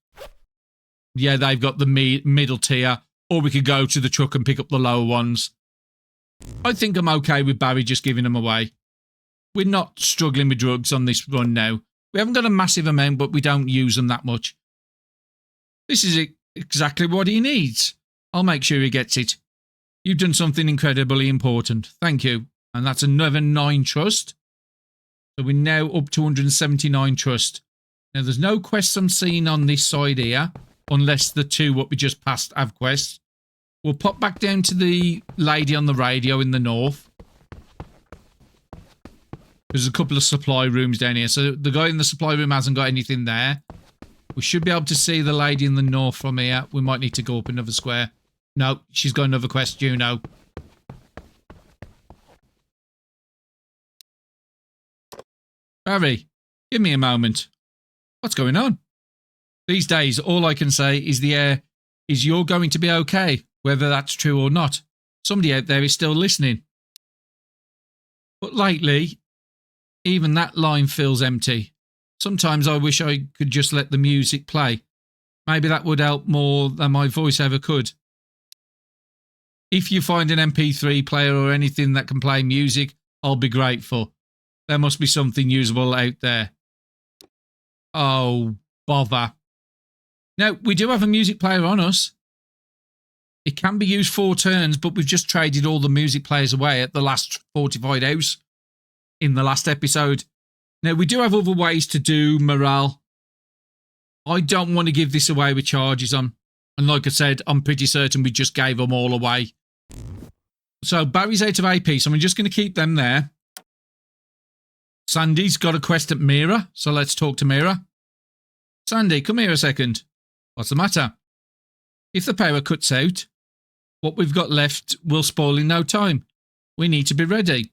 Yeah, they've got the middle tier. Or we could go to the truck and pick up the lower ones. I think I'm okay with Barry just giving them away. We're not struggling with drugs on this run now. We haven't got a massive amount, but we don't use them that much. This is exactly what he needs. I'll make sure he gets it. You've done something incredibly important. Thank you. And that's another 9 trust. So we're now up to 179 trust. Now, there's no quests I'm seeing on this side here, unless the 2 what we just passed have quests. We'll pop back down to the lady on the radio in the north. There's a couple of supply rooms down here. So the guy in the supply room hasn't got anything there. We should be able to see the lady in the north from here. We might need to go up another square. No, she's got another quest, Juno. Barry, give me a moment. What's going on? These days, all I can say is the air is you're going to be okay, whether that's true or not. Somebody out there is still listening. But lately, even that line feels empty. Sometimes I wish I could just let the music play. Maybe that would help more than my voice ever could. If you find an MP3 player or anything that can play music, I'll be grateful. There must be something usable out there. Oh, bother. Now, we do have a music player on us. It can be used 4 turns, but we've just traded all the music players away at the last fortified house in the last episode. Now, we do have other ways to do morale. I don't want to give this away with charges on. And like I said, I'm pretty certain we just gave them all away. So, Barry's out of AP, so I'm just going to keep them there. Sandy's got a quest at Mira, so let's talk to Mira. Sandy, come here a second. What's the matter? If the power cuts out, what we've got left will spoil in no time. We need to be ready.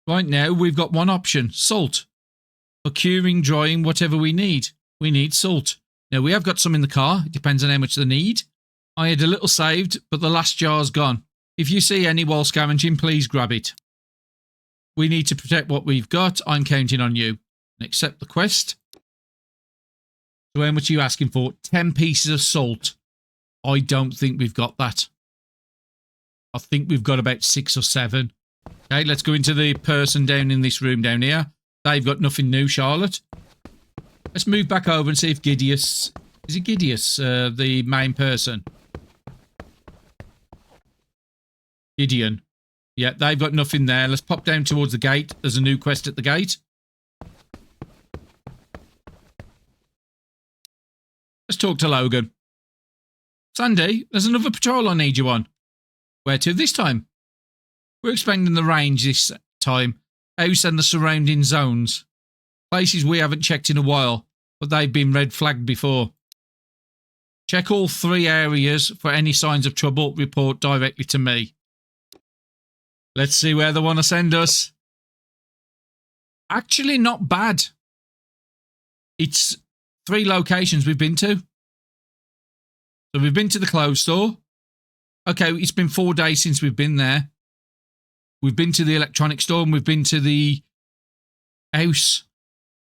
Right now, we've got one option, salt. For curing, drying, whatever we need salt. Now, we have got some in the car. It depends on how much they need. I had a little saved, but the last jar's gone. If you see any while scavenging, please grab it. We need to protect what we've got. I'm counting on you. Accept the quest. So how much are you asking for? 10 pieces of salt. I don't think we've got that. I think we've got about 6 or 7. Okay, let's go into the person down in this room down here. They've got nothing new, Charlotte. Let's move back over and see if Gideus... Is it Gideus, the main person? Gideon. Yeah, they've got nothing there. Let's pop down towards the gate. There's a new quest at the gate. Let's talk to Logan. Sandy, there's another patrol I need you on. Where to this time? We're expanding the range this time. House and the surrounding zones. Places we haven't checked in a while, but they've been red flagged before. Check all 3 areas for any signs of trouble. Report directly to me. Let's see where they want to send us. Actually, not bad. It's 3 locations we've been to. So we've been to the clothes store. Okay, it's been 4 days since we've been there. We've been to the electronics store and we've been to the house.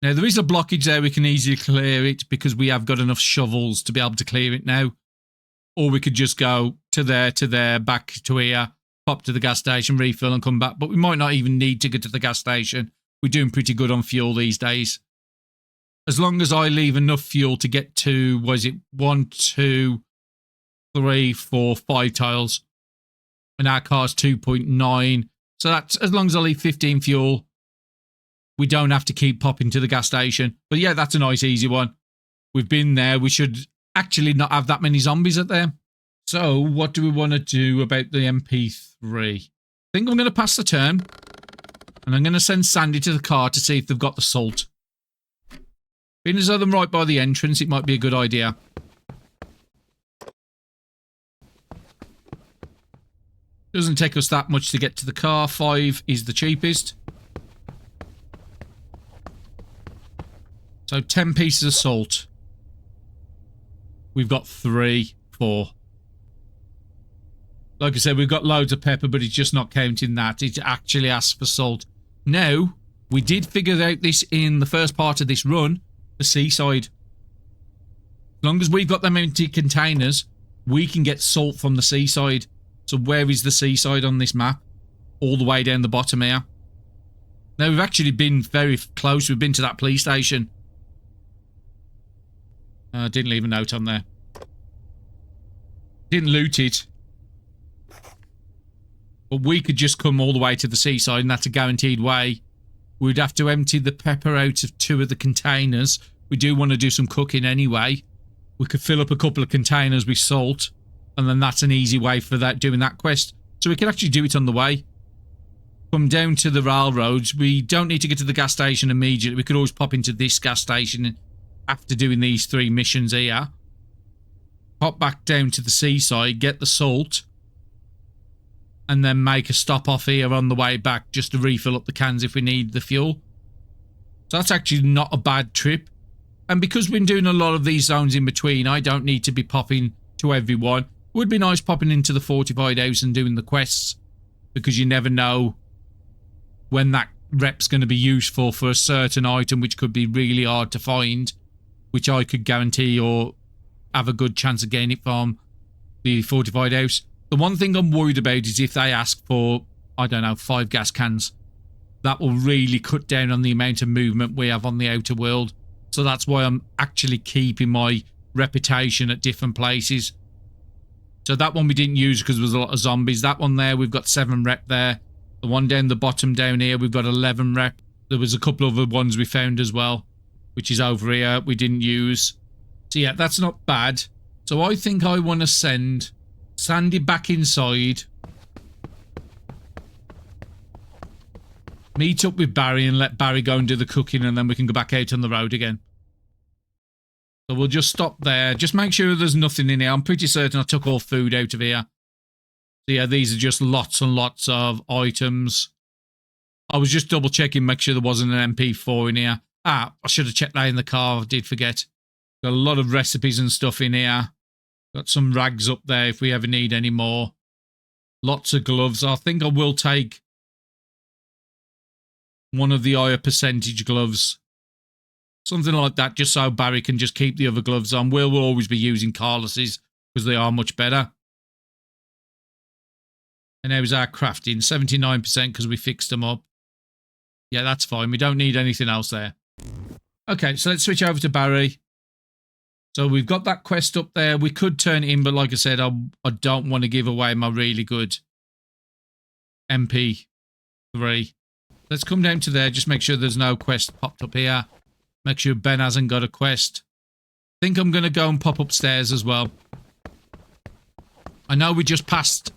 Now, there is a blockage there. We can easily clear it because we have got enough shovels to be able to clear it now. Or we could just go to there, back to here, pop to the gas station, refill and come back. But we might not even need to get to the gas station. We're doing pretty good on fuel these days. As long as I leave enough fuel to get to, was it 1, 2, 3, 4, 5 tiles. And our car's 2.9. So that's as long as I leave 15 fuel, we don't have to keep popping to the gas station. But yeah, that's a nice, easy one. We've been there. We should actually not have that many zombies at there. So what do we want to do about the MP3? I think I'm going to pass the turn. And I'm going to send Sandy to the car to see if they've got the salt. Being as though they're right by the entrance, it might be a good idea. Doesn't take us that much to get to the car. 5 is the cheapest. So 10 pieces of salt. We've got 3, 4. Like I said, we've got loads of pepper, but it's just not counting that. It actually asks for salt. Now, we did figure out this in the first part of this run, the seaside. As long as we've got them empty containers, we can get salt from the seaside. So where is the seaside on this map? All the way down the bottom here. Now, we've actually been very close. We've been to that police station. Didn't leave a note on there. Didn't loot it. But we could just come all the way to the seaside, and that's a guaranteed way. We'd have to empty the pepper out of 2 of the containers. We do want to do some cooking anyway. We could fill up a couple of containers with salt, and then that's an easy way for that doing that quest. So we can actually do it on the way. Come down to the railroads. We don't need to get to the gas station immediately. We could always pop into this gas station after doing these 3 missions here. Pop back down to the seaside, get the salt, and then make a stop off here on the way back just to refill up the cans if we need the fuel. So that's actually not a bad trip. And because we've been doing a lot of these zones in between, I don't need to be popping to everyone. It would be nice popping into the fortified house and doing the quests, because you never know when that rep's going to be useful for a certain item, which could be really hard to find, which I could guarantee or have a good chance of getting it from the fortified house. The one thing I'm worried about is if they ask for, I don't know, 5 gas cans. That will really cut down on the amount of movement we have on the outer world. So that's why I'm actually keeping my reputation at different places. So that one we didn't use because there was a lot of zombies. That one there, we've got 7 rep there. The one down the bottom down here, we've got 11 rep. There was a couple of other ones we found as well, which is over here, we didn't use. So yeah, that's not bad. So I think I want to send Sandy back inside. Meet up with Barry and let Barry go and do the cooking, and then we can go back out on the road again. So we'll just stop there. Just make sure there's nothing in here. I'm pretty certain I took all food out of here. So yeah, these are just lots and lots of items. I was just double checking, make sure there wasn't an MP4 in here. I should have checked that in the car. I did forget. Got a lot of recipes and stuff in here. Got some rags up there if we ever need any more. Lots of gloves. I think I will take one of the higher percentage gloves. Something like that, just so Barry can just keep the other gloves on. We'll always be using Carlos's because they are much better. And there's our crafting. 79% because we fixed them up. Yeah, that's fine. We don't need anything else there. Okay, so let's switch over to Barry. So we've got that quest up there. We could turn it in, but like I said, I don't want to give away my really good MP3. Let's come down to there. Just make sure there's no quest popped up here. Make sure Ben hasn't got a quest. I think I'm going to go and pop upstairs as well. I know we just passed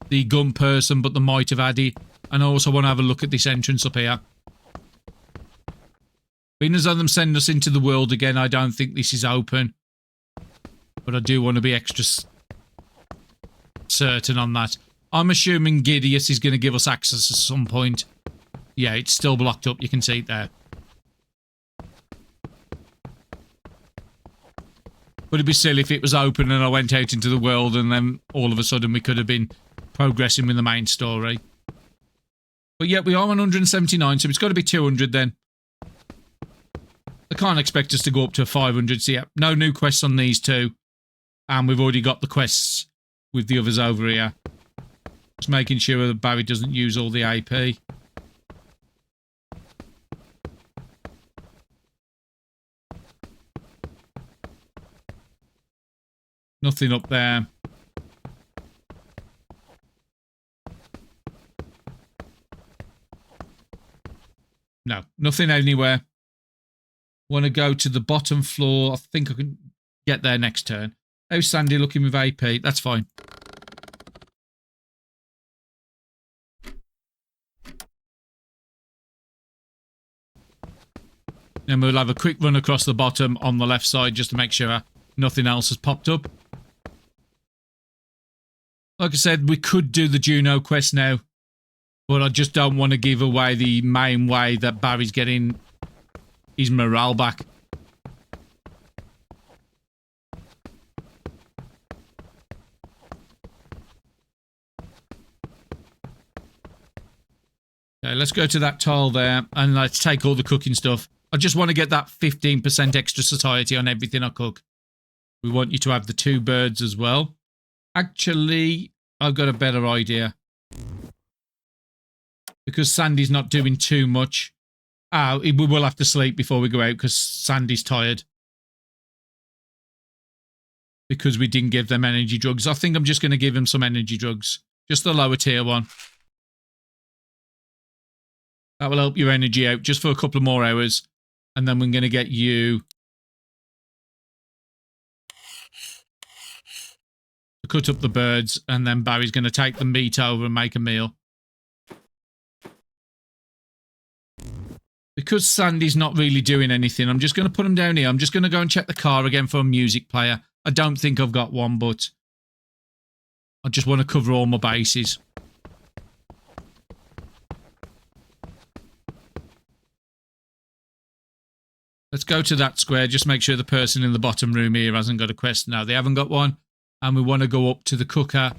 the gun person, but they might have had it. And I also want to have a look at this entrance up here. Being as though them send us into the world again, I don't think this is open. But I do want to be extra certain on that. I'm assuming Gideus is going to give us access at some point. Yeah, it's still blocked up. You can see it there. But it'd be silly if it was open and I went out into the world and then all of a sudden we could have been progressing with the main story. But yeah, we are on 179, so it's got to be 200 then. I can't expect us to go up to 500, so yeah, no new quests on these two. And we've already got the quests with the others over here. Just making sure that Barry doesn't use all the AP. Nothing up there. No, nothing anywhere. Want to go to the bottom floor. I think I can get there next turn. How's Sandy looking with AP? That's fine. Then we'll have a quick run across the bottom on the left side just to make sure nothing else has popped up. Like I said, we could do the Juno quest now, but I just don't want to give away the main way that Barry's getting his morale back. Okay, let's go to that tile there and let's take all the cooking stuff. I just want to get that 15% extra satiety on everything I cook. We want you to have the 2 birds as well. Actually, I've got a better idea. Because Sandy's not doing too much. We will have to sleep before we go out because Sandy's tired. Because we didn't give them energy drugs. I think I'm just going to give them some energy drugs. Just the lower tier one. That will help your energy out just for a couple of more hours. And then we're going to get you to cut up the birds. And then Barry's going to take the meat over and make a meal. Because Sandy's not really doing anything, I'm just going to put him down here. I'm just going to go and check the car again for a music player. I don't think I've got one, but I just want to cover all my bases. Let's go to that square. Just make sure the person in the bottom room here hasn't got a quest. No, they haven't got one. And we want to go up to the cooker.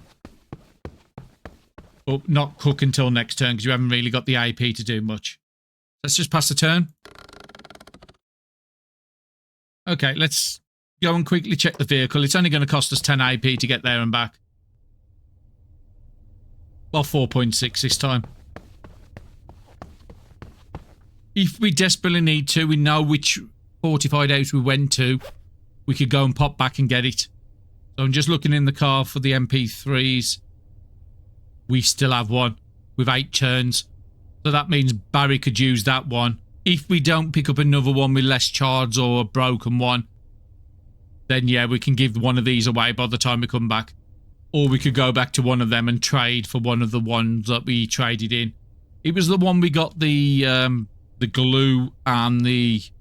But not cook until next turn because you haven't really got the AP to do much. Let's just pass the turn. Okay, let's go and quickly check the vehicle. It's only going to cost us 10 AP to get there and back. Well, 4.6 this time. If we desperately need to, we know which fortified house we went to. We could go and pop back and get it. So I'm just looking in the car for the MP3s. We still have one with 8 turns. So that means Barry could use that one. If we don't pick up another one with less charge or a broken one, then yeah, we can give one of these away by the time we come back. Or we could go back to one of them and trade for one of the ones that we traded in. It was the one we got the glue and there's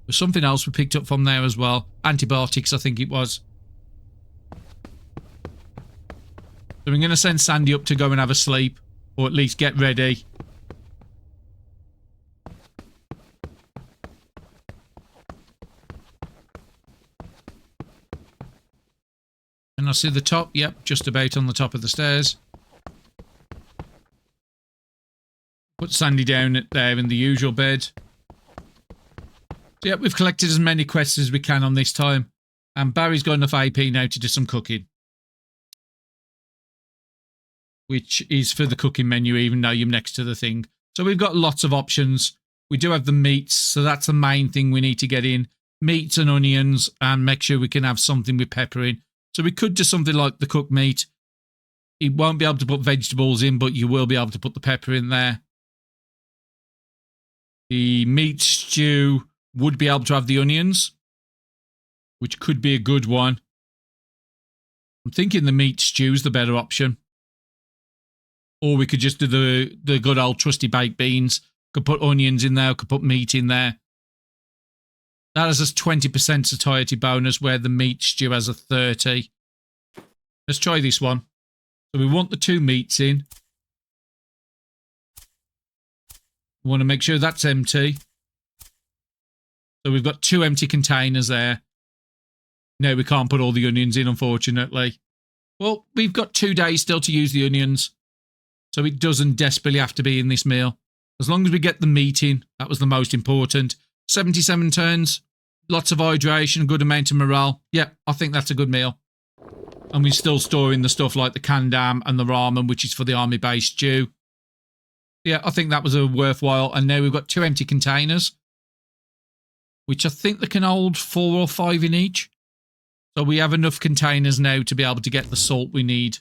something else we picked up from there as well. Antibiotics, I think it was. So we're going to send Sandy up to go and have a sleep. Or at least get ready. And I see the top. Yep, just about on the top of the stairs. Put Sandy down there in the usual bed. So yep, we've collected as many quests as we can on this time. And Barry's got enough AP now to do some cooking. Which is for the cooking menu, even though you're next to the thing. So we've got lots of options. We do have the meats, so that's the main thing we need to get in. Meats and onions, and make sure we can have something with pepper in. So we could do something like the cooked meat. You won't be able to put vegetables in, but you will be able to put the pepper in there. The meat stew would be able to have the onions, which could be a good one. I'm thinking the meat stew is the better option. Or we could just do the good old trusty baked beans. Could put onions in there, could put meat in there. That has a 20% satiety bonus, where the meat stew has a 30. Let's try this one. So we want the 2 meats in. We want to make sure that's empty. So we've got 2 empty containers there. No, we can't put all the onions in, unfortunately. Well, we've got 2 days still to use the onions. So it doesn't desperately have to be in this meal. As long as we get the meat in, that was the most important. 77 turns, lots of hydration, good amount of morale. Yeah, I think that's a good meal. And we're still storing the stuff like the kandam and the ramen, which is for the army base stew. Yeah, I think that was a worthwhile. And now we've got 2 empty containers, which I think they can hold 4 or 5 in each. So we have enough containers now to be able to get the salt we need.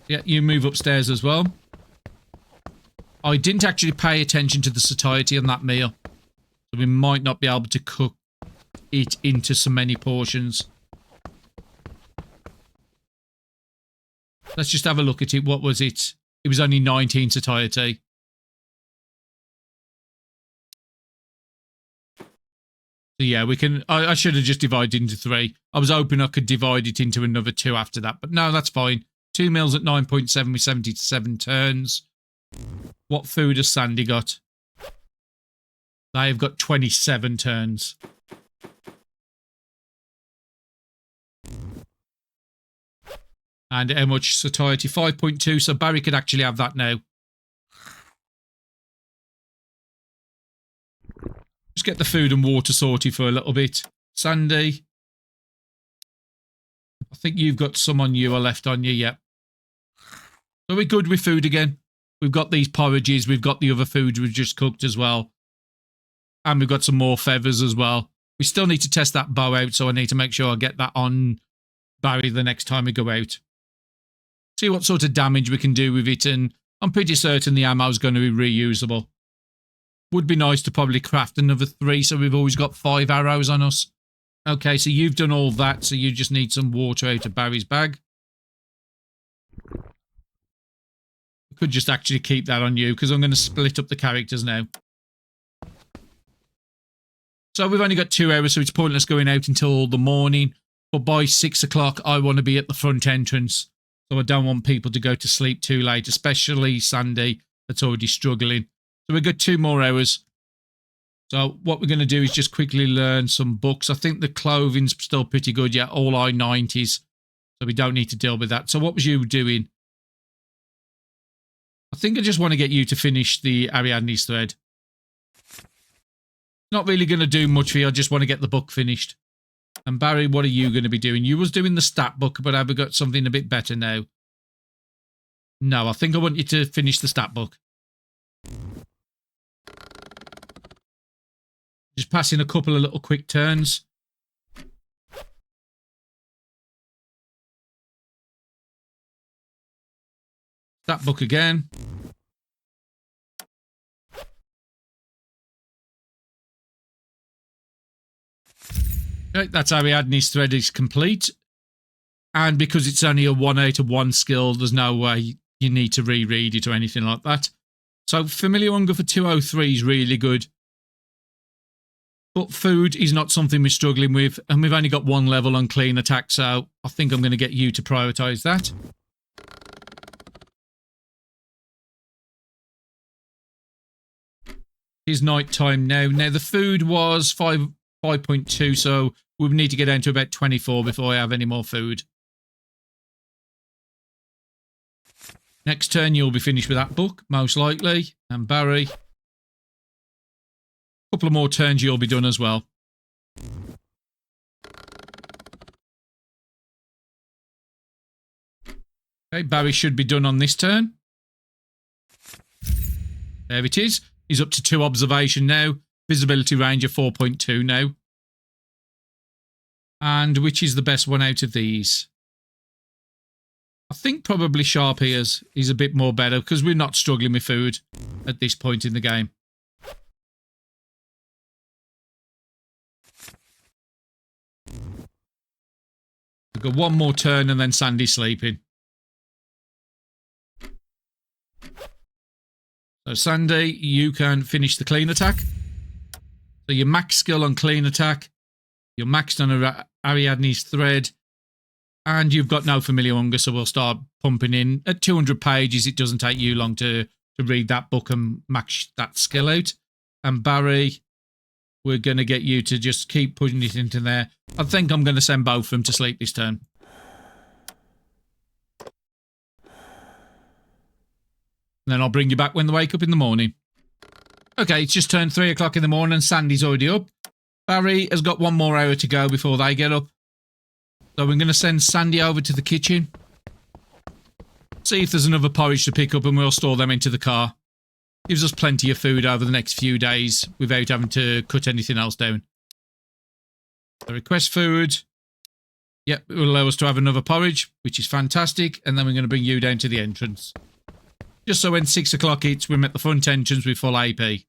Yeah, you move upstairs as well. I didn't actually pay attention to the satiety on that meal. So we might not be able to cook it into so many portions. Let's just have a look at it. What was it? It was only 19 satiety. So yeah, we can... I should have just divided into 3. I was hoping I could divide it into another 2 after that. But no, that's fine. 2 meals at 9.7 with 77 turns. What food has Sandy got? They've got 27 turns. And how much satiety? 5.2, so Barry could actually have that now. Just get the food and water sorted for a little bit. Sandy, I think you've got some on you or left on you, yeah. So we're good with food again. We've got these porridges, we've got the other foods we've just cooked as well. And we've got some more feathers as well. We still need to test that bow out, so I need to make sure I get that on Barry the next time we go out. See what sort of damage we can do with it, and I'm pretty certain the ammo is going to be reusable. Would be nice to probably craft another 3, so we've always got 5 arrows on us. Okay, so you've done all that, so you just need some water out of Barry's bag. I could just actually keep that on you, because I'm going to split up the characters now. So we've only got 2 hours, so it's pointless going out until the morning. But by 6 o'clock, I want to be at the front entrance. So I don't want people to go to sleep too late, especially Sandy, that's already struggling. So we've got 2 more hours. So what we're going to do is just quickly learn some books. I think the clothing's still pretty good. Yeah, all I-90s. So we don't need to deal with that. So what was you doing? I think I just want to get you to finish the Ariadne's thread. Not really going to do much for you. I just want to get the book finished. And Barry, what are you going to be doing? You was doing the stat book, but have we got something a bit better now? No, I think I want you to finish the stat book. Just passing a couple of little quick turns. Stat book again. Okay, that's Ariadne's thread is complete. And because it's only a 1 out of 1 skill, there's no way you need to reread it or anything like that. So Familiar Hunger for 203 is really good. But food is not something we're struggling with, and we've only got 1 level on clean attack, so I think I'm going to get you to prioritise that. It's night time now. Now the food was 5.2, so we need to get down to about 24 before I have any more food. Next turn you'll be finished with that book, most likely, and Barry. Couple of more turns you'll be done as well. Okay, Barry should be done on this turn. There it is. He's up to 2 observation now. Visibility range of 4.2 now. And which is the best one out of these? I think probably Sharp Ears is a bit more better because we're not struggling with food at this point in the game. We've got 1 more turn and then Sandy's sleeping. So Sandy, you can finish the clean attack. So your max skill on clean attack. You're maxed on Ariadne's thread. And you've got no Familiar Hunger, so we'll start pumping in. At 200 pages, it doesn't take you long to read that book and max that skill out. And Barry, we're going to get you to just keep putting it into there. I think I'm going to send both of them to sleep this turn. And then I'll bring you back when they wake up in the morning. Okay, it's just turned 3 o'clock in the morning. Sandy's already up. Barry has got 1 more hour to go before they get up. So we're going to send Sandy over to the kitchen. See if there's another porridge to pick up and we'll store them into the car. Gives us plenty of food over the next few days without having to cut anything else down. So request food. Yep, it will allow us to have another porridge, which is fantastic. And then we're going to bring you down to the entrance. Just so when 6 o'clock hits, we're at the front entrance with full AP.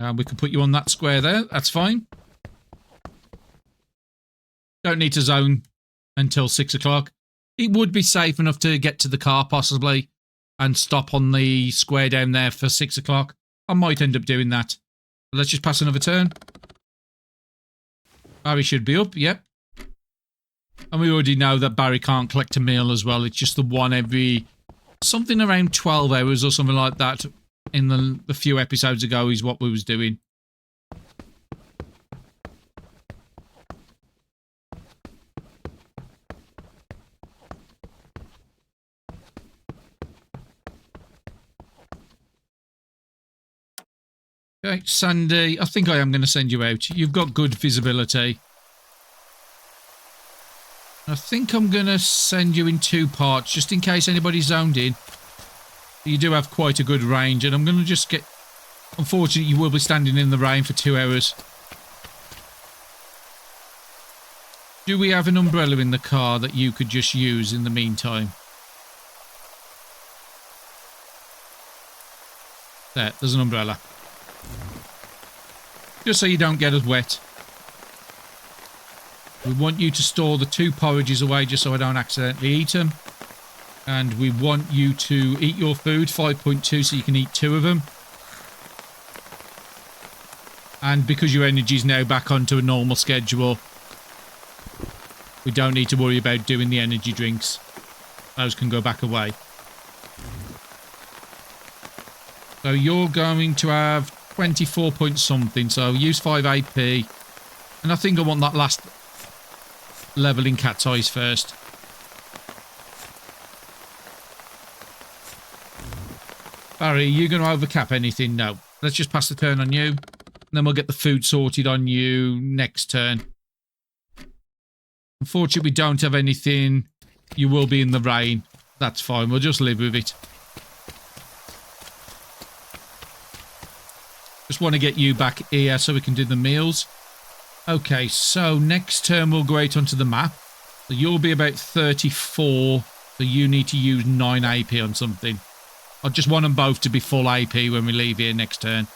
And we can put you on that square there. That's fine. Don't need to zone until 6 o'clock. It would be safe enough to get to the car possibly and stop on the square down there for 6 o'clock. I might end up doing that. But let's just pass another turn. Barry should be up. Yep. And we already know that Barry can't collect a meal as well. It's just the one every... something around 12 hours or something like that. In the few episodes ago is what we was doing. Okay, Sandy, I think I am going to send you out. You've got good visibility. I think I'm going to send you in 2 parts, just in case anybody's zoned in. You do have quite a good range, and I'm going to just get... Unfortunately, you will be standing in the rain for 2 hours. Do we have an umbrella in the car that you could just use in the meantime? There's an umbrella. Just so you don't get as wet. We want you to store the 2 porridges away just so I don't accidentally eat them. And we want you to eat your food, 5.2, so you can eat 2 of them. And because your energy is now back onto a normal schedule, we don't need to worry about doing the energy drinks. Those can go back away. So you're going to have 24 point something, so use 5 AP. And I think I want that last level in cat's eyes first. Barry, are you going to overcap anything? No. Let's just pass the turn on you. And then we'll get the food sorted on you next turn. Unfortunately, we don't have anything. You will be in the rain. That's fine. We'll just live with it. Just want to get you back here so we can do the meals. Okay, so next turn we'll go out onto the map. So you'll be about 34. So you need to use 9 AP on something. I just want them both to be full AP when we leave here next turn.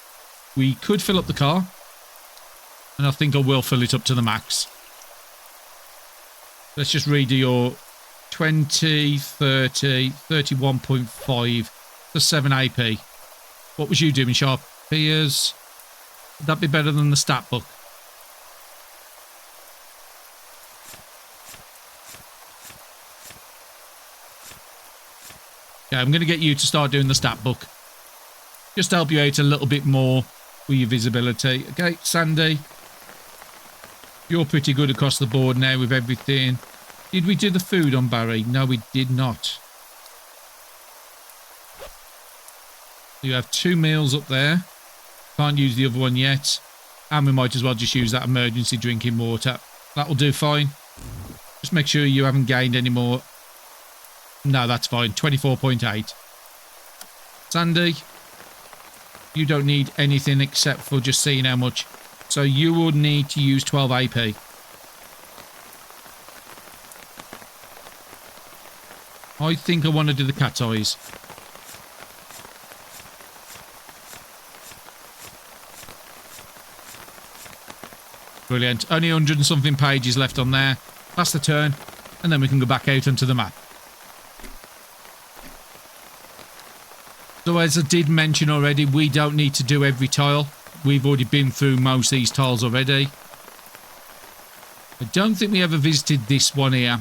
We could fill up the car. And I think I will fill it up to the max. Let's just redo your 20, 30, 31.5 to 7 AP. What was you doing, Sharp? Would that be better than the stat book? Yeah, I'm going to get you to start doing the stat book. Just to help you out a little bit more with your visibility. Okay, Sandy. You're pretty good across the board now with everything. Did we do the food on Barry? No, we did not. You have 2 meals up there. Can't use the other one yet. And we might as well just use that emergency drinking water. That'll do fine. Just make sure you haven't gained any more. No, that's fine. 24.8. Sandy, you don't need anything except for just seeing how much. So you would need to use 12 AP. I think I want to do the cat's eyes. Brilliant. Only 100 and something pages left on there. Pass the turn, and then we can go back out onto the map. So as I did mention already, we don't need to do every tile. We've already been through most of these tiles already. I don't think we ever visited this one here.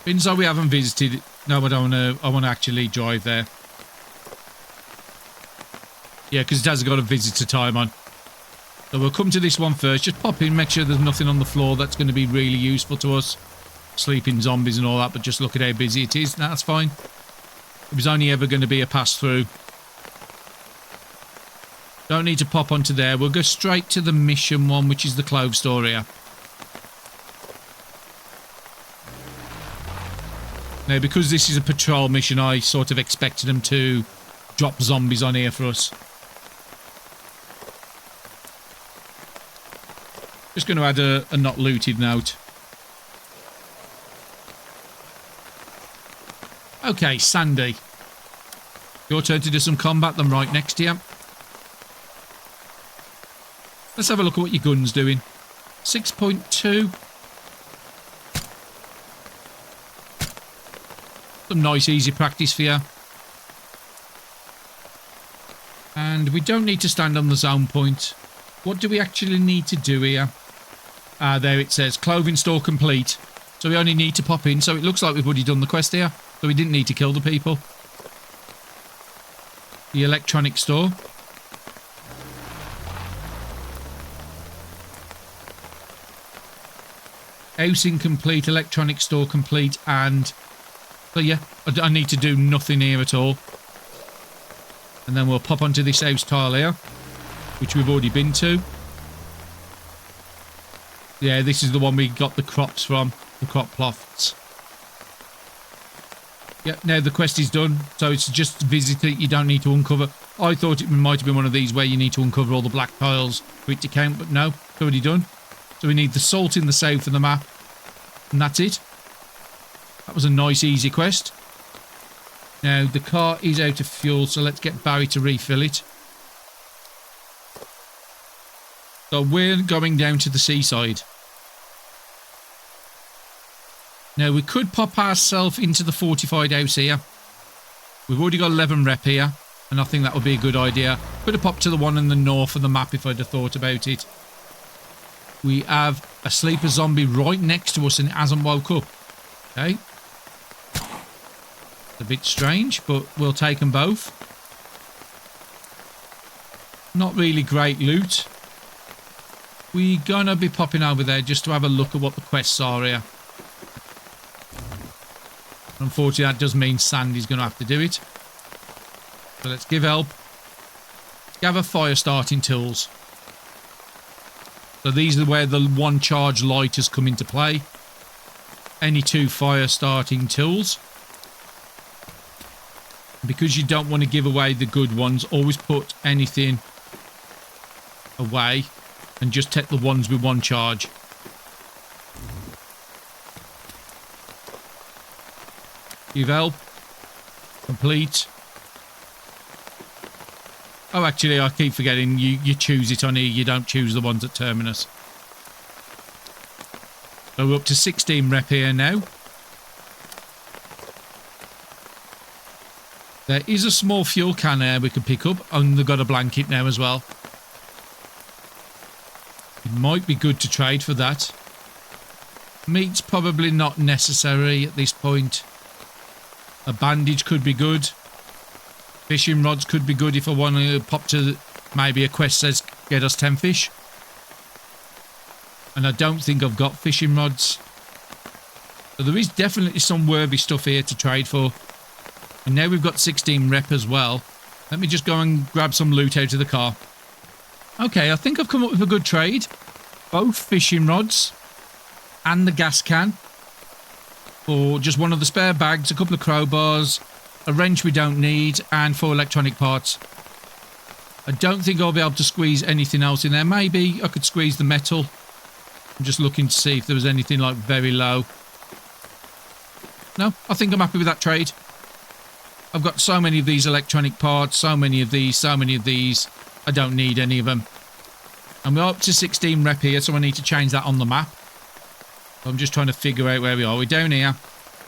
Seems like we haven't visited... No, I don't want to... I want to actually drive there. Yeah, because it has got a visitor time on. So we'll come to this one first. Just pop in, make sure there's nothing on the floor that's going to be really useful to us. Sleeping zombies and all that, but just look at how busy it is. That's fine. It was only ever going to be a pass-through. Don't need to pop onto there. We'll go straight to the mission one, which is the clove store here. Now, because this is a patrol mission, I sort of expected them to drop zombies on here for us. Just going to add a not looted note. Okay, Sandy. Your turn to do some combat. I'm right next to you. Let's have a look at what your gun's doing. 6.2. Some nice easy practice for you. And we don't need to stand on the zone point. What do we actually need to do here? There it says clothing store complete. So we only need to pop in. So it looks like we've already done the quest here. So we didn't need to kill the people. The electronic store. Housing complete, electronic store complete, and... So yeah, I need to do nothing here at all. And then we'll pop onto this house tile here. which we've already been to. Yeah, this is the one we got the crops from, the crop plots. Yeah, now the quest is done, so it's just visit it, you don't need to uncover. I thought it might have been one of these where you need to uncover all the black tiles for it to count, but no, it's already done. So we need the salt in the south of the map, and that's it. That was a nice, easy quest. Now, the car is out of fuel, so let's get Barry to refill it. So we're going down to the seaside. Now, we could pop ourselves into the fortified house here. We've already got 11 rep here, and I think that would be a good idea. Could have popped to the one in the north of the map if I'd have thought about it. We have a sleeper zombie right next to us and it hasn't woke up. Okay. It's a bit strange, but we'll take them both. Not really great loot. We're gonna be popping over there just to have a look at what the quests are here. Unfortunately, that does mean Sandy's going to have to do it. So let's give help. Gather fire starting tools. So these are where the one charge lighters come into play. Any 2 fire starting tools. Because you don't want to give away the good ones, always put anything away and just take the ones with 1 charge. Give help. Complete. Oh, actually, I keep forgetting you choose it on here. You don't choose the ones at Terminus. So we're up to 16 rep here now. There is a small fuel can there we can pick up. And they've got a blanket now as well. It might be good to trade for that. Meat's probably not necessary at this point. A bandage could be good. Fishing rods could be good if I want to pop to maybe a quest says get us 10 fish. And I don't think I've got fishing rods. So there is definitely some worthy stuff here to trade for. And now we've got 16 rep as well. Let me just go and grab some loot out of the car. Okay, I think I've come up with a good trade. Both fishing rods and the gas can. For just one of the spare bags, a couple of crowbars, a wrench we don't need, and 4 electronic parts. I don't think I'll be able to squeeze anything else in there. Maybe I could squeeze the metal. I'm just looking to see if there was anything like very low. No, I think I'm happy with that trade. I've got so many of these electronic parts, so many of these, so many of these. I don't need any of them. And we're up to 16 rep here, so I need to change that on the map. I'm just trying to figure out where we are. We're down here.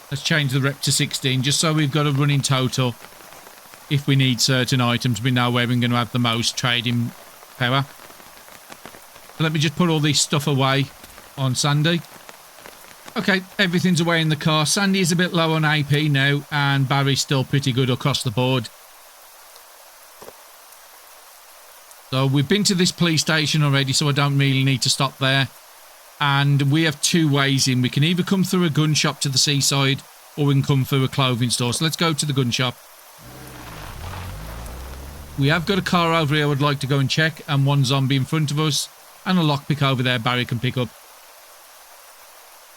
Let's change the rep to 16, just so we've got a running total. If we need certain items, we know where we're going to have the most trading power. So let me just put all this stuff away on Sandy. Okay, everything's away in the car. Sandy is a bit low on AP now, and Barry's still pretty good across the board. So we've been to this police station already, so I don't really need to stop there. And we have 2 ways in. We can either come through a gun shop to the seaside, or we can come through a clothing store. So let's go to the gun shop. We have got a car over here I would like to go and check, and 1 zombie in front of us, and a lockpick over there Barry can pick up.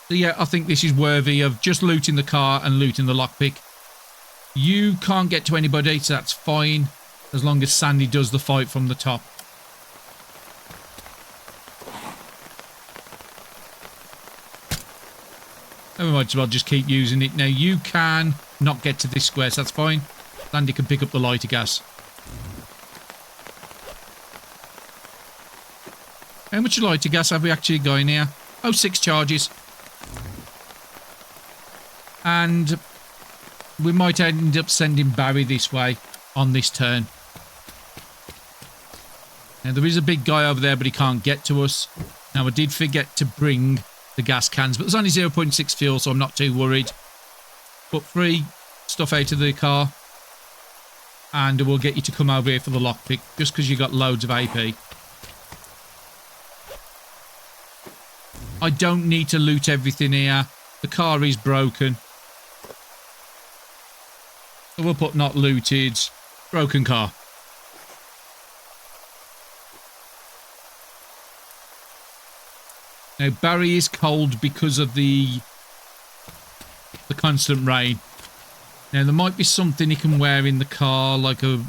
So yeah, I think this is worthy of just looting the car and looting the lockpick. You can't get to anybody, so that's fine, as long as Sandy does the fight from the top. And we might as well just keep using it. Now, you can not get to this square, so that's fine. Sandy can pick up the lighter gas. How much lighter gas have we actually got in here? Oh, 6 charges. And we might end up sending Barry this way on this turn. Now, there is a big guy over there, but he can't get to us. Now, I did forget to bring the gas cans, but there's only 0.6 fuel, so I'm not too worried. Put 3 stuff out of the car, and we'll get you to come over here for the lockpick, just because you got loads of AP. I don't need to loot everything here. The car is broken. So we'll put not looted. Broken car. Now, Barry is cold because of the constant rain. Now, there might be something he can wear in the car, like a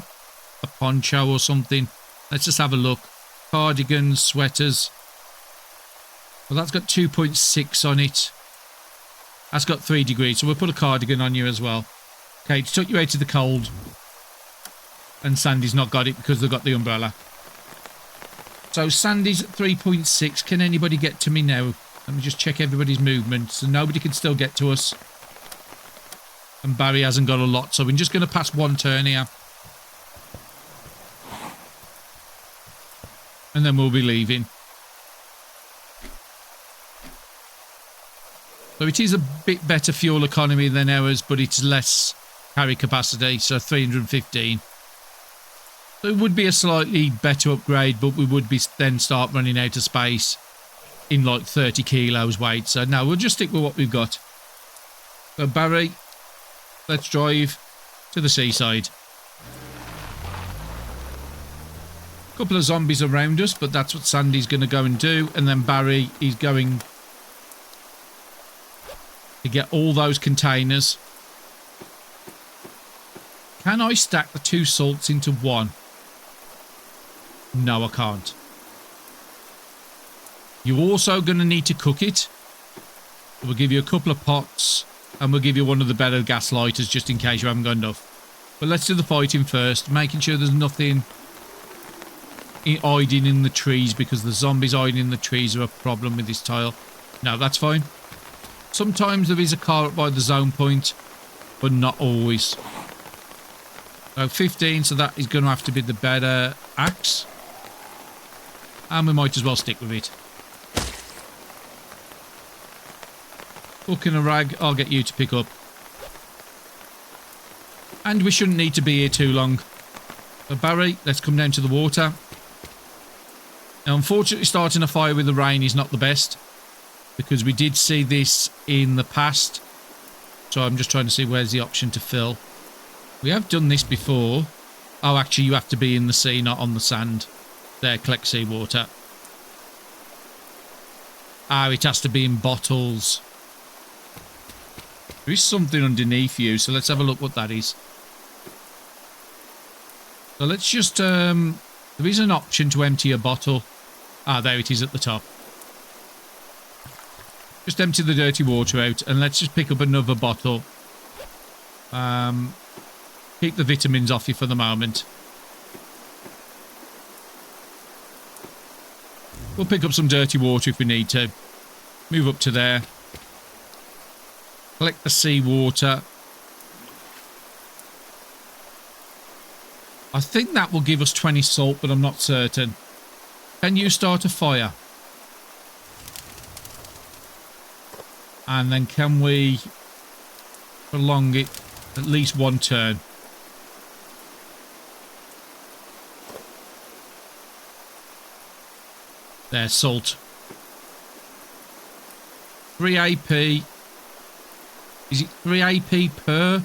poncho or something. Let's just have a look. Cardigans, sweaters. Well, that's got 2.6 on it. That's got 3 degrees, so we'll put a cardigan on you as well. Okay, to tuck you out of the cold. And Sandy's not got it because they've got the umbrella. So Sandy's at 3.6. Can anybody get to me now? Let me just check everybody's movement. So nobody can still get to us. And Barry hasn't got a lot, so we're just going to pass one turn here. And then we'll be leaving. So it is a bit better fuel economy than ours, but it's less carry capacity, so 315. So it would be a slightly better upgrade, but we would be then start running out of space in like 30 kilos weight. So no, we'll just stick with what we've got. So Barry, let's drive to the seaside. A couple of zombies around us, but that's what Sandy's going to go and do. And then Barry is going to get all those containers. Can I stack the 2 salts into one? No, I can't. You're also going to need to cook it. We'll give you a couple of pots and we'll give you one of the better gas lighters just in case you haven't got enough. But let's do the fighting first, making sure there's nothing hiding in the trees, because the zombies hiding in the trees are a problem with this tile. No, that's fine. Sometimes there is a car up by the zone point, but not always. So 15, so that is going to have to be the better axe. And we might as well stick with it. Hook and a rag, I'll get you to pick up. And we shouldn't need to be here too long. So Barry, let's come down to the water. Now, unfortunately, starting a fire with the rain is not the best, because we did see this in the past. So I'm just trying to see where's the option to fill. We have done this before. Oh, actually, you have to be in the sea, not on the sand. There, collect seawater. Ah, it has to be in bottles. There is something underneath you, so let's have a look what that is. So let's just... there is an option to empty a bottle. Ah, there it is at the top. Just empty the dirty water out, and let's just pick up another bottle. Keep the vitamins off you for the moment. We'll pick up some dirty water if we need to. Move up to there. Collect the seawater. I think that will give us 20 salt, but I'm not certain. Can you start a fire? And then can we prolong it at least one turn? There's salt. 3 AP. Is it 3 AP per?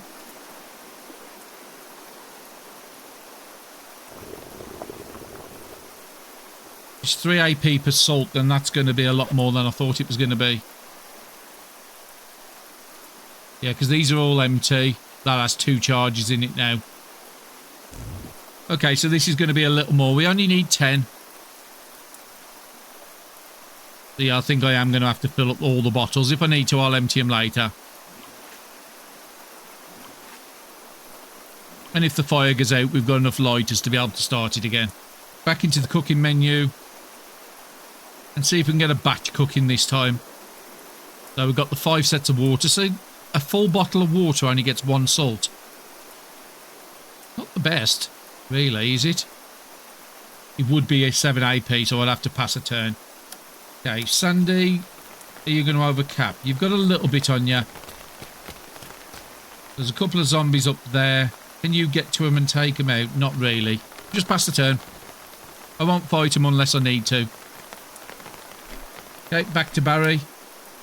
It's 3 AP per salt, then that's going to be a lot more than I thought it was going to be. Yeah, because these are all empty. That has 2 charges in it now. Okay, so this is going to be a little more. We only need 10. So yeah, I think I am going to have to fill up all the bottles. If I need to, I'll empty them later. And if the fire goes out, we've got enough lighters to be able to start it again. Back into the cooking menu. And see if we can get a batch cooking this time. So we've got the 5 sets of water. So a full bottle of water only gets 1 salt. Not the best, really, is it? It would be a 7 AP, so I'll have to pass a turn. Okay, Sandy, are you going to overcap? You've got a little bit on you. There's a couple of zombies up there. Can you get to them and take them out? Not really. Just pass the turn. I won't fight them unless I need to. Okay, back to Barry.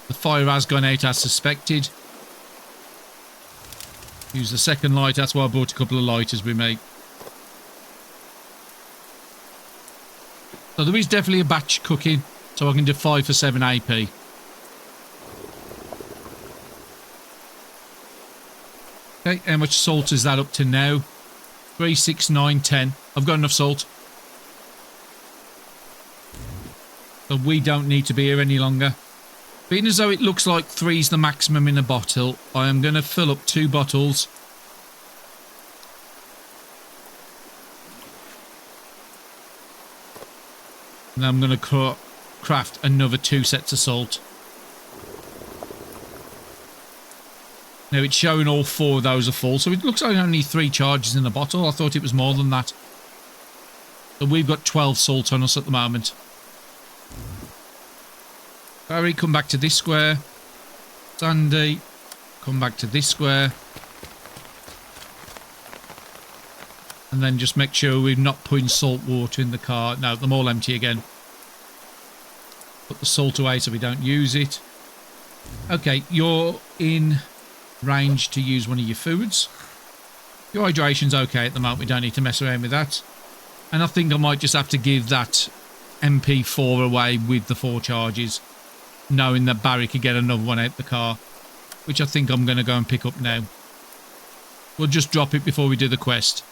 The fire has gone out as suspected. Use the second light. That's why I brought a couple of lighters with me. So there is definitely a batch cooking. So I can do 5 for 7 AP. Okay, how much salt is that up to now? 3, 6, 9, 10. I've got enough salt. So we don't need to be here any longer. Being as though it looks like 3 is the maximum in a bottle, I am going to fill up 2 bottles. And I'm going to craft another 2 sets of salt. Now it's showing all 4 of those are full, so it looks like only 3 charges in the bottle. I thought it was more than that. So we've got 12 salt on us at the moment. Barry, come back to this square. Sandy, come back to this square. And then just make sure we're not putting salt water in the car. No, they're all empty again. Put the salt away so we don't use it. Okay, you're in range to use one of your foods. Your hydration's okay at the moment. We don't need to mess around with that. And I think I might just have to give that MP4 away with the 4 charges, knowing that Barry could get another one out the car, which I think I'm going to go and pick up now. We'll just drop it before we do the quest,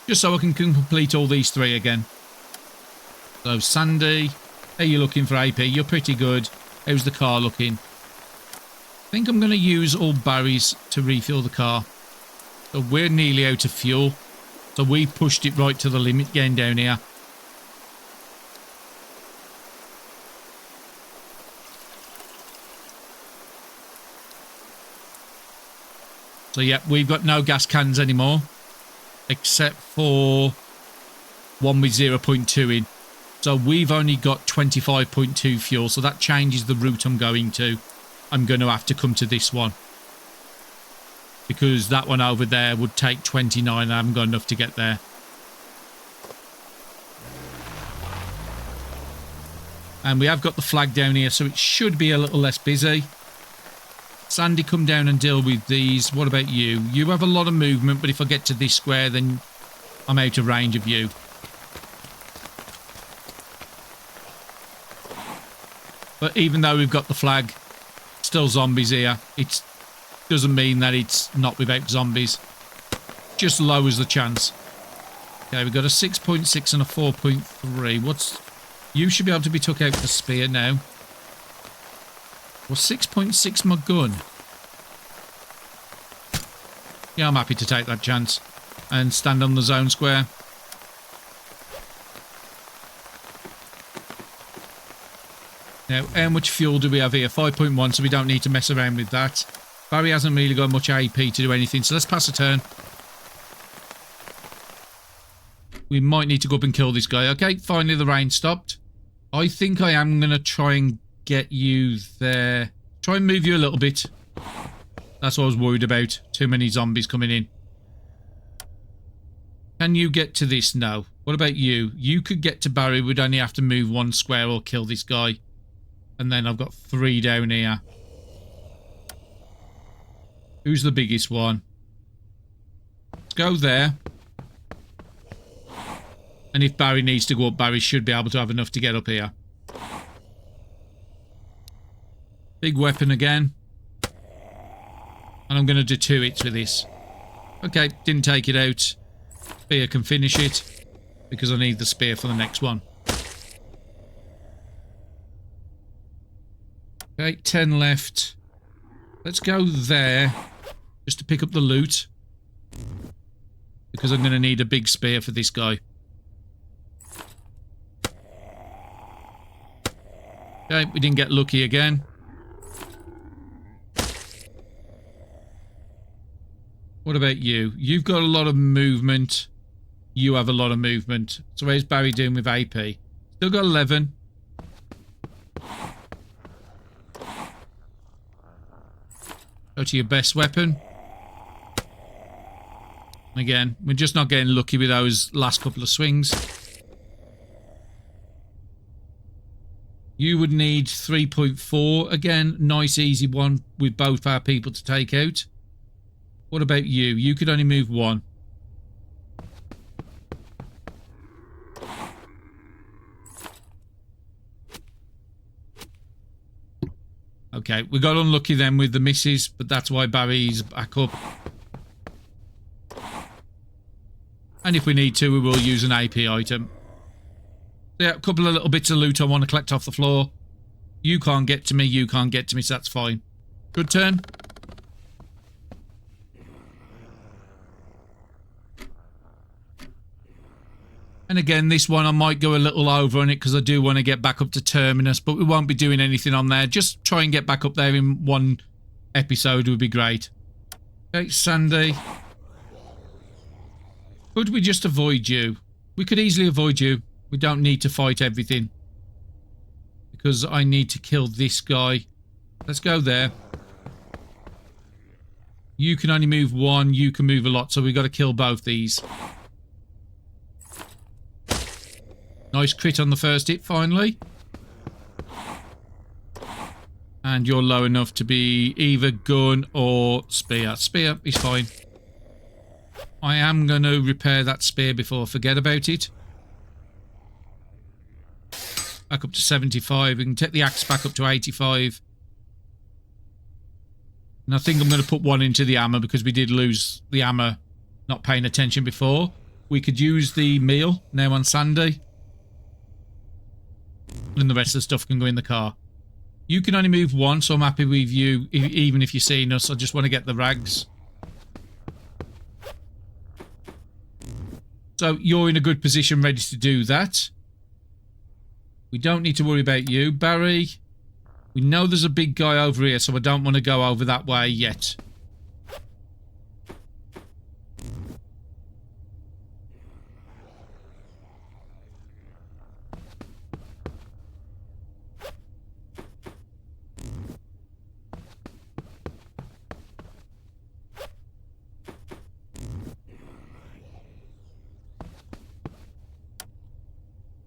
just so I can complete all these 3 again. So Sandy, are you looking for AP? You're pretty good. How's the car looking? I think I'm going to use all Barry's to refuel the car. So we're nearly out of fuel, so we pushed it right to the limit getting down here. So yeah, we've got no gas cans anymore, except for one with 0.2 in. So we've only got 25.2 fuel, so that changes the route I'm going to. I'm going to have to come to this one, because that one over there would take 29 and I haven't got enough to get there. And we have got the flag down here, so it should be a little less busy. Sandy, come down and deal with these. What about you? You have a lot of movement, but if I get to this square, then I'm out of range of you. But even though we've got the flag, still zombies here. It doesn't mean that it's not without zombies. Just lowers the chance. Okay, we've got a 6.6 and a 4.3. You should be able to be took out with the spear now. Well, 6.6 my gun. Yeah, I'm happy to take that chance and stand on the zone square. Now, how much fuel do we have here? 5.1, so we don't need to mess around with that. Barry hasn't really got much AP to do anything, so let's pass a turn. We might need to go up and kill this guy. Okay, finally the rain stopped. I think I am going to try and get you there. Try and move you a little bit. That's what I was worried about. Too many zombies coming in. Can you get to this? No. What about you? You could get to Barry. We'd only have to move 1 square or kill this guy. And then I've got 3 down here. Who's the biggest one? Let's go there. And if Barry needs to go up, Barry should be able to have enough to get up here. Big weapon again. And I'm going to do 2 hits with this. Okay, didn't take it out. Spear can finish it, because I need the spear for the next one. Okay, 10 left. Let's go there, just to pick up the loot, because I'm going to need a big spear for this guy. Okay, we didn't get lucky again. What about you? You've got a lot of movement. You have a lot of movement. So where's Barry doing with AP? Still got 11. Go to your best weapon. Again, we're just not getting lucky with those last couple of swings. You would need 3.4. Again, nice easy one with both our people to take out. What about you? You could only move 1. Okay, we got unlucky then with the misses, but that's why Barry's back up. And if we need to, we will use an AP item. Yeah, a couple of little bits of loot I want to collect off the floor. You can't get to me, you can't get to me, so that's fine. Good turn. And again, this one I might go a little over on it because I do want to get back up to Terminus, but we won't be doing anything on there. Just try and get back up there in one episode would be great. Okay, Sandy. Could we just avoid you? We could easily avoid you. We don't need to fight everything. Because I need to kill this guy. Let's go there. You can only move one, you can move a lot, so we've got to kill both these. Nice crit on the first hit, finally. And you're low enough to be either gun or spear. Spear is fine. I am going to repair that spear before I forget about it. Back up to 75. We can take the axe back up to 85. And I think I'm going to put one into the hammer because we did lose the hammer not paying attention before. We could use the meal now on Sandy. And the rest of the stuff can go in the car. You can only move one, so I'm happy with you, even if you're seeing us. I just want to get the rags. So you're in a good position, ready to do that. We don't need to worry about you. Barry, we know there's a big guy over here, so I don't want to go over that way yet.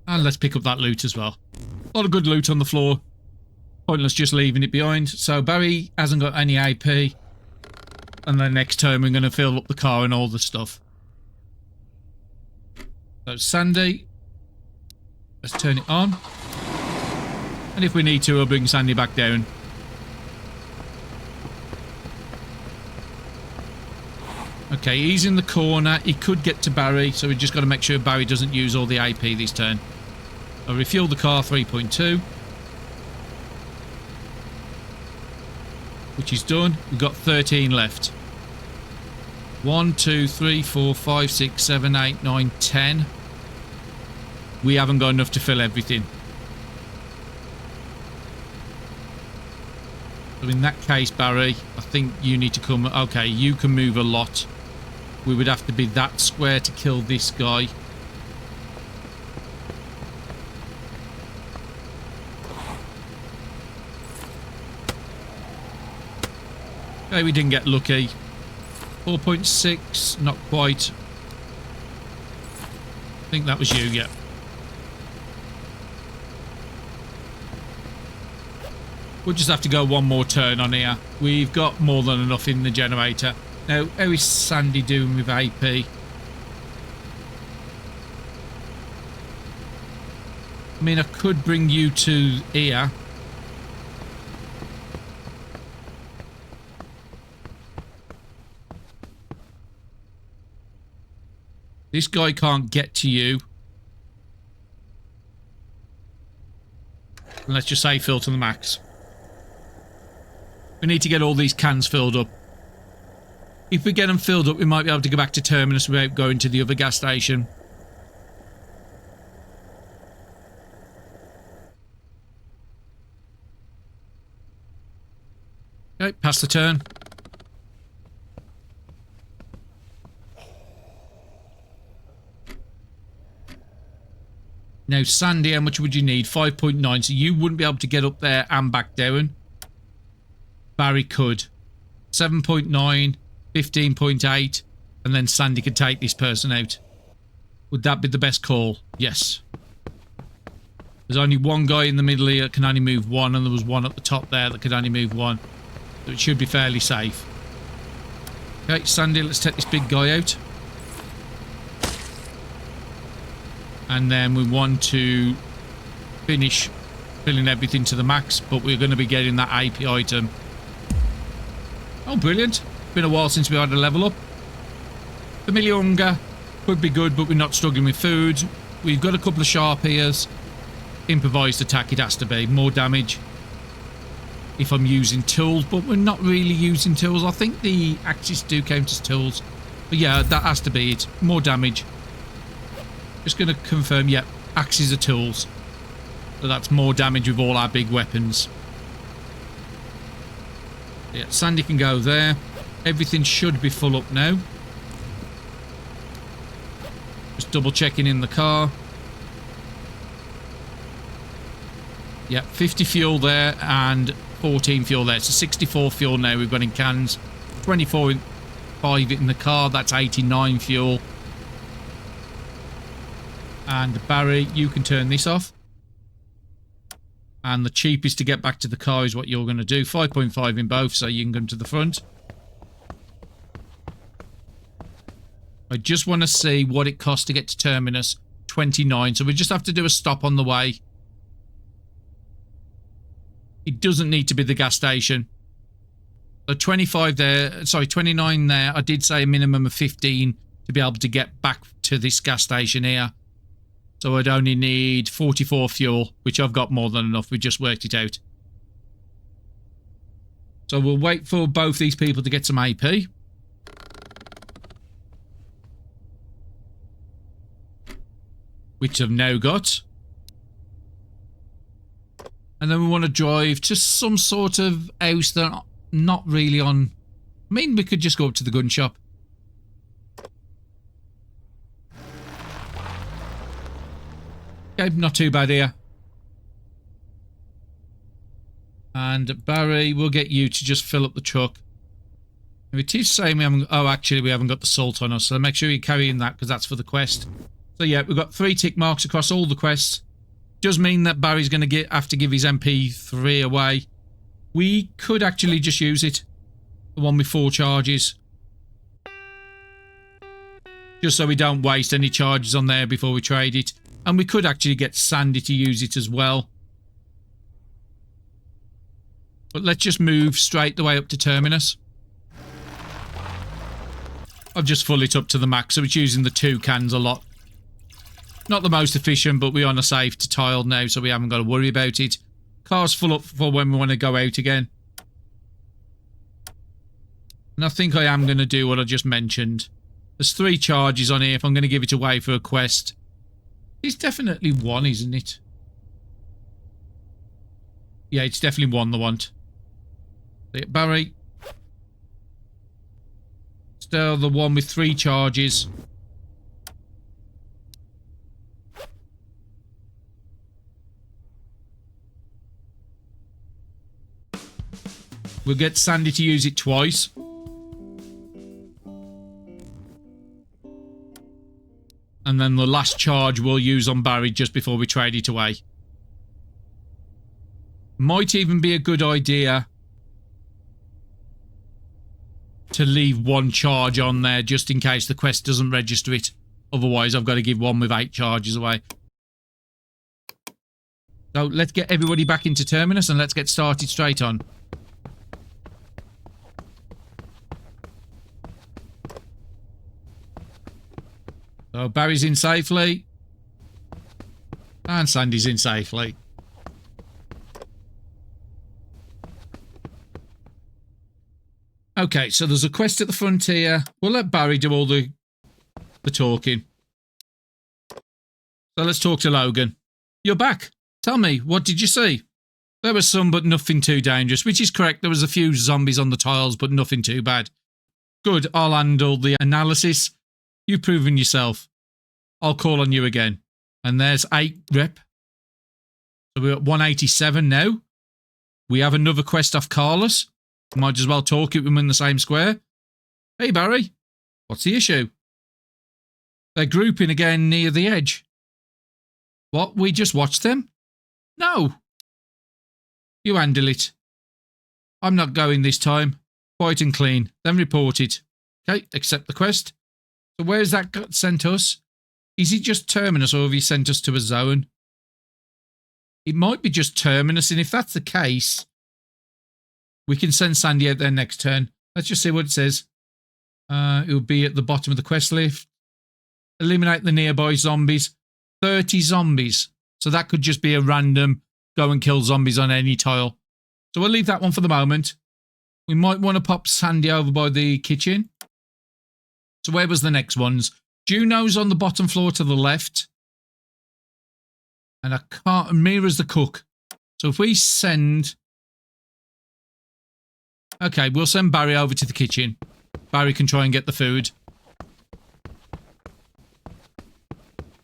And let's pick up that loot as well. A lot of good loot on the floor. Pointless just leaving it behind. So Barry hasn't got any AP. And then next turn we're going to fill up the car and all the stuff. So Sandy. Let's turn it on. And if we need to, we'll bring Sandy back down. Okay, he's in the corner. He could get to Barry, so we just got to make sure Barry doesn't use all the AP this turn. I'll refuel the car 3.2. Which is done. We've got 13 left. 1, 2, 3, 4, 5, 6, 7, 8, 9, 10. We haven't got enough to fill everything. So in that case, Barry, I think you need to come... Okay, you can move a lot. We would have to be that square to kill this guy. Okay, we didn't get lucky. 4.6, not quite. I think that was you, yeah. We'll just have to go one more turn on here. We've got more than enough in the generator. Now, how is Sandy doing with AP? I mean, I could bring you to here. This guy can't get to you. And let's just say fill to the max. We need to get all these cans filled up. If we get them filled up, we might be able to go back to Terminus without going to the other gas station. Okay, pass the turn. Now, Sandy, how much would you need? 5.9, so you wouldn't be able to get up there and back down. Barry could. 7.9, 15.8, and then Sandy could take this person out. Would that be the best call? Yes. There's only one guy in the middle here that can only move one, and there was one at the top there that could only move one. So it should be fairly safe. Okay, Sandy, let's take this big guy out. And then we want to finish filling everything to the max, but we're going to be getting that AP item. Oh, brilliant. Been a while since we had a level up. Familiar hunger could be good, but we're not struggling with food. We've got a couple of sharp ears. Improvised attack it has to be. More damage if I'm using tools, but we're not really using tools. I think the axes do count as tools. But yeah, that has to be it. More damage. Just going to confirm, yeah, axes are tools. So that's more damage with all our big weapons. Yeah, Sandy can go there. Everything should be full up now. Just double checking in the car. Yeah, 50 fuel there and 14 fuel there. So 64 fuel now we've got in cans. 24 5 in the car. That's 89 fuel. And Barry, you can turn this off. And the cheapest to get back to the car is what you're going to do. 5.5 in both, so you can come to the front. I just want to see what it costs to get to Terminus. 29, so we just have to do a stop on the way. It doesn't need to be the gas station. So 25 there, sorry, 29 there. I did say a minimum of 15 to be able to get back to this gas station here. So I'd only need 44 fuel, which I've got more than enough. We just worked it out. So we'll wait for both these people to get some AP. Which I've now got. And then we want to drive to some sort of house that not really on... I mean, we could just go up to the gun shop. Okay, not too bad here. And Barry, we'll get you to just fill up the truck. It is saying we haven't... Oh, actually, we haven't got the salt on us. So make sure you're carrying that because that's for the quest. So yeah, we've got 3 tick marks across all the quests. Does mean that Barry's going to have to give his MP3 away. We could actually just use it. The one with 4 charges. Just so we don't waste any charges on there before we trade it. And we could actually get Sandy to use it as well. But let's just move straight the way up to Terminus. I've just full it up to the max, so it's using the 2 cans a lot. Not the most efficient, but we're on a safe to tile now, so we haven't got to worry about it. Car's full up for when we want to go out again. And I think I am going to do what I just mentioned. There's 3 charges on here if I'm going to give it away for a quest. It's definitely 1, isn't it? Yeah, it's definitely 1 they want. Barry. Still the one with 3 charges. We'll get Sandy to use it twice. And then the last charge we'll use on Barry just before we trade it away. Might even be a good idea to leave 1 charge on there just in case the quest doesn't register it. Otherwise, I've got to give one with 8 charges away. So let's get everybody back into Terminus and let's get started straight on. So Barry's in safely. And Sandy's in safely. Okay, so there's a quest at the frontier. We'll let Barry do all the talking. So let's talk to Logan. You're back. Tell me, what did you see? There was some, but nothing too dangerous, which is correct. There was a few zombies on the tiles, but nothing too bad. Good, I'll handle the analysis. You've proven yourself. I'll call on you again. And there's 8 rep. So we're at 187 now. We have another quest off Carlos. Might as well talk it with him in the same square. Hey Barry, what's the issue? They're grouping again near the edge. What, we just watched them? No. You handle it. I'm not going this time. Quiet and clean. Then report it. Okay, accept the quest. So where's that sent us? Is it just Terminus or have you sent us to a zone? It might be just Terminus, and if that's the case, we can send Sandy out there next turn. Let's just see what it says. It will be at the bottom of the quest list. Eliminate the nearby zombies. 30 zombies. So that could just be a random go and kill zombies on any tile. So we'll leave that one for the moment. We might want to pop Sandy over by the kitchen. So where was the next ones? Juno's on the bottom floor to the left. And I can't... Mira's the cook. So if we send... Okay, we'll send Barry over to the kitchen. Barry can try and get the food.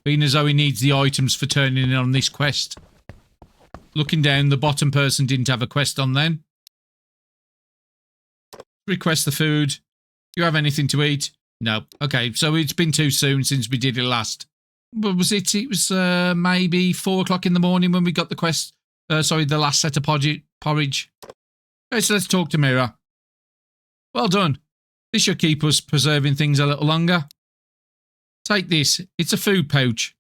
Being as though he needs the items for turning in on this quest. Looking down, the bottom person didn't have a quest on them. Request the food. Do you have anything to eat? No. Okay, so it's been too soon since we did it last. What was it? It was maybe 4 o'clock in the morning when we got the quest. Sorry, the last set of porridge. Okay, so let's talk to Mira. Well done. This should keep us preserving things a little longer. Take this. It's a food pouch.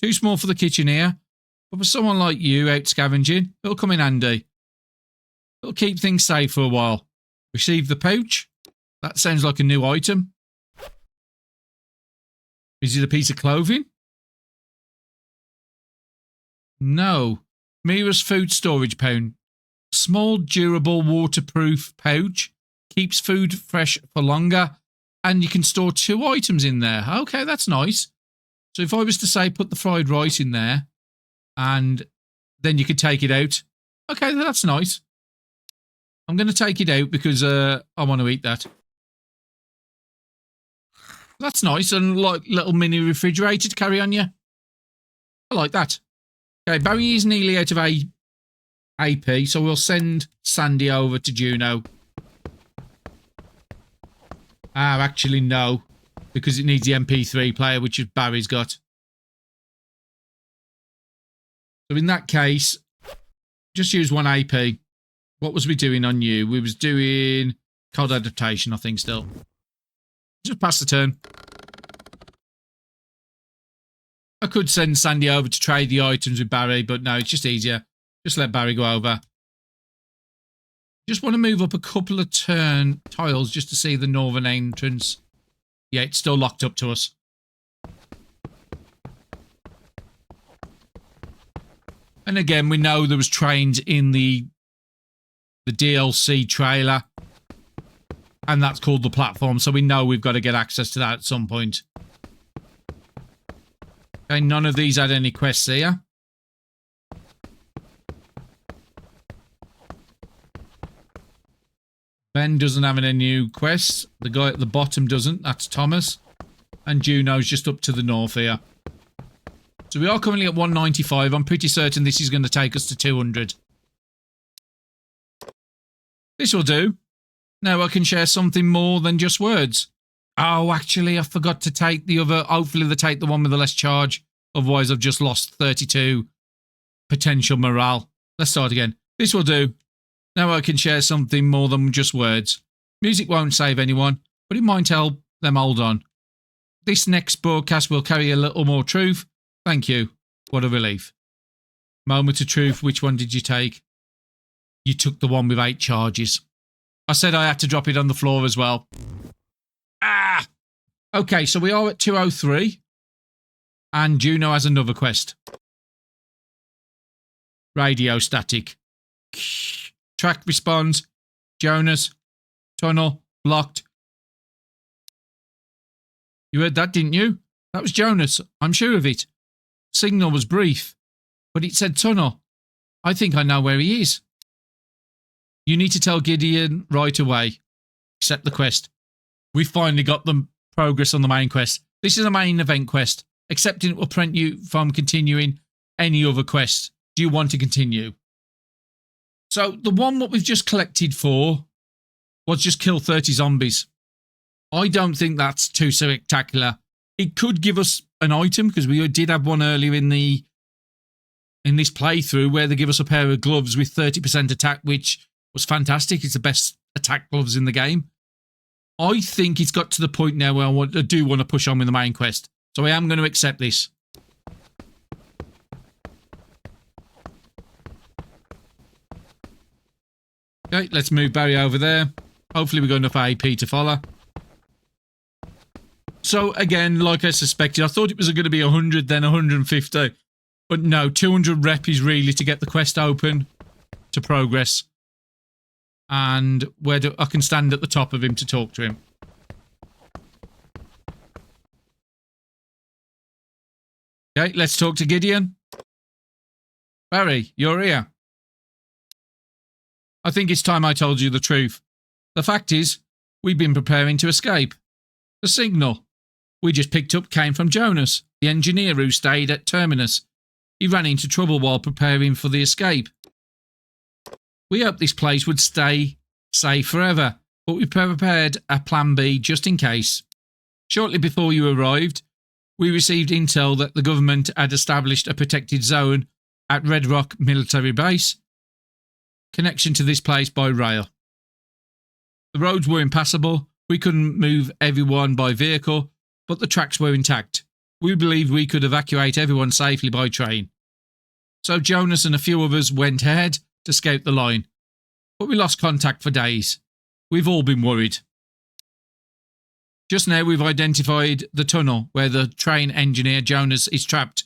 Too small for the kitchen here, but for someone like you out scavenging, it'll come in handy. It'll keep things safe for a while. Receive the pouch. That sounds like a new item. Is it a piece of clothing? No. Mira's food storage pouch. Small, durable, waterproof pouch. Keeps food fresh for longer. And you can store 2 items in there. Okay, that's nice. So if I was to say put the fried rice in there, and then you could take it out. Okay, that's nice. I'm going to take it out because I want to eat that. That's nice, and like little mini refrigerator to carry on you. I like that. Okay, Barry is nearly out of AP, so we'll send Sandy over to Juno. Actually, no. Because it needs the MP3 player, which Barry's got. So in that case, just use 1 AP. What was we doing on you? We was doing code adaptation, I think, still. Just pass the turn. I could send Sandy over to trade the items with Barry, but no, it's just easier. Just let Barry go over. Just want to move up a couple of tiles just to see the northern entrance. Yeah, it's still locked up to us. And again, we know there was trains in the DLC trailer. And that's called the platform, so we know we've got to get access to that at some point. Okay, none of these had any quests here. Ben doesn't have any new quests. The guy at the bottom doesn't. That's Thomas. And Juno's just up to the north here. So we are currently at 195. I'm pretty certain this is going to take us to 200. This will do. Now I can share something more than just words. Oh, actually, I forgot to take the other. Hopefully they take the one with the less charge. Otherwise, I've just lost 32 potential morale. Let's start again. This will do. Now I can share something more than just words. Music won't save anyone, but it might help them hold on. This next broadcast will carry a little more truth. Thank you. What a relief. Moment of truth. Which one did you take? You took the one with 8 charges. I said I had to drop it on the floor as well. Okay, so we are at 203. And Juno has another quest. Radio static. Track responds. Jonas. Tunnel. Blocked. You heard that, didn't you? That was Jonas. I'm sure of it. Signal was brief. But it said tunnel. I think I know where he is. You need to tell Gideon right away. Accept the quest. We finally got the progress on the main quest. This is a main event quest. Accepting it will prevent you from continuing any other quest. Do you want to continue? So the one what we've just collected for was just kill 30 zombies. I don't think that's too spectacular. It could give us an item because we did have one earlier in this playthrough where they give us a pair of gloves with 30% attack, which was fantastic. It's the best attack gloves in the game. I think it's got to the point now where I do want to push on with the main quest. So I am going to accept this. Okay, let's move Barry over there. Hopefully we've got enough AP to follow. So again, like I suspected, I thought it was going to be 100, then 150. But no, 200 rep is really to get the quest open, to progress. And I can stand at the top of him to talk to him. Okay, let's talk to Gideon. Barry, you're here. I think it's time I told you the truth. The fact is, we've been preparing to escape. The signal we just picked up came from Jonas, the engineer who stayed at Terminus. He ran into trouble while preparing for the escape. We hoped this place would stay safe forever, but we prepared a plan B just in case. Shortly before you arrived, we received intel that the government had established a protected zone at Red Rock Military Base. Connection to this place by rail. The roads were impassable. We couldn't move everyone by vehicle, but the tracks were intact. We believed we could evacuate everyone safely by train. So Jonas and a few others went ahead to scout the line, but we lost contact for days. We've all been worried. Just now we've identified the tunnel where the train engineer Jonas is trapped.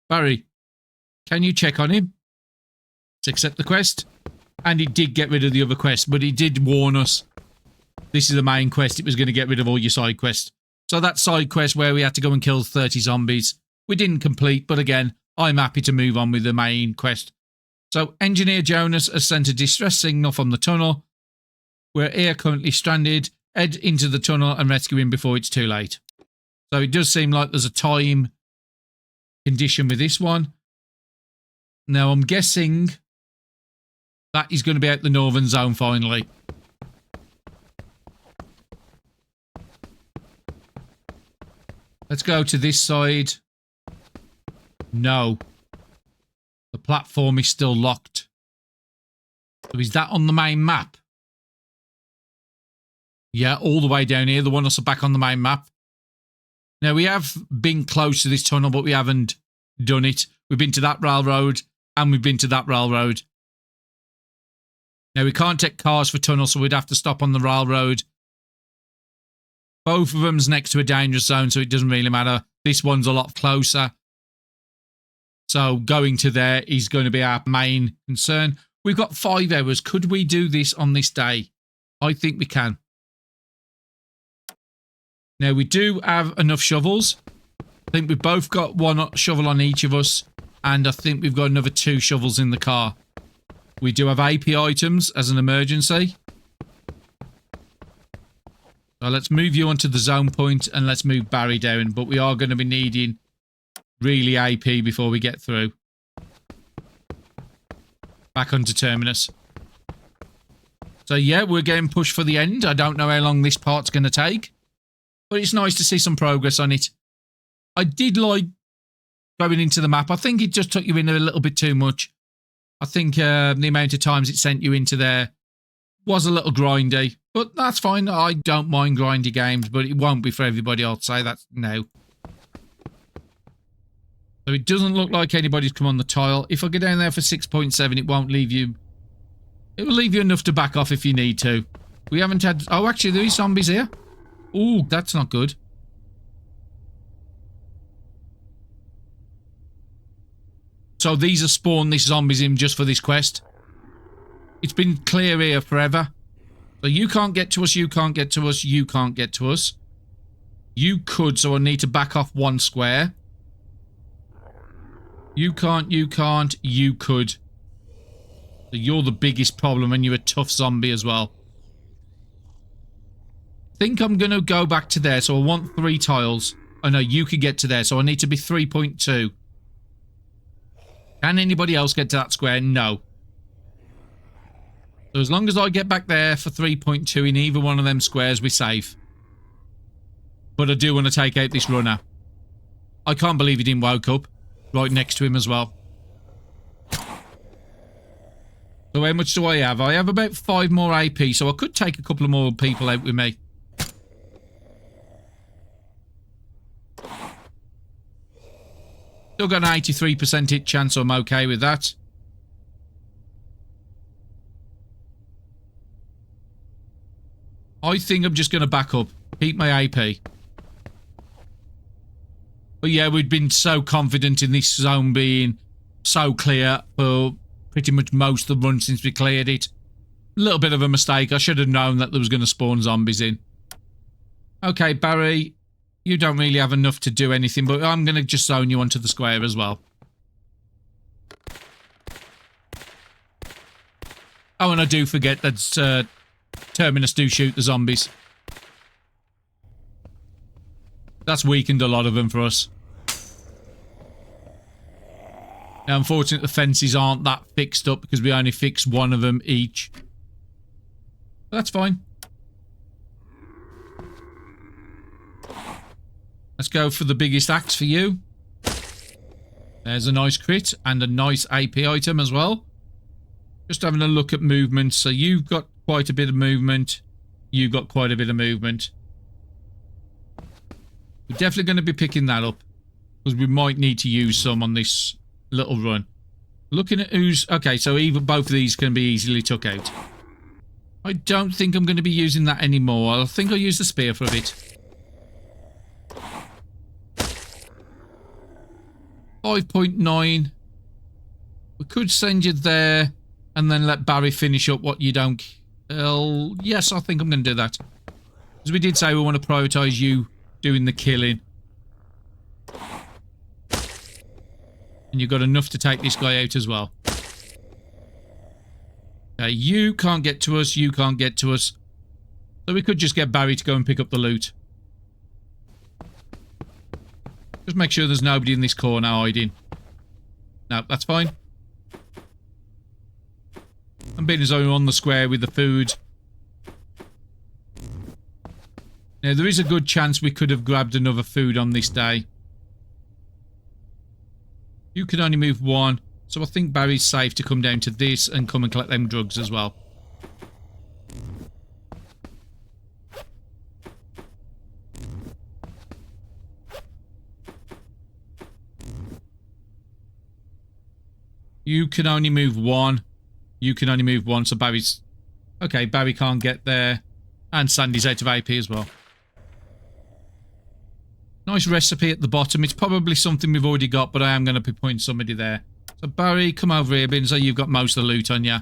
Barry, can you check on him? Let's accept the quest. And he did get rid of the other quest, but he did warn us. This is the main quest. It was going to get rid of all your side quests. So that side quest where we had to go and kill 30 zombies, we didn't complete, but again, I'm happy to move on with the main quest. So Engineer Jonas has sent a distress signal from the tunnel. We're here currently stranded. Head into the tunnel and rescue him before it's too late. So it does seem like there's a time condition with this one. Now I'm guessing that is going to be out the northern zone finally. Let's go to this side. No. The platform is still locked. So is that on the main map? Yeah, all the way down here. The one that's back on the main map. Now, we have been close to this tunnel, but we haven't done it. We've been to that railroad, and we've been to that railroad. Now, we can't take cars for tunnels, so we'd have to stop on the railroad. Both of them's next to a dangerous zone, so it doesn't really matter. This one's a lot closer. So going to there is going to be our main concern. We've got 5 hours. Could we do this on this day? I think we can. Now, we do have enough shovels. I think we've both got 1 shovel on each of us. And I think we've got another 2 shovels in the car. We do have AP items as an emergency. So let's move you onto the zone point and let's move Barry down. But we are going to be needing really AP before we get through. Back onto Terminus. So yeah, we're getting pushed for the end. I don't know how long this part's going to take. But it's nice to see some progress on it. I did like going into the map. I think it just took you in a little bit too much. I think the amount of times it sent you into there was a little grindy. But that's fine. I don't mind grindy games, but it won't be for everybody. I'll say that now. So it doesn't look like anybody's come on the tile. If I go down there for 6.7, it won't leave you. It will leave you enough to back off if you need to. We haven't had... Oh, actually, there is zombies here. Ooh, that's not good. So these are spawned this zombies in just for this quest. It's been clear here forever. So you can't get to us, you can't get to us, you can't get to us. You could, so I need to back off 1 square. You can't, you can't, you could. So you're the biggest problem and you're a tough zombie as well. I think I'm going to go back to there, so I want 3 tiles. Oh no, you could get to there, so I need to be 3.2. Can anybody else get to that square? No. So as long as I get back there for 3.2 in either one of them squares, we're safe. But I do want to take out this runner. I can't believe he didn't woke up. Right next to him as well. So how much do I have? I have about 5 more AP, so I could take a couple of more people out with me. Still got an 83% hit chance, so I'm okay with that. I think I'm just going to back up. Keep my AP. But yeah, we've been so confident in this zone being so clear for pretty much most of the run since we cleared it. A little bit of a mistake. I should have known that there was going to spawn zombies in. Okay, Barry, you don't really have enough to do anything, but I'm going to just zone you onto the square as well. Oh, and I do forget that Terminus do shoot the zombies. That's weakened a lot of them for us. Now, unfortunately, the fences aren't that fixed up because we only fixed one of them each. But that's fine. Let's go for the biggest axe for you. There's a nice crit and a nice AP item as well. Just having a look at movement. So you've got quite a bit of movement. You've got quite a bit of movement. We're definitely going to be picking that up because we might need to use some on this little run. Looking at who's... Okay, so even both of these can be easily took out. I don't think I'm going to be using that anymore. I think I'll use the spear for a bit. 5.9. We could send you there and then let Barry finish up what you don't kill. Yes, I think I'm going to do that. Because we did say we want to prioritise you doing the killing. And you've got enough to take this guy out as well. Okay, you can't get to us, you can't get to us. So we could just get Barry to go and pick up the loot. Just make sure there's nobody in this corner hiding. No, that's fine. I'm being as though I'm on the square with the food. Now, there is a good chance we could have grabbed another food on this day. You can only move one, so I think Barry's safe to come down to this and come and collect them drugs as well. You can only move one. You can only move one, so Barry's... Okay, Barry can't get there. And Sandy's out of AP as well. Nice recipe at the bottom. It's probably something we've already got, but I am going to be putting somebody there. So Barry, come over here, being so you've got most of the loot on you.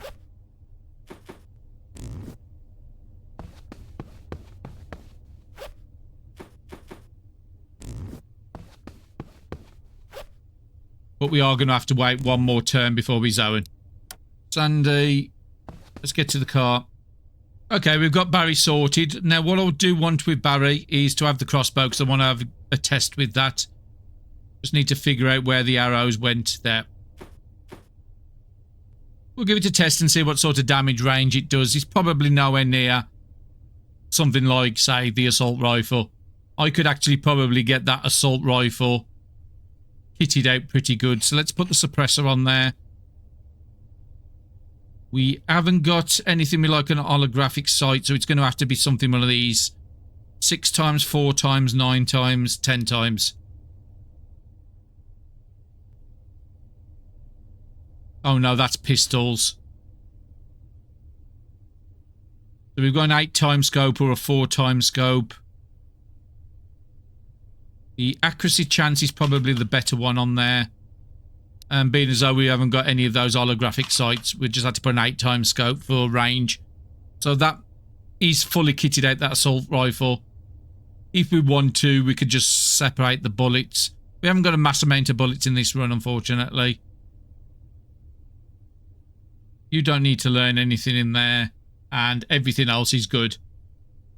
But we are going to have to wait one more turn before we zone. Sandy, let's get to the car. Okay, we've got Barry sorted. Now, what I do want with Barry is to have the crossbow, because I want to have a test with that. Just need to figure out where the arrows went there. We'll give it a test and see what sort of damage range it does. It's probably nowhere near something like, say, the assault rifle. I could actually probably get that assault rifle kitted out pretty good. So let's put the suppressor on there. We haven't got anything with like an holographic sight, so it's going to have to be something one of these. 6 times, 4 times, 9 times, 10 times. Oh no, that's pistols. So we've got an 8 times scope or a 4 times scope. The accuracy chance is probably the better one on there. And being as though we haven't got any of those holographic sights, we just had to put an 8 times scope for range. So that is fully kitted out, that assault rifle. If we want to, we could just separate the bullets. We haven't got a mass amount of bullets in this run, unfortunately. You don't need to learn anything in there. And everything else is good.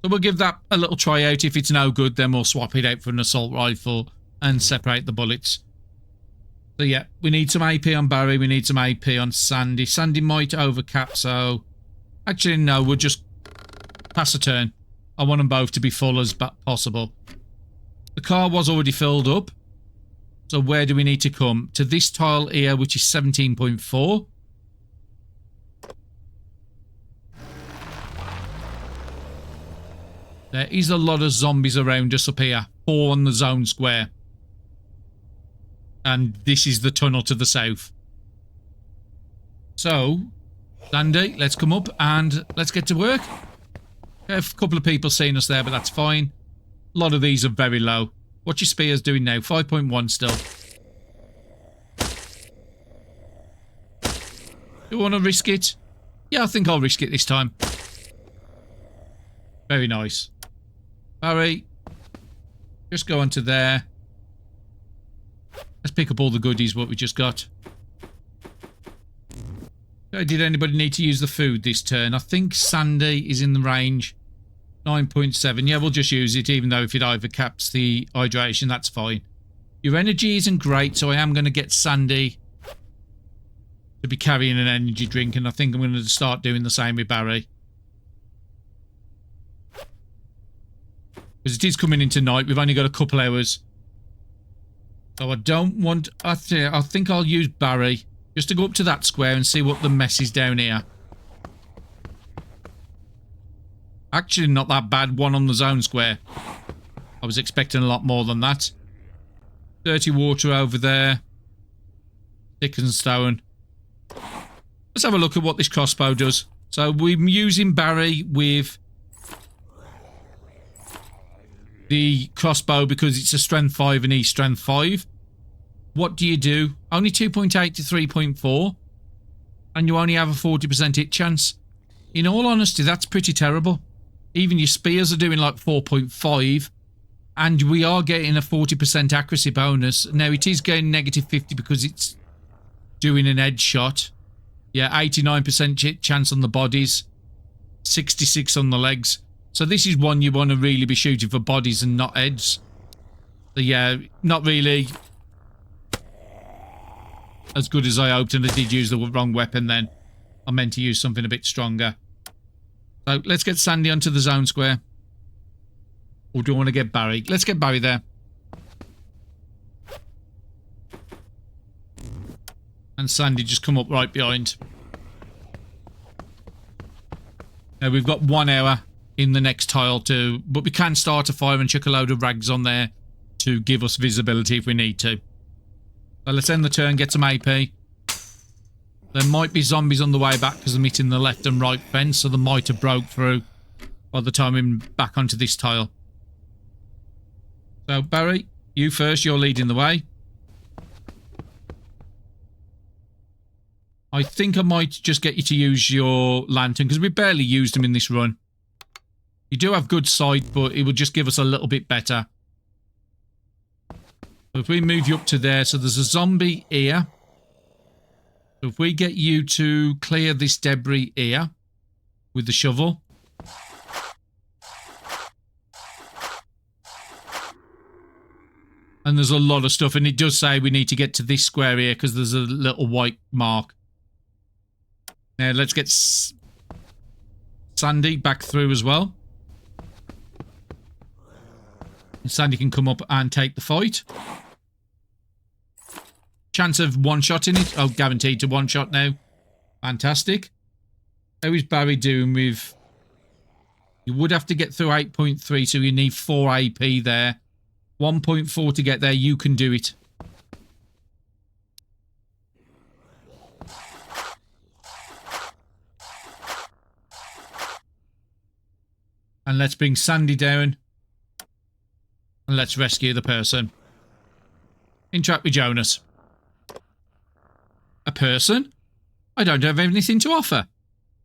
So we'll give that a little try out. If it's no good, then we'll swap it out for an assault rifle and separate the bullets. So yeah, we need some AP on Barry, we need some AP on Sandy. Sandy might overcap, so... Actually, no, we'll just pass a turn. I want them both to be full as possible. The car was already filled up. So where do we need to come? To this tile here, which is 17.4. There is a lot of zombies around us up here. 4 on the zone square. And this is the tunnel to the south. So, Sandy, let's come up and let's get to work. A couple of people seen us there, but that's fine. A lot of these are very low. What's your spears doing now? 5.1 still. Do you want to risk it? Yeah, I think I'll risk it this time. Very nice. Barry, just go onto there. Let's pick up all the goodies, what we just got. Okay, did anybody need to use the food this turn? I think Sandy is in the range. 9.7. Yeah, we'll just use it, even though if it overcaps the hydration, that's fine. Your energy isn't great, so I am going to get Sandy to be carrying an energy drink, and I think I'm going to start doing the same with Barry. Because it is coming into night. We've only got a couple hours. So I don't want... I think I'll use Barry just to go up to that square and see what the mess is down here. Actually, not that bad. One on the zone square. I was expecting a lot more than that. Dirty water over there. Stick and stone. Let's have a look at what this crossbow does. So we're using Barry with the crossbow because it's a strength 5 and he's strength 5. What do you do? Only 2.8 to 3.4. And you only have a 40% hit chance. In all honesty, that's pretty terrible. Even your spears are doing like 4.5. And we are getting a 40% accuracy bonus. Now, it is getting negative 50 because it's doing an edge shot. Yeah, 89% chance on the bodies. 66 on the legs. So this is one you want to really be shooting for bodies and not heads. So yeah, not really as good as I hoped, and I did use the wrong weapon then. I meant to use something a bit stronger. So let's get Sandy onto the zone square. Or do I want to get Barry? Let's get Barry there. And Sandy just come up right behind. Now we've got 1 hour in the next tile to... But we can start a fire and chuck a load of rags on there to give us visibility if we need to. So let's end the turn, get some AP. There might be zombies on the way back because I'm hitting the left and right fence, so they might have broke through by the time I'm back onto this tile. So Barry, you first, you're leading the way. I think I might just get you to use your lantern because we barely used them in this run. You do have good sight, but it will just give us a little bit better. So if we move you up to there, so there's a zombie here. So if we get you to clear this debris here with the shovel. And there's a lot of stuff, and it does say we need to get to this square here because there's a little white mark. Now let's get Sandy back through as well. And Sandy can come up and take the fight. Chance of one-shot in it. Oh, guaranteed to one-shot now. Fantastic. How is Barry doing with... You would have to get through 8.3, so you need 4 AP there. 1.4 to get there. You can do it. And let's bring Sandy down. And let's rescue the person. Interact with Jonas. A person? I don't have anything to offer.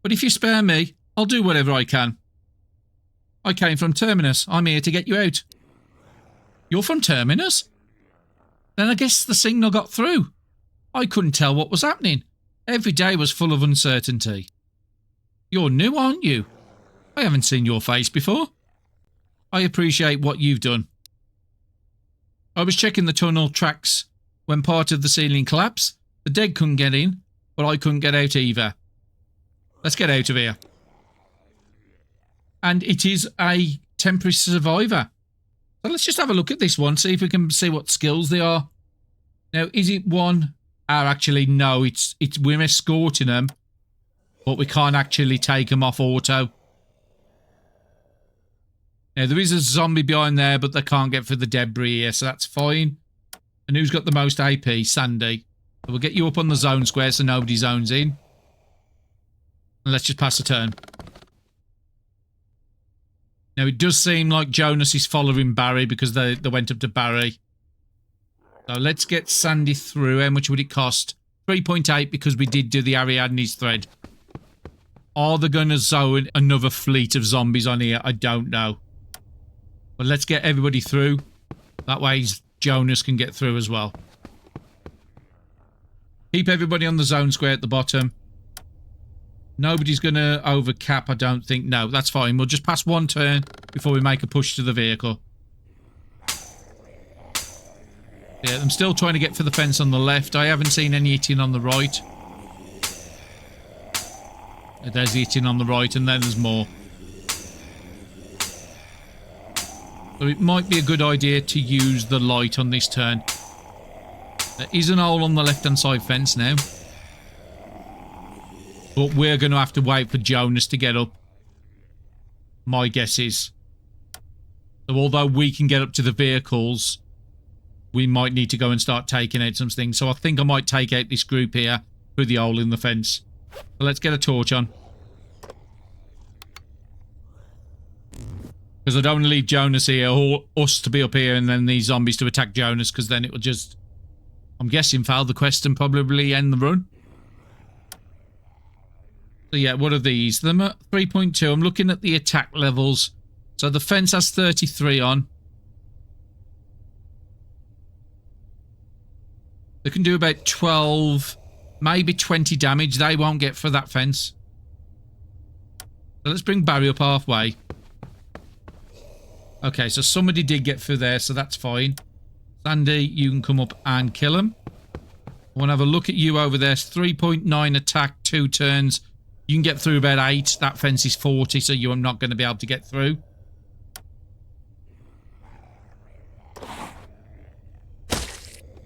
But if you spare me, I'll do whatever I can. I came from Terminus. I'm here to get you out. You're from Terminus? Then I guess the signal got through. I couldn't tell what was happening. Every day was full of uncertainty. You're new, aren't you? I haven't seen your face before. I appreciate what you've done. I was checking the tunnel tracks when part of the ceiling collapsed. The dead couldn't get in, but I couldn't get out either. Let's get out of here. And it is a temporary survivor. So let's just have a look at this one, see if we can see what skills they are. Now, is it one? Actually, no, it's we're escorting them, but we can't actually take them off auto. Now, there is a zombie behind there, but they can't get through the debris here, so that's fine. And who's got the most AP? Sandy. So we'll get you up on the zone square so nobody zones in. And let's just pass the turn. Now, it does seem like Jonas is following Barry because they went up to Barry. So let's get Sandy through. How much would it cost? 3.8 because we did do the Ariadne's thread. Are they going to zone another fleet of zombies on here? I don't know. But let's get everybody through. That way Jonas can get through as well. Keep everybody on the zone square at the bottom. Nobody's going to overcap, I don't think. No, that's fine. We'll just pass one turn before we make a push to the vehicle. Yeah, I'm still trying to get for the fence on the left. I haven't seen any hitting on the right. There's hitting on the right, and then there's more. So it might be a good idea to use the light on this turn. There is an hole on the left-hand side fence now. But we're going to have to wait for Jonas to get up. My guess is. So although we can get up to the vehicles, we might need to go and start taking out some things. So I think I might take out this group here through the hole in the fence. So let's get a torch on. Because I don't want to leave Jonas here or us to be up here and then these zombies to attack Jonas, because then it will just, I'm guessing, fail the quest and probably end the run. So yeah, what are these? Them at 3.2. I'm looking at the attack levels. So the fence has 33 on. They can do about 12, maybe 20 damage. They won't get for that fence. So let's bring Barry up halfway. Okay, so somebody did get through there, so that's fine. Sandy, you can come up and kill him. I want to have a look at you over there. 3.9 attack, 2 turns. You can get through about 8. That fence is 40, so you're not going to be able to get through.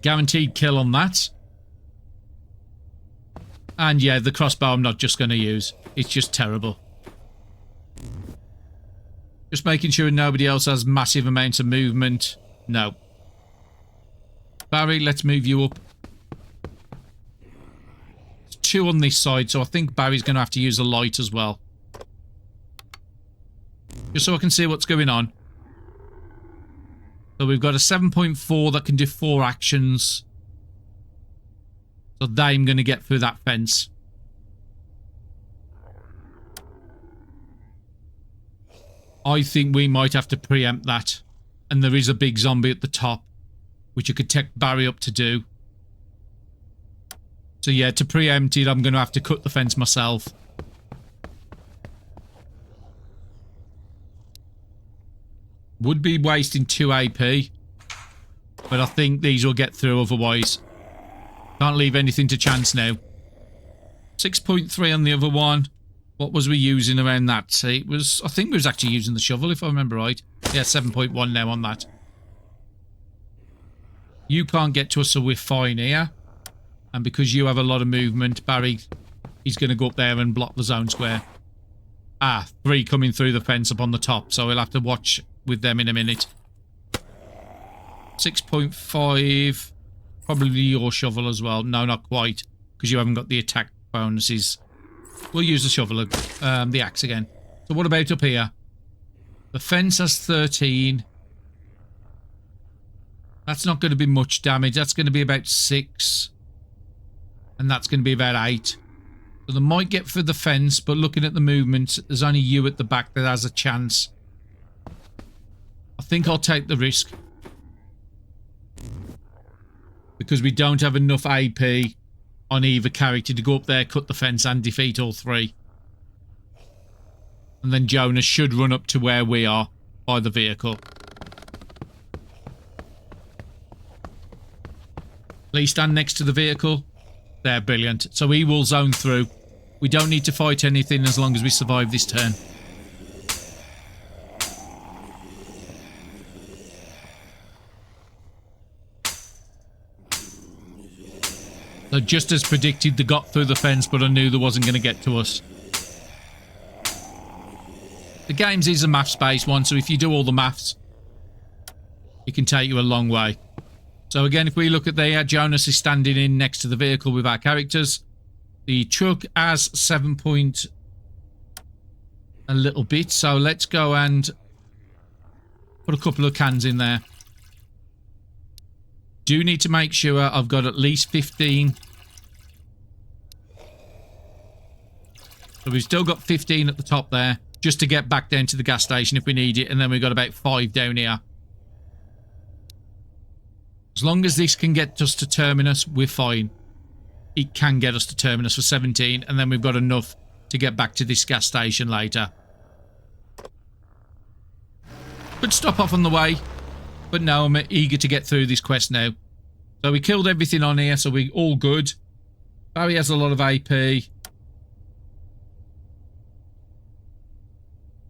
Guaranteed kill on that. And yeah, the crossbow I'm not just going to use. It's just terrible. Just making sure nobody else has massive amounts of movement. No. Barry, let's move you up. 2 on this side, so I think Barry's going to have to use a light as well. Just so I can see what's going on. So we've got a 7.4 that can do 4 actions. So I'm going to get through that fence. I think we might have to preempt that. And there is a big zombie at the top, which you could take Barry up to do. So yeah, to preempt it, I'm going to have to cut the fence myself. Would be wasting 2 AP. But I think these will get through otherwise. Can't leave anything to chance now. 6.3 on the other one. What was we using around that? See, it was, I think we was actually using the shovel, if I remember right. Yeah, 7.1 now on that. You can't get to us, so we're fine here. And because you have a lot of movement, Barry, he's going to go up there and block the zone square. Ah, 3 coming through the fence up on the top, so we'll have to watch with them in a minute. 6.5. Probably your shovel as well. No, not quite, because you haven't got the attack bonuses. We'll use the shovel, the axe again. So what about up here? The fence has 13. That's not going to be much damage. That's going to be about 6. And that's going to be about 8. So they might get through the fence, but looking at the movement, there's only you at the back that has a chance. I think I'll take the risk. Because we don't have enough AP on either character to go up there, cut the fence and defeat all 3. And then Jonas should run up to where we are by the vehicle. Please stand next to the vehicle. They're brilliant. So he will zone through. We don't need to fight anything as long as we survive this turn. So just as predicted, they got through the fence, but I knew they wasn't going to get to us. The games is a maths-based one, so if you do all the maths, it can take you a long way. So again, if we look at there, Jonas is standing in next to the vehicle with our characters. The truck has 7 point a little bit, so let's go and Put a couple of cans in there. Do need to make sure I've got at least 15. So we've still got 15 at the top there, just to get back down to the gas station if we need it. And then we've got about 5 down here. As long as this can get us to Terminus, we're fine. It can get us to Terminus for 17, and then we've got enough to get back to this gas station later. Could stop off on the way, but no, I'm eager to get through this quest now. So we killed everything on here, so we're all good. Barry has a lot of AP.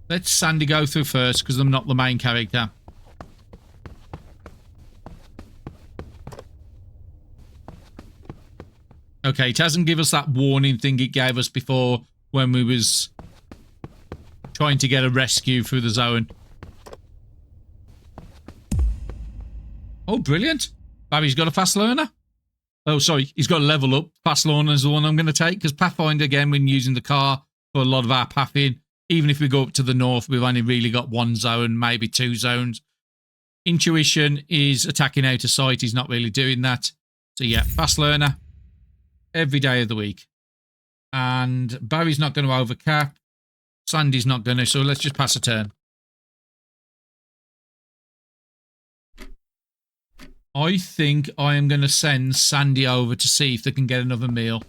Let Sandy go through first, because I'm not the main character. Okay, it hasn't given us that warning thing it gave us before when we was trying to get a rescue through the zone. Oh, brilliant. Barry's got a fast learner. Oh, sorry, he's got a level up. Fast learner is the one I'm going to take, because Pathfinder, again, when using the car for a lot of our pathing, even if we go up to the north, we've only really got 1 zone, maybe 2 zones. Intuition is attacking out of sight. He's not really doing that. So yeah, fast learner every day of the week. And Barry's not going to overcap. Sandy's not going to, so let's just pass a turn. I think I am going to send Sandy over to see if they can get another meal.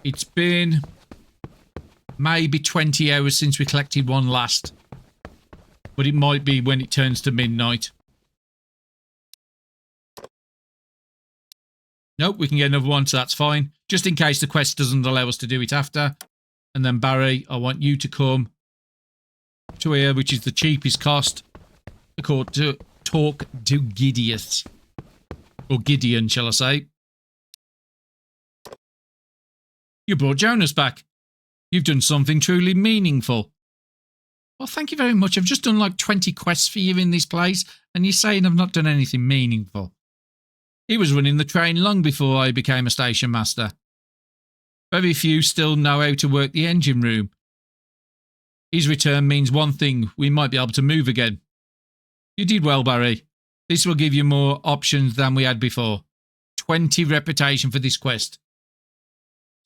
It's been maybe 20 hours since we collected one last. But it might be when it turns to midnight. Nope, we can get another one, so that's fine. Just in case the quest doesn't allow us to do it after. And then Barry, I want you to come to here, which is the cheapest cost. To talk to Gideon. Or Gideon, shall I say. You brought Jonas back. You've done something truly meaningful. Well, thank you very much. I've just done like 20 quests for you in this place, and you're saying I've not done anything meaningful. He was running the train long before I became a station master. Very few still know how to work the engine room. His return means one thing: we might be able to move again. You did well, Barry. This will give you more options than we had before. 20 reputation for this quest.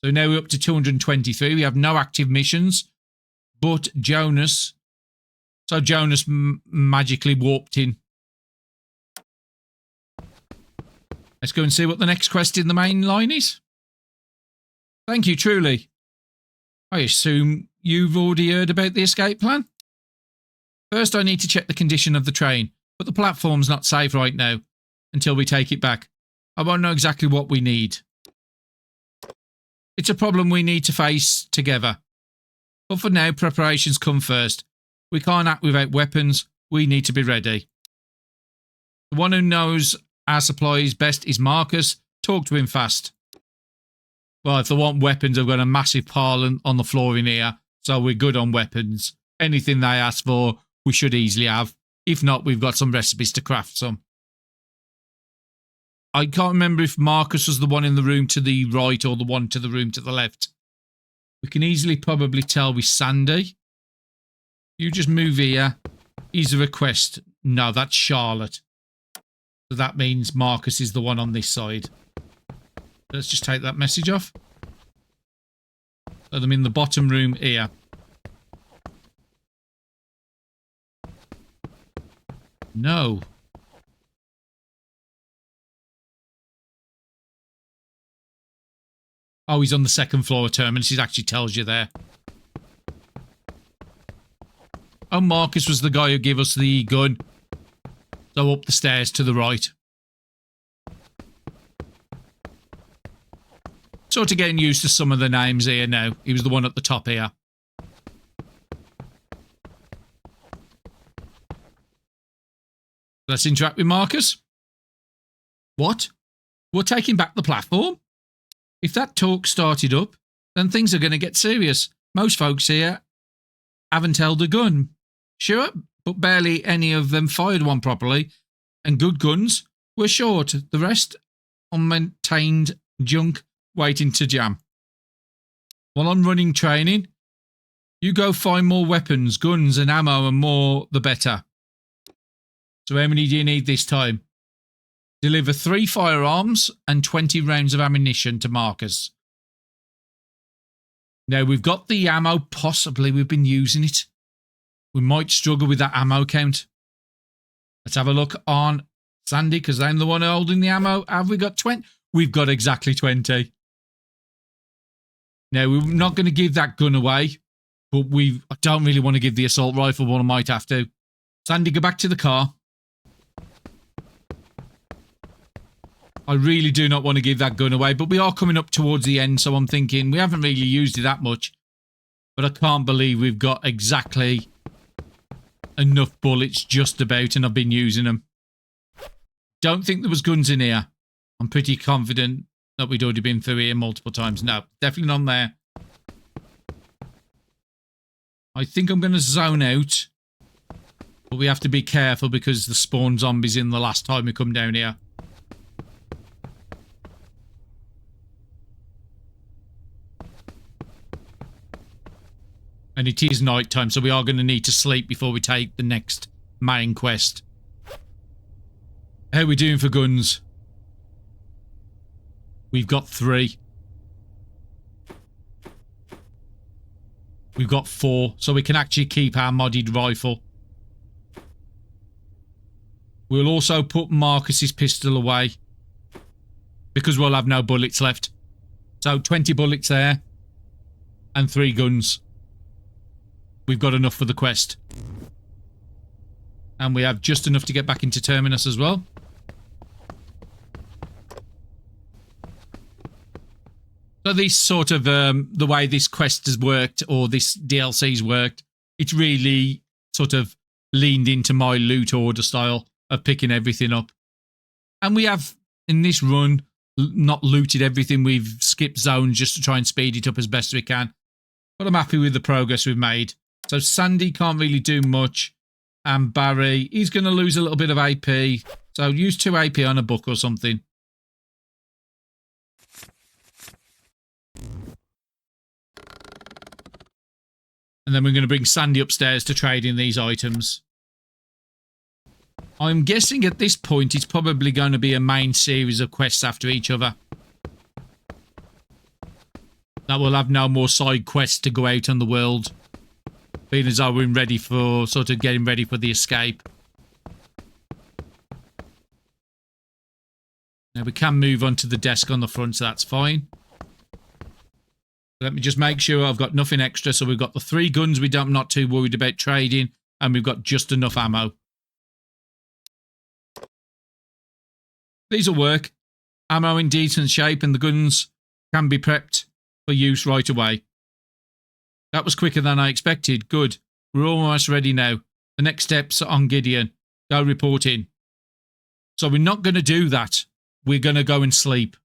So now we're up to 223. We have no active missions. But Jonas... So Jonas magically warped in. Let's go and see what the next quest in the main line is. Thank you, truly. I assume you've already heard about the escape plan? First, I need to check the condition of the train, but the platform's not safe right now until we take it back. I won't know exactly what we need. It's a problem we need to face together. But for now, preparations come first. We can't act without weapons. We need to be ready. The one who knows our supplies best is Marcus. Talk to him fast. Well, if they want weapons, I've got a massive pile on the floor in here, so we're good on weapons. Anything they ask for, we should easily have. If not, we've got some recipes to craft some. I can't remember if Marcus was the one in the room to the right or the one to the room to the left. We can easily probably tell with Sandy. You just move here. Is a request. No, that's Charlotte. So that means Marcus is the one on this side. Let's just take that message off. So I'm in the bottom room here. No. Oh, he's on the second floor of Terminus. It actually tells you there. Oh, Marcus was the guy who gave us the gun. So up the stairs to the right. Sort of getting used to some of the names here now. He was the one at the top here. Let's interact with Marcus. What? We're taking back the platform? If that talk started up, then things are going to get serious. Most folks here haven't held a gun. Sure, but barely any of them fired one properly. And good guns were short. The rest, unmaintained junk waiting to jam. While I'm running training, You go find more weapons, guns and ammo, and more the better. So how many do you need this time? Deliver 3 firearms and 20 rounds of ammunition to Marcus. Now, we've got the ammo. Possibly we've been using it. We might struggle with that ammo count. Let's have a look on Sandy, because I'm the one holding the ammo. Have we got 20? We've got exactly 20. Now, we're not going to give that gun away, but I don't really want to give the assault rifle one. I might have to. Sandy, go back to the car. I really do not want to give that gun away, but we are coming up towards the end, so I'm thinking we haven't really used it that much. But I can't believe we've got exactly enough bullets just about, and I've been using them. Don't think there was guns in here. I'm pretty confident that we'd already been through here multiple times. No, definitely not there. I think I'm going to zone out. But we have to be careful because the spawn zombies in the last time we come down here. And it is night time, so we are going to need to sleep before we take the next main quest. How are we doing for guns? We've got 3. We've got 4, so we can actually keep our modded rifle. We'll also put Marcus's pistol away, because we'll have no bullets left. So 20 bullets there, and 3 guns. We've got enough for the quest. And we have just enough to get back into Terminus as well. So this sort of, the way this quest has worked, or this DLC's worked, it's really sort of leaned into my loot order style of picking everything up. And we have, in this run, not looted everything. We've skipped zones just to try and speed it up as best we can. But I'm happy with the progress we've made. So Sandy can't really do much. And Barry, he's going to lose a little bit of AP. So use 2 AP on a book or something. And then we're going to bring Sandy upstairs to trade in these items. I'm guessing at this point it's probably going to be a main series of quests after each other. That will have no more side quests to go out on the world. Being as though we're ready for, sort of getting ready for the escape. Now we can move onto the desk on the front, so that's fine. Let me just make sure I've got nothing extra. So we've got the 3 guns I'm not too worried about trading. And we've got just enough ammo. These will work. Ammo in decent shape and the guns can be prepped for use right away. That was quicker than I expected. Good. We're almost ready now. The next step's on Gideon. Go report in. So we're not going to do that. We're going to go and sleep.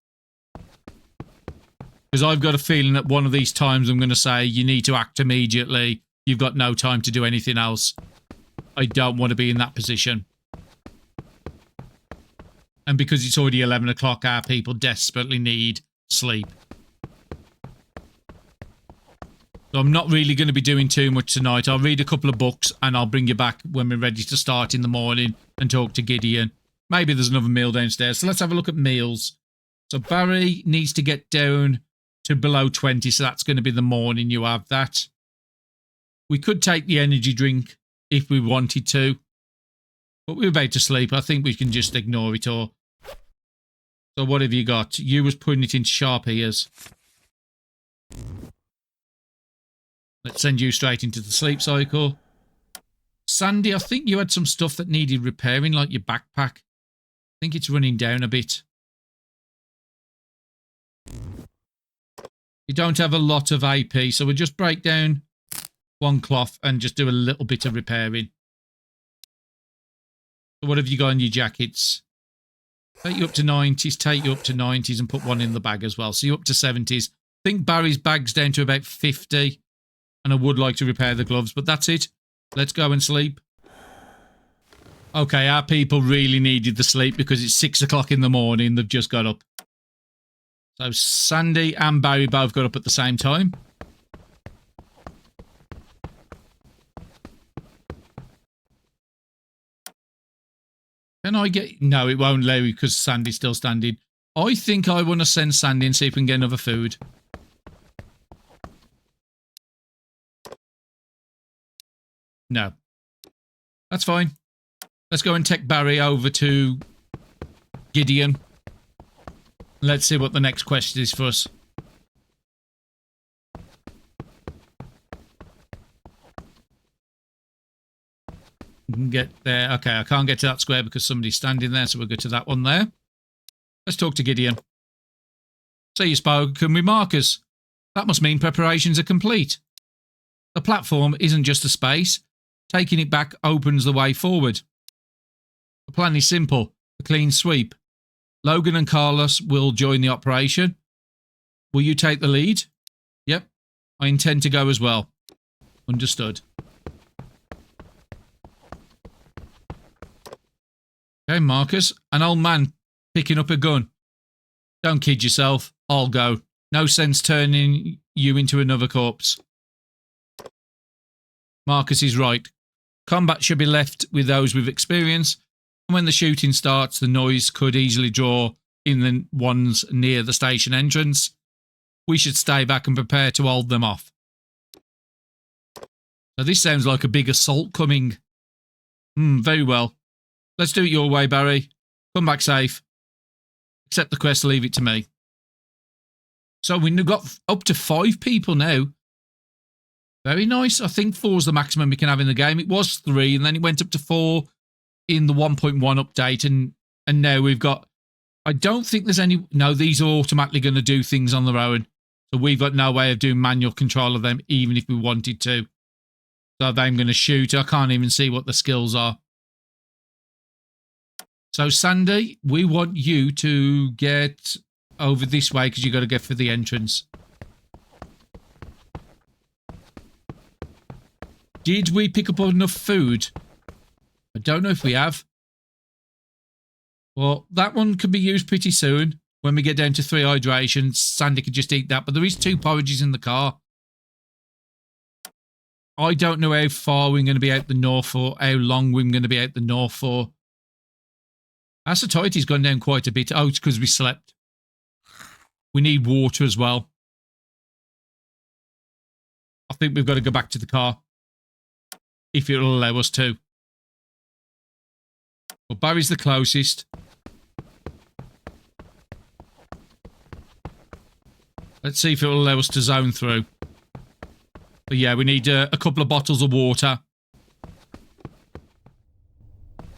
Because I've got a feeling that one of these times I'm going to say, you need to act immediately. You've got no time to do anything else. I don't want to be in that position. And because it's already 11 o'clock, our people desperately need sleep. So I'm not really going to be doing too much tonight. I'll read a couple of books and I'll bring you back when we're ready to start in the morning and talk to Gideon. Maybe there's another meal downstairs. So let's have a look at meals. So Barry needs to get down to below 20. So that's going to be the morning you have that. We could take the energy drink if we wanted to. But we're about to sleep. I think we can just ignore it all. So what have you got? You was putting it into sharp ears. Let's send you straight into the sleep cycle. Sandy, I think you had some stuff that needed repairing, like your backpack. I think it's running down a bit. You don't have a lot of AP, so we'll just break down 1 cloth and just do a little bit of repairing. So what have you got in your jackets? Take you up to 90s, take you up to 90s and put 1 in the bag as well. So you're up to 70s. I think Barry's bag's down to about 50. And I would like to repair the gloves, but that's it. Let's go and sleep. Okay, our people really needed the sleep because it's 6 o'clock in the morning. They've just got up. So Sandy and Barry both got up at the same time. Can I get... No, it won't, Larry, because Sandy's still standing. I think I want to send Sandy and see if we can get another food. No. That's fine. Let's go and take Barry over to Gideon. Let's see what the next question is for us. We can get there. Okay, I can't get to that square because somebody's standing there, so we'll go to that one there. Let's talk to Gideon. So you spoken with Marcus. That must mean preparations are complete. The platform isn't just a space. Taking it back opens the way forward. The plan is simple. A clean sweep. Logan and Carlos will join the operation. Will you take the lead? Yep. I intend to go as well. Understood. Okay, Marcus. An old man picking up a gun. Don't kid yourself. I'll go. No sense turning you into another corpse. Marcus is right. Combat should be left with those with experience, and when the shooting starts, the noise could easily draw in the ones near the station entrance. We should stay back and prepare to hold them off. So this sounds like a big assault coming. Very well. Let's do it your way, Barry. Come back safe. Accept the quest, leave it to me. So we've got up to 5 people now. Very nice. I think 4 is the maximum we can have in the game. It was 3, and then it went up to 4 in the 1.1 update, and now we've got... I don't think there's any... No, these are automatically going to do things on their own. So we've got no way of doing manual control of them, even if we wanted to. So I'm going to shoot. I can't even see what the skills are. So, Sandy, we want you to get over this way because you've got to get for the entrance. Did we pick up enough food? I don't know if we have. Well, that one could be used pretty soon. When we get down to 3 hydrations, Sandy could just eat that. But there is 2 porridges in the car. I don't know how far we're going to be out the north for, how long we're going to be out the north for. Our satiety's gone down quite a bit. Oh, it's because we slept. We need water as well. I think we've got to go back to the car. If it'll allow us to. Well, Barry's the closest. Let's see if it'll allow us to zone through. But yeah, we need a couple of bottles of water.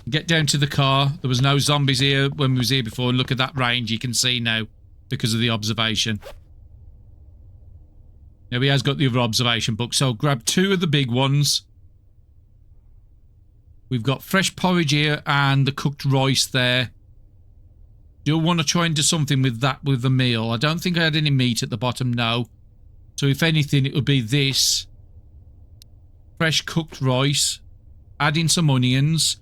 Get down to the car. There was no zombies here when we was here before. And look at that range you can see now because of the observation. Now he has got the other observation book. So grab 2 of the big ones. We've got fresh porridge here and the cooked rice there. Do want to try and do something with that with the meal. I don't think I had any meat at the bottom, no. So if anything, it would be this. Fresh cooked rice. Add in some onions.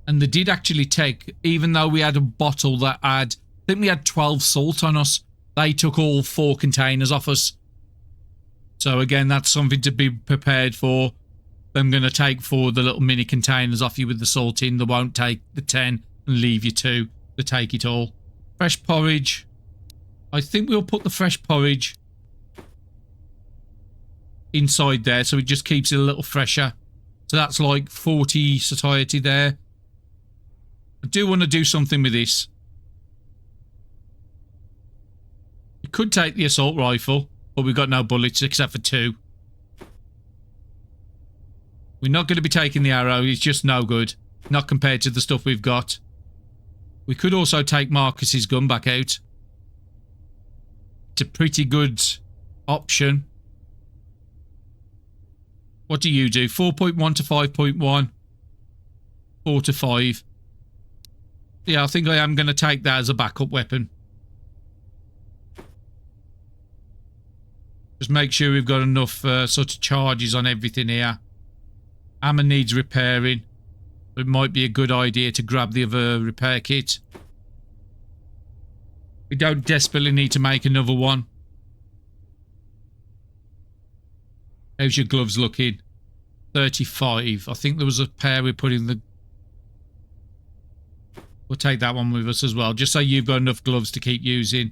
And they did actually take, even though we had a bottle that had, I think we had 12 salt on us, they took all 4 containers off us. So again, that's something to be prepared for. I'm going to take 4 of the little mini containers off you with the salt in. They won't take the 10 and leave you 2. They take it all. Fresh porridge. I think we'll put the fresh porridge inside there so it just keeps it a little fresher. So that's like 40 satiety there. I do want to do something with this. We could take the assault rifle, but we've got no bullets except for 2. We're not going to be taking the arrow. It's just no good. Not compared to the stuff we've got. We could also take Marcus's gun back out. It's a pretty good option. What do you do? 4.1 to 5.1. 4 to 5. Yeah, I think I am going to take that as a backup weapon. Just make sure we've got enough sort of charges on everything here. Hammer needs repairing. It might be a good idea to grab the other repair kit. We don't desperately need to make another one. How's your gloves looking? 35. I think there was a pair we put in the... We'll take that one with us as well, just so you've got enough gloves to keep using.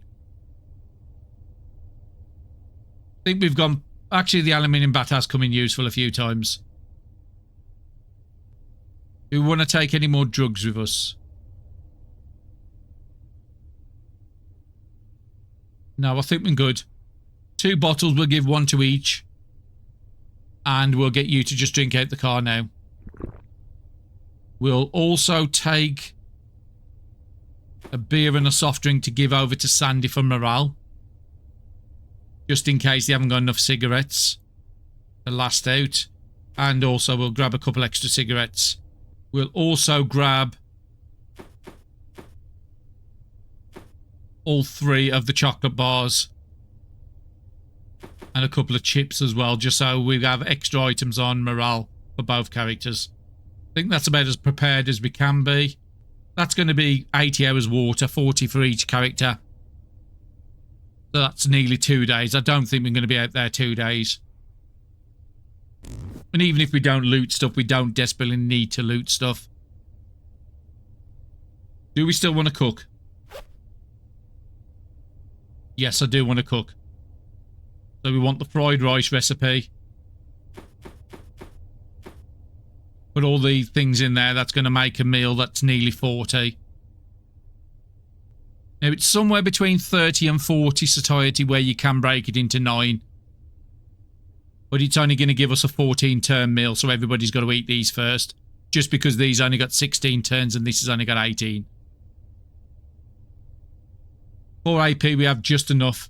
I think we've gone... Actually, the aluminium bat has come in useful a few times. Do we want to take any more drugs with us? No, I think we're good. 2 bottles, we'll give 1 to each. And we'll get you to just drink out the car now. We'll also take a beer and a soft drink to give over to Sandy for morale. Just in case they haven't got enough cigarettes to last out. And also we'll grab a couple extra cigarettes. We'll also grab all 3 of the chocolate bars. And a couple of chips as well, just so we have extra items on morale for both characters. I think that's about as prepared as we can be. That's going to be 80 hours water, 40 for each character. So that's nearly 2 days. I don't think we're going to be out there 2 days. And even if we don't loot stuff, we don't desperately need to loot stuff. Do we still want to cook? Yes, I do want to cook. So we want the fried rice recipe. Put all the things in there. That's going to make a meal that's nearly 40. Now it's somewhere between 30 and 40 satiety where you can break it into 9. But it's only going to give us a 14 turn meal, so everybody's got to eat these first. Just because these only got 16 turns and this has only got 18. For AP we have just enough.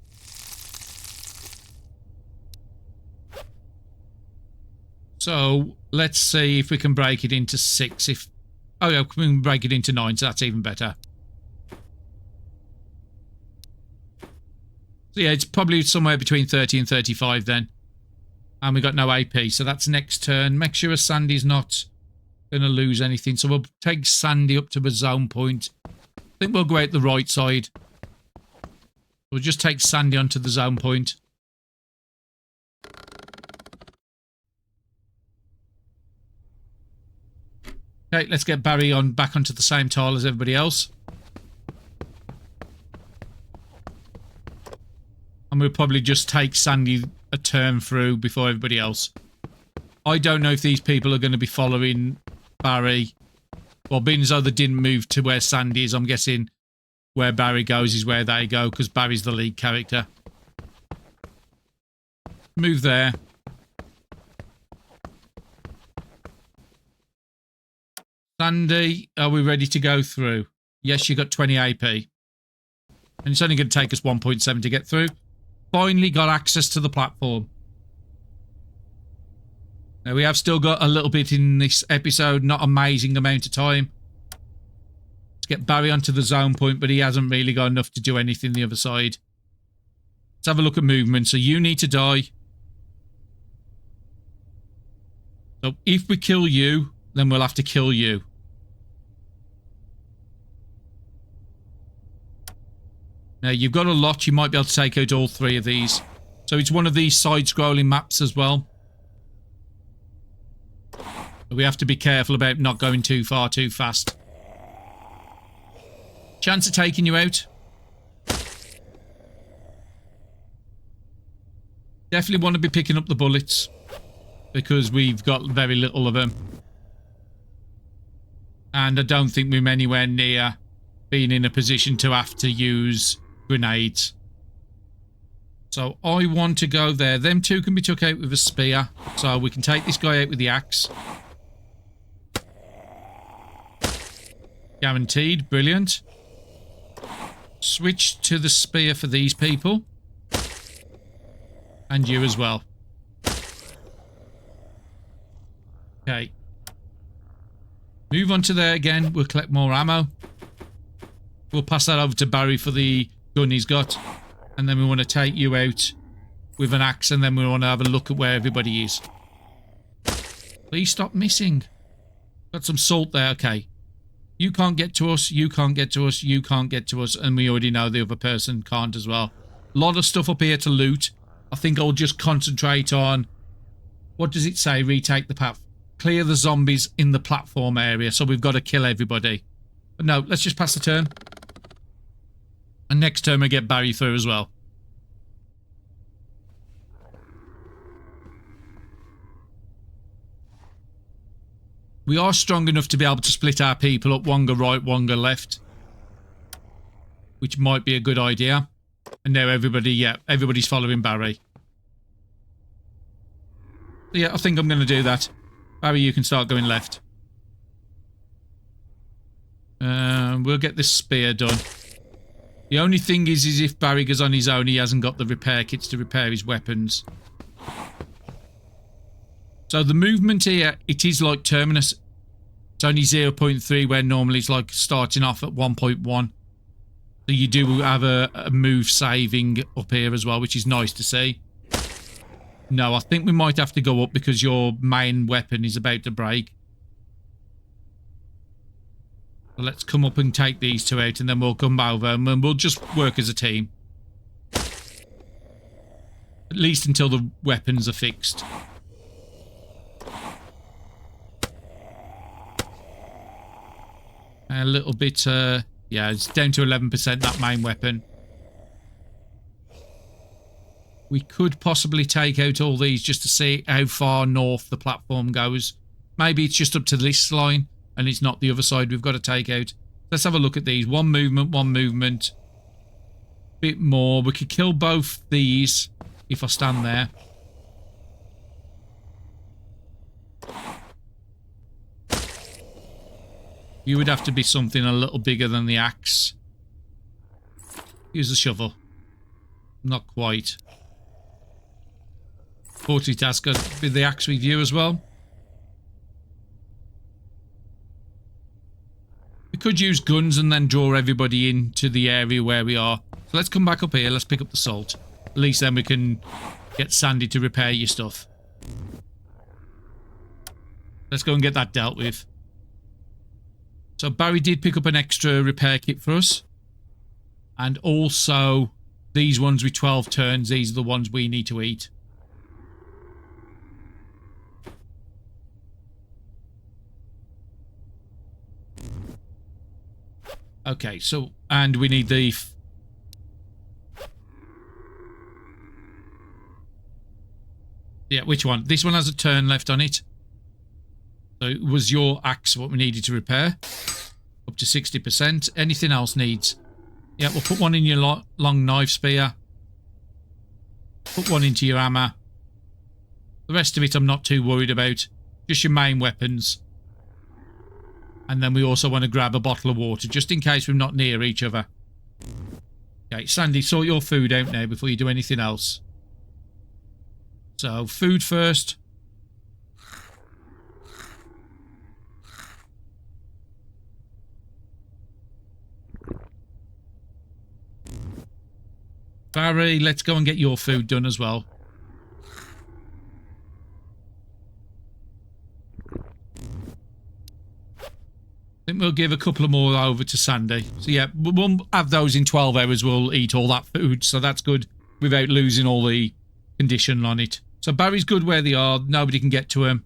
So let's see if we can break it into 6. Oh yeah, we can break it into 9, so that's even better. So yeah, it's probably somewhere between 30 and 35 then. And we got no AP, so that's next turn. Make sure Sandy's not going to lose anything. So we'll take Sandy up to a zone point. I think we'll go out the right side. We'll just take Sandy onto the zone point. Okay, let's get Barry on back onto the same tile as everybody else. And we'll probably just take Sandy a turn through before everybody else. I don't know if these people are going to be following Barry. Well, being as though they didn't move to where Sandy is, I'm guessing where Barry goes is where they go, because Barry's the lead character. Move there. Sandy, are we ready to go through? Yes, you got 20 AP. And it's only going to take us 1.7 to get through. Finally got access to the platform. Now we have still got a little bit in this episode, not amazing amount of time. Let's get Barry onto the zone point, but he hasn't really got enough to do anything the other side. Let's have a look at movement. So you need to die. So if we kill you, then we'll have to kill you. Now, you've got a lot. You might be able to take out all 3 of these. So it's one of these side-scrolling maps as well. We have to be careful about not going too far too fast. Chance of taking you out. Definitely want to be picking up the bullets, because we've got very little of them. And I don't think we're anywhere near being in a position to have to use grenades. So I want to go there. Them 2 can be took out with a spear. So we can take this guy out with the axe. Guaranteed. Brilliant. Switch to the spear for these people. And you as well. Okay. Move on to there again. We'll collect more ammo. We'll pass that over to Barry for the gun he's got. And then we want to take you out with an axe. And then we want to have a look at where everybody is. Please stop missing. Got some salt there. Okay. You can't get to us. You can't get to us. You can't get to us. And we already know the other person can't as well. A lot of stuff up here to loot. I think I'll just concentrate on... What does it say? Retake the path. Clear the zombies in the platform area. So we've got to kill everybody. But no, let's just pass the turn. And next turn we get Barry through as well. We are strong enough to be able to split our people up, one go right, one go left. Which might be a good idea. And now everybody, yeah, everybody's following Barry. Yeah, I think I'm going to do that. Barry, you can start going left. We'll get this spear done. The only thing is if Barry goes on his own, he hasn't got the repair kits to repair his weapons. So the movement here, it is like Terminus. It's only 0.3 where normally it's like starting off at 1.1. So you do have a move saving up here as well, which is nice to see. No, I think we might have to go up because your main weapon is about to break. So let's come up and take these two out and then we'll come over and we'll just work as a team. At least until the weapons are fixed. A little bit, yeah, it's down to 11%, that main weapon. We could possibly take out all these just to see how far north the platform goes. Maybe it's just up to this line and it's not the other side we've got to take out. Let's have a look at these. One movement. Bit more. We could kill both these if I stand there. You would have to be something a little bigger than the axe. Use the shovel. Not quite. Multitask with the axe with you as well. We could use guns and then draw everybody into the area where we are. So let's come back up here. Let's pick up the salt. At least then we can get Sandy to repair your stuff. Let's go and get that dealt with. So Barry did pick up an extra repair kit for us. And also these ones with 12 turns. These are the ones we need to eat. Okay, so, and we need the... Yeah, which one? This one has a turn left on it. So it was your axe what we needed to repair. Up to 60%. Anything else needs? Yeah, we'll put one in your long knife spear. Put one into your hammer. The rest of it I'm not too worried about. Just your main weapons. And then we also want to grab a bottle of water, just in case we're not near each other. Okay, Sandy, sort your food out now before you do anything else. So, food first. Barry, let's go and get your food done as well. I think we'll give a couple of more over to Sandy. So yeah, we'll have those in 12 hours. We'll eat all that food, so that's good without losing all the condition on it. So Barry's good where they are. Nobody can get to him.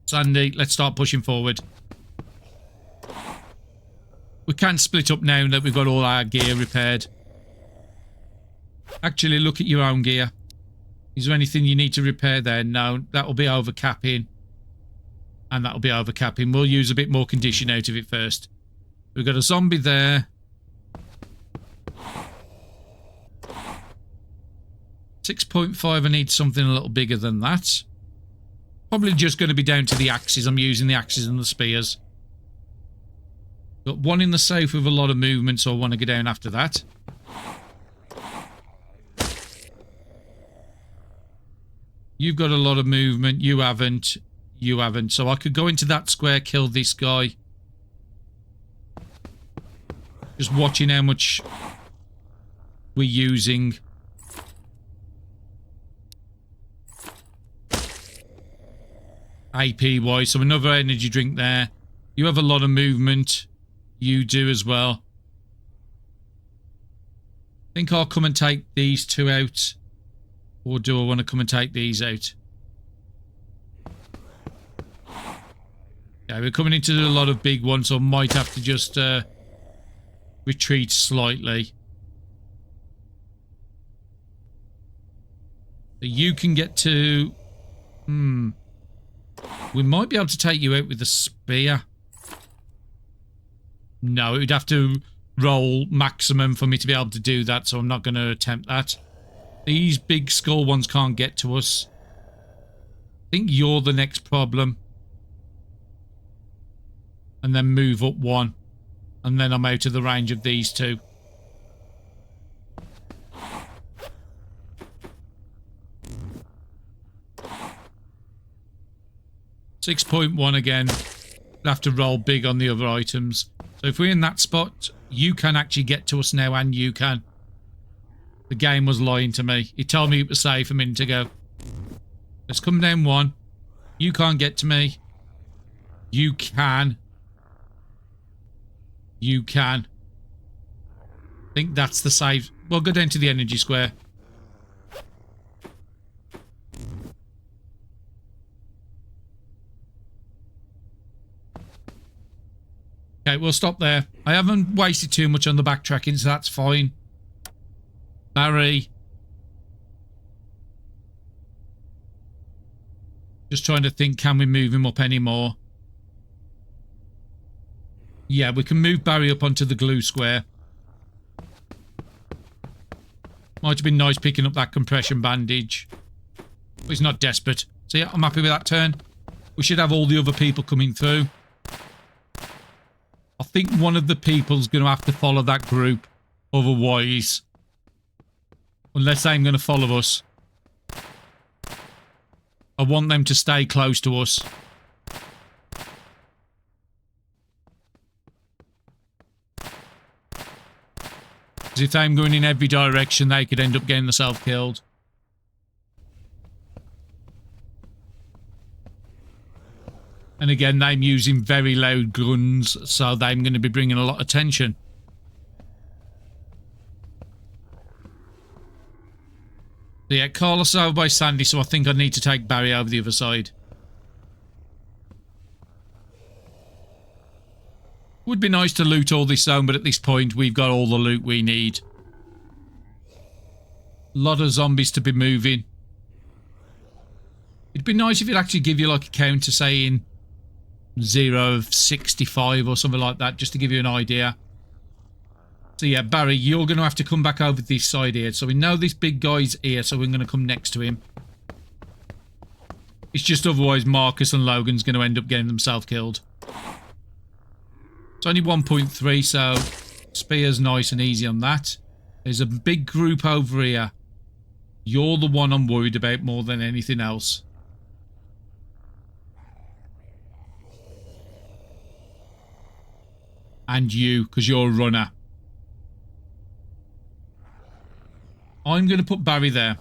Sandy, let's start pushing forward. We can split up now that we've got all our gear repaired. Actually, look at your own gear. Is there anything you need to repair there? No, that'll be overcapping. And that'll be overcapping. We'll use a bit more condition out of it first. We've got a zombie there. 6.5, I need something a little bigger than that. Probably just going to be down to the axes. I'm using the axes and the spears. Got one in the safe with a lot of movement, so I want to go down after that. You've got a lot of movement. You haven't. You haven't. So I could go into that square, kill this guy. Just watching how much we're using. AP-wise. So another energy drink there. You have a lot of movement. You do as well. I think I'll come and take these two out. Or do I want to come and take these out? Okay, we're coming into a lot of big ones, so I might have to just retreat slightly. So you can get to... We might be able to take you out with a spear. No, it would have to roll maximum for me to be able to do that, so I'm not going to attempt that. These big skull ones can't get to us. I think you're the next problem. And then move up one. And then I'm out of the range of these two. .1 again. We'll have to roll big on the other items. So if we're in that spot, you can actually get to us now, and you can. The game was lying to me. It told me it was safe a minute ago. Let's come down one. You can't get to me. You can. You can. I think that's the save. We'll go down to the energy square. Okay, we'll stop there. I haven't wasted too much on the backtracking, so that's fine. Barry. Just trying to think, can we move him up anymore? Yeah, we can move Barry up onto the glue square. Might have been nice picking up that compression bandage. But he's not desperate. So yeah, I'm happy with that turn. We should have all the other people coming through. I think one of the people's going to have to follow that group. Otherwise, unless they're going to follow us, I want them to stay close to us. Because if I'm going in every direction, they could end up getting themselves killed. And again, they're using very loud guns, so they're going to be bringing a lot of attention. So yeah, Carlos over by Sandy, so I think I need to take Barry over the other side. Would be nice to loot all this zone, but at this point, we've got all the loot we need. A lot of zombies to be moving. It'd be nice if it actually give you like a counter saying 0 of 65 or something like that, just to give you an idea. So yeah, Barry, you're going to have to come back over this side here. So we know this big guy's here, so we're going to come next to him. It's just otherwise Marcus and Logan's going to end up getting themselves killed. It's only 1.3, so spear's nice and easy on that. There's a big group over here. You're the one I'm worried about more than anything else. And you, because you're a runner. I'm going to put Barry there.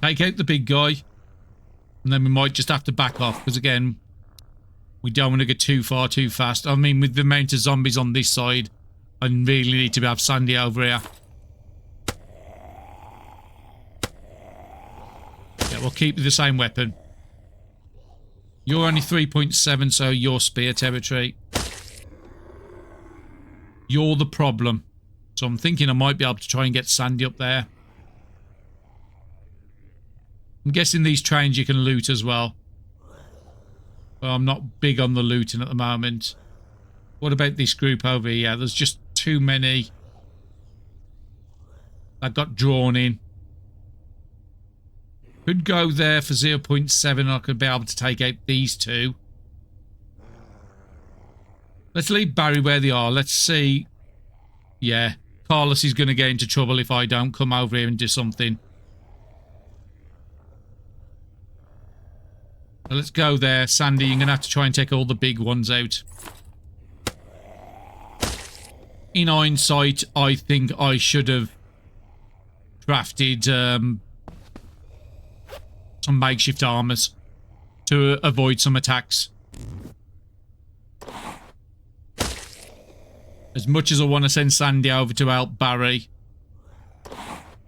Take out the big guy. And then we might just have to back off, because again, we don't want to get too far too fast. I mean, with the amount of zombies on this side, I really need to have Sandy over here. Yeah, we'll keep the same weapon. You're only 3.7, so you're spear territory. You're the problem. So I'm thinking I might be able to try and get Sandy up there. I'm guessing these trains you can loot as well. But I'm not big on the looting at the moment. What about this group over here? Yeah, there's just too many that got drawn in. Could go there for 0.7. I could be able to take out these two. Let's leave Barry where they are. Let's see. Yeah, Carlos is going to get into trouble if I don't come over here and do something. So let's go there. Sandy, you're going to have to try and take all the big ones out. In hindsight, I think I should have crafted some makeshift armors to avoid some attacks. As much as I want to send Sandy over to help Barry,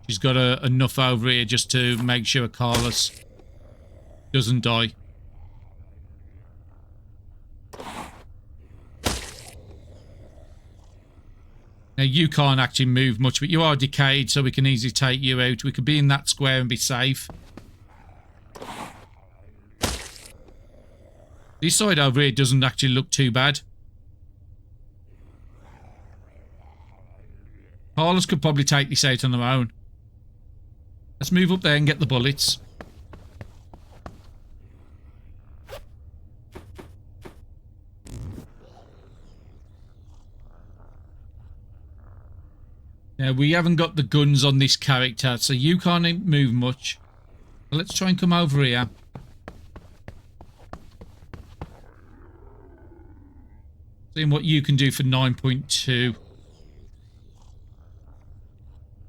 she's got enough over here just to make sure Carlos doesn't die. Now, you can't actually move much, but you are decayed, so we can easily take you out. We could be in that square and be safe. This side over here doesn't actually look too bad. Carlos could probably take this out on their own. Let's move up there and get the bullets. Now, we haven't got the guns on this character, so you can't move much. Let's try and come over here. Seeing what you can do for 9.2. I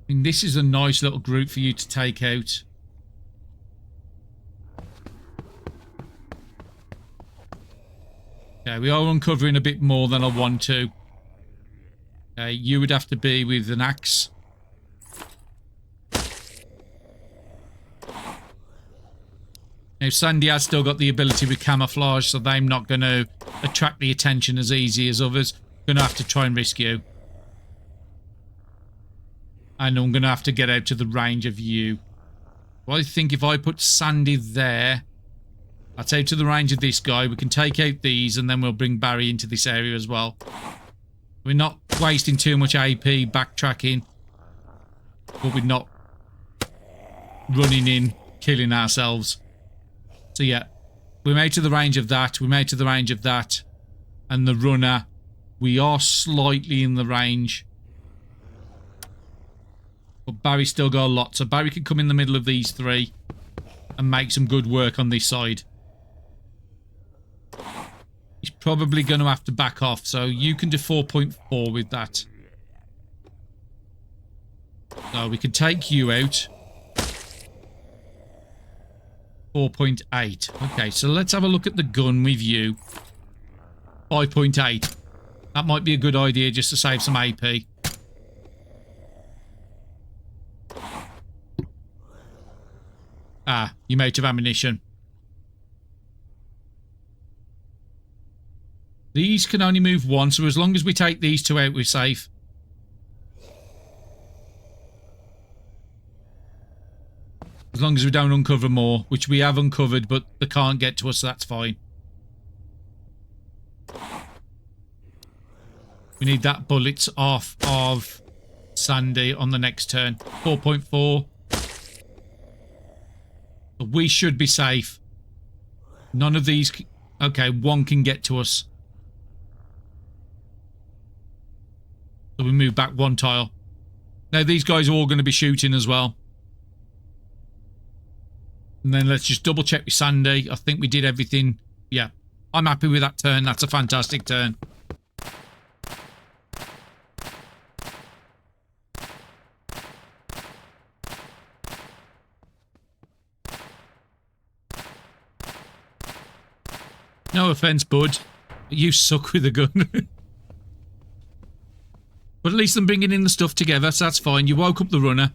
mean, this is a nice little group for you to take out. Okay, we are uncovering a bit more than I want to. Okay, you would have to be with an axe. Now, Sandy has still got the ability with camouflage, so they're not going to attract the attention as easy as others. Going to have to try and risk you. And I'm going to have to get out to the range of you. Well, I think if I put Sandy there, that's out to the range of this guy. We can take out these, and then we'll bring Barry into this area as well. We're not wasting too much AP backtracking, but we're not running in, killing ourselves. So yeah, we're out to the range of that. We're out to the range of that. And the runner, we are slightly in the range. But Barry's still got a lot. So Barry can come in the middle of these three and make some good work on this side. He's probably going to have to back off. So you can do 4.4 with that. So we can take you out. 4.8. Okay, so let's have a look at the gun with you. 5.8. That might be a good idea just to save some AP. Ah, you're out of ammunition. These can only move one, so as long as we take these two out, we're safe. As long as we don't uncover more, which we have uncovered, but they can't get to us, so that's fine. We need that bullets off of Sandy on the next turn. 4.4. We should be safe. None of these... Okay, one can get to us. So we move back one tile. Now these guys are all going to be shooting as well. And then let's just double check with Sandy. I think we did everything. Yeah, I'm happy with that turn. That's a fantastic turn. No offense, bud, but you suck with a gun. But at least I'm bringing in the stuff together, so that's fine. You woke up the runner.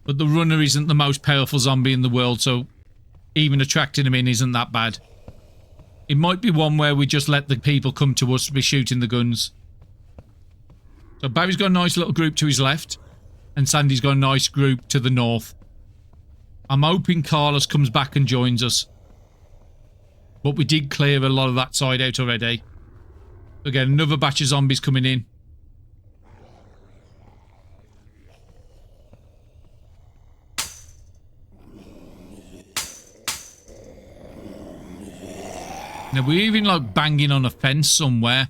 But the runner isn't the most powerful zombie in the world, so even attracting him in isn't that bad. It might be one where we just let the people come to us to be shooting the guns. So Barry's got a nice little group to his left, and Sandy's got a nice group to the north. I'm hoping Carlos comes back and joins us. But we did clear a lot of that side out already. Again, another batch of zombies coming in. Now, we're even like banging on a fence somewhere.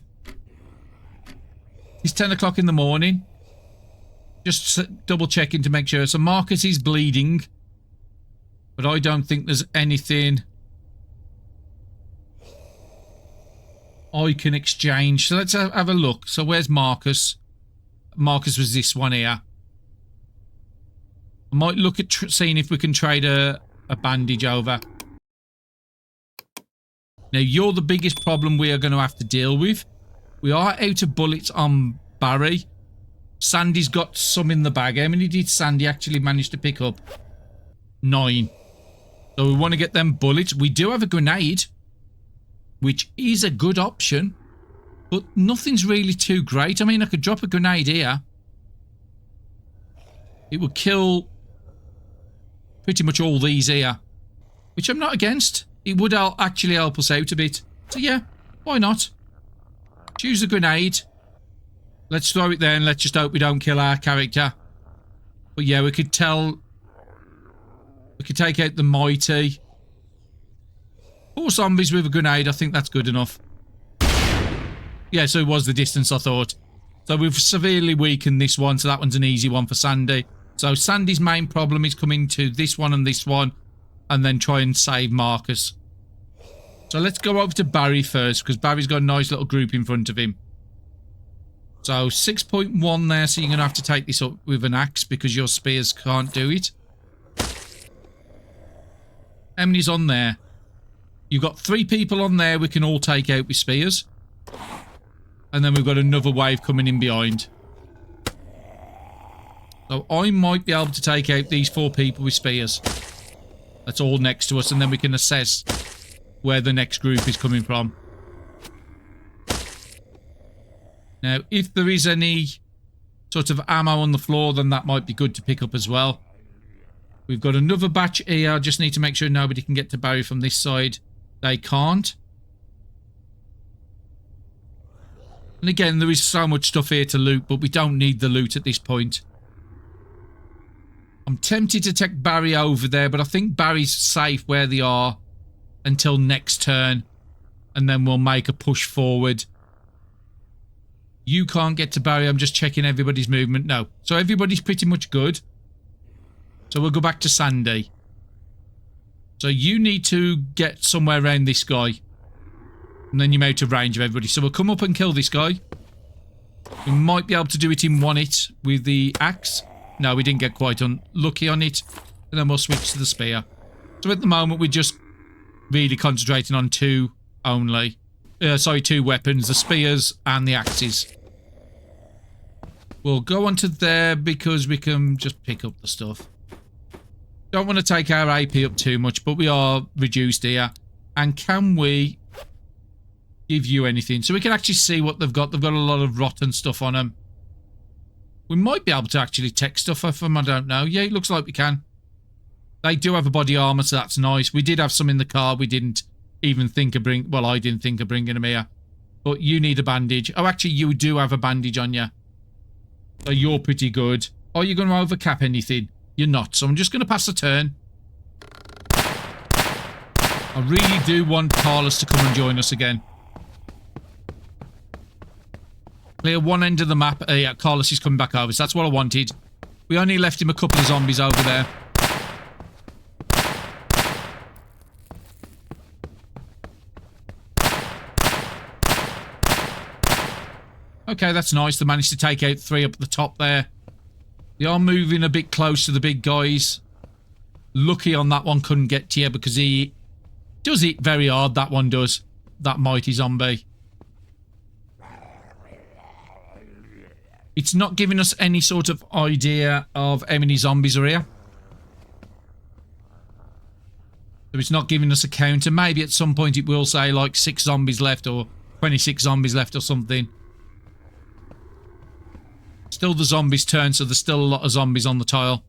It's 10 o'clock in the morning. Just double checking to make sure. So Marcus is bleeding. But I don't think there's anything I can exchange. So let's have a look. So where's Marcus? Marcus was this one here. I might look at seeing if we can trade a bandage over. Now, you're the biggest problem we are going to have to deal with. We are out of bullets on Barry. Sandy's got some in the bag. How many did Sandy actually manage to pick up? 9. So we want to get them bullets. We do have a grenade, which is a good option. But nothing's really too great. I mean, I could drop a grenade here. It would kill pretty much all these here, which I'm not against. It would actually help us out a bit. So yeah, why not? Choose a grenade. Let's throw it there and let's just hope we don't kill our character. But yeah, we could tell... We could take out the mighty. 4 zombies with a grenade, I think that's good enough. Yeah, so it was the distance I thought. So we've severely weakened this one, so that one's an easy one for Sandy. So Sandy's main problem is coming to this one, and then try and save Marcus. So let's go over to Barry first, because Barry's got a nice little group in front of him. So 6.1 there, so you're going to have to take this up with an axe, because your spears can't do it. How many's on there? You've got 3 people on there we can all take out with spears. And then we've got another wave coming in behind. So I might be able to take out these 4 people with spears. That's all next to us, and then we can assess where the next group is coming from. Now, if there is any sort of ammo on the floor, then that might be good to pick up as well. We've got another batch here. I just need to make sure nobody can get to Barry from this side. They can't. And again, there is so much stuff here to loot, but we don't need the loot at this point. I'm tempted to take Barry over there, but I think Barry's safe where they are until next turn. And then we'll make a push forward. You can't get to Barry. I'm just checking everybody's movement. No. So everybody's pretty much good. So we'll go back to Sandy. So you need to get somewhere around this guy. And then you're out of range of everybody. So we'll come up and kill this guy. We might be able to do it in one hit with the axe. No, we didn't get quite unlucky on it. And then we'll switch to the spear. So at the moment, we're just really concentrating on 2 only. 2 weapons. The spears and the axes. We'll go on to there because we can just pick up the stuff. Don't want to take our AP up too much, but we are reduced here. And can we give you anything? So we can actually see what they've got. They've got a lot of rotten stuff on them. We might be able to actually take stuff off them, I don't know. Yeah, it looks like we can. They do have a body armor, so that's nice. We did have some in the car. We didn't even think of bringing... Well, I didn't think of bringing them here. But you need a bandage. Oh, actually, you do have a bandage on you. So you're pretty good. Are you going to overcap anything? You're not. So I'm just going to pass the turn. I really do want Carlos to come and join us again. Clear one end of the map. Yeah, Carlos is coming back over. So that's what I wanted. We only left him a couple of zombies over there. Okay, that's nice. They managed to take out 3 up at the top there. They are moving a bit close to the big guys. Lucky on that one couldn't get to you because he does it very hard, that one does. That mighty zombie. It's not giving us any sort of idea of how many zombies are here. So it's not giving us a counter. Maybe at some point it will say like 6 zombies left or 26 zombies left or something. Still the zombies' turn, so there's still a lot of zombies on the tile.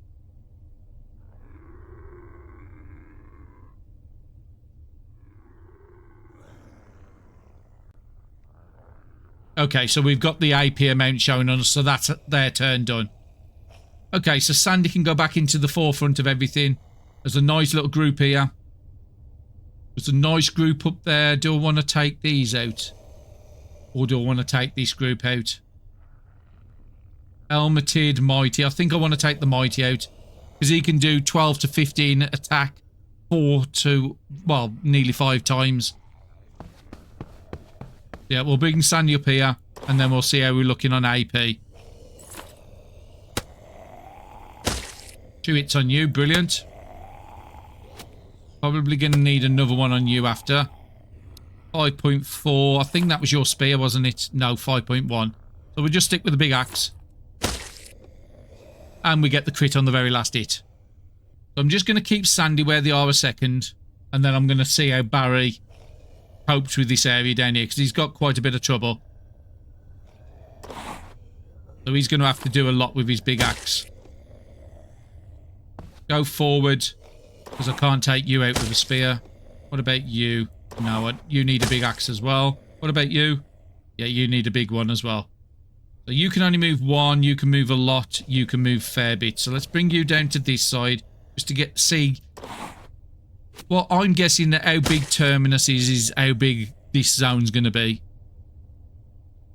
Okay, so we've got the AP amount showing on us, so that's their turn done. Okay, so Sandy can go back into the forefront of everything. There's a nice little group here. There's a nice group up there. Do I want to take these out? Or do I want to take this group out? Helmeted, Mighty. I think I want to take the Mighty out. Because he can do 12 to 15 attack. 4 to, well, nearly 5 times. Yeah, we'll bring Sandy up here. And then we'll see how we're looking on AP. 2 hits on you. Brilliant. Probably going to need another one on you after. 5.4. I think that was your spear, wasn't it? No, 5.1. So we'll just stick with the big axe. And we get the crit on the very last hit. So I'm just going to keep Sandy where they are a second. And then I'm going to see how Barry copes with this area down here. Because he's got quite a bit of trouble. So he's going to have to do a lot with his big axe. Go forward, because I can't take you out with a spear. What about you? No, you need a big axe as well. What about you? Yeah, you need a big one as well. So you can only move one, you can move a lot, you can move fair bit. So let's bring you down to this side, just to see. Well, I'm guessing that how big Terminus is how big this zone's going to be.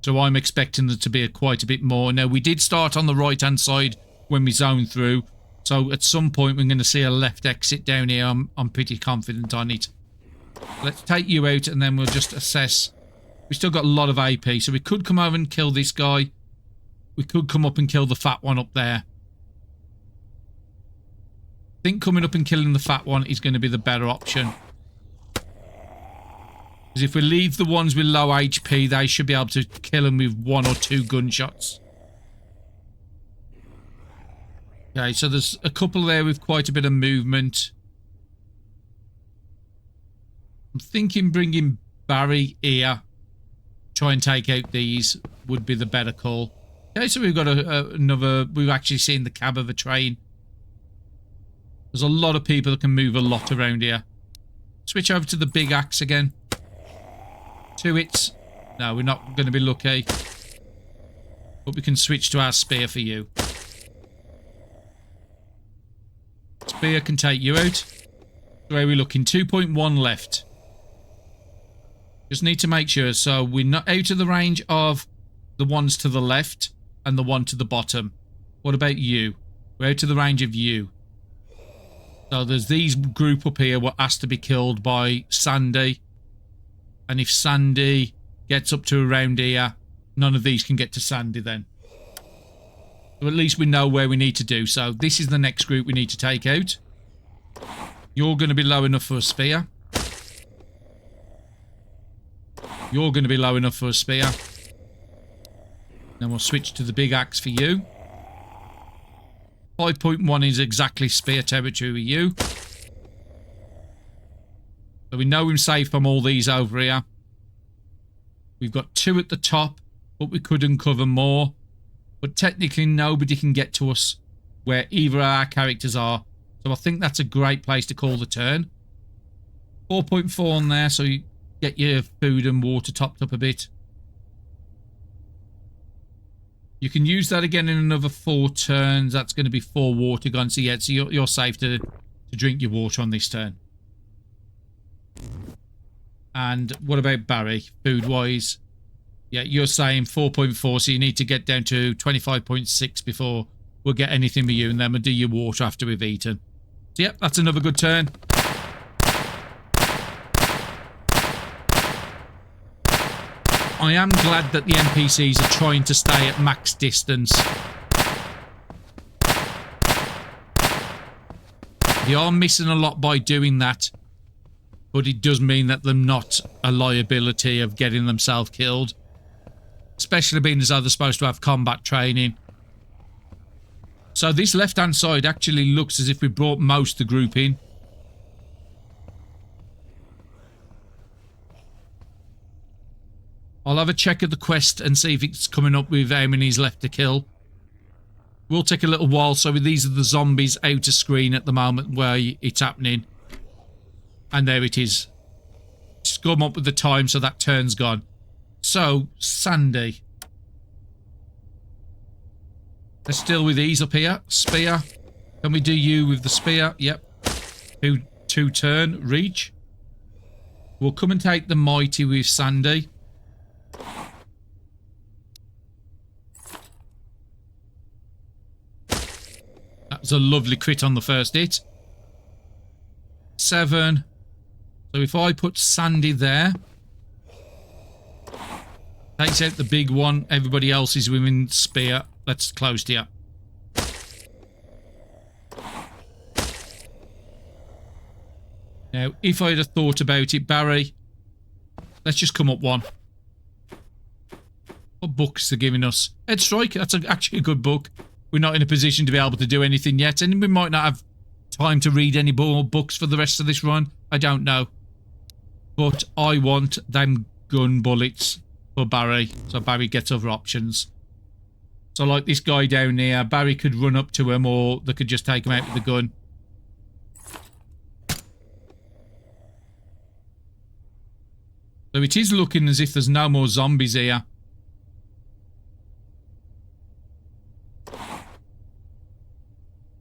So I'm expecting there to be quite a bit more. Now, we did start on the right-hand side when we zoned through. So at some point, we're going to see a left exit down here. I'm pretty confident on it. Let's take you out and then we'll just assess. We've still got a lot of AP. So we could come over and kill this guy. We could come up and kill the fat one up there. I think coming up and killing the fat one is going to be the better option. Because if we leave the ones with low HP, they should be able to kill them with 1 or 2 gunshots. Okay, so there's a couple there with quite a bit of movement. I'm thinking bringing Barry here, try and take out these, would be the better call. Okay, so we've got another... We've actually seen the cab of a train. There's a lot of people that can move a lot around here. Switch over to the big axe again. 2 hits. No, we're not going to be lucky. But we can switch to our spear for you. Spear can take you out. Where are we looking? 2.1 left. Just need to make sure. So we're not out of the range of the ones to the left and the one to the bottom. What about you? We're out of the range of you. So there's these group up here what has to be killed by Sandy. And if Sandy gets up to around here, none of these can get to Sandy then. So at least we know where we need to do. So this is the next group we need to take out. You're going to be low enough for a spear. You're going to be low enough for a spear. Then we'll switch to the big axe for you. 5.1 is exactly spear territory with you. So we know we're safe from all these over here. We've got 2 at the top, but we could uncover more. But technically nobody can get to us where either of our characters are. So I think that's a great place to call the turn. 4.4 on there, so you get your food and water topped up a bit. You can use that again in another 4 turns. That's going to be 4 water gone. So yeah, so you're safe to drink your water on this turn. And what about Barry, food-wise? Yeah, you're saying 4.4, so you need to get down to 25.6 before we'll get anything with you, and then we'll do your water after we've eaten. So yeah, that's another good turn. I am glad that the NPCs are trying to stay at max distance. They are missing a lot by doing that, but it does mean that they're not a liability of getting themselves killed. Especially being as though they're supposed to have combat training. So this left-hand side actually looks as if we brought most of the group in. I'll have a check of the quest and see if it's coming up with how many's left to kill. We'll take a little while. So these are the zombies out of screen at the moment where it's happening. And there it is. Just come up with the time so that turn's gone. So, Sandy. Let's deal with these up here. Spear. Can we do you with the spear? Yep. Two turn. Reach. We'll come and take the mighty with Sandy. That was a lovely crit on the first hit. 7. So if I put Sandy there, takes out the big one. Everybody else is within spear. That's close here. Now, if I'd have thought about it, Barry, let's just come up 1. What books they're giving us? Head Strike, that's actually a good book. We're not in a position to be able to do anything yet, and we might not have time to read any more books for the rest of this run. I don't know. But I want them gun bullets for Barry, so Barry gets other options. So like this guy down here, Barry could run up to him or they could just take him out with the gun. So it is looking as if there's no more zombies here.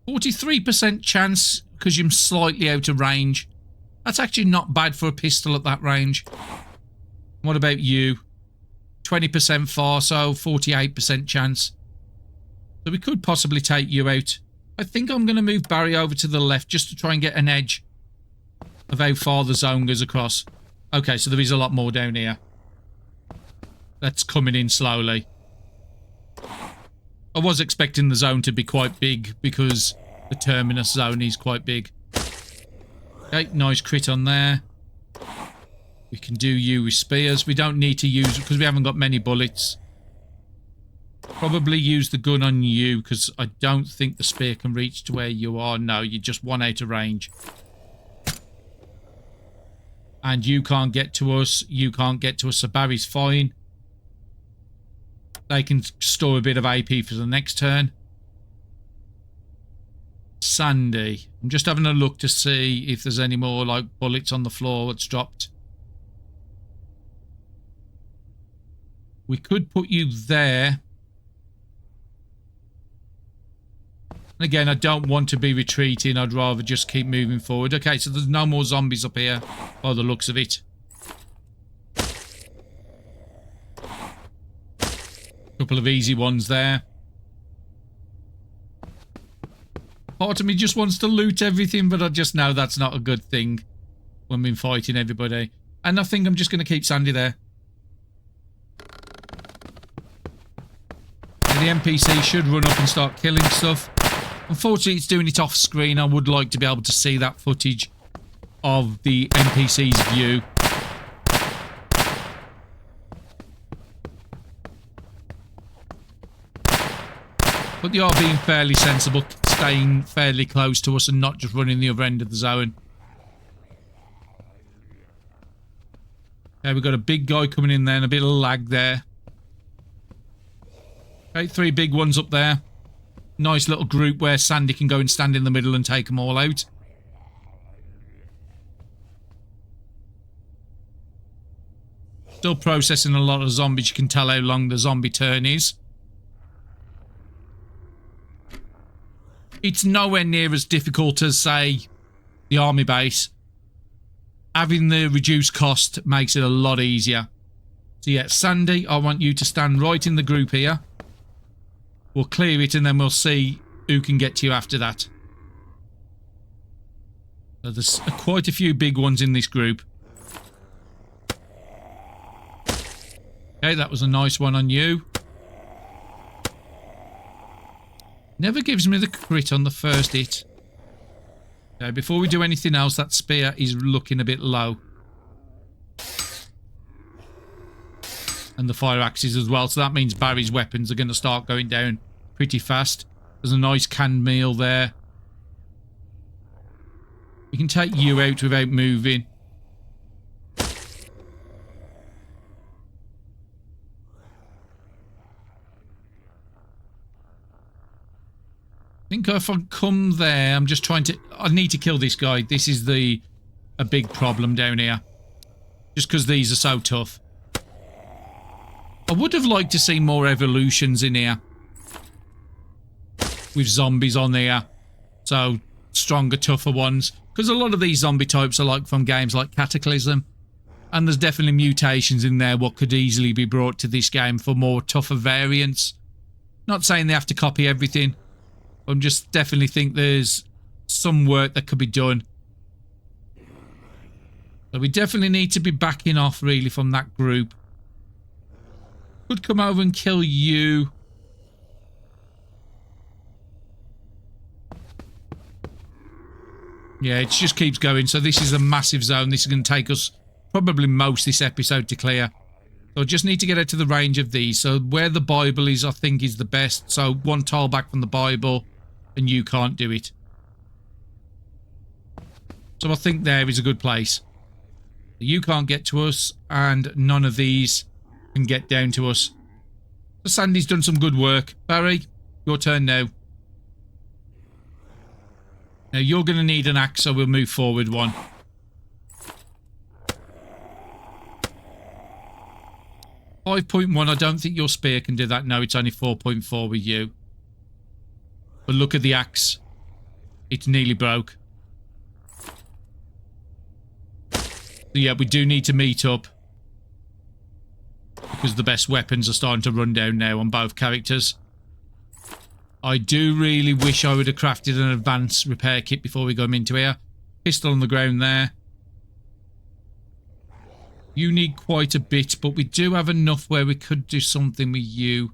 43% chance because you're slightly out of range. That's actually not bad for a pistol at that range. What about you? 20% far, so 48% chance. So we could possibly take you out. I think I'm going to move Barry over to the left just to try and get an edge of how far the zone goes across. Okay, so there is a lot more down here. That's coming in slowly. I was expecting the zone to be quite big because the Terminus zone is quite big. Okay, nice crit on there. We can do you with spears. We don't need to use it because we haven't got many bullets. Probably use the gun on you because I don't think the spear can reach to where you are. No, you're just one out of range. And you can't get to us. You can't get to us, so Barry's fine. They can store a bit of AP for the next turn. Sandy. I'm just having a look to see if there's any more like bullets on the floor that's dropped. We could put you there. Again, I don't want to be retreating. I'd rather just keep moving forward. Okay, so there's no more zombies up here by the looks of it. Couple of easy ones there. Part of me just wants to loot everything, but I just know that's not a good thing when we're fighting everybody. And I think I'm just going to keep Sandy there. And the NPC should run up and start killing stuff. Unfortunately, it's doing it off screen. I would like to be able to see that footage of the NPC's view. But they are being fairly sensible, staying fairly close to us and not just running the other end of the zone. Okay, we've got a big guy coming in there and a bit of lag there. Okay, 3 big ones up there. Nice little group where Sandy can go and stand in the middle and take them all out. Still processing a lot of zombies. You can tell how long the zombie turn is. It's nowhere near as difficult as, say, the army base. Having the reduced cost makes it a lot easier. So yeah, Sandy, I want you to stand right in the group here. We'll clear it and then we'll see who can get to you after that. So there's quite a few big ones in this group. Okay, that was a nice one on you. Never gives me the crit on the first hit. Okay, before we do anything else, that spear is looking a bit low. And the fire axes as well, so that means Barry's weapons are going to start going down pretty fast. There's a nice canned meal there. We can take you out without moving. I think if I come there, I'm just trying to... I need to kill this guy. This is a big problem down here. Just because these are so tough. I would have liked to see more evolutions in here. With zombies on there. So, stronger, tougher ones. Because a lot of these zombie types are like from games like Cataclysm. And there's definitely mutations in there what could easily be brought to this game for more tougher variants. Not saying they have to copy everything. I just definitely think there's some work that could be done. So we definitely need to be backing off really from that group. Could come over and kill you. Yeah, it just keeps going. So this is a massive zone. This is going to take us probably most this episode to clear. So I just need to get out to the range of these. So where the Bible is, I think, is the best. So 1 tile back from the Bible, and you can't do it. So I think there is a good place. You can't get to us, and none of these can get down to us. Sandy's done some good work. Barry, your turn now. Now you're going to need an axe, so we'll move forward one. .1, I don't think your spear can do that. No, it's only 4.4 with you. But look at the axe. It's nearly broke. So yeah, we do need to meet up. Because the best weapons are starting to run down now on both characters. I do really wish I would have crafted an advanced repair kit before we got into here. Pistol on the ground there. You need quite a bit, but we do have enough where we could do something with you.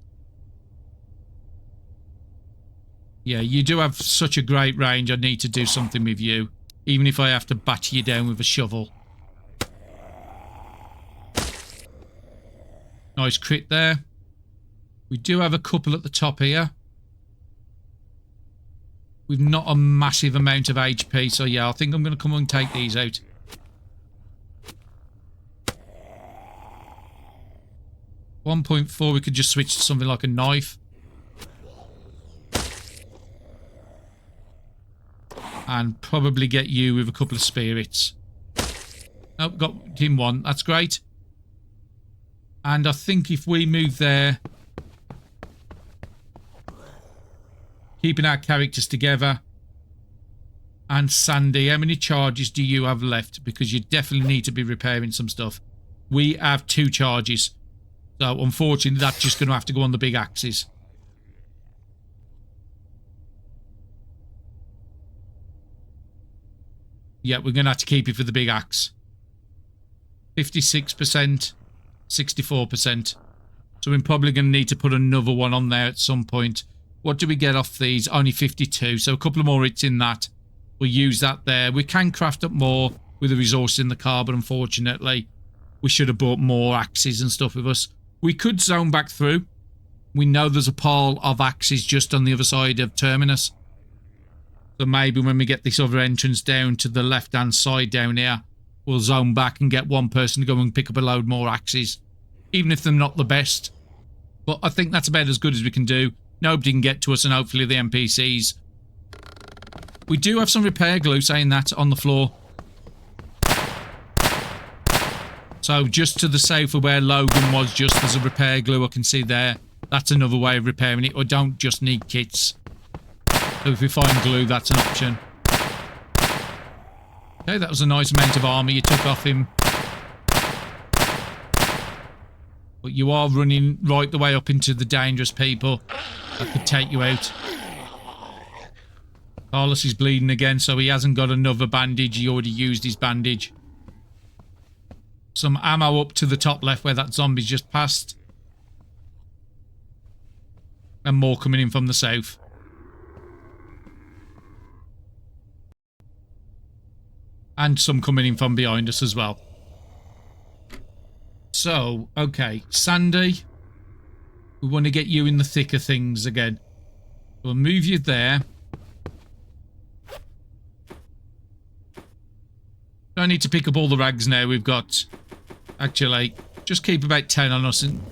Yeah, you do have such a great range. I need to do something with you. Even if I have to batter you down with a shovel. Nice crit there. We do have a couple at the top here. We've not a massive amount of HP, so yeah, I think I'm going to come and take these out. .4, we could just switch to something like a knife. And probably get you with a couple of spirits. Oh, got him one. That's great. And I think if we move there, keeping our characters together. And Sandy, how many charges do you have left? Because you definitely need to be repairing some stuff. We have 2 charges. So, unfortunately, that's just going to have to go on the big axes. Yeah, we're going to have to keep it for the big axe. 56%, 64%. So, we're probably going to need to put another one on there at some point. What do we get off these? Only 52. So, a couple of more hits in that. We'll use that there. We can craft up more with the resource in the car, but unfortunately, we should have brought more axes and stuff with us. We could zone back through. We know there's a pile of axes just on the other side of Terminus. So maybe when we get this other entrance down to the left-hand side down here, we'll zone back and get one person to go and pick up a load more axes. Even if they're not the best. But I think that's about as good as we can do. Nobody can get to us, and hopefully the NPCs. We do have some repair glue, saying that, on the floor. So just to the south of where Logan was, just there's a repair glue I can see there. That's another way of repairing it. Or don't just need kits. So if we find glue, that's an option. Okay, that was a nice amount of armor you took off him. But you are running right the way up into the dangerous people that could take you out. Carlos is bleeding again, so he hasn't got another bandage. He already used his bandage. Some ammo up to the top left where that zombie's just passed. And more coming in from the south. And some coming in from behind us as well. So, okay, Sandy. We want to get you in the thick of things again. We'll move you there. Don't need to pick up all the rags now. We've got... Actually, just keep about 10 on us. And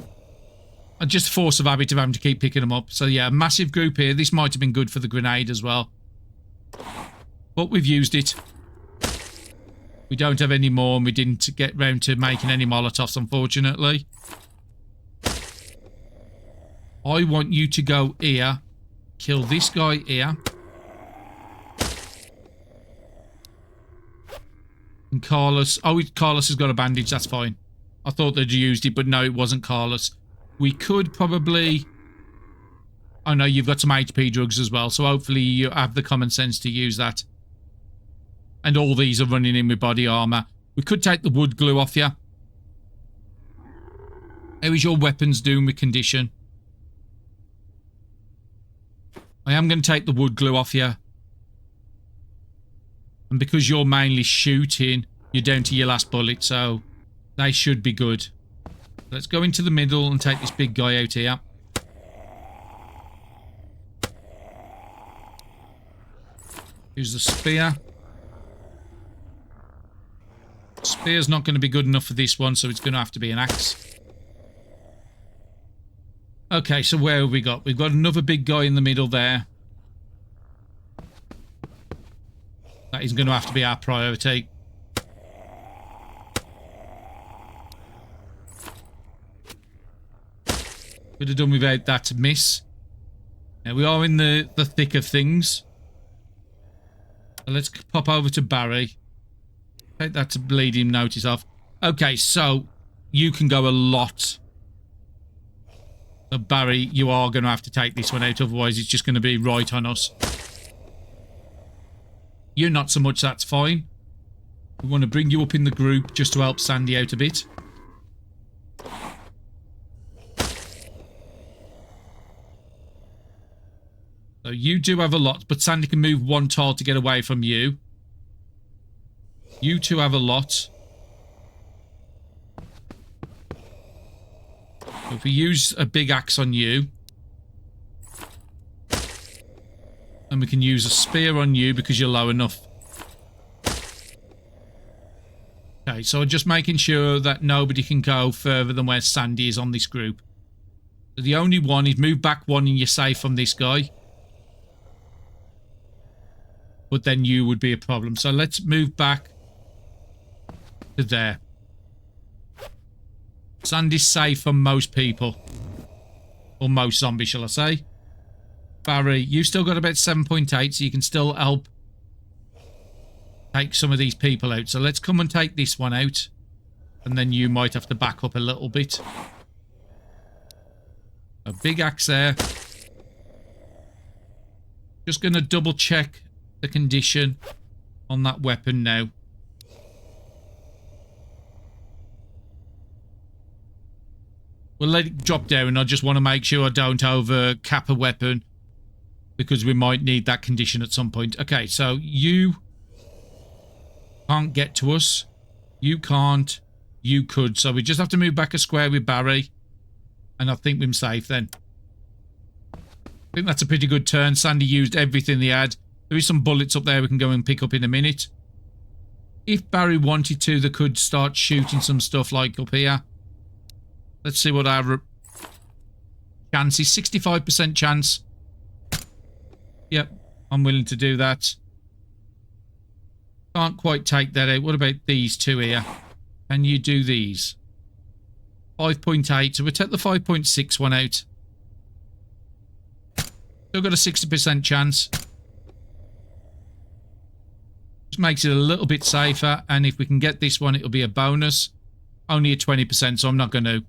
just force of habit of having to keep picking them up. So yeah, massive group here. This might have been good for the grenade as well. But we've used it. We don't have any more, and we didn't get round to making any Molotovs, unfortunately. I want you to go here. Kill this guy here. And Carlos... Oh, Carlos has got a bandage. That's fine. I thought they'd used it, but no, it wasn't Carlos. We could probably... Oh, no, you've got some HP drugs as well, so hopefully you have the common sense to use that. And all these are running in with body armor. We could take the wood glue off you. How is your weapons doing with condition? I am going to take the wood glue off you. And because you're mainly shooting, you're down to your last bullet, so they should be good. Let's go into the middle and take this big guy out here. Use the spear. Spear's not going to be good enough for this one, so it's going to have to be an axe. Okay, so where have we got? We've got another big guy in the middle there. That is going to have to be our priority. Could have done without that to miss. Now we are in the thick of things. So let's pop over to Barry. Take that to bleed him notice off. Okay, so you can go a lot. So Barry, you are going to have to take this one out, otherwise it's just going to be right on us. You not so much, that's fine. We want to bring you up in the group just to help Sandy out a bit. So you do have a lot, but Sandy can move one tile to get away from you. You two have a lot. So if we use a big axe on you, and we can use a spear on you because you're low enough. Okay, so just making sure that nobody can go further than where Sandy is on this group. So the only one is move back one and you're safe from this guy. But then you would be a problem. So let's move back to there. Sandy's safe from most people. Or most zombies, shall I say. Barry, you've still got about 7.8, so you can still help take some of these people out. So let's come and take this one out. And then you might have to back up a little bit. A big axe there. Just going to double check the condition on that weapon now. We'll let it drop down. I just want to make sure I don't over cap a weapon, because we might need that condition at some point. Okay, so you can't get to us. You can't. You could. So we just have to move back a square with Barry. And I think we're safe then. I think that's a pretty good turn. Sandy used everything he had. There is some bullets up there we can go and pick up in a minute. If Barry wanted to, they could start shooting some stuff like up here. Let's see what our chance is. 65% chance. Yep, I'm willing to do that. Can't quite take that out. What about these two here? Can you do these? 5.8. So we'll take the 5.6 one out. Still got a 60% chance. Just makes it a little bit safer. And if we can get this one, it'll be a bonus. Only a 20%, so I'm not going to.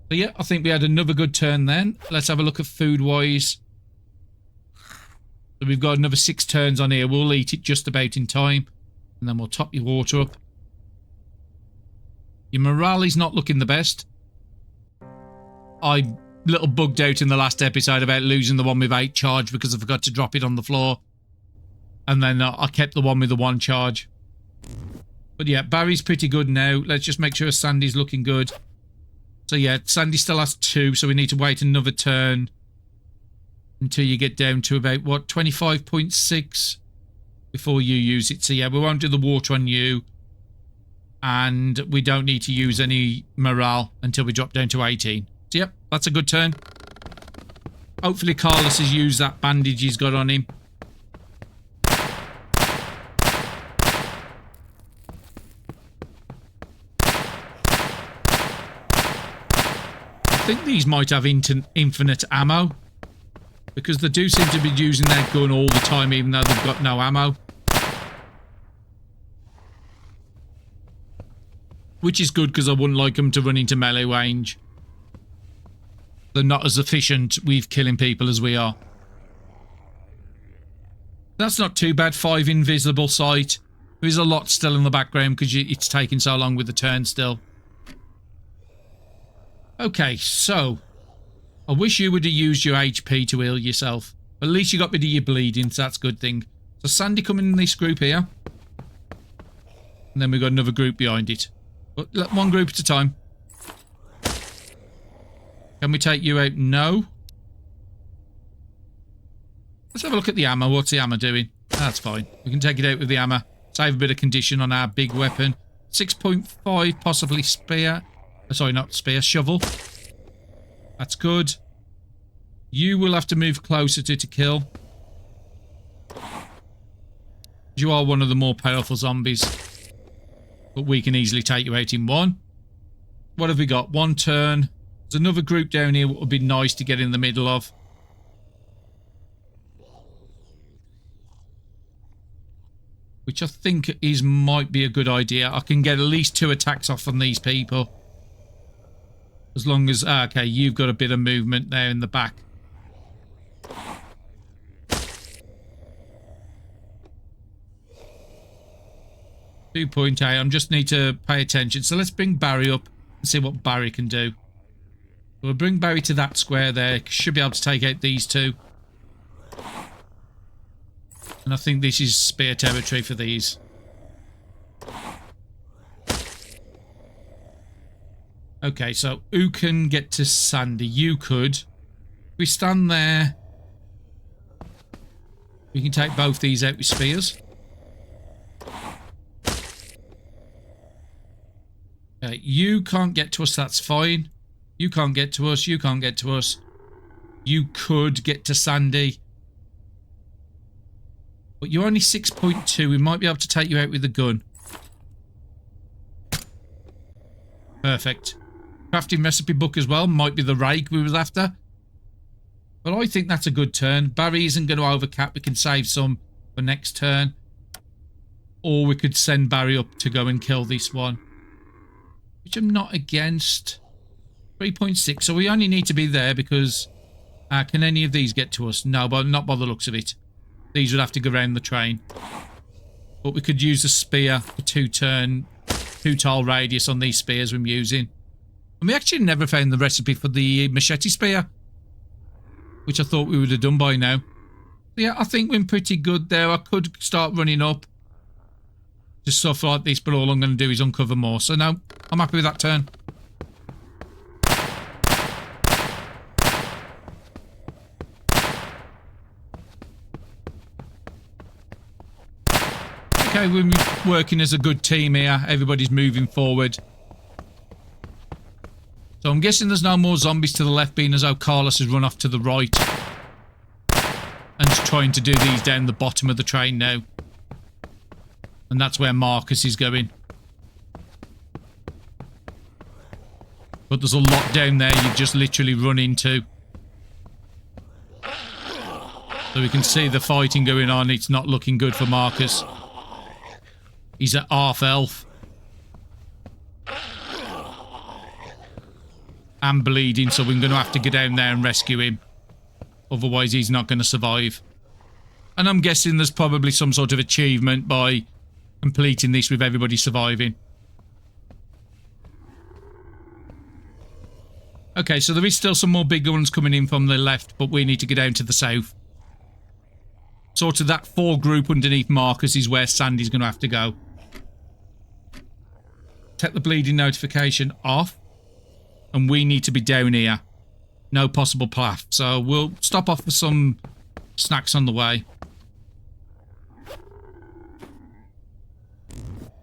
So yeah, I think we had another good turn then. Let's have a look at food-wise. So we've got another 6 turns on here. We'll eat it just about in time. And then we'll top your water up. Your morale is not looking the best. I little bugged out in the last episode about losing the one with 8 charge because I forgot to drop it on the floor. And then I kept the one with the 1 charge. But yeah, Barry's pretty good now. Let's just make sure Sandy's looking good. So yeah, Sandy still has 2, so we need to wait another turn until you get down to about, what, 25.6 before you use it. So yeah, we won't do the water on you. And we don't need to use any morale until we drop down to 18. So yep, that's a good turn. Hopefully Carlos has used that bandage he's got on him. I think these might have infinite ammo, because they do seem to be using their gun all the time even though they've got no ammo. Which is good, because I wouldn't like them to run into melee range. They're not as efficient with killing people as we are. That's not too bad. 5 invisible sight. There is a lot still in the background because it's taking so long with the turn still. Okay, so I wish you would have used your HP to heal yourself. But at least you got rid of your bleeding, so that's a good thing. So Sandy coming in this group here. And then we've got another group behind it. But one group at a time. Can we take you out? No. Let's have a look at the ammo. What's the ammo doing? That's fine. We can take it out with the ammo. Save a bit of condition on our big weapon. 6.5, possibly spear. Sorry, not spear, shovel. That's good. You will have to move closer to kill. You are one of the more powerful zombies. But we can easily take you out in one. What have we got? One turn. There's another group down here that would be nice to get in the middle of. Which I think might be a good idea. I can get at least 2 attacks off on these people. As long as... okay, you've got a bit of movement there in the back. .8. I just need to pay attention. So let's bring Barry up and see what Barry can do. We'll bring Barry to that square there. Should be able to take out these 2. And I think this is spear territory for these. Okay, so who can get to Sandy? You could. We stand there. We can take both these out with spears. Okay, you can't get to us, that's fine. You can't get to us, you can't get to us. You could get to Sandy. But you're only 6.2. We might be able to take you out with a gun. Perfect. Crafting recipe book as well. Might be the rake we was after. But I think that's a good turn. Barry isn't going to overcap. We can save some for next turn. Or we could send Barry up to go and kill this one. Which I'm not against. 3.6. So we only need to be there because... can any of these get to us? No, but not by the looks of it. These would have to go around the train. But we could use a spear for 2-tile radius on these spears I'm using. And we actually never found the recipe for the machete spear. Which I thought we would have done by now. Yeah, I think we're pretty good there. I could start running up. Just stuff like this, but all I'm going to do is uncover more. So no, I'm happy with that turn. Okay, we're working as a good team here. Everybody's moving forward. So I'm guessing there's no more zombies to the left, being as though Carlos has run off to the right. And trying to do these down the bottom of the train now. And that's where Marcus is going. But there's a lot down there you just literally run into. So we can see the fighting going on. It's not looking good for Marcus. He's at half health. And bleeding, so we're going to have to get down there and rescue him. Otherwise, he's not going to survive. And I'm guessing there's probably some sort of achievement by completing this with everybody surviving. Okay, so there is still some more bigger ones coming in from the left, but we need to get down to the south. Sort of that 4 group underneath Marcus is where Sandy's going to have to go. Take the bleeding notification off. And we need to be down here. No possible path. So we'll stop off for some snacks on the way.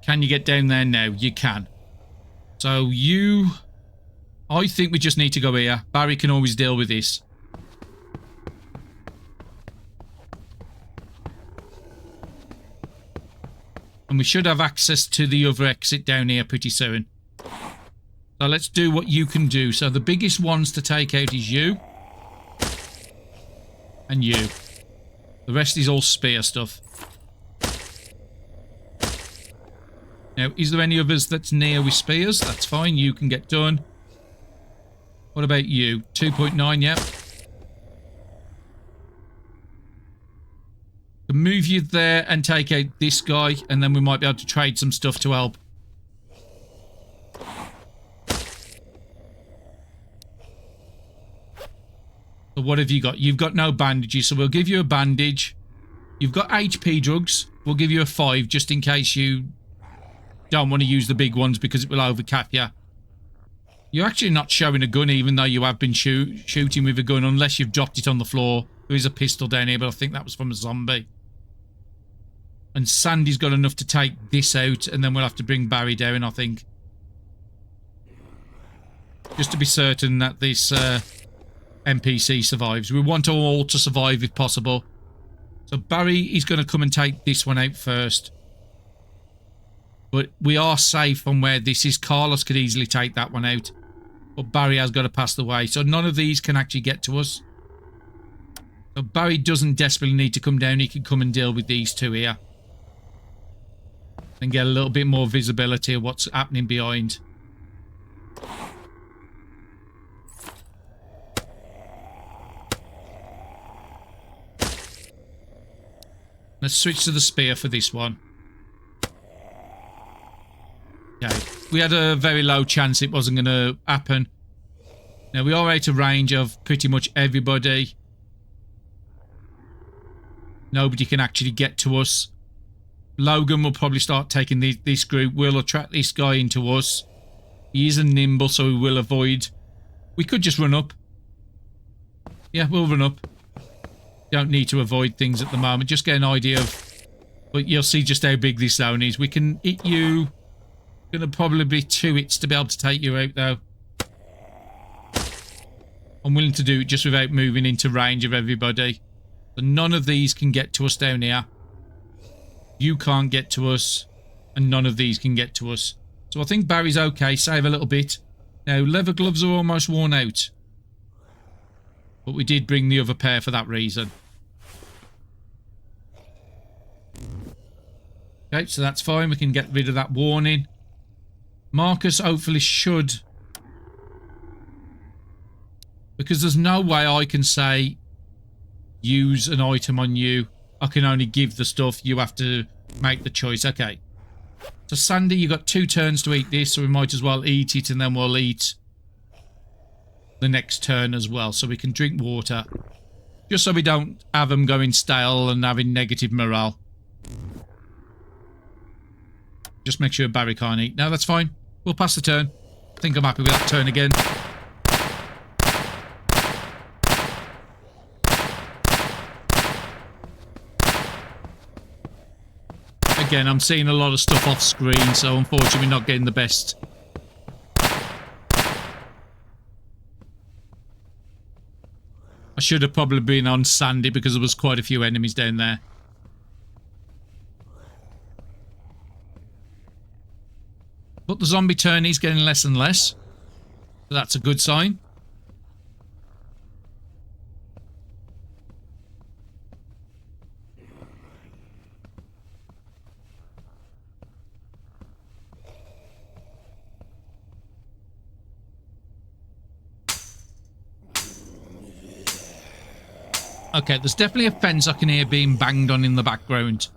Can you get down there now? You can. So you... I think we just need to go here. Barry can always deal with this. And we should have access to the other exit down here pretty soon. So let's do what you can do. So the biggest ones to take out is you. And you. The rest is all spear stuff. Now, is there any others that's near with spears? That's fine. You can get done. What about you? 2.9, yep. Can move you there and take out this guy, and then we might be able to trade some stuff to help. So what have you got? You've got no bandages, so we'll give you a bandage. You've got HP drugs. We'll give you a 5 just in case you don't want to use the big ones because it will overcap you. You're actually not showing a gun even though you have been shooting with a gun unless you've dropped it on the floor. There is a pistol down here, but I think that was from a zombie. And Sandy's got enough to take this out, and then we'll have to bring Barry down, I think. Just to be certain that this NPC survives. We want all to survive if possible. So Barry is going to come and take this one out first. But we are safe from where this is. Carlos could easily take that one out. But Barry has got to pass the way. So none of these can actually get to us. So Barry doesn't desperately need to come down. He can come and deal with these two here. And get a little bit more visibility of what's happening behind. Let's switch to the spear for this one. Okay. We had a very low chance it wasn't going to happen. Now, we are out of range of pretty much everybody. Nobody can actually get to us. Logan will probably start taking this group. We'll attract this guy into us. He isn't nimble, so we will avoid. We could just run up. Yeah, we'll run up. Don't need to avoid things at the moment. Just get an idea of... But you'll see just how big this zone is. We can hit you... Gonna probably be 2 hits to be able to take you out, though. I'm willing to do it just without moving into range of everybody. But none of these can get to us down here. You can't get to us. And none of these can get to us. So I think Barry's okay. Save a little bit. Now, leather gloves are almost worn out. But we did bring the other pair for that reason. Okay, so that's fine. We can get rid of that warning. Marcus hopefully should. Because there's no way I can say use an item on you. I can only give the stuff. You have to make the choice. Okay. So Sandy, you got 2 turns to eat this, so we might as well eat it and then we'll eat the next turn as well. So we can drink water. Just so we don't have them going stale and having negative morale. Just make sure Barry can't eat. No, that's fine. We'll pass the turn. I think I'm happy with that turn again. Again, I'm seeing a lot of stuff off screen, so unfortunately not getting the best. I should have probably been on Sandy because there was quite a few enemies down there. But the zombie turn is getting less and less. So that's a good sign. Okay, there's definitely a fence I can hear being banged on in the background.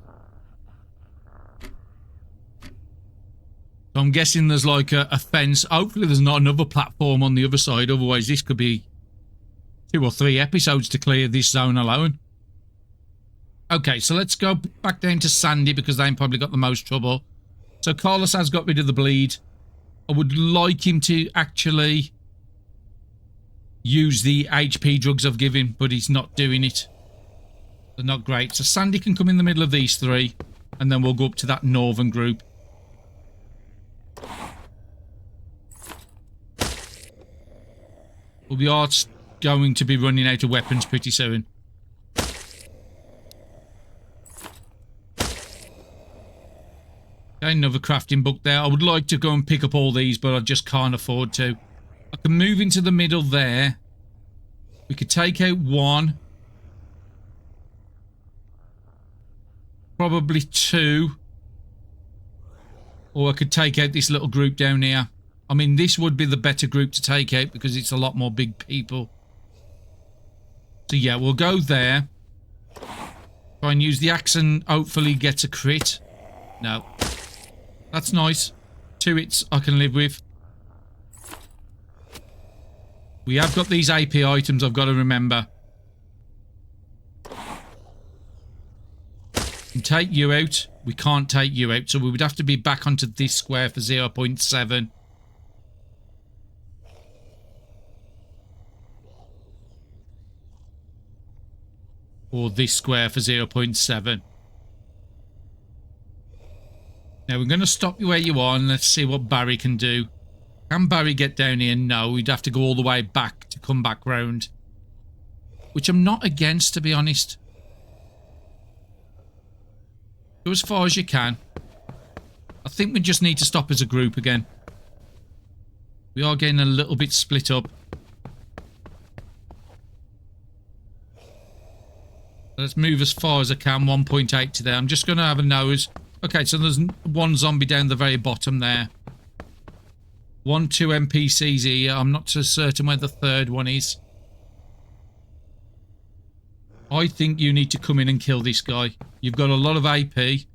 So I'm guessing there's like a fence. Hopefully there's not another platform on the other side. Otherwise this could be 2 or 3 episodes to clear this zone alone. Okay, so let's go back down to Sandy because they've probably got the most trouble. So Carlos has got rid of the bleed. I would like him to actually use the HP drugs I've given, but he's not doing it. They're not great. So Sandy can come in the middle of these 3 and then we'll go up to that northern group. Well, we are going to be running out of weapons pretty soon. Okay, another crafting book there. I would like to go and pick up all these, but I just can't afford to. I can move into the middle there. We could take out 1. Probably 2. Or I could take out this little group down here. I mean, this would be the better group to take out because it's a lot more big people. So yeah, we'll go there. Try and use the axe and hopefully get a crit. No. That's nice. 2 hits I can live with. We have got these AP items I've got to remember. We can take you out. We can't take you out, so we would have to be back onto this square for 0.7. Or this square for 0.7. Now we're going to stop you where you are and let's see what Barry can do. Can Barry get down here? No, we'd have to go all the way back to come back round. which I'm not against, to be honest. Go as far as you can. I think we just need to stop as a group again. We are getting a little bit split up. Let's move as far as I can. 1.8 to there. I'm just going to have a nose. Okay, so there's one zombie down the very bottom there. 2 NPCs here. I'm not so certain where the third one is. I think you need to come in and kill this guy. You've got a lot of AP.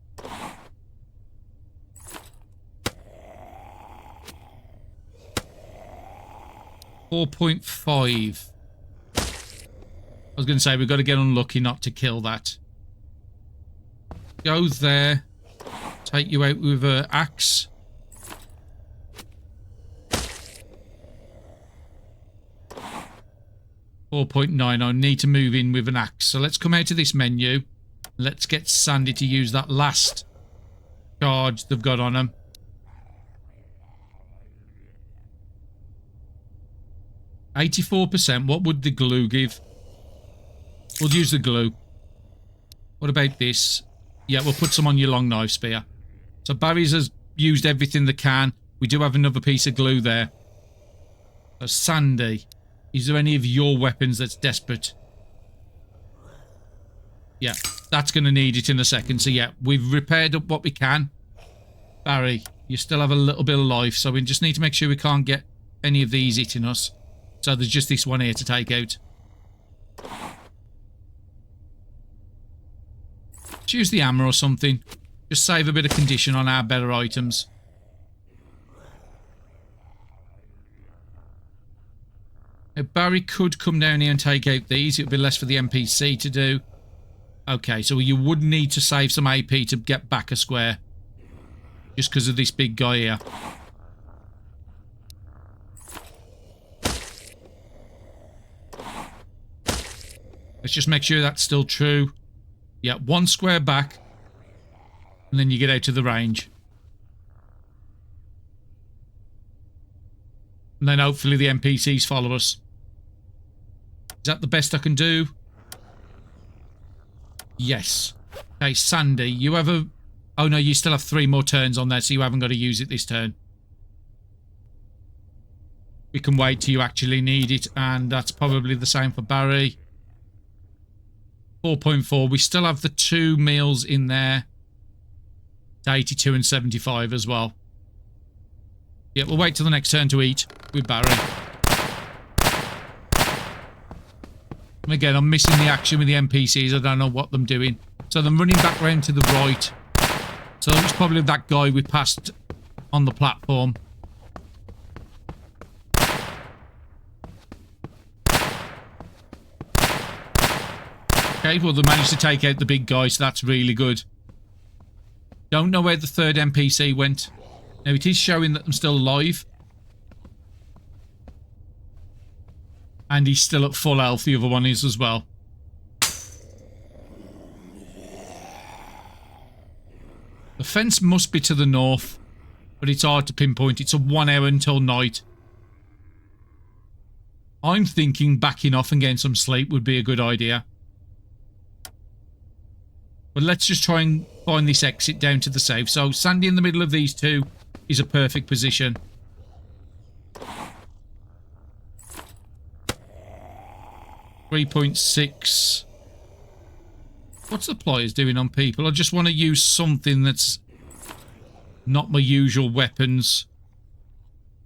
.5. I was going to say we've got to get unlucky not to kill that. Go there. Take you out with an axe. .9. I need to move in with an axe. So let's come out of this menu. Let's get Sandy to use that last charge they've got on them. %. What would the glue give? We'll use the glue. What about this? Yeah, we'll put some on your long knife spear. So Barry's has used everything they can. We do have another piece of glue there. So Sandy, is there any of your weapons that's desperate? Yeah, that's going to need it in a second. So yeah, we've repaired up what we can. Barry, you still have a little bit of life, so we just need to make sure we can't get any of these hitting us. So there's just this one here to take out. Let's use the hammer or something. Just save a bit of condition on our better items. Now Barry could come down here and take out these. It would be less for the NPC to do. Okay, so you would need to save some AP to get back a square. Just because of this big guy here. Let's just make sure that's still true. Yeah, 1 square back. And then you get out of the range. And then hopefully the NPCs follow us. Is that the best I can do? Yes. Okay, Sandy, you have a... Oh no, you still have 3 more turns on there, so you haven't got to use it this turn. We can wait till you actually need it, and that's probably the same for Barry. 4.4. We still have the 2 meals in there. 82 and 75 as well. Yeah, we'll wait till the next turn to eat with Barry. And again, I'm missing the action with the NPCs. I don't know what I'm doing. So I'm running back round to the right. So it's probably that guy we passed on the platform. Okay, well, they managed to take out the big guy, so that's really good. Don't know where the third NPC went. Now, it is showing that I'm still alive. And he's still at full health, the other one is as well. The fence must be to the north, but it's hard to pinpoint. It's a 1 hour until night. I'm thinking backing off and getting some sleep would be a good idea. But let's just try and find this exit down to the safe. So Sandy in the middle of these two is a perfect position. .6. What's the pliers doing on people? I just want to use something that's not my usual weapons.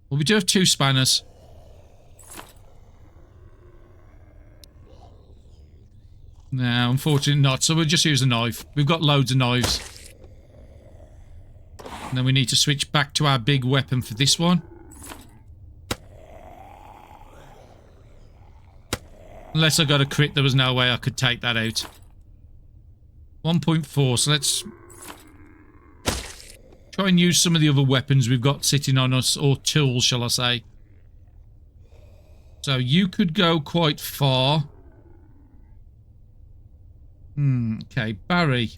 Well, we do have 2 spanners. No, unfortunately not. So we'll just use a knife. We've got loads of knives. And then we need to switch back to our big weapon for this one. Unless I got a crit, there was no way I could take that out. 1.4, so let's try and use some of the other weapons we've got sitting on us, or tools, shall I say. So you could go quite far. Okay, Barry.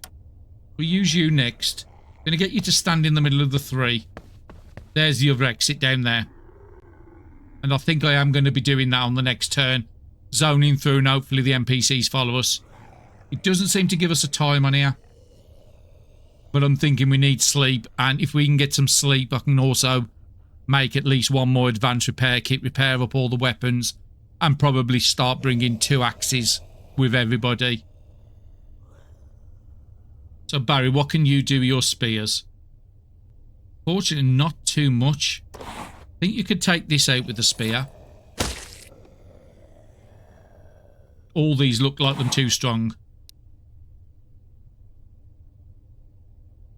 We'll use you next. Going to get you to stand in the middle of the 3. There's the other exit down there. And I think I am going to be doing that on the next turn. zoning through and hopefully the NPCs follow us. It doesn't seem to give us a time on here. But I'm thinking we need sleep, and if we can get some sleep, I can also make at least one more advanced repair kit, repair up all the weapons, and probably start bringing 2 axes with everybody. So Barry, what can you do with your spears? Fortunately, not too much. I think you could take this out with a spear. All these look like them too strong.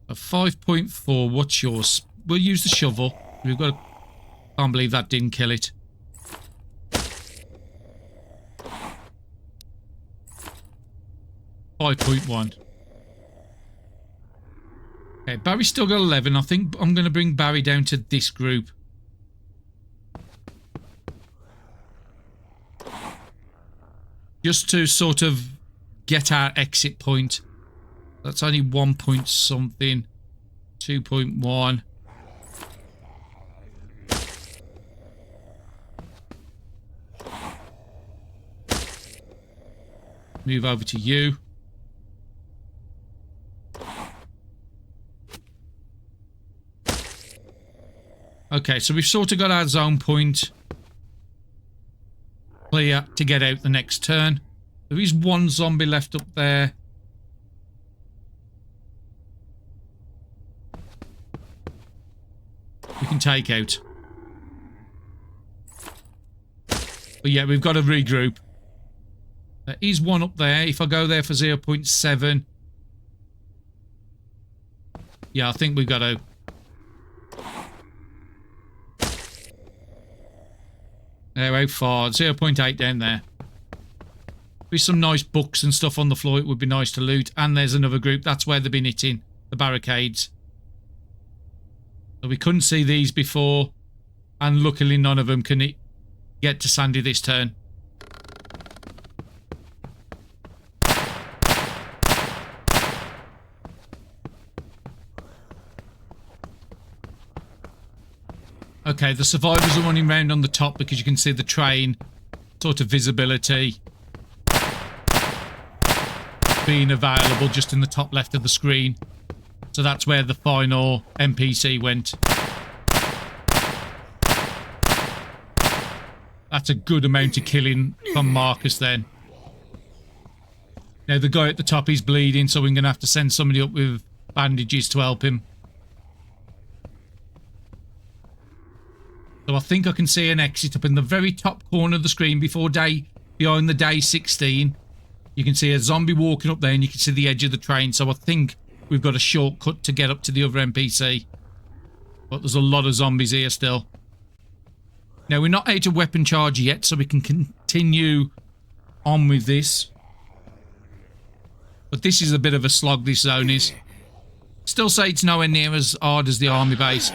A 5.4, what's yours? We'll use the shovel. We've got a... Can't believe that didn't kill it. .1. Okay, Barry's still got 11. I think I'm going to bring Barry down to this group. Just to sort of get our exit point. That's only 1 point something. 2.1. Move over to you. Okay, so we've sort of got our zone point clear to get out the next turn. There is one zombie left up there. We can take out. But yeah, we've got to regroup. There is one up there. If I go there for 0.7. Yeah, I think we've got to... There, how far? 0.8 down there. With some nice books and stuff on the floor, it would be nice to loot. And there's another group. That's where they've been hitting the barricades. So we couldn't see these before. And luckily none of them can get to Sandy this turn. Okay, the survivors are running around on the top because you can see the train sort of visibility being available just in the top left of the screen. So that's where the final NPC went. That's a good amount of killing from Marcus then. Now the guy at the top is bleeding, so we're going to have to send somebody up with bandages to help him. So I think I can see an exit up in the very top corner of the screen behind the day 16. You can see a zombie walking up there and you can see the edge of the train. So I think we've got a shortcut to get up to the other NPC. But there's a lot of zombies here still. Now we're not out of weapon charge yet, so we can continue on with this. But this is a bit of a slog, this zone is. Still say it's nowhere near as hard as the army base.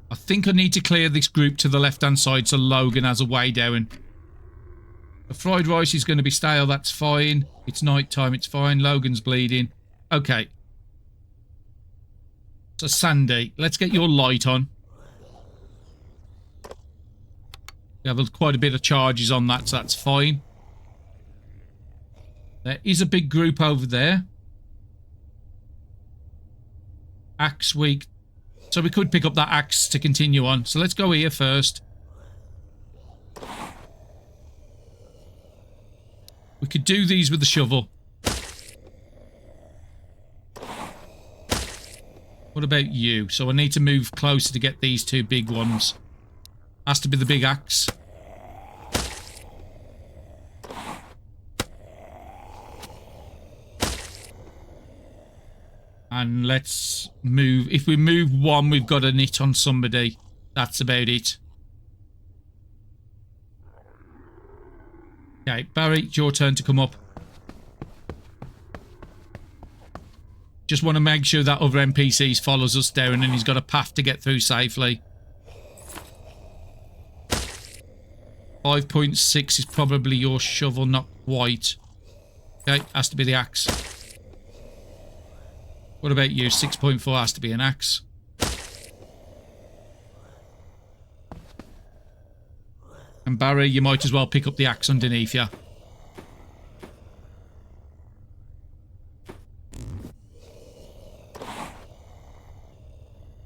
I think I need to clear this group to the left-hand side so Logan has a way down. The fried rice is going to be stale, that's fine. It's night time, it's fine. Logan's bleeding. Okay. So Sandy, let's get your light on. We have quite a bit of charges on that, so that's fine. There is a big group over there. Axe weak. So we could pick up that axe to continue on. So let's go here first. We could do these with the shovel. What about you? So I need to move closer to get these two big ones. Has to be the big axe. And let's move. If we move one, we've got a hit on somebody. That's about it. Okay, Barry, it's your turn to come up. Just want to make sure that other NPCs follows us down and he's got a path to get through safely. 5.6 is probably your shovel, not quite. Okay, has to be the axe. What about you? 6.4 has to be an axe. And Barry, you might as well pick up the axe underneath you.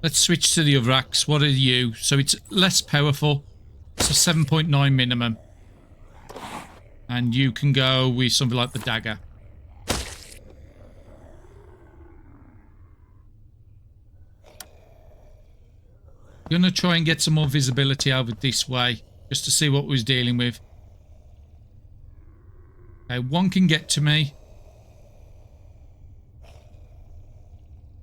Let's switch to the other axe. What are you? So it's less powerful. It's a 7.9 minimum. And you can go with something like the dagger. I'm going to try and get some more visibility over this way, just to see what we was dealing with. Okay, one can get to me.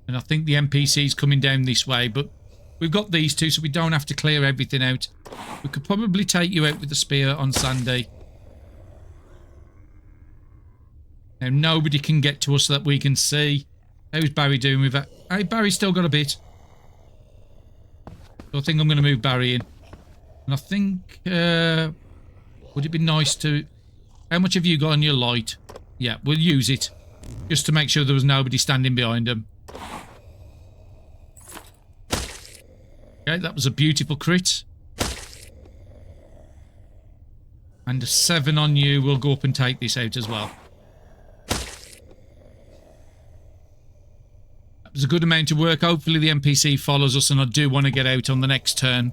And I think the NPC's coming down this way, but we've got these two, so we don't have to clear everything out. We could probably take you out with the spear on Sandy. Now, nobody can get to us that we can see. How's Barry doing with that? Hey, Barry's still got a bit. So I think I'm going to move Barry in. And I think... would it be nice to... How much have you got on your light? Yeah, we'll use it. Just to make sure there was nobody standing behind him. Okay, that was a beautiful crit. And a 7 on you. We'll go up and take this out as well. That was a good amount of work. Hopefully the NPC follows us, and I do want to get out on the next turn.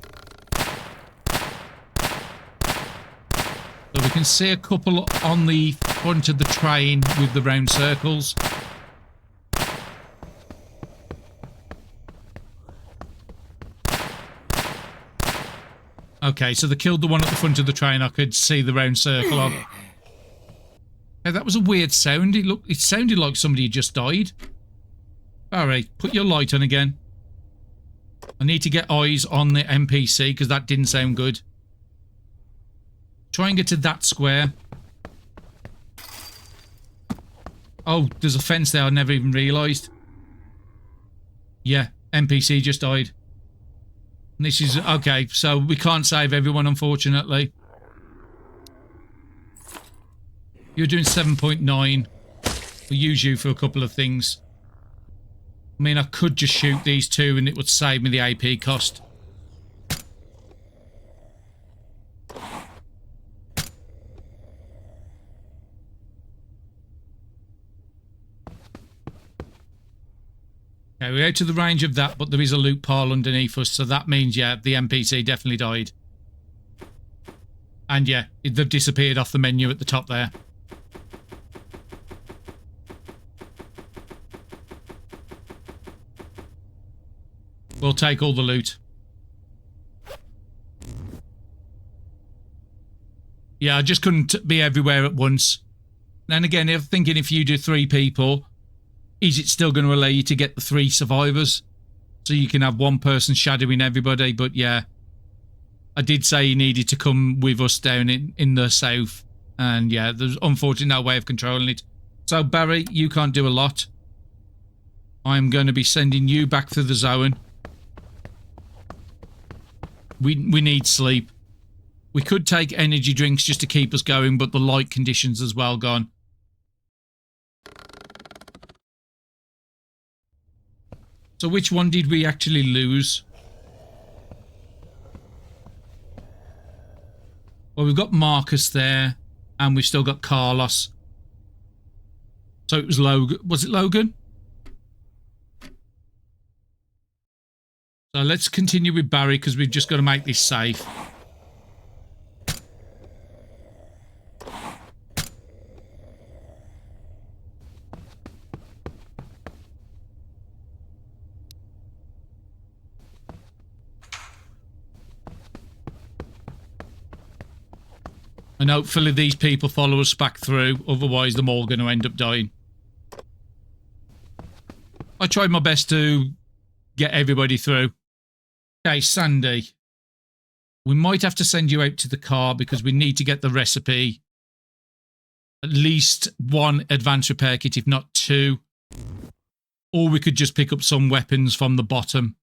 So we can see a couple on the front of the train with the round circles. Okay, so they killed the one at the front of the train. I could see the round circle on. Yeah, that was a weird sound. It sounded like somebody just died. Barry, put your light on again. I need to get eyes on the NPC because that didn't sound good. Try and get to that square. Oh, there's a fence there. I never even realised. Yeah, NPC just died. And this is... Okay, so we can't save everyone, unfortunately. You're doing 7.9. We'll use you for a couple of things. I mean, I could just shoot these two and it would save me the AP cost. Okay, we're out of the range of that, but there is a loot pile underneath us, so that means, yeah, the NPC definitely died. And yeah, they've disappeared off the menu at the top there. We'll take all the loot. Yeah, I just couldn't be everywhere at once. And again, I'm thinking if you do 3 people, is it still going to allow you to get the 3 survivors? So you can have one person shadowing everybody, but yeah. I did say you needed to come with us down in the south. And yeah, there's unfortunately no way of controlling it. So Barry, you can't do a lot. I'm going to be sending you back through the zone. We need sleep. We could take energy drinks just to keep us going, but the light conditions as well gone. So which one did we actually lose? Well, we've got Marcus there, and we've still got Carlos. So it was Logan. Was it Logan? So let's continue with Barry, because we've just got to make this safe. And hopefully these people follow us back through, otherwise they're all going to end up dying. I tried my best to get everybody through. Okay, Sandy. We might have to send you out to the car because we need to get the recipe. At least 1 advanced repair kit, if not 2. Or we could just pick up some weapons from the bottom.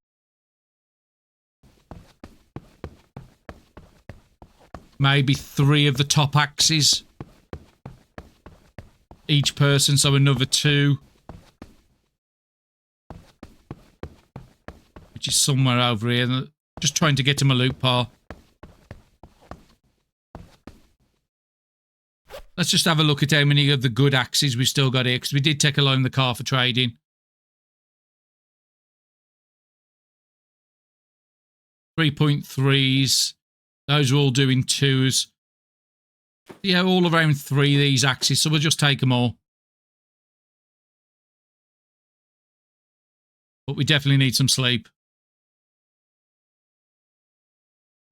Maybe 3 of the top axes. Each person, so another 2. Which is somewhere over here. Just trying to get to my loot pile. Let's just have a look at how many of the good axes we've still got here, because we did take a lot in the car for trading. 3.3s. Those are all doing 2s. Yeah, all around 3 of these axes, so we'll just take them all. But we definitely need some sleep.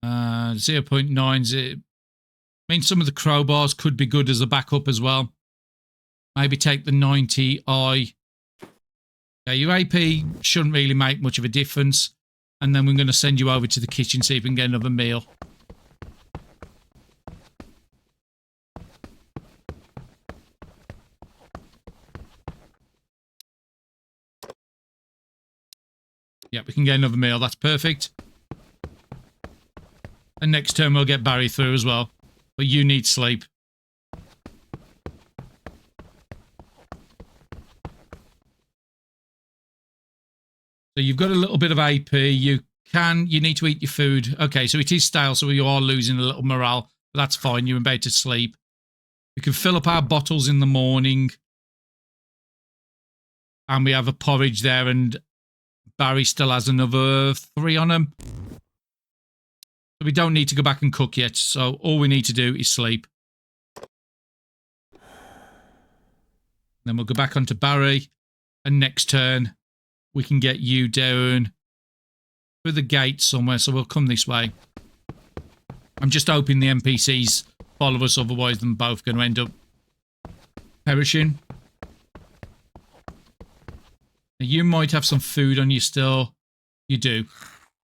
0.9s. I mean, some of the crowbars could be good as a backup as well. Maybe take the 90i. Yeah, your AP shouldn't really make much of a difference. And then we're going to send you over to the kitchen, see if we can get another meal. Yeah, we can get another meal. That's perfect. And next turn we'll get Barry through as well. But you need sleep. So you've got a little bit of AP. You need to eat your food. Okay, so it is stale, so you are losing a little morale. But that's fine. You're about to sleep. We can fill up our bottles in the morning. And we have a porridge there, and Barry still has another 3 on him. So we don't need to go back and cook yet. So all we need to do is sleep. Then we'll go back onto Barry. And next turn, we can get you down through the gate somewhere. So we'll come this way. I'm just hoping the NPCs follow us. Otherwise, they're both going to end up perishing. Now, you might have some food on you still. You do.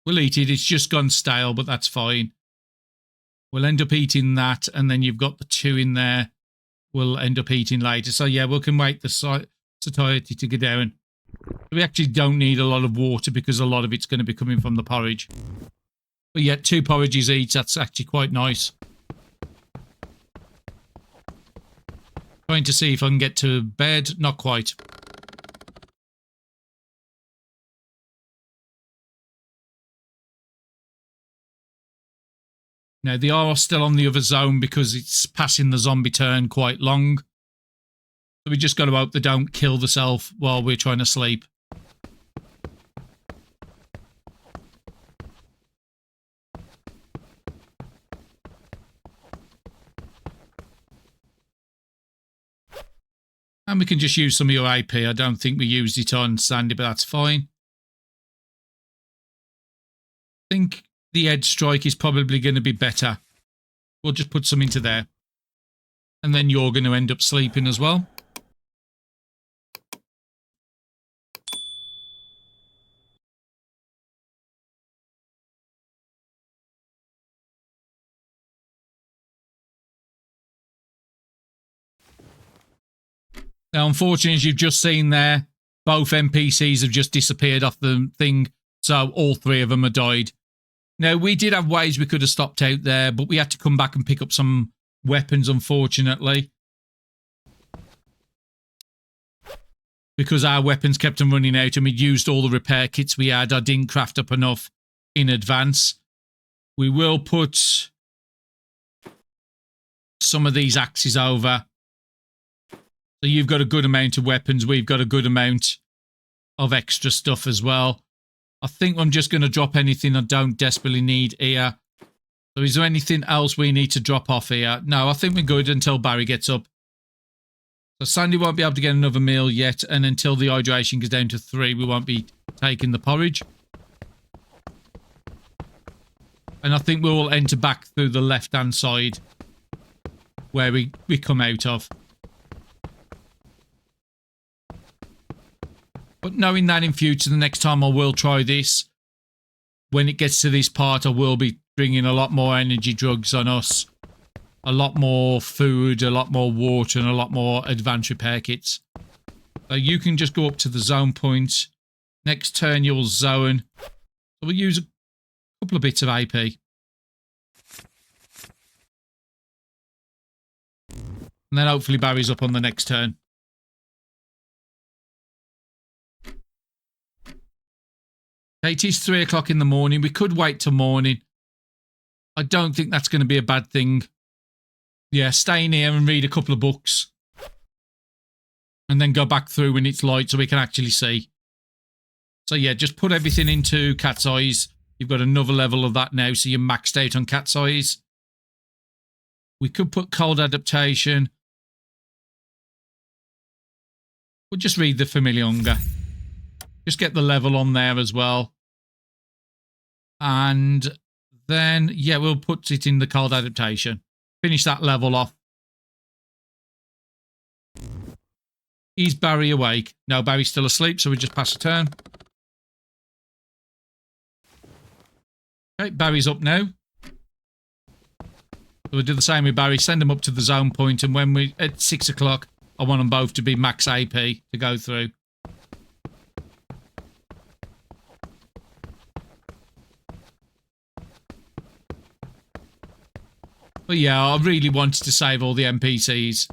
We'll eat it. It's just gone stale, but that's fine. We'll end up eating that, and then you've got the 2 in there. We'll end up eating later. So, yeah, we can wait the satiety to go down. We actually don't need a lot of water because a lot of it's going to be coming from the porridge. But, yeah, 2 porridges each. That's actually quite nice. Trying to see if I can get to bed. Not quite. Now, they are still on the other zone because it's passing the zombie turn quite long. So we just got to hope they don't kill themselves while we're trying to sleep. And we can just use some of your AP. I don't think we used it on Sandy, but that's fine. I think the edge strike is probably going to be better. We'll just put some into there. And then you're going to end up sleeping as well. Now, unfortunately, as you've just seen there, both NPCs have just disappeared off the thing. So all 3 of them have died. Now, we did have ways we could have stopped out there, but we had to come back and pick up some weapons, unfortunately. Because our weapons kept on running out and we'd used all the repair kits we had. I didn't craft up enough in advance. We will put some of these axes over. So you've got a good amount of weapons. We've got a good amount of extra stuff as well. I think I'm just going to drop anything I don't desperately need here. So is there anything else we need to drop off here? No, I think we're good until Barry gets up. So Sandy won't be able to get another meal yet. And until the hydration goes down to 3, we won't be taking the porridge. And I think we will enter back through the left-hand side where we come out of. But knowing that in future, the next time I will try this, when it gets to this part, I will be bringing a lot more energy drugs on us. A lot more food, a lot more water, and a lot more advanced repair kits. So you can just go up to the zone point. Next turn, you'll zone. So we'll use a couple of bits of AP. And then hopefully Barry's up on the next turn. It is 3 o'clock in the morning. We could wait till morning. I don't think that's going to be a bad thing. Yeah, stay in here and read a couple of books. And then go back through when it's light so we can actually see. So yeah, just put everything into cat's eyes. You've got another level of that now, so you're maxed out on cat's eyes. We could put cold adaptation. We'll just read the familiar hunger. Just get the level on there as well. And then, yeah, we'll put it in the cold adaptation. Finish that level off. Is Barry awake? No, Barry's still asleep, so we just pass a turn. Okay, Barry's up now. So we'll do the same with Barry. Send him up to the zone point, and when we at 6 o'clock, I want them both to be max AP to go through. But yeah, I really wanted to save all the NPCs.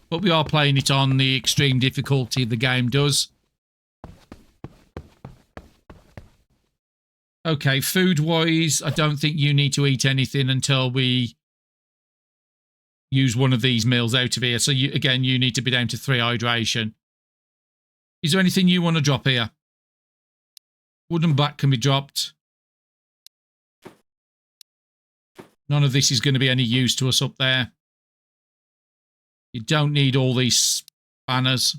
But we are playing it on the extreme difficulty the game does. Okay, food-wise, I don't think you need to eat anything until we use one of these meals out of here. So, again, you need to be down to 3 hydration. Is there anything you want to drop here? Wooden bat can be dropped. None of this is going to be any use to us up there. You don't need all these spanners.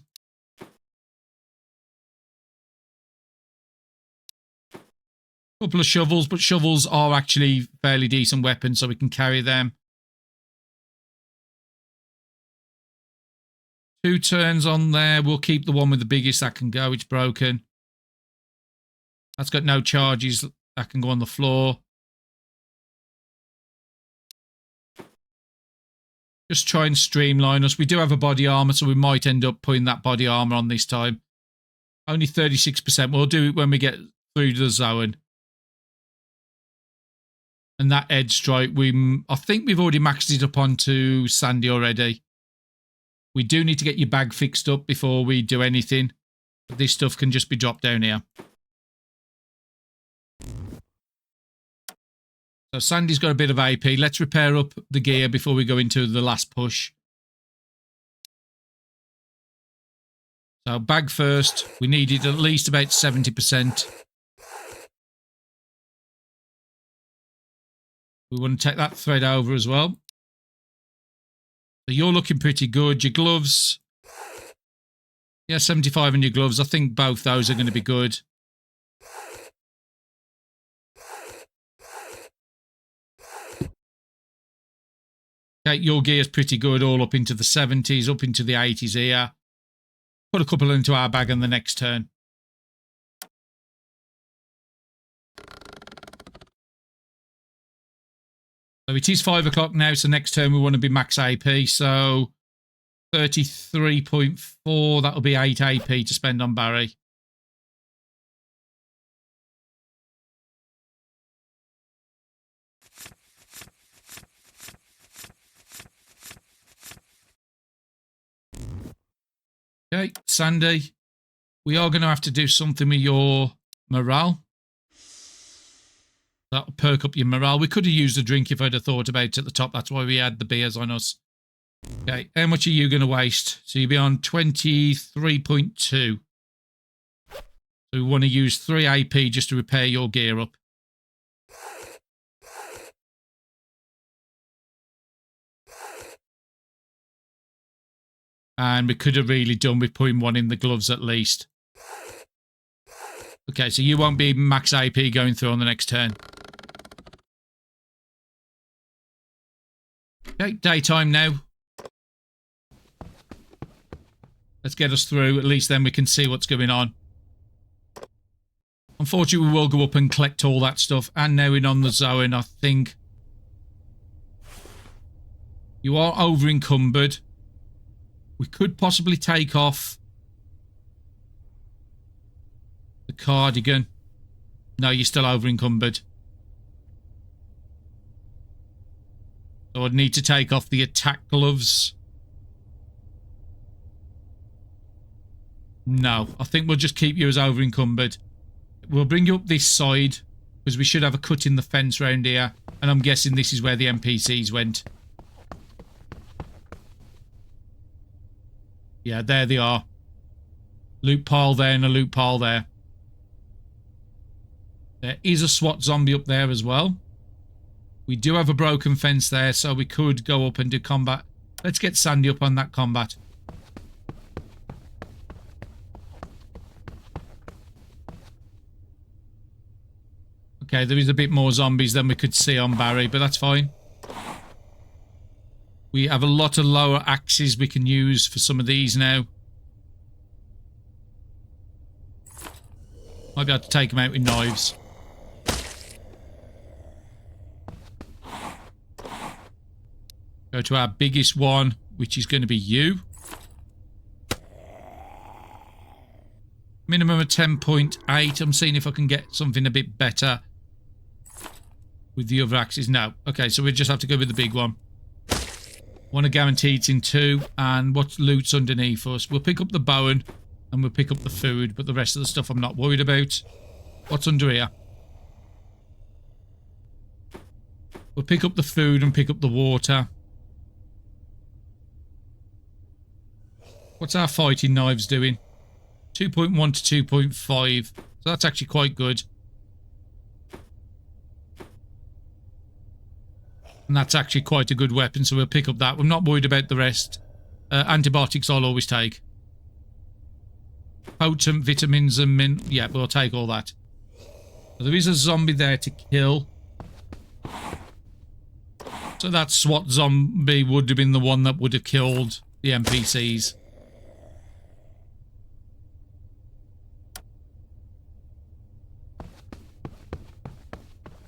Couple of shovels, but shovels are actually fairly decent weapons, so we can carry them. 2 turns on there. We'll keep the one with the biggest that can go. It's broken. That's got no charges. That can go on the floor. Just try and streamline us. We do have a body armor, so we might end up putting that body armor on this time. Only 36%. We'll do it when we get through the zone. And that edge strike, I think we've already maxed it up onto Sandy already. We do need to get your bag fixed up before we do anything. But this stuff can just be dropped down here. So Sandy's got a bit of AP. Let's repair up the gear before we go into the last push. So bag first. We needed at least about 70%. We want to take that thread over as well. So you're looking pretty good. Your gloves. Yeah, 75 on your gloves. I think both those are going to be good. Okay, your gear's pretty good, all up into the 70s, up into the 80s here. Put a couple into our bag on the next turn. So it is 5 o'clock now, so next turn we want to be max AP, so 33.4, that'll be 8 AP to spend on Barry. Okay, Sandy, we are going to have to do something with your morale. That'll perk up your morale. We could have used a drink if I'd have thought about it at the top. That's why we had the beers on us. Okay, how much are you going to waste? So you'll be on 23.2. So we want to use 3 AP just to repair your gear up. And we could have really done with putting 1 in the gloves at least. Okay, so you won't be max AP going through on the next turn. Okay, daytime now. Let's get us through. At least then we can see what's going on. Unfortunately, we will go up and collect all that stuff. And now in on the zone, I think. You are over encumbered. We could possibly take off the cardigan. No, you're still over encumbered. So I'd need to take off the attack gloves. No, I think we'll just keep you as over encumbered. We'll bring you up this side because we should have a cut in the fence round here. And I'm guessing this is where the NPCs went. Yeah, there they are. Loot pile there and a loot pile there. There is a SWAT zombie up there as well. We do have a broken fence there, so we could go up and do combat. Let's get Sandy up on that combat. Okay, there is a bit more zombies than we could see on Barry, but that's fine. We have a lot of lower axes we can use for some of these now. Might be able to take them out with knives. Go to our biggest one, which is going to be you. Minimum of 10.8. I'm seeing if I can get something a bit better with the other axes. No. Okay, so we just have to go with the big one. Want to guarantee it's in 2. And what loot's underneath us? We'll pick up the bowen and we'll pick up the food, but the rest of the stuff I'm not worried about. What's under here? We'll pick up the food and pick up the water. What's our fighting knives doing? 2.1 to 2.5. So that's actually quite good. And that's actually quite a good weapon, so we'll pick up that. I'm not worried about the rest. Antibiotics I'll always take. Potent vitamins and yeah, we'll take all that. So there is a zombie there to kill. So that SWAT zombie would have been the one that would have killed the NPCs.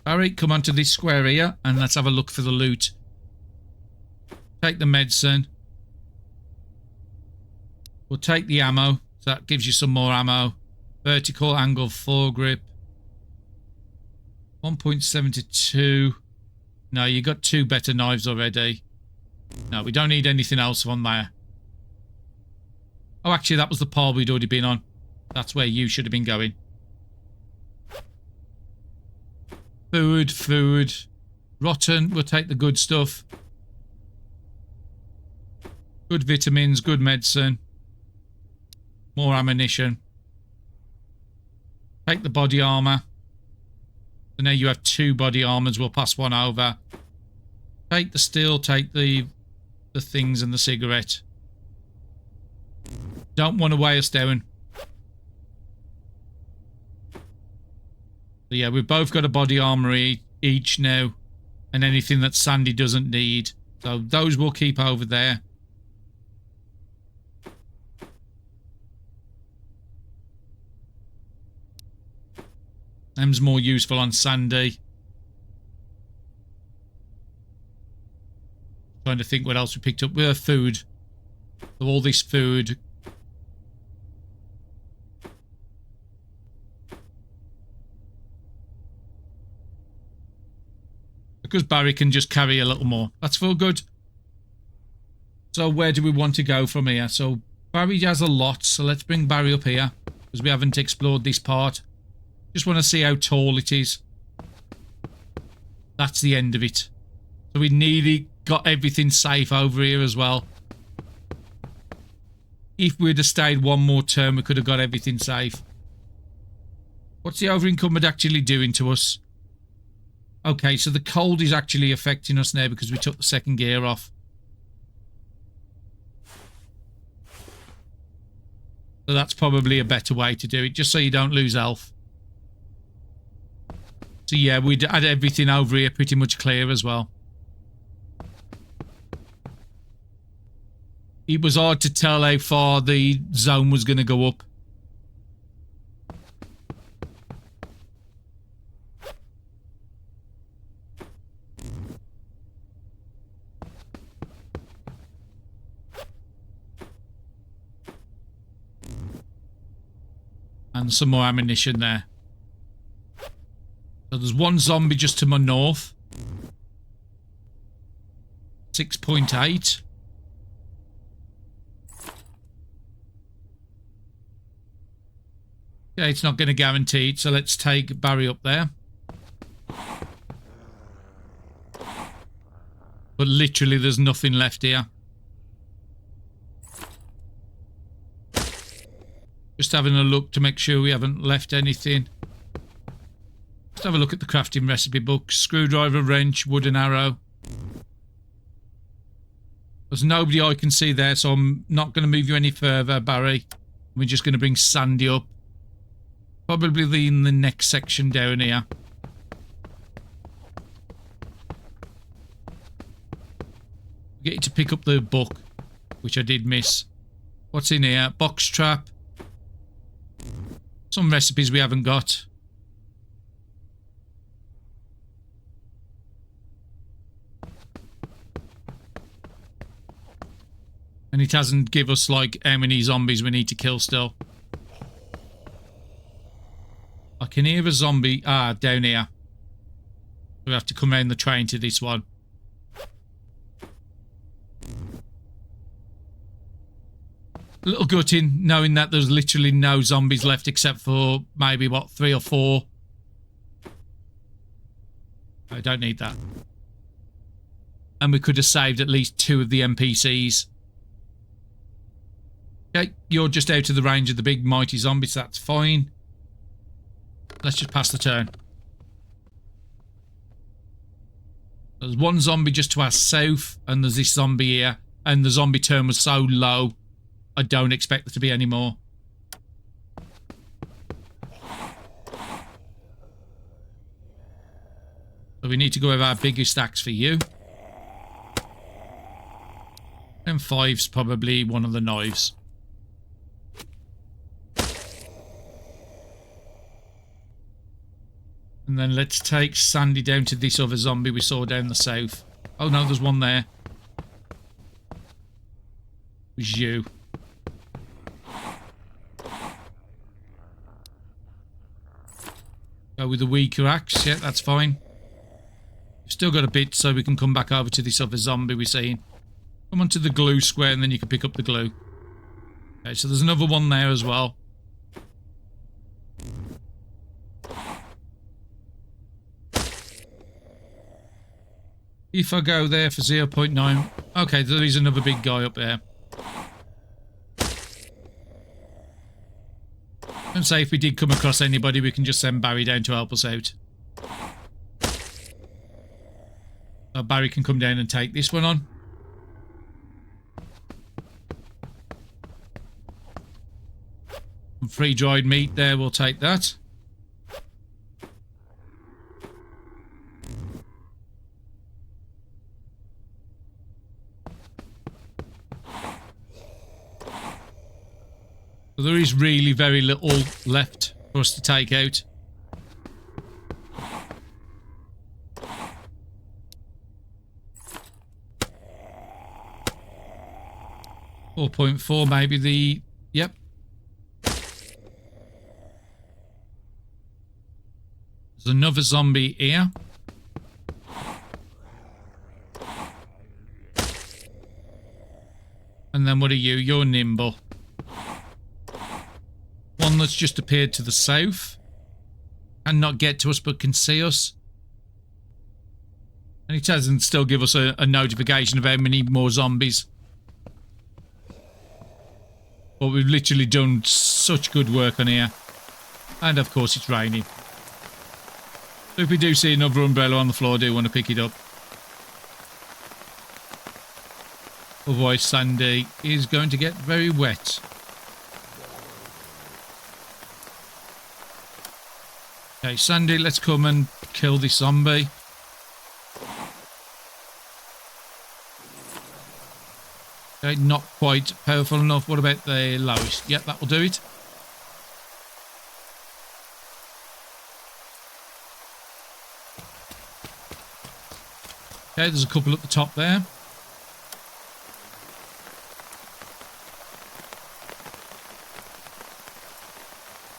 Barry, come onto this square here and let's have a look for the loot. Take the medicine. We'll take the ammo. So that gives you some more ammo. Vertical angle foregrip. 1.72. No, you got 2 better knives already. No, we don't need anything else on there. Oh, actually, that was the pile we'd already been on. That's where you should have been going. Food, food. Rotten, we'll take the good stuff. Good vitamins, good medicine. More ammunition. Take the body armor. So now you have 2 body armors. We'll pass one over. Take the steel, take the things and the cigarette. Don't want to weigh us down. So yeah, we've both got a body armor each now. And anything that Sandy doesn't need. So those we'll keep over there. Them's more useful on Sandy. Trying to think what else we picked up. With food. So all this food. Because Barry can just carry a little more. That's for good. So where do we want to go from here? So Barry has a lot. So let's bring Barry up here. Because we haven't explored this part. Just want to see how tall it is. That's the end of it. So we nearly got everything safe over here as well. If we'd have stayed one more turn, we could have got everything safe. What's the over-encumbered actually doing to us? Okay, so the cold is actually affecting us now because we took the second gear off. So that's probably a better way to do it, just so you don't lose health. So yeah, we'd had everything over here pretty much clear as well. It was hard to tell how far the zone was going to go up. And some more ammunition there. So there's one zombie just to my north. 6.8. Yeah, it's not going to guarantee it, so let's take Barry up there. But literally there's nothing left here. Just having a look to make sure we haven't left anything. Let's have a look at the crafting recipe book. Screwdriver, wrench, wooden arrow. There's nobody I can see there, so I'm not going to move you any further, Barry. We're just going to bring Sandy up. Probably in the next section down here. Get you to pick up the book, which I did miss. What's in here? Box trap. Some recipes we haven't got. And it hasn't give us like how many zombies we need to kill still. I can hear a zombie down here. We have to come around the train to this one. A little gutting knowing that there's literally no zombies left except for maybe, what, 3 or 4. I don't need that. And we could have saved at least 2 of the NPCs. Okay, you're just out of the range of the big mighty zombies, so that's fine. Let's just pass the turn. There's one zombie just to our south, and there's this zombie here. And the zombie turn was so low, I don't expect there to be any more. So we need to go with our biggest axe for you. And 5's probably one of the knives. And then let's take Sandy down to this other zombie we saw down the south. Oh no, there's one there. It was you. Go with the weaker axe. Yeah, that's fine. We've still got a bit so we can come back over to this other zombie we're seeing. Come onto the glue square and then you can pick up the glue. Okay, so there's another one there as well. If I go there for 0.9... Okay, there is another big guy up there. And say if we did come across anybody, we can just send Barry down to help us out. So Barry can come down and take this one on. And free dried meat there, we'll take that. So there is really very little left for us to take out. .4 maybe the... Yep. There's another zombie here. And then what are you? You're nimble. One that's just appeared to the south. And not get to us but can see us. And it doesn't still give us a notification of how many more zombies. But we've literally done such good work on here. And of course it's raining. So if we do see another umbrella on the floor, I do want to pick it up. Otherwise Sandy is going to get very wet. Okay, Sandy, let's come and kill this zombie. Okay, not quite powerful enough. What about the lowest? Yep, that will do it. Okay, there's a couple at the top there.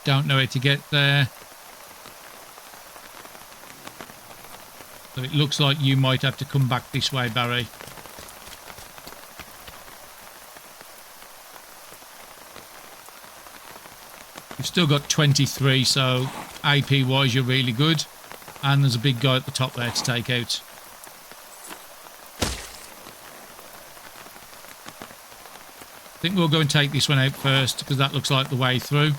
Don't know how to get there. So it looks like you might have to come back this way, Barry. We've still got 23, so AP-wise you're really good. And there's a big guy at the top there to take out. I think we'll go and take this one out first because that looks like the way through.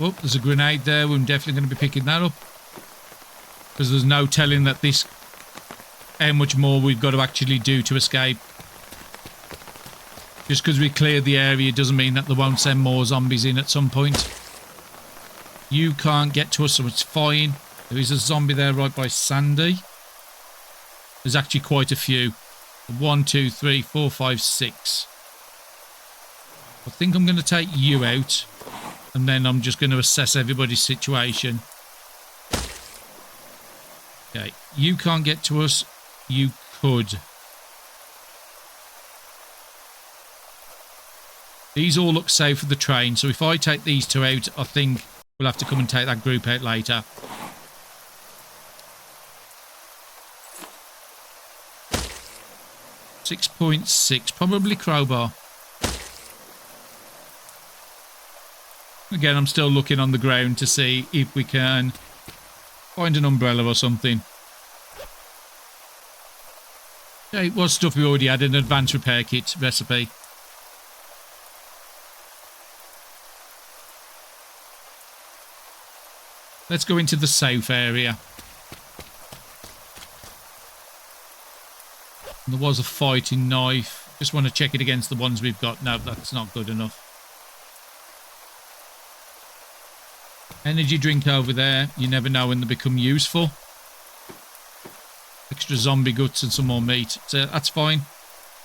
Oh, there's a grenade there. We're definitely going to be picking that up. Because there's no telling that this... how much more we've got to actually do to escape. Just because we cleared the area doesn't mean that they won't send more zombies in at some point. You can't get to us, so it's fine. There is a zombie there right by Sandy. There's actually quite a few. 1, 2, 3, 4, 5, 6. I think I'm going to take you out. And then I'm just going to assess everybody's situation. Okay, you can't get to us. You could. These all look safe for the train. So if I take these two out, I think we'll have to come and take that group out later. .6, probably crowbar. Again, I'm still looking on the ground to see if we can find an umbrella or something. Okay, what stuff we already had, an advanced repair kit recipe. Let's go into the south area. And there was a fighting knife. Just want to check it against the ones we've got. No, that's not good enough. Energy drink over there. You never know when they become useful. Extra zombie guts and some more meat. So that's fine.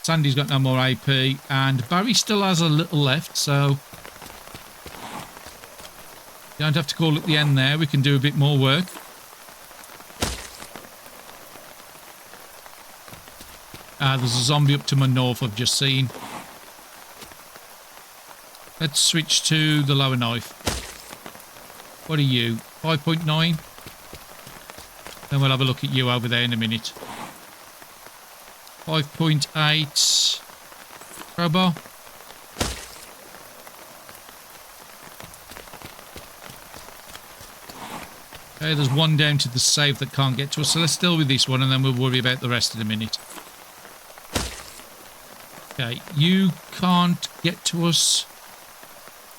Sandy's got no more AP. And Barry still has a little left, so... you don't have to call it the end there. We can do a bit more work. There's a zombie up to my north I've just seen. Let's switch to the lower knife. What are you? 5.9? Then we'll have a look at you over there in a minute. 5.8. Crowbar. Okay, there's one down to the south that can't get to us, so let's deal with this one and then we'll worry about the rest in a minute. Okay, you can't get to us.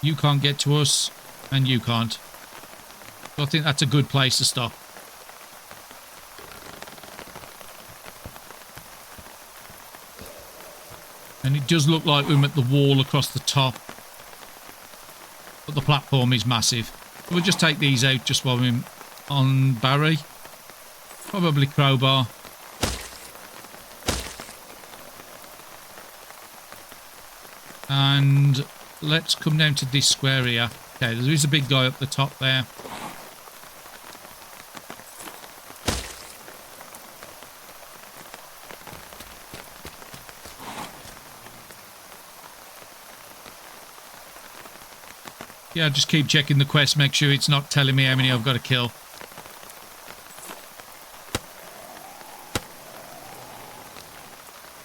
You can't get to us. And you can't. So I think that's a good place to stop. And it does look like we're at the wall across the top. But the platform is massive. So we'll just take these out just while we're on Barry. Probably crowbar. And let's come down to this square here. Okay, there is a big guy up the top there. Yeah, just keep checking the quest, make sure it's not telling me how many I've got to kill.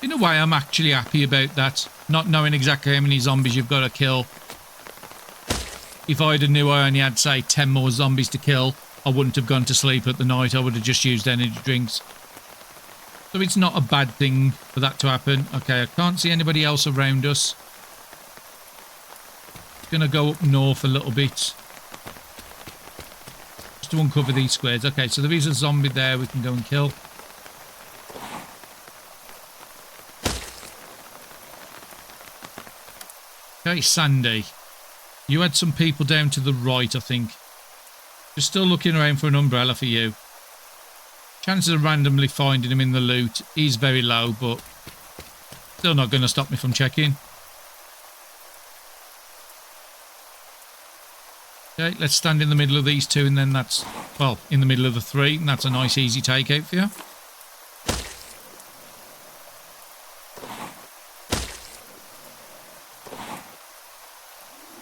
In a way, I'm actually happy about that. Not knowing exactly how many zombies you've got to kill. If I'd have knew I only had, say, 10 more zombies to kill, I wouldn't have gone to sleep at the night. I would have just used energy drinks. So it's not a bad thing for that to happen. Okay, I can't see anybody else around us. Gonna go up north a little bit. Just to uncover these squares. Okay, so there is a zombie there we can go and kill. Okay, Sandy. You had some people down to the right, I think. Just still looking around for an umbrella for you. Chances of randomly finding him in the loot is very low, but still not going to stop me from checking. Okay, let's stand in the middle of these two, and then that's, well, in the middle of the three, and that's a nice easy takeout for you.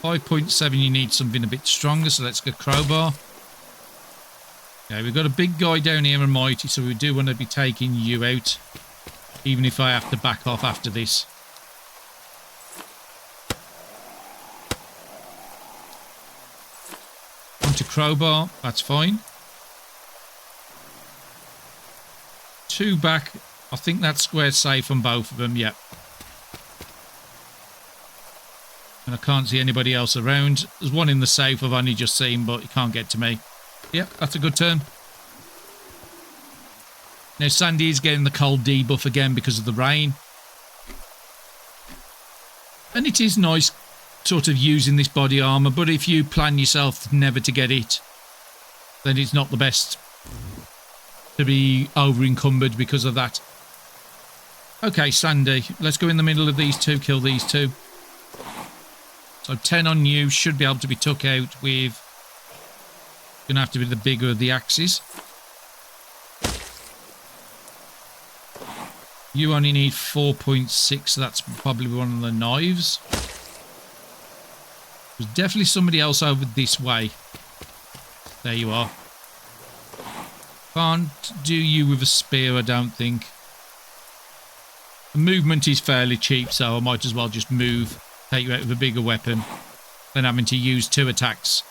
.7, you need something a bit stronger, so let's get crowbar. Okay, we've got a big guy down here and mighty, so we do want to be taking you out, even if I have to back off after this. Onto crowbar. That's fine. 2 back. I think that square's safe on both of them. Yep. And I can't see anybody else around. There's one in the safe I've only just seen, but he can't get to me. Yep, that's a good turn. Now Sandy is getting the cold debuff again because of the rain. And it is nice sort of using this body armour, but if you plan yourself never to get it, then it's not the best to be over encumbered because of that. Okay, Sandy, let's go in the middle of these two, kill these two. So 10 on you, should be able to be took out with... Gonna have to be the bigger of the axes. You only need 4.6, so that's probably one of the knives. There's definitely somebody else over this way. There you are. Can't do you with a spear, I don't think. The movement is fairly cheap, so I might as well just move, take you out with a bigger weapon, than having to use 2 attacks.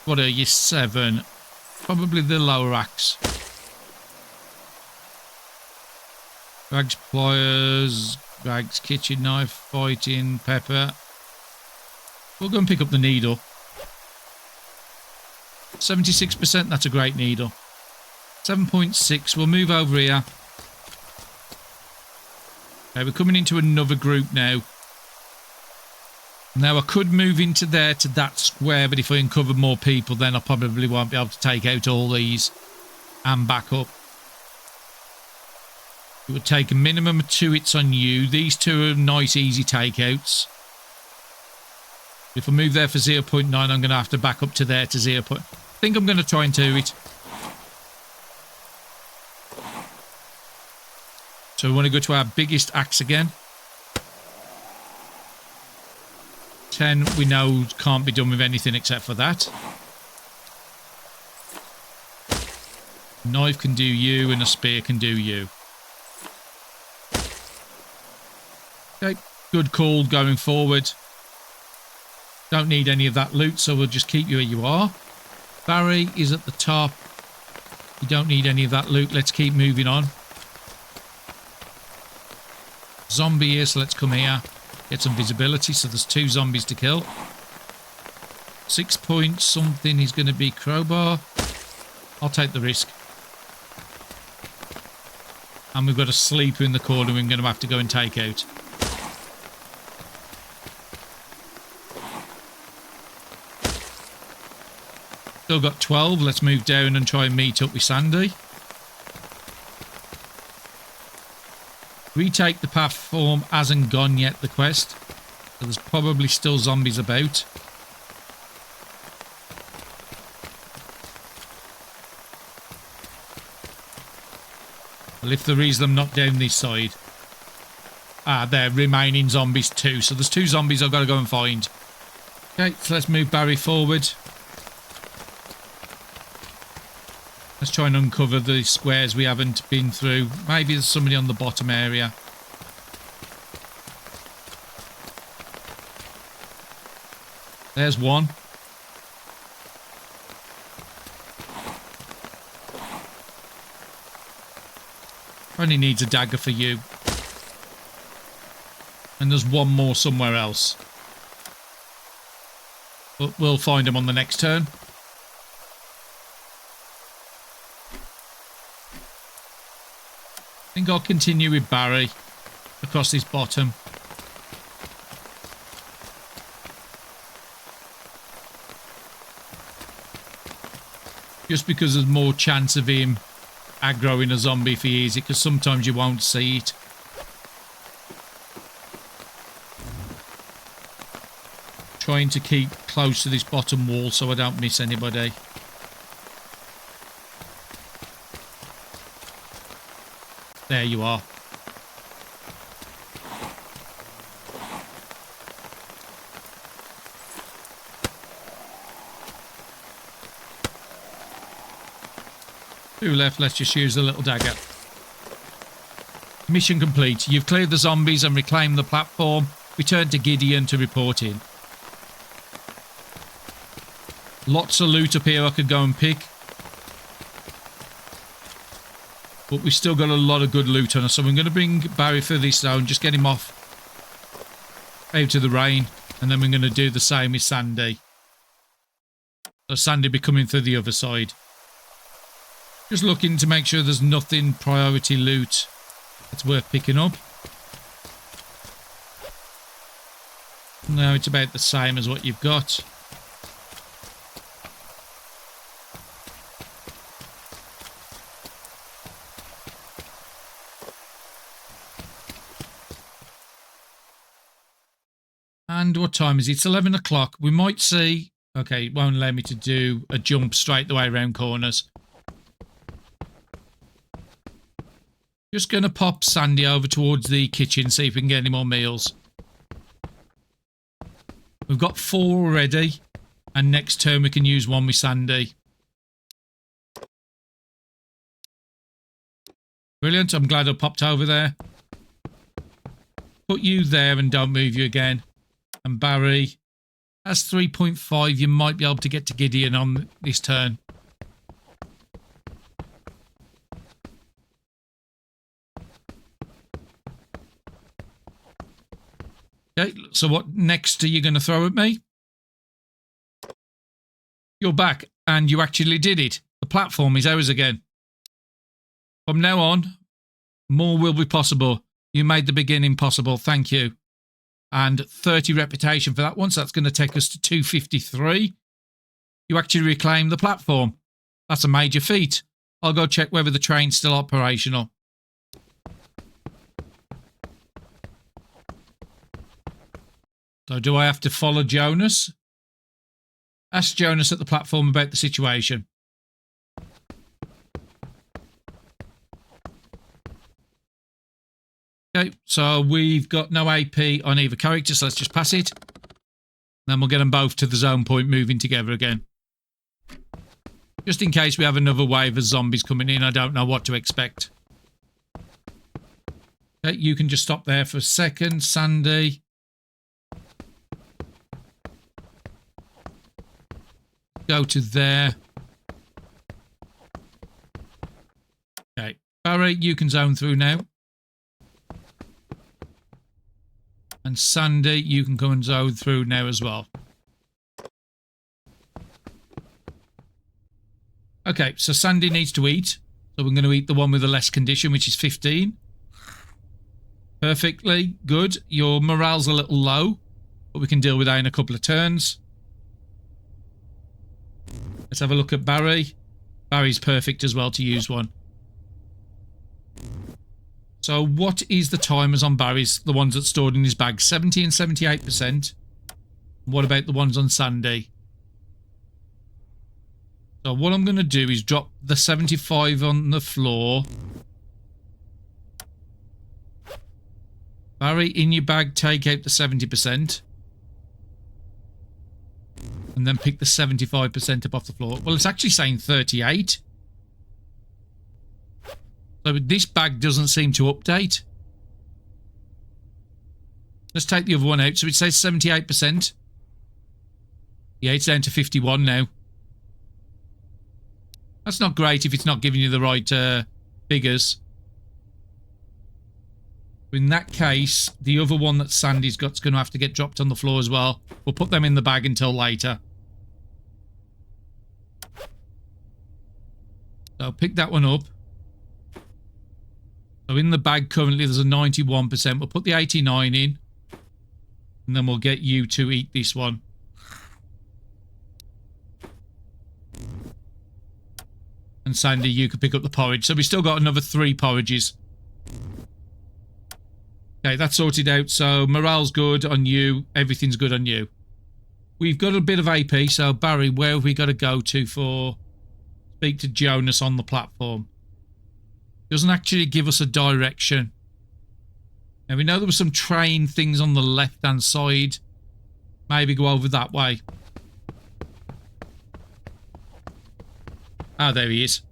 What are you, 7? Probably the lower axe. Rags, pliers, rags, kitchen knife, fighting, pepper. We'll go and pick up the needle. 76%, that's a great needle. 7.6, we'll move over here. Okay, we're coming into another group now. Now I could move into there to that square, but if I uncover more people, then I probably won't be able to take out all these and back up. It would take a minimum of 2 hits on you. These 2 are nice, easy takeouts. If I move there for 0.9, I'm going to have to back up to there to 0. I think I'm going to try and 2 it. So we want to go to our biggest axe again. 10 we know can't be done with anything except for that. Knife can do you and a spear can do you. Okay, good call going forward. Don't need any of that loot, so we'll just keep you where you are. Barry is at the top. You don't need any of that loot. Let's keep moving on. Zombie here, so let's come here. Get some visibility, so there's 2 zombies to kill. 6 point something is going to be crowbar. I'll take the risk. And we've got a sleeper in the corner we're going to have to go and take out. Still got 12. Let's move down and try and meet up with Sandy. Retake the platform hasn't gone yet, the quest. So there's probably still zombies about. Well, if there is them, not down this side. Ah, they're remaining zombies too. So there's 2 zombies I've got to go and find. Okay, so let's move Barry forward. Let's try and uncover the squares we haven't been through. Maybe there's somebody on the bottom area. There's one. Only needs a dagger for you. And there's one more somewhere else. But we'll find him on the next turn. I think I'll continue with Barry across this bottom. Just because there's more chance of him aggroing a zombie if he is it, because sometimes you won't see it. Trying to keep close to this bottom wall so I don't miss anybody. There you are. Two left, let's just use the little dagger. Mission complete. You've cleared the zombies and reclaimed the platform. Return to Gideon to report in. Lots of loot up here I could go and pick. But we've still got a lot of good loot on us. So I'm going to bring Barry through this zone. Just get him off out of the rain. And then we're going to do the same with Sandy. So Sandy be coming through the other side. Just looking to make sure there's nothing priority loot that's worth picking up. No, it's about the same as what you've got. And what time is it? It's 11 o'clock. We might see... Okay, it won't allow me to do a jump straight the way around corners. Just going to pop Sandy over towards the kitchen, see if we can get any more meals. We've got 4 already, and next turn we can use 1 with Sandy. Brilliant, I'm glad I popped over there. Put you there and don't move you again. And Barry, that's 3.5. You might be able to get to Gideon on this turn. Okay, so what next are you going to throw at me? You're back, and you actually did it. The platform is ours again. From now on, more will be possible. You made the beginning possible. Thank you. And 30 reputation for that one, so that's going to take us to 253. You actually reclaimed the platform. That's a major feat. I'll go check whether the train's still operational. So do I have to follow Jonas? Ask Jonas at the platform about the situation. Okay, so we've got no AP on either character, so let's just pass it. Then we'll get them both to the zone point, moving together again. Just in case we have another wave of zombies coming in, I don't know what to expect. Okay, you can just stop there for a second, Sandy. Go to there. Okay, Barry, you can zone through now. And Sandy, you can come and zone through now as well. Okay, so Sandy needs to eat. So we're going to eat the one with the less condition, which is 15. Perfectly good. Your morale's a little low, but we can deal with that in a couple of turns. Let's have a look at Barry. Barry's perfect as well to use one. So what is the timers on Barry's, the ones that's stored in his bag? 70 and 78%. What about the ones on Sandy? So what I'm going to do is drop the 75 on the floor. Barry, in your bag, take out the 70%. And then pick the 75% up off the floor. Well, it's actually saying 38. So this bag doesn't seem to update. Let's take the other one out. So it says 78%. Yeah, it's down to 51 now. That's not great if it's not giving you the right figures. In that case, the other one that Sandy's got's going to have to get dropped on the floor as well. We'll put them in the bag until later. So pick that one up. So in the bag currently there's a 91%. We'll put the 89 in. And then we'll get you to eat this one. And Sandy, you could pick up the porridge. So we've still got another 3 porridges. Okay, that's sorted out. So morale's good on you. Everything's good on you. We've got a bit of AP. So Barry, where have we got to go to for... Speak to Jonas on the platform. Doesn't actually give us a direction. Now we know there were some train things on the left hand side. Maybe go over that way. Ah, there he is.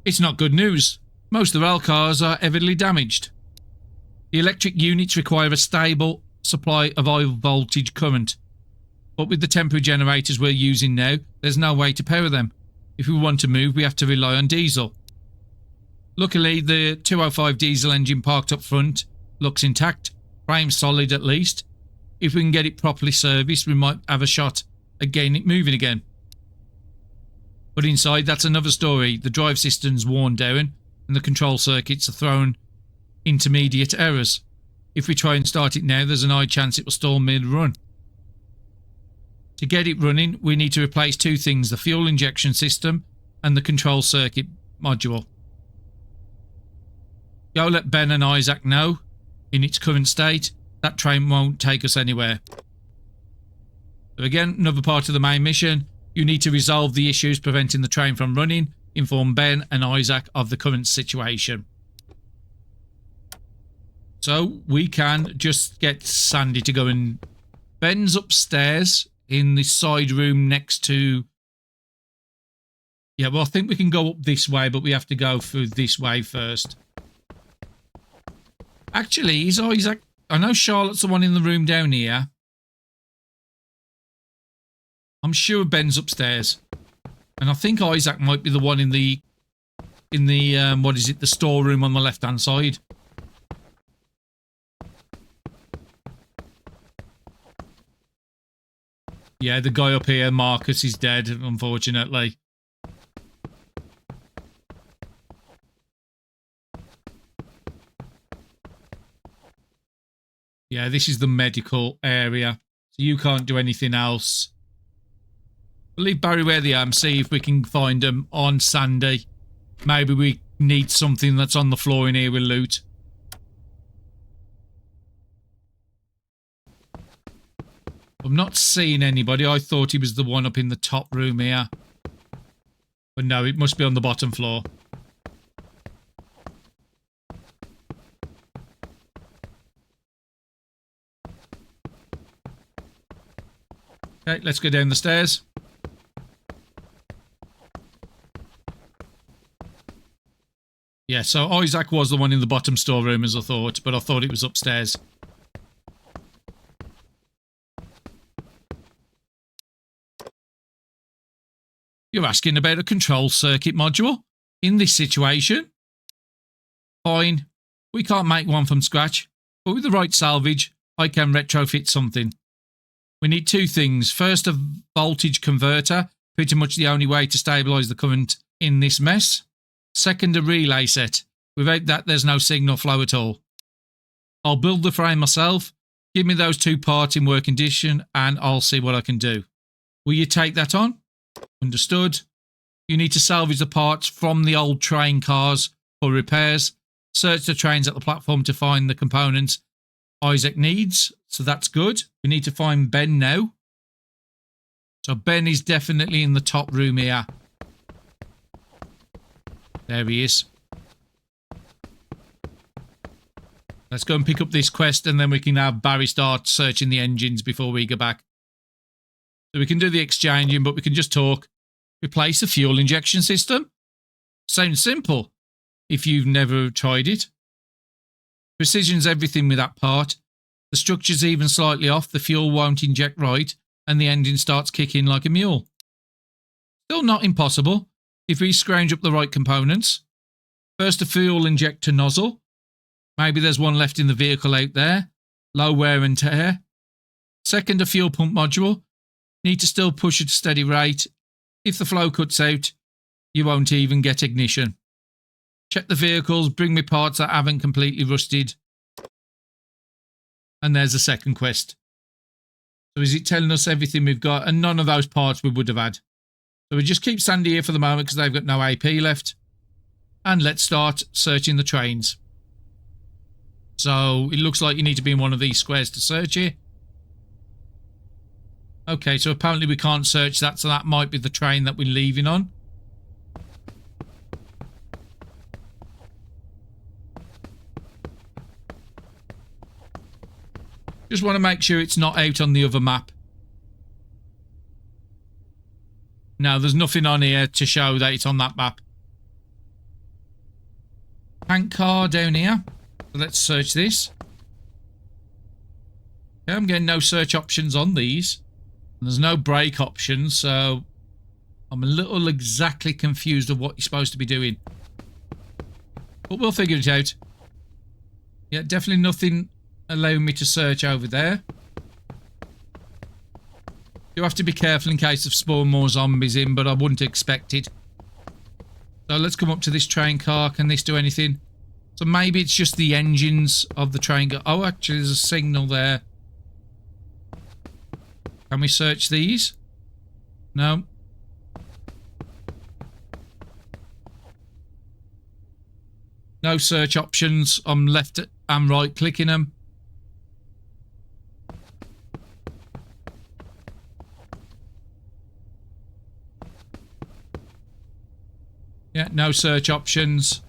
It's not good news. Most of the rail cars are heavily damaged. The electric units require a stable supply of high voltage current. But with the temporary generators we're using now, there's no way to power them. If we want to move, we have to rely on diesel. Luckily, the 205 diesel engine parked up front looks intact, frame solid at least. If we can get it properly serviced, we might have a shot at getting it moving again. But inside, that's another story. The drive system's worn down and the control circuits are thrown intermediate errors. If we try and start it now, there's an high chance it will stall mid-run. To get it running, we need to replace two things, the fuel injection system and the control circuit module. Go let Ben and Isaac know, in its current state, that train won't take us anywhere. So again, another part of the main mission, you need to resolve the issues preventing the train from running, inform Ben and Isaac of the current situation. So we can just get Sandy to go and... Ben's upstairs in the side room next to... Yeah, well, I think we can go up this way, but we have to go through this way first. Actually, is Isaac... I know Charlotte's the one in the room down here. I'm sure Ben's upstairs. And I think Isaac might be the one in the... what is it? The storeroom on the left-hand side. Yeah, the guy up here, Marcus, is dead, unfortunately. Yeah, this is the medical area. So you can't do anything else. We'll leave Barry where they are and see if we can find them on Sandy. Maybe we need something that's on the floor in here with loot. I'm not seeing anybody. I thought he was the one up in the top room here. But no, it must be on the bottom floor. Okay, let's go down the stairs. Yeah, so Isaac was the one in the bottom storeroom as I thought, but I thought it was upstairs. You're asking about a control circuit module? In this situation? Fine. We can't make one from scratch, but with the right salvage, I can retrofit something. We need two things. First, a voltage converter, pretty much the only way to stabilise the current in this mess. Second, a relay set. Without that, there's no signal flow at all. I'll build the frame myself. Give me those two parts in working condition and I'll see what I can do. Will you take that on? Understood. You need to salvage the parts from the old train cars for repairs. Search the trains at the platform to find the components Isaac needs. So that's good. We need to find Ben now. So Ben is definitely in the top room here. There he is. Let's go and pick up this quest and then we can have Barry start searching the engines before we go back. So we can do the exchanging, but we can just talk. Replace the fuel injection system. Sounds simple if you've never tried it. Precision's everything with that part. The structure's even slightly off, the fuel won't inject right, and the engine starts kicking like a mule. Still not impossible if we scrounge up the right components. First, a fuel injector nozzle. Maybe there's one left in the vehicle out there. Low wear and tear. Second, a fuel pump module. Need to still push at a steady rate. If the flow cuts out, you won't even get ignition. Check the vehicles, bring me parts that haven't completely rusted. And there's a second quest. So is it telling us everything we've got? And none of those parts we would have had. So we just keep Sandy here for the moment because they've got no AP left. And let's start searching the trains. So it looks like you need to be in one of these squares to search it. Okay, so apparently we can't search that, so that might be the train that we're leaving on. Just want to make sure it's not out on the other map. No, there's nothing on here to show that it's on that map. Tank car down here. So let's search this. Okay, I'm getting no search options on these. And there's no break options, so I'm a little exactly confused of what you're supposed to be doing. But we'll figure it out. Yeah, definitely nothing allowing me to search over there. You have to be careful in case of spawn more zombies in, but I wouldn't expect it. So let's come up to this train car. Can this do anything? So maybe it's just the engines of the train car. Oh, actually, there's a signal there. Can we search these? No. No search options. I'm left and right clicking them. Yeah, no search options.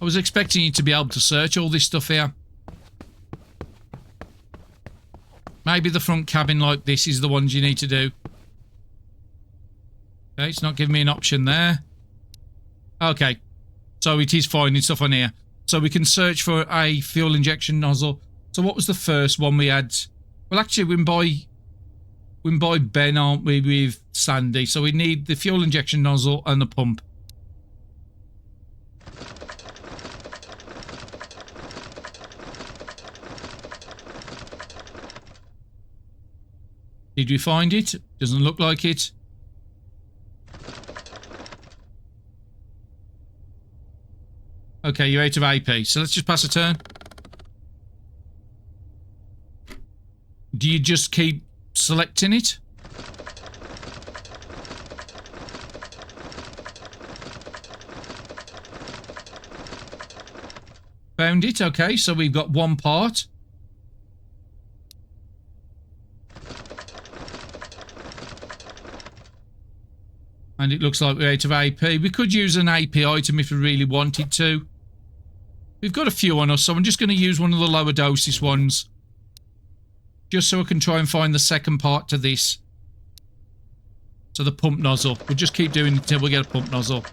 I was expecting you to be able to search all this stuff here. Maybe the front cabin like this is the ones you need to do. Okay, it's not giving me an option there. Okay, so it is finding stuff on here. So we can search for a fuel injection nozzle. So what was the first one we had? Well, actually, we're by Ben, aren't we, with Sandy? So we need the fuel injection nozzle and the pump. Did we find it? Doesn't look like it. Okay, you're out of AP. So let's just pass a turn. Do you just keep selecting it? Found it. Okay, so we've got one part. And it looks like we're out of AP. We could use an AP item if we really wanted to. We've got a few on us, so I'm just going to use one of the lower doses ones. Just so I can try and find the second part to this. So the pump nozzle. We'll just keep doing it until we get a pump nozzle.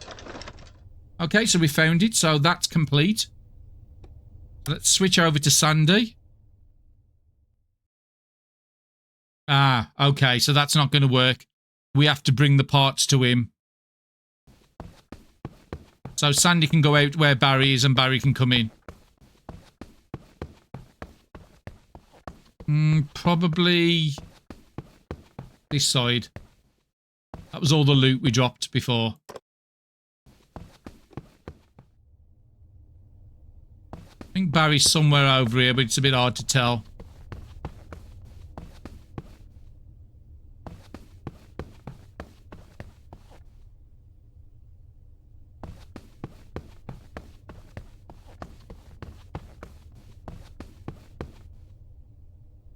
Okay, so we found it. So that's complete. Let's switch over to Sandy. Ah, okay, so that's not going to work. We have to bring the parts to him. So Sandy can go out where Barry is and Barry can come in. Probably this side. That was all the loot we dropped before. I think Barry's somewhere over here, but it's a bit hard to tell.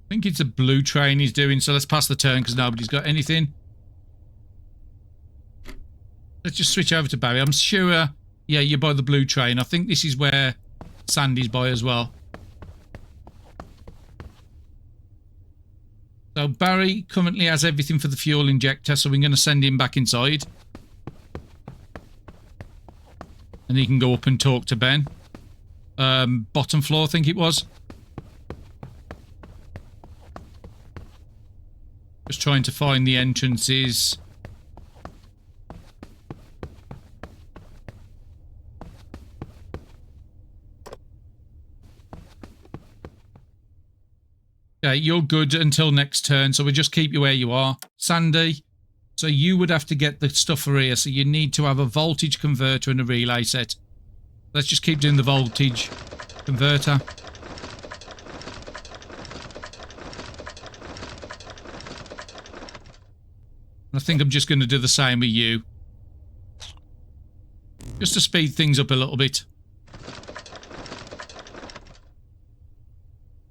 I think it's a blue train he's doing, so let's pass the turn because nobody's got anything. Let's just switch over to Barry. I'm sure, yeah, you're by the blue train. I think this is where Sandy's by as well. So Barry currently has everything for the fuel injector, so we're going to send him back inside. And he can go up and talk to Ben. Bottom floor, I think it was. Just trying to find the entrances. Okay, you're good until next turn, so we'll just keep you where you are. Sandy, so you would have to get the stuff for here, so you need to have a voltage converter and a relay set. Let's just keep doing the voltage converter. I think I'm just going to do the same with you. Just to speed things up a little bit.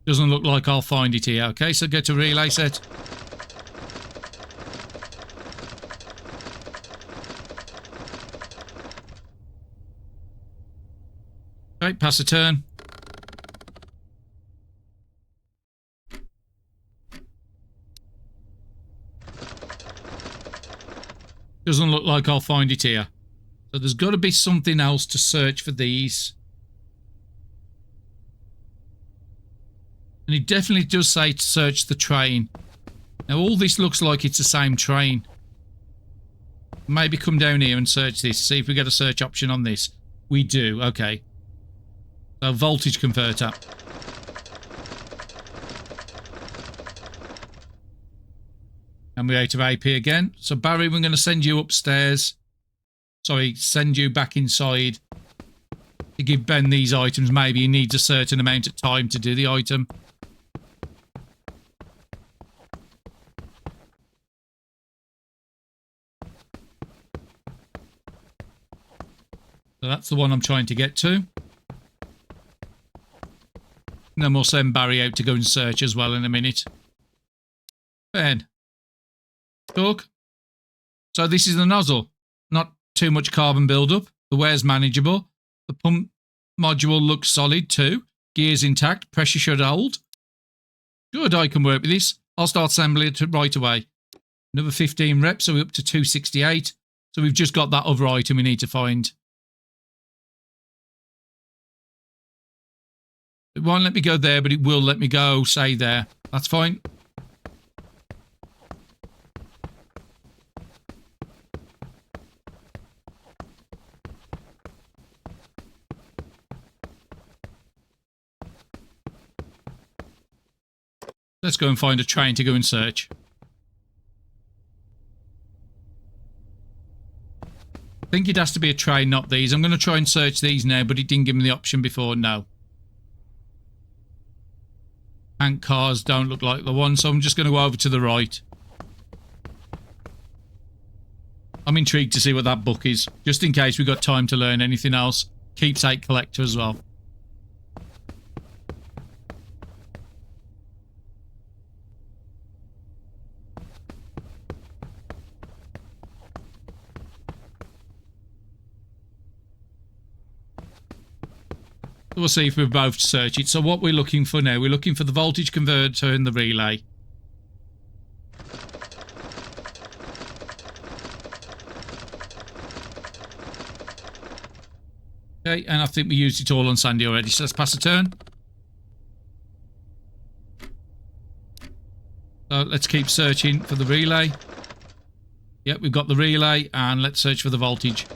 Doesn't look like I'll find it here. Okay, so get a relay set. Okay, pass a turn. Doesn't look like I'll find it here. So there's got to be something else to search for these. And it definitely does say to search the train. Now all this looks like it's the same train. Maybe come down here and search this. See if we get a search option on this. We do. Okay. So voltage converter. And we're out of AP again. So Barry, we're going to send you upstairs. Sorry, send you back inside. To give Ben these items. Maybe he needs a certain amount of time to do the item. So that's the one I'm trying to get to. And then we'll send Barry out to go and search as well in a minute. Ben. Talk. So this is the nozzle. Not too much carbon buildup. The wear's manageable. The pump module looks solid too. Gears intact. Pressure should hold. Good, I can work with this. I'll start assembling it right away. Another 15 reps, so we're up to 268. So we've just got that other item we need to find. It won't let me go there, but it will let me go, say there. That's fine. Let's go and find a train to go and search. I think it has to be a train, not these. I'm going to try and search these now, but it didn't give me the option before. No. Tank cars don't look like the one, so I'm just going to go over to the right. I'm intrigued to see what that book is, just in case we've got time to learn anything else. Keepsake collector as well. We'll see if we both search it. So what we're looking for now, we're looking for the voltage converter and the relay. Okay, and I think we used it all on Sandy already, so let's pass a turn. So let's keep searching for the relay. Yep, we've got the relay, and let's search for the voltage.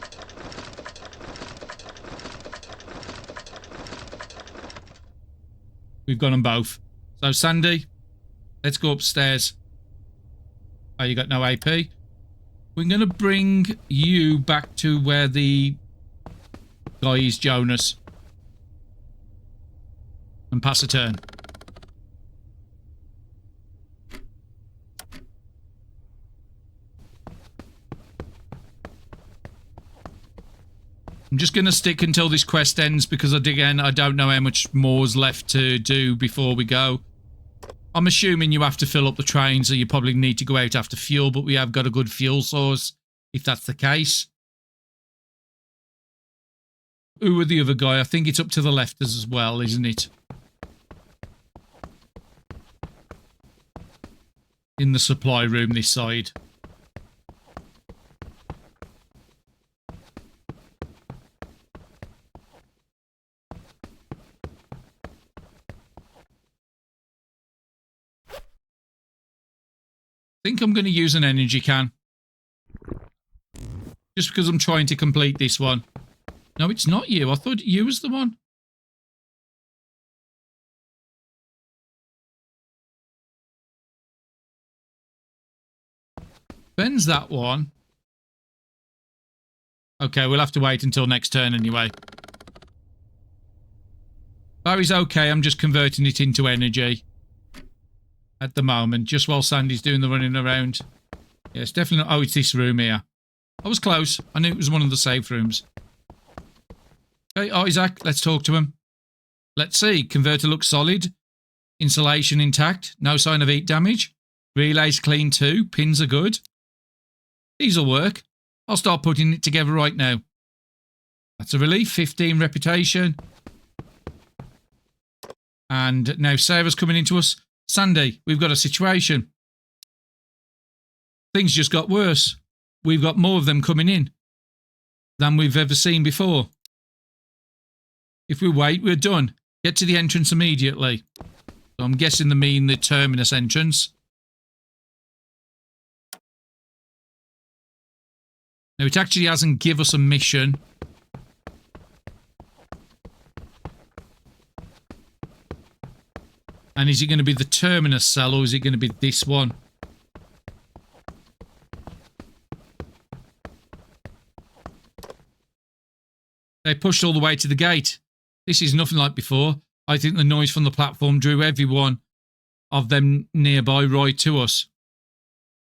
We've got them both. So, Sandy, let's go upstairs. Oh, you got no AP. We're going to bring you back to where the guy is, Jonas. And pass a turn. I'm just going to stick until this quest ends because, again, I don't know how much more's left to do before we go. I'm assuming you have to fill up the train, so you probably need to go out after fuel, but we have got a good fuel source, if that's the case. Who are the other guy? I think it's up to the left as well, isn't it? In the supply room this side. I think I'm going to use an energy can. Just because I'm trying to complete this one. No, it's not you. I thought you was the one. Ben's that one. Okay, we'll have to wait until next turn anyway. Barry's okay. I'm just converting it into energy. At the moment, just while Sandy's doing the running around. Yeah, it's definitely not... Oh, it's this room here. I was close. I knew it was one of the safe rooms. Okay, Isaac, let's talk to him. Let's see. Converter looks solid. Insulation intact. No sign of heat damage. Relay's clean too. Pins are good. These'll work. I'll start putting it together right now. That's a relief. 15 reputation. And now Sarah's coming into us. Sandy, we've got a situation. Things just got worse. We've got more of them coming in. than we've ever seen before. If we wait, we're done. Get to the entrance immediately. So I'm guessing they mean the Terminus entrance. Now, it actually hasn't given us a mission. And is it going to be the Terminus cell or is it going to be this one? They pushed all the way to the gate. This is nothing like before. I think the noise from the platform drew everyone of them nearby right to us.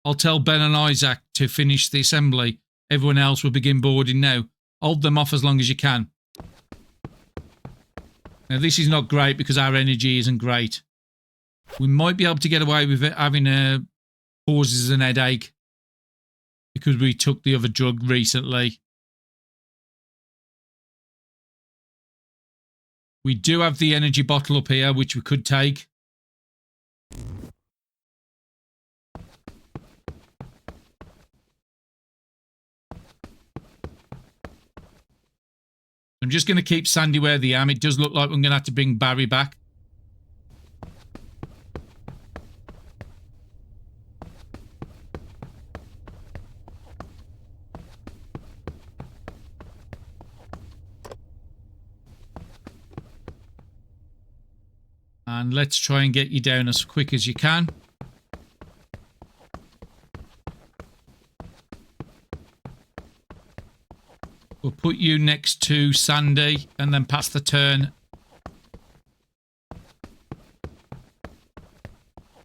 I'll tell Ben and Isaac to finish the assembly. Everyone else will begin boarding now. Hold them off as long as you can. Now, this is not great because our energy isn't great. We might be able to get away with it having causes an headache because we took the other drug recently. We do have the energy bottle up here, which we could take. I'm just going to keep Sandy where they am. It does look like I'm going to have to bring Barry back. And let's try and get you down as quick as you can. We'll put you next to Sandy and then pass the turn.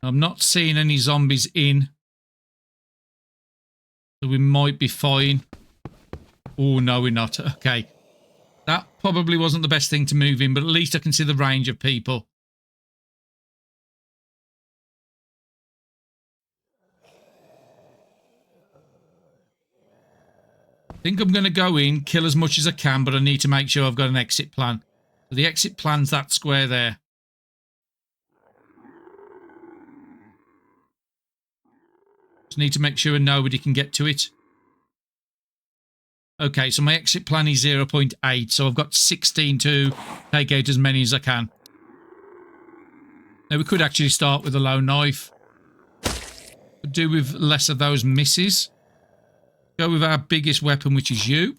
I'm not seeing any zombies in. So we might be fine. Oh, no, we're not. Okay. That probably wasn't the best thing to move in, but at least I can see the range of people. I think I'm going to go in, kill as much as I can, but I need to make sure I've got an exit plan. So the exit plan's that square there. Just need to make sure nobody can get to it. Okay, so my exit plan is 0.8, so I've got 16 to take out as many as I can. Now, we could actually start with a low knife. Could do with less of those misses. Go with our biggest weapon, which is you.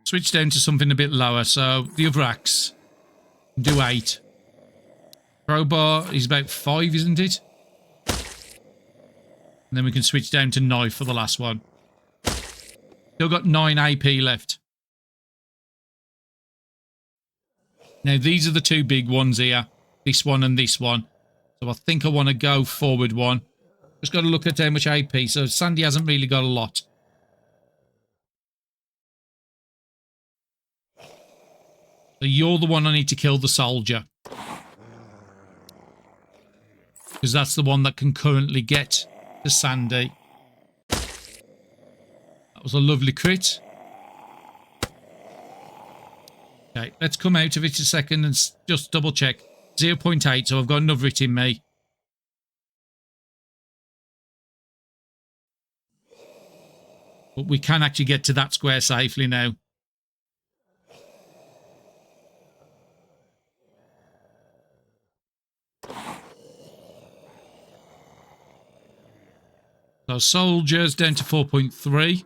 Switch down to something a bit lower. So the other axe. Do 8. Crowbar is about 5, isn't it? And then we can switch down to knife for the last one. Still got 9 AP left. Now these are the two big ones here. This one and this one. So I think I want to go forward one. Just got to look at how much AP. So Sandy hasn't really got a lot. So you're the one I need to kill the soldier. Because that's the one that can currently get to Sandy. That was a lovely crit. Okay, let's come out of it a second and just double check. 0.8, so I've got another hit in me. But we can actually get to that square safely now. So soldiers down to 4.3.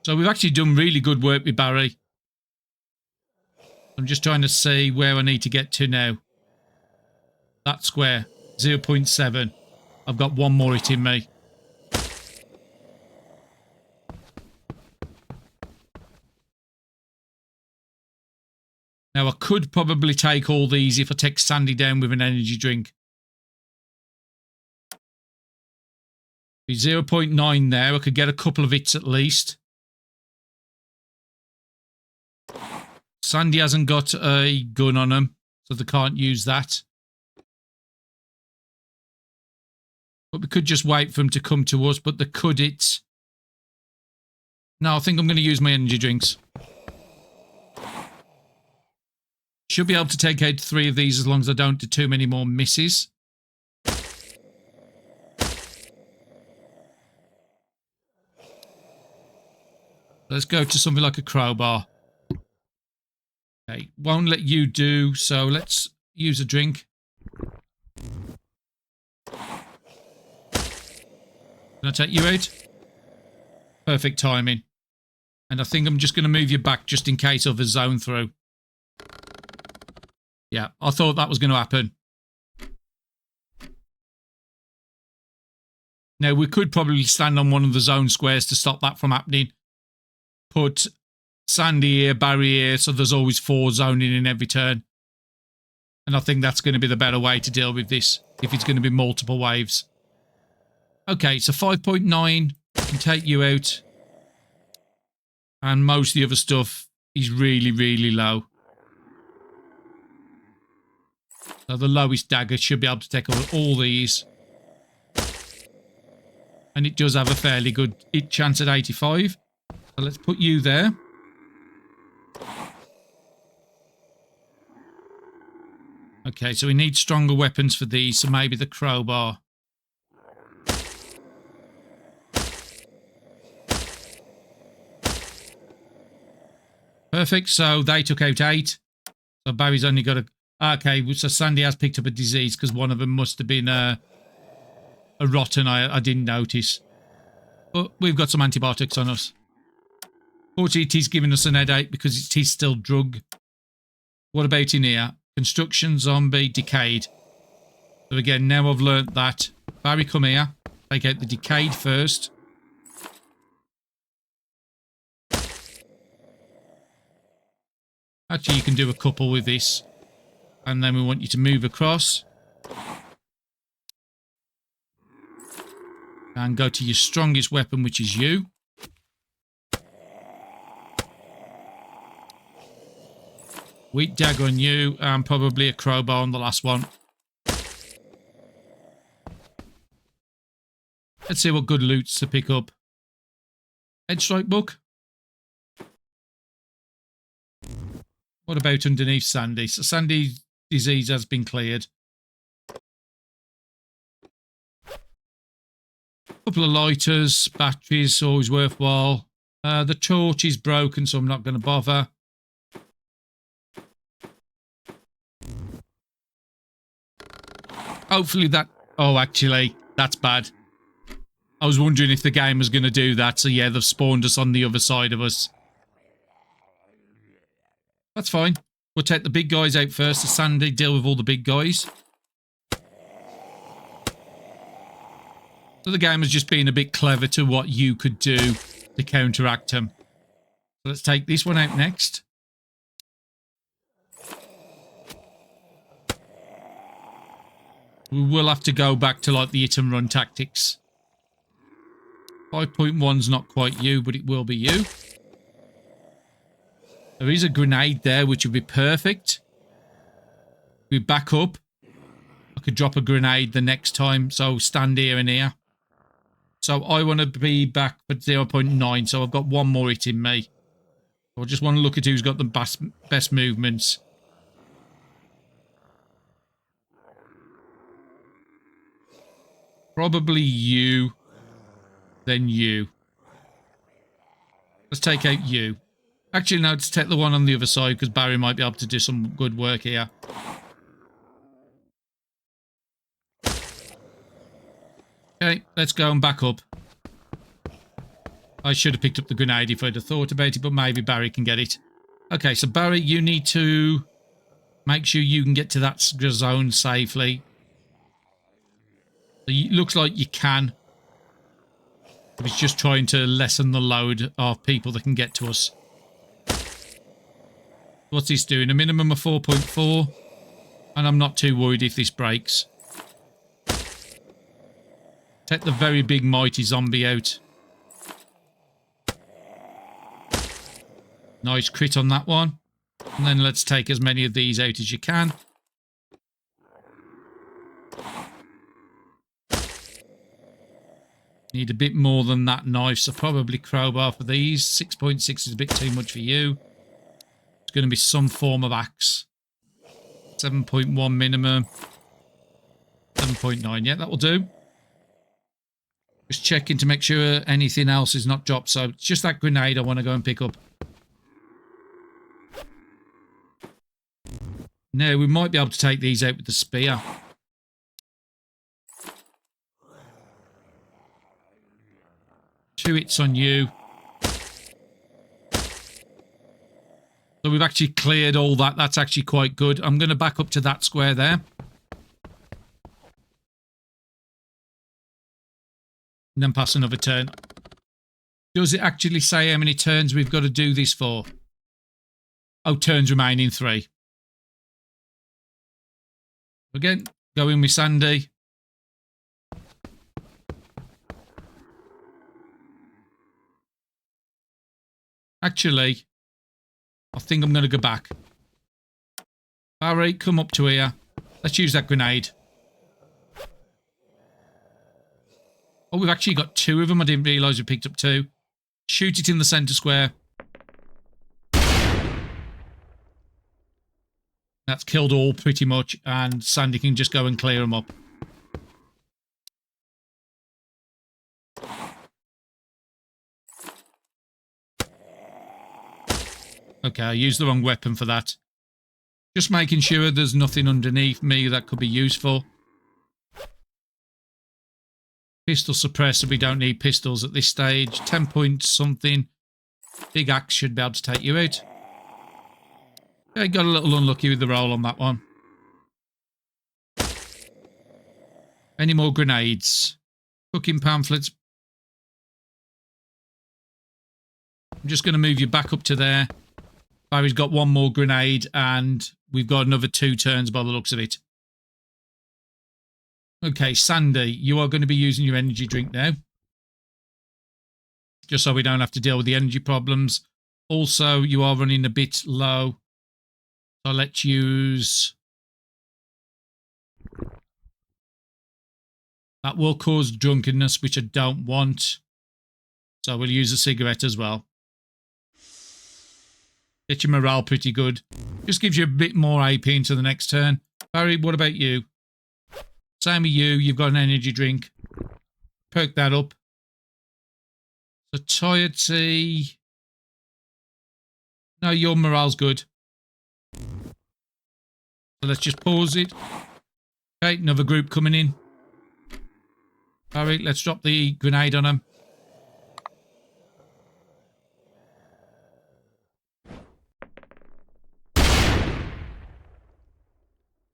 So we've actually done really good work with Barry. I'm just trying to see where I need to get to now. That square, 0.7. I've got one more hit in me. Now I could probably take all these if I take Sandy down with an energy drink. 0.9 there. I could get a couple of hits at least. Sandy hasn't got a gun on him, so they can't use that. But we could just wait for him to come to us, but they could hit. No, I think I'm going to use my energy drinks. Should be able to take out 3 of these as long as I don't do too many more misses. Let's go to something like a crowbar. Okay, won't let you do, so let's use a drink. Can I take you out? Perfect timing. And I think I'm just going to move you back just in case of a zone through. Yeah, I thought that was going to happen. Now, we could probably stand on one of the zone squares to stop that from happening. Put Sandy here, Barry here, so there's always 4 zoning in every turn. And I think that's going to be the better way to deal with this, if it's going to be multiple waves. Okay, so 5.9, I can take you out. And most of the other stuff is really, really low. So the lowest dagger should be able to take all these. And it does have a fairly good hit chance at 85. So let's put you there. Okay, so we need stronger weapons for these, so maybe the crowbar. Perfect, so they took out 8. So Barry's only got a... Okay, so Sandy has picked up a disease because one of them must have been a rotten I didn't notice. But we've got some antibiotics on us. Fortunately, it is giving us an headache because it is still drug. What about in here? Construction, zombie, decayed. So again, now I've learnt that. Barry, come here. Take out the decayed first. Actually, you can do a couple with this. And then we want you to move across. And go to your strongest weapon, which is you. Weak dagger on you, and probably a crowbar on the last one. Let's see what good loot's to pick up. Edge strike book. What about underneath Sandy? So Sandy's disease has been cleared. Couple of lighters, batteries, always worthwhile. The torch is broken, so I'm not going to bother. Hopefully that... Oh, actually, that's bad. I was wondering if the game was going to do that. So yeah, they've spawned us on the other side of us. That's fine. We'll take the big guys out first. So Sandy, deal with all the big guys. So the game has just been a bit clever to what you could do to counteract them. So let's take this one out next. We will have to go back to like the hit and run tactics. 5.1's not quite you, but it will be you. There is a grenade there, which would be perfect. We back up. I could drop a grenade the next time, so stand here and here. So I want to be back at 0.9, so I've got one more hit in me. I just want to look at who's got the best movements. Probably you, then you. Let's take out you. Actually, no, let's take the one on the other side because Barry might be able to do some good work here. Okay, let's go and back up. I should have picked up the grenade if I'd have thought about it, but maybe Barry can get it. Okay, so Barry, you need to make sure you can get to that zone safely. It looks like you can. It's just trying to lessen the load of people that can get to us. What's this doing? A minimum of 4.4. And I'm not too worried if this breaks. Take the very big mighty zombie out. Nice crit on that one. And then let's take as many of these out as you can. Need a bit more than that knife, so probably crowbar for these. 6.6 is a bit too much for you. It's going to be some form of axe. 7.1 minimum. 7.9, yeah, that will do. Just checking to make sure anything else is not dropped. So it's just that grenade I want to go and pick up. Now, we might be able to take these out with the spear. Two hits on you. So we've actually cleared all that. That's actually quite good. I'm going to back up to that square there. And then pass another turn. Does it actually say how many turns we've got to do this for? Oh, turns remaining 3. Again, go in with Sandy. Actually, I think I'm going to go back. Barry, come up to here. Let's use that grenade. Oh, we've actually got 2 of them. I didn't realise we picked up 2. Shoot it in the centre square. That's killed all pretty much, and Sandy can just go and clear them up. Okay, I used the wrong weapon for that. Just making sure there's nothing underneath me that could be useful. Pistol suppressor, we don't need pistols at this stage. 10 points something. Big axe should be able to take you out. Okay, got a little unlucky with the roll on that one. Any more grenades? Cooking pamphlets. I'm just going to move you back up to there. Barry's got 1 more grenade, and we've got another 2 turns by the looks of it. Okay, Sandy, you are going to be using your energy drink now. Just so we don't have to deal with the energy problems. Also, you are running a bit low. So let's use... That will cause drunkenness, which I don't want. So we'll use a cigarette as well. Get your morale pretty good. Just gives you a bit more AP into the next turn. Barry, what about you? Same with you. You've got an energy drink. Perk that up. Satiety. No, your morale's good. So let's just pause it. Okay, another group coming in. Barry, let's drop the grenade on them.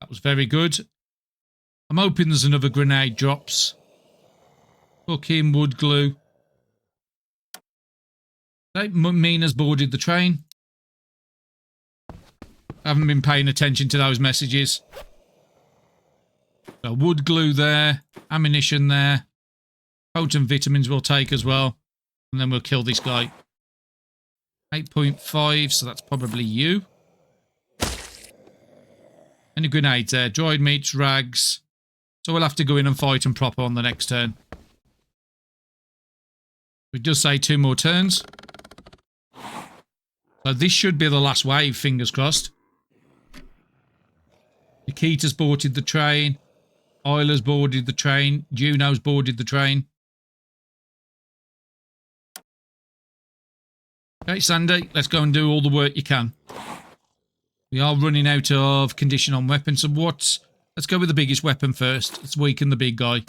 That was very good. I'm hoping there's another grenade drops. Fucking wood glue. Okay, Mina's boarded the train. I haven't been paying attention to those messages. So wood glue there. Ammunition there. Potent vitamins we'll take as well. And then we'll kill this guy. 8.5, so that's probably you. Any grenades there? Dried meats, rags. So we'll have to go in and fight and proper on the next turn. It does say 2 more turns. So this should be the last wave, fingers crossed. Nikita's boarded the train. Isla's boarded the train. Juno's boarded the train. Okay, Sandy, let's go and do all the work you can. We are running out of condition on weapons. So let's go with the biggest weapon first. Let's weaken the big guy.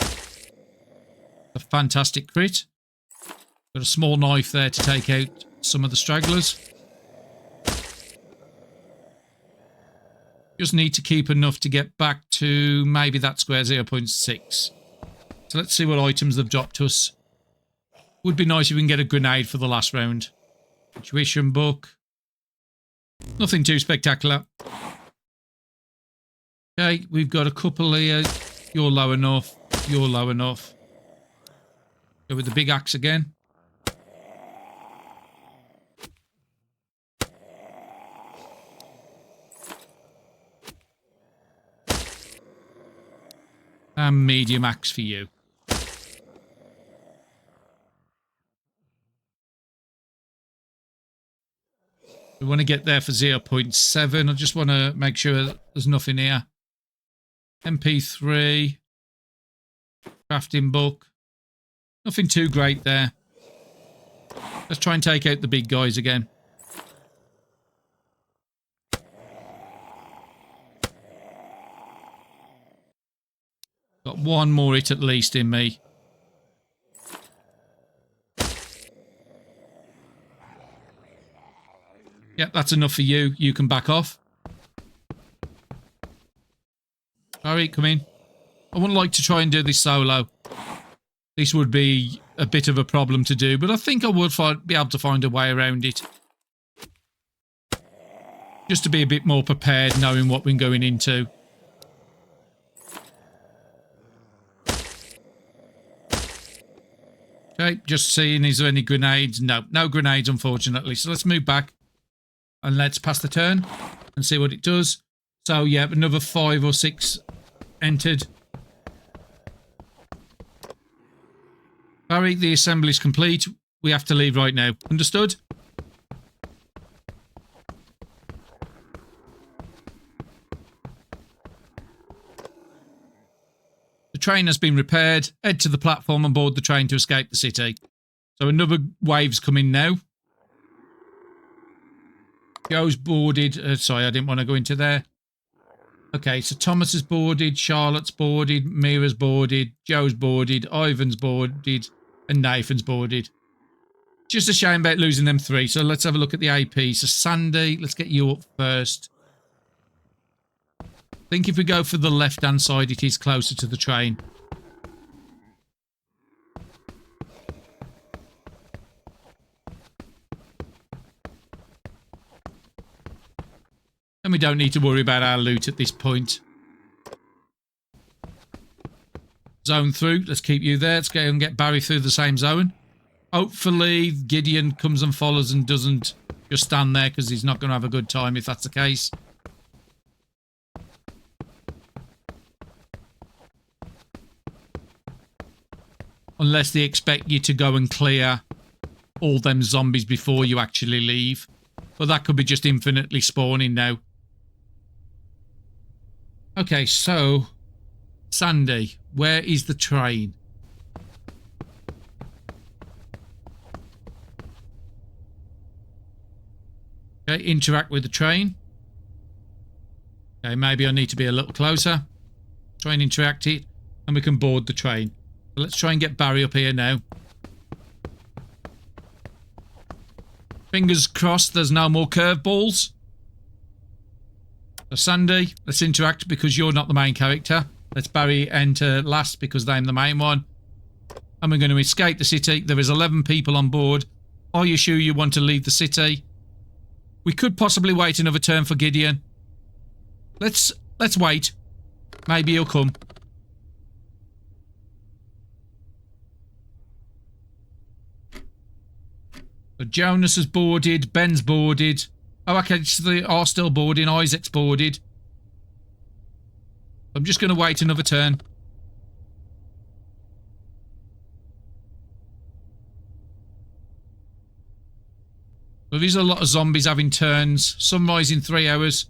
A fantastic crit. Got a small knife there to take out some of the stragglers. Just need to keep enough to get back to maybe that square 0.6. So let's see what items they've dropped to us. Would be nice if we can get a grenade for the last round. Tuition book. Nothing too spectacular. Okay, we've got a couple here. You're low enough. You're low enough. Go with the big axe again. And medium axe for you. We want to get there for 0.7. I just want to make sure there's nothing here. MP3. Crafting book. Nothing too great there. Let's try and take out the big guys again. Got one more hit at least in me. Yep, that's enough for you. You can back off. Sorry, come in. I wouldn't like to try and do this solo. This would be a bit of a problem to do, but I think I would be able to find a way around it. Just to be a bit more prepared, knowing what we're going into. Okay, just seeing, is there any grenades? No, no grenades, unfortunately. So let's move back. And let's pass the turn and see what it does. So, yeah, another 5 or 6 entered. Barry, the assembly is complete. We have to leave right now. Understood? The train has been repaired. Head to the platform and board the train to escape the city. So another wave's coming now. Joe's boarded. Sorry, I didn't want to go into there. Okay, so Thomas is boarded, Charlotte's boarded, Mira's boarded, Joe's boarded, Ivan's boarded, and Nathan's boarded. Just a shame about losing them 3. So let's have a look at the AP. So Sandy, let's get you up first. I think if we go for the left-hand side, it is closer to the train. And we don't need to worry about our loot at this point. Zone through. Let's keep you there. Let's go and get Barry through the same zone. Hopefully Gideon comes and follows and doesn't just stand there, because he's not going to have a good time if that's the case. Unless they expect you to go and clear all them zombies before you actually leave. But that could be just infinitely spawning now. Okay, so Sandy, where is the train? Okay, interact with the train. Okay, maybe I need to be a little closer. Try and interact it, and we can board the train. So let's try and get Barry up here now. Fingers crossed there's no more curveballs. So Sandy, let's interact because you're not the main character. Let's Barry enter last because I'm the main one. And we're going to escape the city. There is 11 people on board. Are you sure you want to leave the city? We could possibly wait another turn for Gideon. Let's wait. Maybe he'll come. So Jonas is boarded. Ben's boarded. Oh, okay, so they are still boarding. Isaac's boarded. I'm just going to wait another turn. So there's a lot of zombies having turns. Sunrise in 3 hours.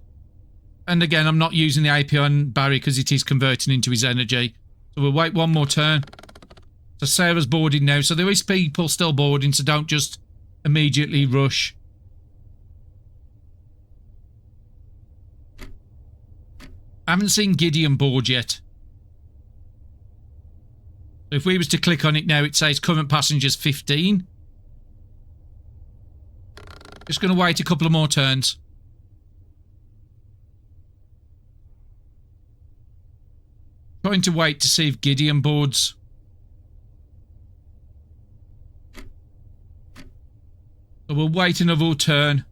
And again, I'm not using the AP on Barry because it is converting into his energy. So we'll wait one more turn. So Sarah's boarding now. So there is people still boarding, so don't just immediately rush. I haven't seen Gideon board yet. So if we was to click on it now, it says current passengers 15. Just going to wait a couple of more turns. Trying to wait to see if Gideon boards. So we'll wait another turn.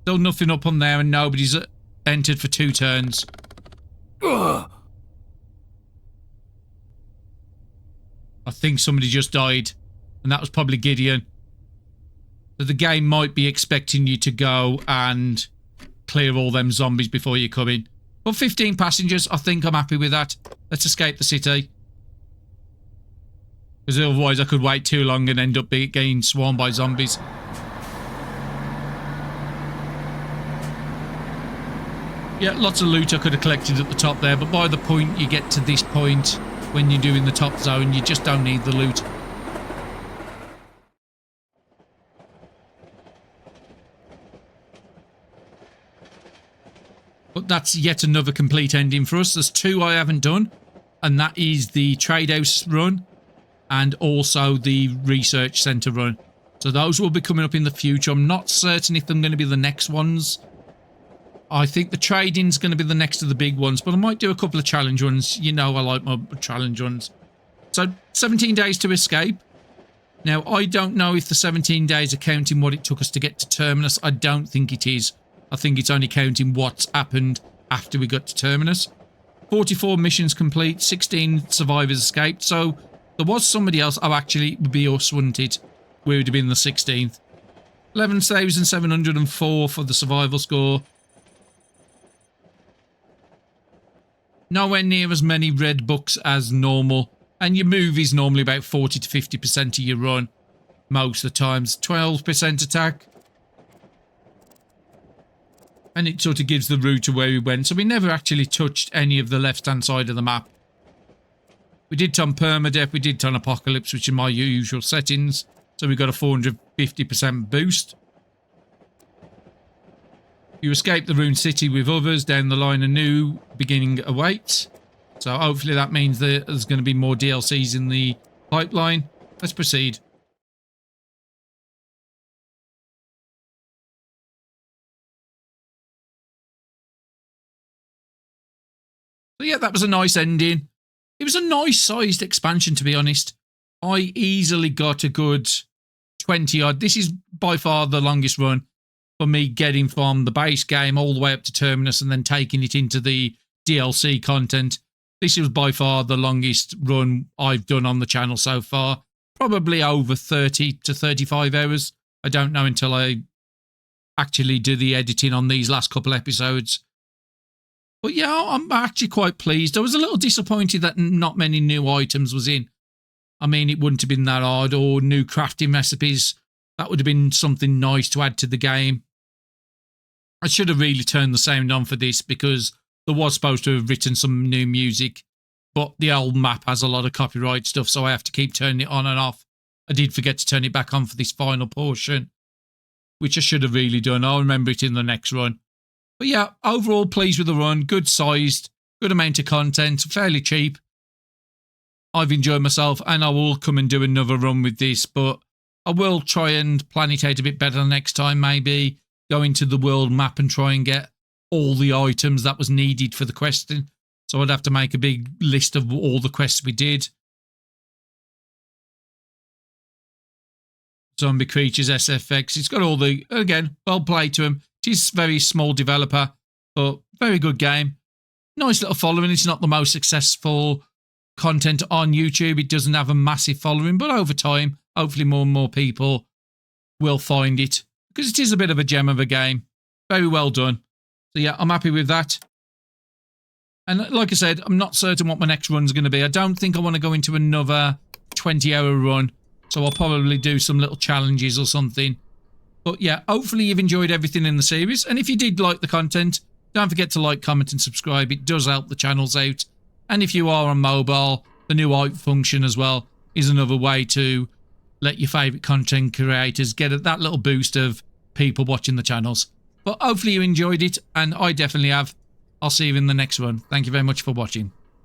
Still nothing up on there and nobody's entered for 2 turns. Ugh. I think somebody just died. And that was probably Gideon. So the game might be expecting you to go and clear all them zombies before you come in. But 15 passengers, I think I'm happy with that. Let's escape the city. Because otherwise I could wait too long and end up getting swarmed by zombies. Yeah, lots of loot I could have collected at the top there, but by the point you get to this point, when you're doing the top zone, you just don't need the loot. But that's yet another complete ending for us. There's 2 I haven't done, and that is the trade house run and also the research centre run. So those will be coming up in the future. I'm not certain if they're going to be the next ones. I think the trading's going to be the next of the big ones, but I might do a couple of challenge runs. You know I like my challenge runs. So 17 days to escape. Now, I don't know if the 17 days are counting what it took us to get to Terminus. I don't think it is. I think it's only counting what's happened after we got to Terminus. 44 missions complete, 16 survivors escaped. So there was somebody else. Oh, actually, it would be us, wouldn't it? We would have been the 16th. 11,704 for the survival score. Nowhere near as many red books as normal. And your move is normally about 40 to 50% of your run. Most of the times. 12% attack. And it sort of gives the route of where we went. So we never actually touched any of the left-hand side of the map. We did turn Permadeath. We did turn Apocalypse, which are my usual settings. So we got a 450% boost. You escape the ruined city with others. Down the line, a new beginning awaits. So hopefully that means that there's going to be more DLCs in the pipeline. Let's proceed. So yeah, that was a nice ending. It was a nice sized expansion, to be honest. I easily got a good 20 odd. This is by far the longest run for me, getting from the base game all the way up to Terminus and then taking it into the DLC content. This is by far the longest run I've done on the channel so far. Probably over 30 to 35 hours. I don't know until I actually do the editing on these last couple episodes. But yeah, I'm actually quite pleased. I was a little disappointed that not many new items was in. I mean, it wouldn't have been that hard, or new crafting recipes. That would have been something nice to add to the game. I should have really turned the sound on for this, because there was supposed to have written some new music, but the old map has a lot of copyright stuff, so I have to keep turning it on and off. I did forget to turn it back on for this final portion, which I should have really done. I'll remember it in the next run. But yeah, overall pleased with the run. Good sized, good amount of content, fairly cheap. I've enjoyed myself, and I will come and do another run with this, but I will try and plan it out a bit better next time. Maybe go into the world map and try and get all the items that was needed for the questing. So I'd have to make a big list of all the quests we did. Zombie creatures, SFX. It's got all the, again, well played to them. It is a very small developer, but very good game. Nice little following. It's not the most successful content on YouTube. It doesn't have a massive following, but over time, hopefully more and more people will find it, because it is a bit of a gem of a game. Very well done. So yeah, I'm happy with that. And like I said, I'm not certain what my next run's going to be. I don't think I want to go into another 20-hour run, so I'll probably do some little challenges or something. But yeah, hopefully you've enjoyed everything in the series. And if you did like the content, don't forget to like, comment and subscribe. It does help the channels out. And if you are on mobile, the new hype function as well is another way to let your favourite content creators get that little boost of people watching the channels. But hopefully you enjoyed it, and I definitely have. I'll see you in the next one. Thank you very much for watching.